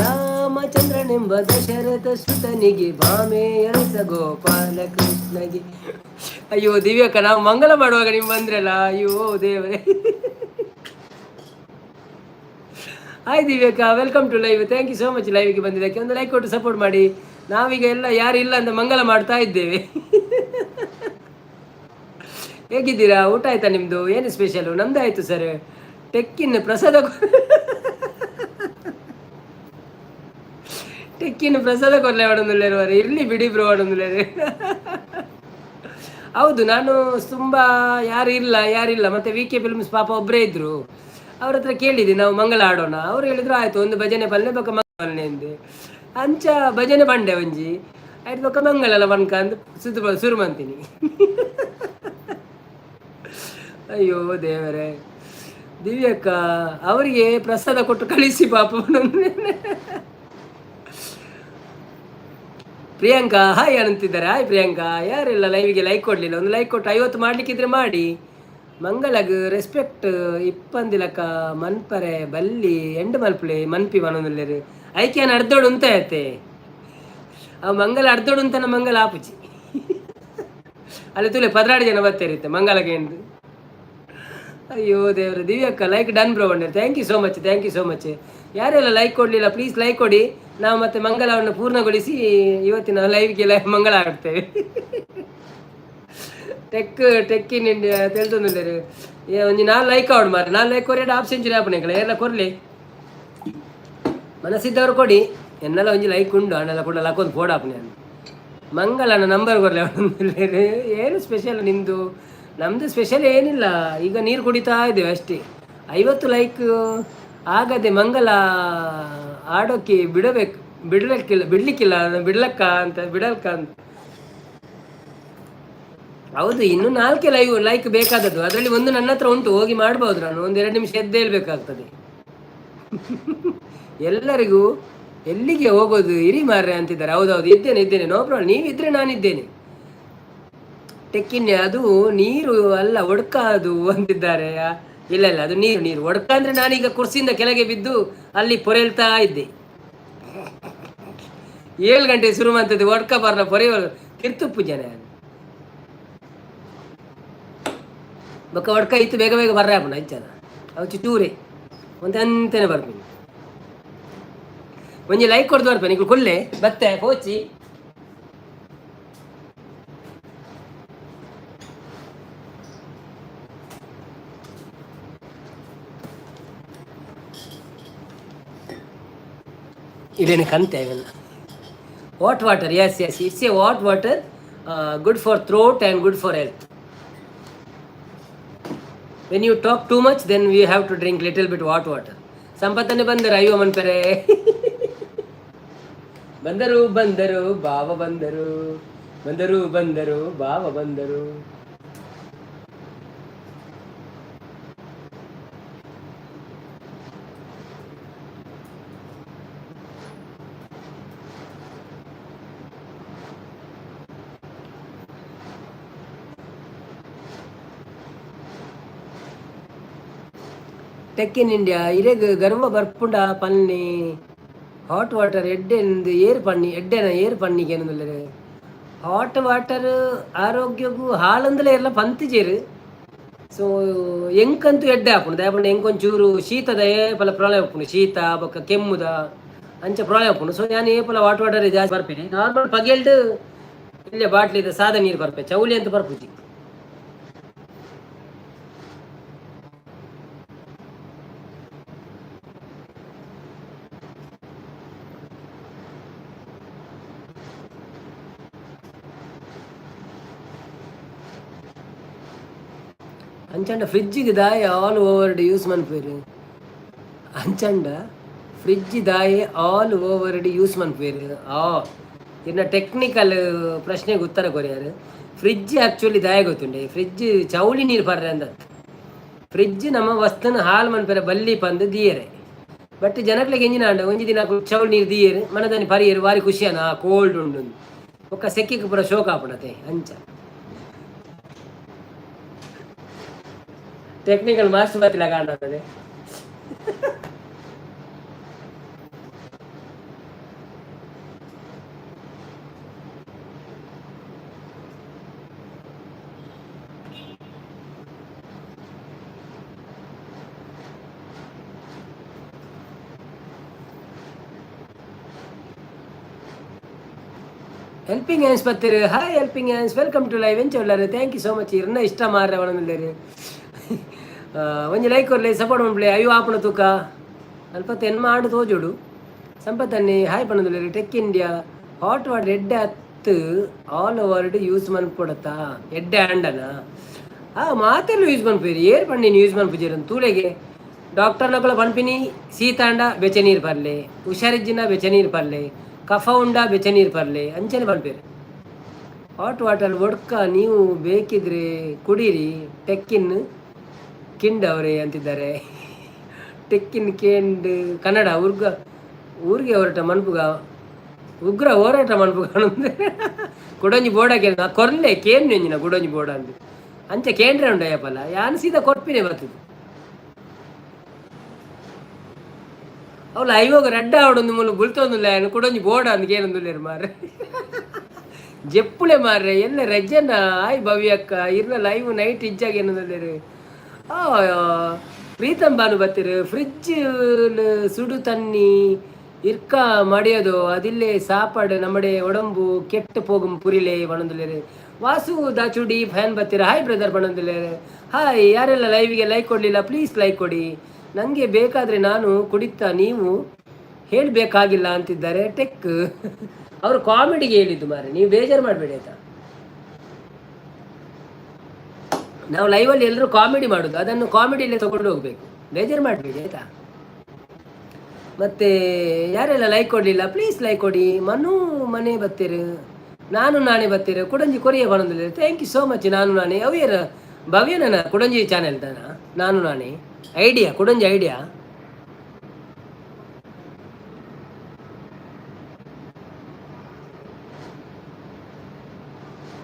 Speaker 1: ರಾಮಚಂದ್ರನೆಂಬ ದಶರಥ ಸುತನಿಗೆ ಭಾಮೆ ಅರಸ ಗೋಪಾಲ ಕೃಷ್ಣಗೆ. ಅಯ್ಯೋ ದಿವ್ಯಕ್ಕ, ನಾವು ಮಂಗಲ ಮಾಡುವಾಗ ನೀವು ಬಂದ್ರಲ್ಲ, ಅಯ್ಯೋ ದೇವರೇ. ಹಾಯ್ ದಿವ್ಯಕ್ಕ, welcome to live. Thank you so much ಲೈವ್ಗೆ ಬಂದಿದ್ದಕ್ಕೆ. ಒಂದು ಲೈಕ್ ಕೊಟ್ಟು ಸಪೋರ್ಟ್ ಮಾಡಿ. ನಾವೀಗ ಎಲ್ಲ ಯಾರು ಇಲ್ಲ ಅಂತ ಮಂಗಲ ಮಾಡ್ತಾ ಇದ್ದೇವೆ. ಹೇಗಿದ್ದೀರಾ? ಊಟ ಆಯ್ತಾ ನಿಮ್ಮದು? ಏನು ಸ್ಪೆಷಲು? ನಮ್ದು ಆಯಿತು ಸರ್. ಟೆಕ್ಕಿನ ಪ್ರಸಾದ ಟೆಕ್ಕಿನ ಪ್ರಸಾದ ಕೊರಲೆ ಆಡೋದಿಲ್ಲವರೆ. ಇರಲಿ ಬಿಡಿ ಬ್ರೋ ಆಡೋದಿಲ್ಲ. ಹೌದು, ನಾನು ತುಂಬ ಯಾರಿಲ್ಲ ಮತ್ತು VK ಫಿಲ್ಮ್ಸ್ ಪಾಪ ಒಬ್ಬರೇ ಇದ್ದರು. ಅವ್ರ ಹತ್ರ ಕೇಳಿದ್ದೆ ನಾವು ಮಂಗಲ ಆಡೋಣ. ಅವ್ರು ಹೇಳಿದ್ರು ಆಯಿತು, ಒಂದು ಭಜನೆ ಪಲ್ಲೆ ಬೊಕ್ಕ ಮಂಗಲನೆ ಅಂದೆ. ಅಂಚ ಭಜನೆ ಬಂಡೆ ಒಂಜಿ ಆಯ್ತು ಬೊಕ್ಕ ಮಂಗಲಲ್ಲ ಬನ್ಕ ಅಂದು ಶುರು ಮಾಡ್ತೀನಿ. ಅಯ್ಯೋ ದೇವರೇ. ದಿವ್ಯಕ್ಕ ಅವರಿಗೆ ಪ್ರಸಾದ ಕೊಟ್ಟು ಕಳಿಸಿ ಪಾಪ. ಪ್ರಿಯಾಂಕಾ ಹಾಯ್ ಅಂತಿದ್ದಾರೆ. ಹಾಯ್ ಪ್ರಿಯಾಂಕಾ. ಯಾರೆಲ್ಲ ಲೈವ್ಗೆ ಲೈಕ್ ಕೊಡಲಿಲ್ಲ, ಒಂದು ಲೈಕ್ ಕೊಟ್ಟು 50 ಮಾಡಲಿಕ್ಕಿದ್ರೆ ಮಾಡಿ. ಮಂಗಳಗ್ ರೆಸ್ಪೆಕ್ಟ್ ಇಪ್ಪಂದಿಲಕ ಮನ್ಪರೆ ಬಲ್ಲಿ ಎಂಡು ಮಲ್ಪಲೆ ಮನ್ಪಿ ಮನೊಂದುಲ್ಲೆರು ಐಕ್ಯಾನ ಅರ್ಧೋಡು ಅಂತ ಐತೆ ಅವು ಮಂಗಲ ಅರ್ಧೋಡು ಅಂತ ಮಂಗಲ ಆಪುಚಿ ಅಲ್ಲಿ ತುಲೆ 16 ಜನ ಬರ್ತೇರಿತ್ತೆ ಮಂಗಲಗೆ ಎಂದು. ಅಯ್ಯೋ ದೇವ್ರ. ದಿವ್ಯಕ್ಕ ಲೈಕ್ ಡನ್ ಬ್ರೋ ಬಂದ್ರೆ thank you so much, thank you so much. ಯಾರೆಲ್ಲ ಲೈಕ್ ಕೊಡಲಿಲ್ಲ ಪ್ಲೀಸ್ ಲೈಕ್ ಕೊಡಿ. ನಾವು ಮತ್ತೆ ಮಂಗಲವನ್ನು ಪೂರ್ಣಗೊಳಿಸಿ ಇವತ್ತಿನ ಲೈವ್ಗೆ ಮಂಗಳ ಆಡ್ತೇವೆ. ಟೆಕ್ಕಿನ್ ಇಂಡಿಯಾ ತಿಳಿದೊಂದಿಲ್ಲ ಒಂಜಿ 4 ಲೈಕ್ ಆವಡು ಮಾರೆ. 4 ಲೈಕ್ ಕೊರಿ ಹಾಫ್ ಸೆಂಚುರಿ ಆಪಣೆಗಳ ಎಲ್ಲ ಕೊರ್ಲಿ ಮನಸ್ಸಿದ್ದವ್ರು ಕೊಡಿ. ಎನ್ನೆಲ್ಲ ಒಂಜಿ ಲೈಕ್ ಉಂಡು ಅಣ್ಣೆಲ್ಲ ಕೂಡ ಲಕ್ಕೊಂದು ಫೋಡ್ ಆಪಣೆ ಅನ್ನು ಮಂಗಲನ ನಂಬರ್ ಕೊರಲಿ ಅವನೊಂದಿಲ್ಲ. ಏನು ಸ್ಪೆಷಲ್ ನಿಂದು? ನಮ್ಮದು ಸ್ಪೆಷಲ್ ಏನಿಲ್ಲ, ಈಗ ನೀರು ಕುಡಿತಾ ಇದ್ದೇವೆ ಅಷ್ಟೇ. 50 ಲೈಕ್ ಆಗದೆ ಮಂಗಲ ಆಡೋಕ್ಕೆ ಬಿಡ್ಲಿಕ್ಕಿಲ್ಲ ಬಿಡ್ಲಕ್ಕ ಅಂತ. ಹೌದು, ಇನ್ನು 4 ಲೈಕ್ ಬೇಕಾದದ್ದು. ಅದರಲ್ಲಿ ಒಂದು ನನ್ನ ಹತ್ರ ಉಂಟು, ಹೋಗಿ ಮಾಡ್ಬೋದು. ನಾನು 1-2 ನಿಮಿಷ ಎದ್ದು ಹೇಳ್ಬೇಕಾಗ್ತದೆ. ಎಲ್ಲರಿಗೂ ಎಲ್ಲಿಗೆ ಹೋಗೋದು ಇರಿ ಮಾರ್ರೆ ಅಂತಿದ್ದಾರೆ. ಹೌದೌದು, ಇದ್ದೇನೆ ನೋ ಪ್ರಾಬ್ಲಮ್. ನೀವಿದ್ರೆ ನಾನಿದ್ದೇನೆ. ಟೆಕ್ಕಿನ್ಯ ಅದು ನೀರು ಅಲ್ಲ ಒಡ್ಕ ಅದು ಅಂತಿದ್ದಾರೆ. ಇಲ್ಲ ಅದು ನೀರು ಒಡ್ಕ ಅಂದ್ರೆ ನಾನೀಗ ಕುರ್ಸಿಯಿಂದ ಕೆಳಗೆ ಬಿದ್ದು ಅಲ್ಲಿ ಪೊರೆಲ್ತಾ ಇದ್ದೆ. 7 ಗಂಟೆ ಶುರು ಮಾಡ್ತದೆ ಒಡ್ಕ ಬರ್ನ ಪೊರೆಯ ಕಿರ್ತುಪ್ಪು ಜನ ಬೊಕ್ಕ ಒಡ್ಕ ಇತ್ತು ಬೇಗ ಬರ್ರೆ ಆಪಣ ಇಚ್ಚಾನ ಅವು ಚಿಟ್ಟೂರೇ ಒಂದು ಅಂತೇನೆ ಬರ್ತೀನಿ. ಒಂಜಿ ಲೈಕ್ ಕೊಡ್ದು ಬರ್ಪೇನೆ ಈಗ ಕೊಲ್ಲೆ ಬತ್ತೆ ಕೋಚಿ. ಇದೇನೆ ಕಂತೆ ಇವೆಲ್ಲ hot water. Yes, it's a hot water, good for throat and good for health. When you talk too much, then we have to drink little bit hot water. ಸಂಪತ್ತನೆ ಬಂದರು ಅಯ್ಯೋ ಮನ್ಪರೆ. ಬಂದರು ಬಾವ ಬಂದರು ಬಾವ ಬಂದರು. ಟೆಕ್ ಇನ್ ಇಂಡಿಯಾ ಇರೆಗ್ ಗರ್ವ ಬರ್ಪುಂಡ ಪನ್ನಿ hot water ಎಡ್ಡೆಂದು ಏರು ಪಣ್ಣಿ ಏರು ಪಣ್ಣಿಗೆ ಏನಂದ್ರೆ ಹಾಟ್ ವಾಟರ್ ಆರೋಗ್ಯಗೂ ಹಾಲಂದಲೇ ಎಲ್ಲ ಪಂತಿಜೇರು. ಸೊ ಎಂಕಂತೂ ಎಡ್ಡೆ ಹಾಪುಂಡು ದಯಪಂಡು ಎಂಕೊಂಚೂರು ಶೀತದ ಏಪಲ ಪ್ರಾಬ್ಲಮ್ ಹಾಪುಂಡು, ಶೀತ ಬೊಕ್ಕ ಕೆಮ್ಮುದ ಅಂಚ ಪ್ರಾಬ್ಲಮ್ ಹಾಪುಂಡು. ಸೊ ನಾನು ಏಪಲ ವಾಟ್ ವಾಟರ್ ಜಾಸ್ತಿ ಬರ್ಪೇನೆ. ನಾರ್ಮಲ್ ಪಗೆಲ್ಡು ಇಲ್ಲೇ ಬಾಟ್ಲಿದ ಸಾದ ನೀರು ಬರ್ಪೆ ಚೌಲಿ ಅಂತ ಬರ್ಪುಜಿ. ಅಂಚಂಡ ಫ್ರಿಜ್ಜಿಗೆ ದಾಯ ಆಲ್ ಓವರ್ಡ್ ಯೂಸ್ ಮನ್ಪೇರು. ಅಂಚಂಡ ಫ್ರಿಜ್ ದಾಯೆ ಆಲ್ ಓವರ್ಡ್ ಯೂಸ್ ಮನ್ಪೇರು. ಇನ್ನು ಟೆಕ್ನಿಕಲ್ ಪ್ರಶ್ನೆಗೆ ಉತ್ತರ ಕೊರಿಯಾರು. ಫ್ರಿಜ್ ಆ್ಯಕ್ಚುಲಿ ದಾಯ ಗೊತ್ತುಂಡೆ. ಫ್ರಿಜ್ ಚೌಳಿ ನೀರು ಪರ್ರೆ ಅಂದ. ಫ್ರಿಜ್ ನಮ್ಮ ವಸ್ತುನ ಹಾಲು ಮನ್ಪೇರೆ ಬಲ್ಲಿ ಪಂದು ದಿಯರೆ. ಬಟ್ ಜನಕ್ಲೆಗೆ ಎಂಜಿನ ಅಂಡ ಒಂಜಿ ದಿನ ಚೌಳಿ ನೀರು ದಿಯರು ಮನದಾನಿ ಪರಿಯರು ಭಾರಿ ಖುಷಿಯನ ಕೋಲ್ಡ್ ಉಂಡು ಒಕ್ಕ ಸೆಕ್ಕಿಗೆ ಪೂರ ಶೋಕ ಆಪಣತೆ ಅಂಚ. ಟೆಕ್ನಿಕಲ್ ಮಾಸ್ಟರ್ ಬತ್ತಿಲ್ಲ ಕಾಣ್ತದೆ. ಹೆಲ್ಪಿಂಗ್ ಹ್ಯಾಂಡ್ಸ್ ಬರ್ತೀರಿ. Hi helping hands, welcome to live ಎಂಚೊಳ್ಳಾರು. Thank you so much. ಇರನ್ನ ಇಷ್ಟ ಮಾರ್ರೆ ಅವನಲ್ಲರಿ ಒಂಜಿ ಲೈಕ್ ಕೊರ್ಲೆ ಸಪೋರ್ಟ್ ಮಾಡ್ಬಿಡಿ. ಅಯ್ಯೋ ಆಪಣ ತೂಕ ಅಲ್ಪತ್ತು ಎನ್ಮ ಆಡು ತೋಜೋಡು ಸಂಪತ್ತನ್ನಿ ಹಾಯ್ ಪಣದಲ್ಲಿ. ಟೆಕ್ ಇಂಡಿಯಾ ಹಾಟ್ ವಾಟರ್ ಎಡ್ಡೆ ಹತ್ತು ಆಲ್ ಓವರ್ಡ್ ಯೂಸ್ ಮನ್ಪೊಡತ್ತಾ ಎಡ್ಡೆ ಆಂಡನ ಮಾತೆಲ್ಲ ಯೂಸ್ ಮನ್ಪೇರಿ ಏರ್ ಪಣ್ಣಿನಿ ಯೂಸ್ ಮನ್ಪುಜೀರ ತೂಳೆಗೆ ಡಾಕ್ಟರ್ನಗಳ ಪನ್ಪಿನಿ ಸೀತಾಂಡ ಬೆಚ್ಚ ನೀರು ಪರ್ಲೆ, ಹುಷಾರಿಜ್ಜಿನ ಬೆಚ್ಚ ನೀರು ಪರ್ಲೆ, ಕಫ ಉಂಡ ಬೆಚ್ಚ ನೀರು ಪರ್ಲೆ ಅಂಚನೆ ಪನ್ಪೇರಿ. ಹಾಟ್ ವಾಟರ್ ಒಡ್ಕ ನೀವು ಬೇಕಿದ್ರೆ ಕುಡೀರಿ. ಟೆಕ್ಕಿನ್ ಕಿಂಡ್ ಅವರೇ ಅಂತಿದ್ದಾರೆ. ಟೆಕ್ಕಿನ್ ಕೇಂಡ್ ಕನ್ನಡ ಊರಿಗೆ ಹೊರಟ ಮನ್ಪುಗ ಉಗ್ರ ಹೋರಾಟ ಮನ್ಪುಗ ಕುಡೊಂಜಿ ಬೋಡಕ್ಕೆ ಕೊರ್ಲೆ ಕೇಂದ್ರ ಎಂಜಿನ ಕುಡೊಂಜಿ ಬೋಡ ಅಂದು ಅಂಚೆ ಕೇಂದ್ರ ಉಂಡಯ್ಯಪ್ಪಲ್ಲ ಯಾನು ಸೀದಾ ಕೊಟ್ಪಿನೇ ಬರ್ತದೆ. ಅವಳು ಐವಾಗ ರೆಡ್ಡ ಆವಡೊಂದು ಮುಲು ಬುಲ್ತೊಂದುಲ್ಲ ಏನು ಕುಡೊಂಜಿ ಬೋಡ ಅಂದ್ ಏನೊಂದುಲ್ಲೇರು ಮಾರ್ರೆ ಜೆಪ್ಪುಳೆ ಮಾರ್ರೆ ಎಲ್ಲ ರಜ್ಜನ ಆಯ್ ಭವ್ಯಕ್ಕ ಇರ್ನ ಲೈವ್ ನೈಟ್ ಇಜ್ಜಾಗ ಏನೊಂದುಲ್ಲೇರು ಪ್ರೀತಮ್ ಬಾನು ಬತ್ತಿರು ಫ್ರಿಜ್ ಸುಡು ತಣ್ಣಿ ಇರ್ಕ ಮಡಿಯೋದು ಅದಿಲ್ಲೇ ಸಾಪಾಡು ನಮ್ಮಡೆ ಒಡಂಬು ಕೆಟ್ಟು ಪೋಗು ಪುರಿಲೆ ಬಣಂದುಲೇರು ವಾಸು ದಾಚುಡಿ ಫ್ಯಾನ್ ಬತ್ತಿರ ಹಾಯ್ ಬ್ರದರ್ ಬಣಂದುಲೇರು ಹಾಯ್ ಯಾರೆಲ್ಲ ಲೈವ್ಗೆ ಲೈಕ್ ಕೊಡಲಿಲ್ಲ ಪ್ಲೀಸ್ ಲೈಕ್ ಕೊಡಿ ನನಗೆ ಬೇಕಾದರೆ ನಾನು ಕುಡಿತಾ ನೀವು ಹೇಳಬೇಕಾಗಿಲ್ಲ ಅಂತಿದ್ದಾರೆ ಟೆಕ್ ಅವರು ಕಾಮಿಡಿಗೆ ಹೇಳಿದ್ದು ಮಾರೆ ನೀವು ಬೇಜಾರು ಮಾಡಬೇಡಿ ಆಯ್ತಾ. ನಾವು ಲೈವಲ್ಲಿ ಎಲ್ಲರೂ ಕಾಮಿಡಿ ಮಾಡೋದು ಅದನ್ನು ಕಾಮಿಡಿಯಲ್ಲೇ ತಗೊಂಡು ಹೋಗ್ಬೇಕು ಬೇಜಾರು ಮಾಡಬೇಡಿ ಆಯ್ತಾ. ಮತ್ತೆ ಯಾರೆಲ್ಲ ಲೈಕ್ ಕೊಡಲಿಲ್ಲ ಪ್ಲೀಸ್ ಲೈಕ್ ಕೊಡಿ. ಮನು ಮನೆ ಬತ್ತೀರು ನಾನು ನಾನೇ ಬತ್ತೀರು ಕುಡಂಜಿ ಕೊರಿಯ ಬಣಂದಿಲ್ಲ ಥ್ಯಾಂಕ್ ಯು ಸೋ ಮಚ್. ನಾನು ನಾನೇ ಅವ್ಯರ ಭವ್ಯನ ಕುಡಂಜಿ ಚಾನೆಲ್ ತಾನ ನಾನು ನಾನೇ ಐಡಿಯಾ ಕುಡಂಜಿ ಐಡಿಯಾ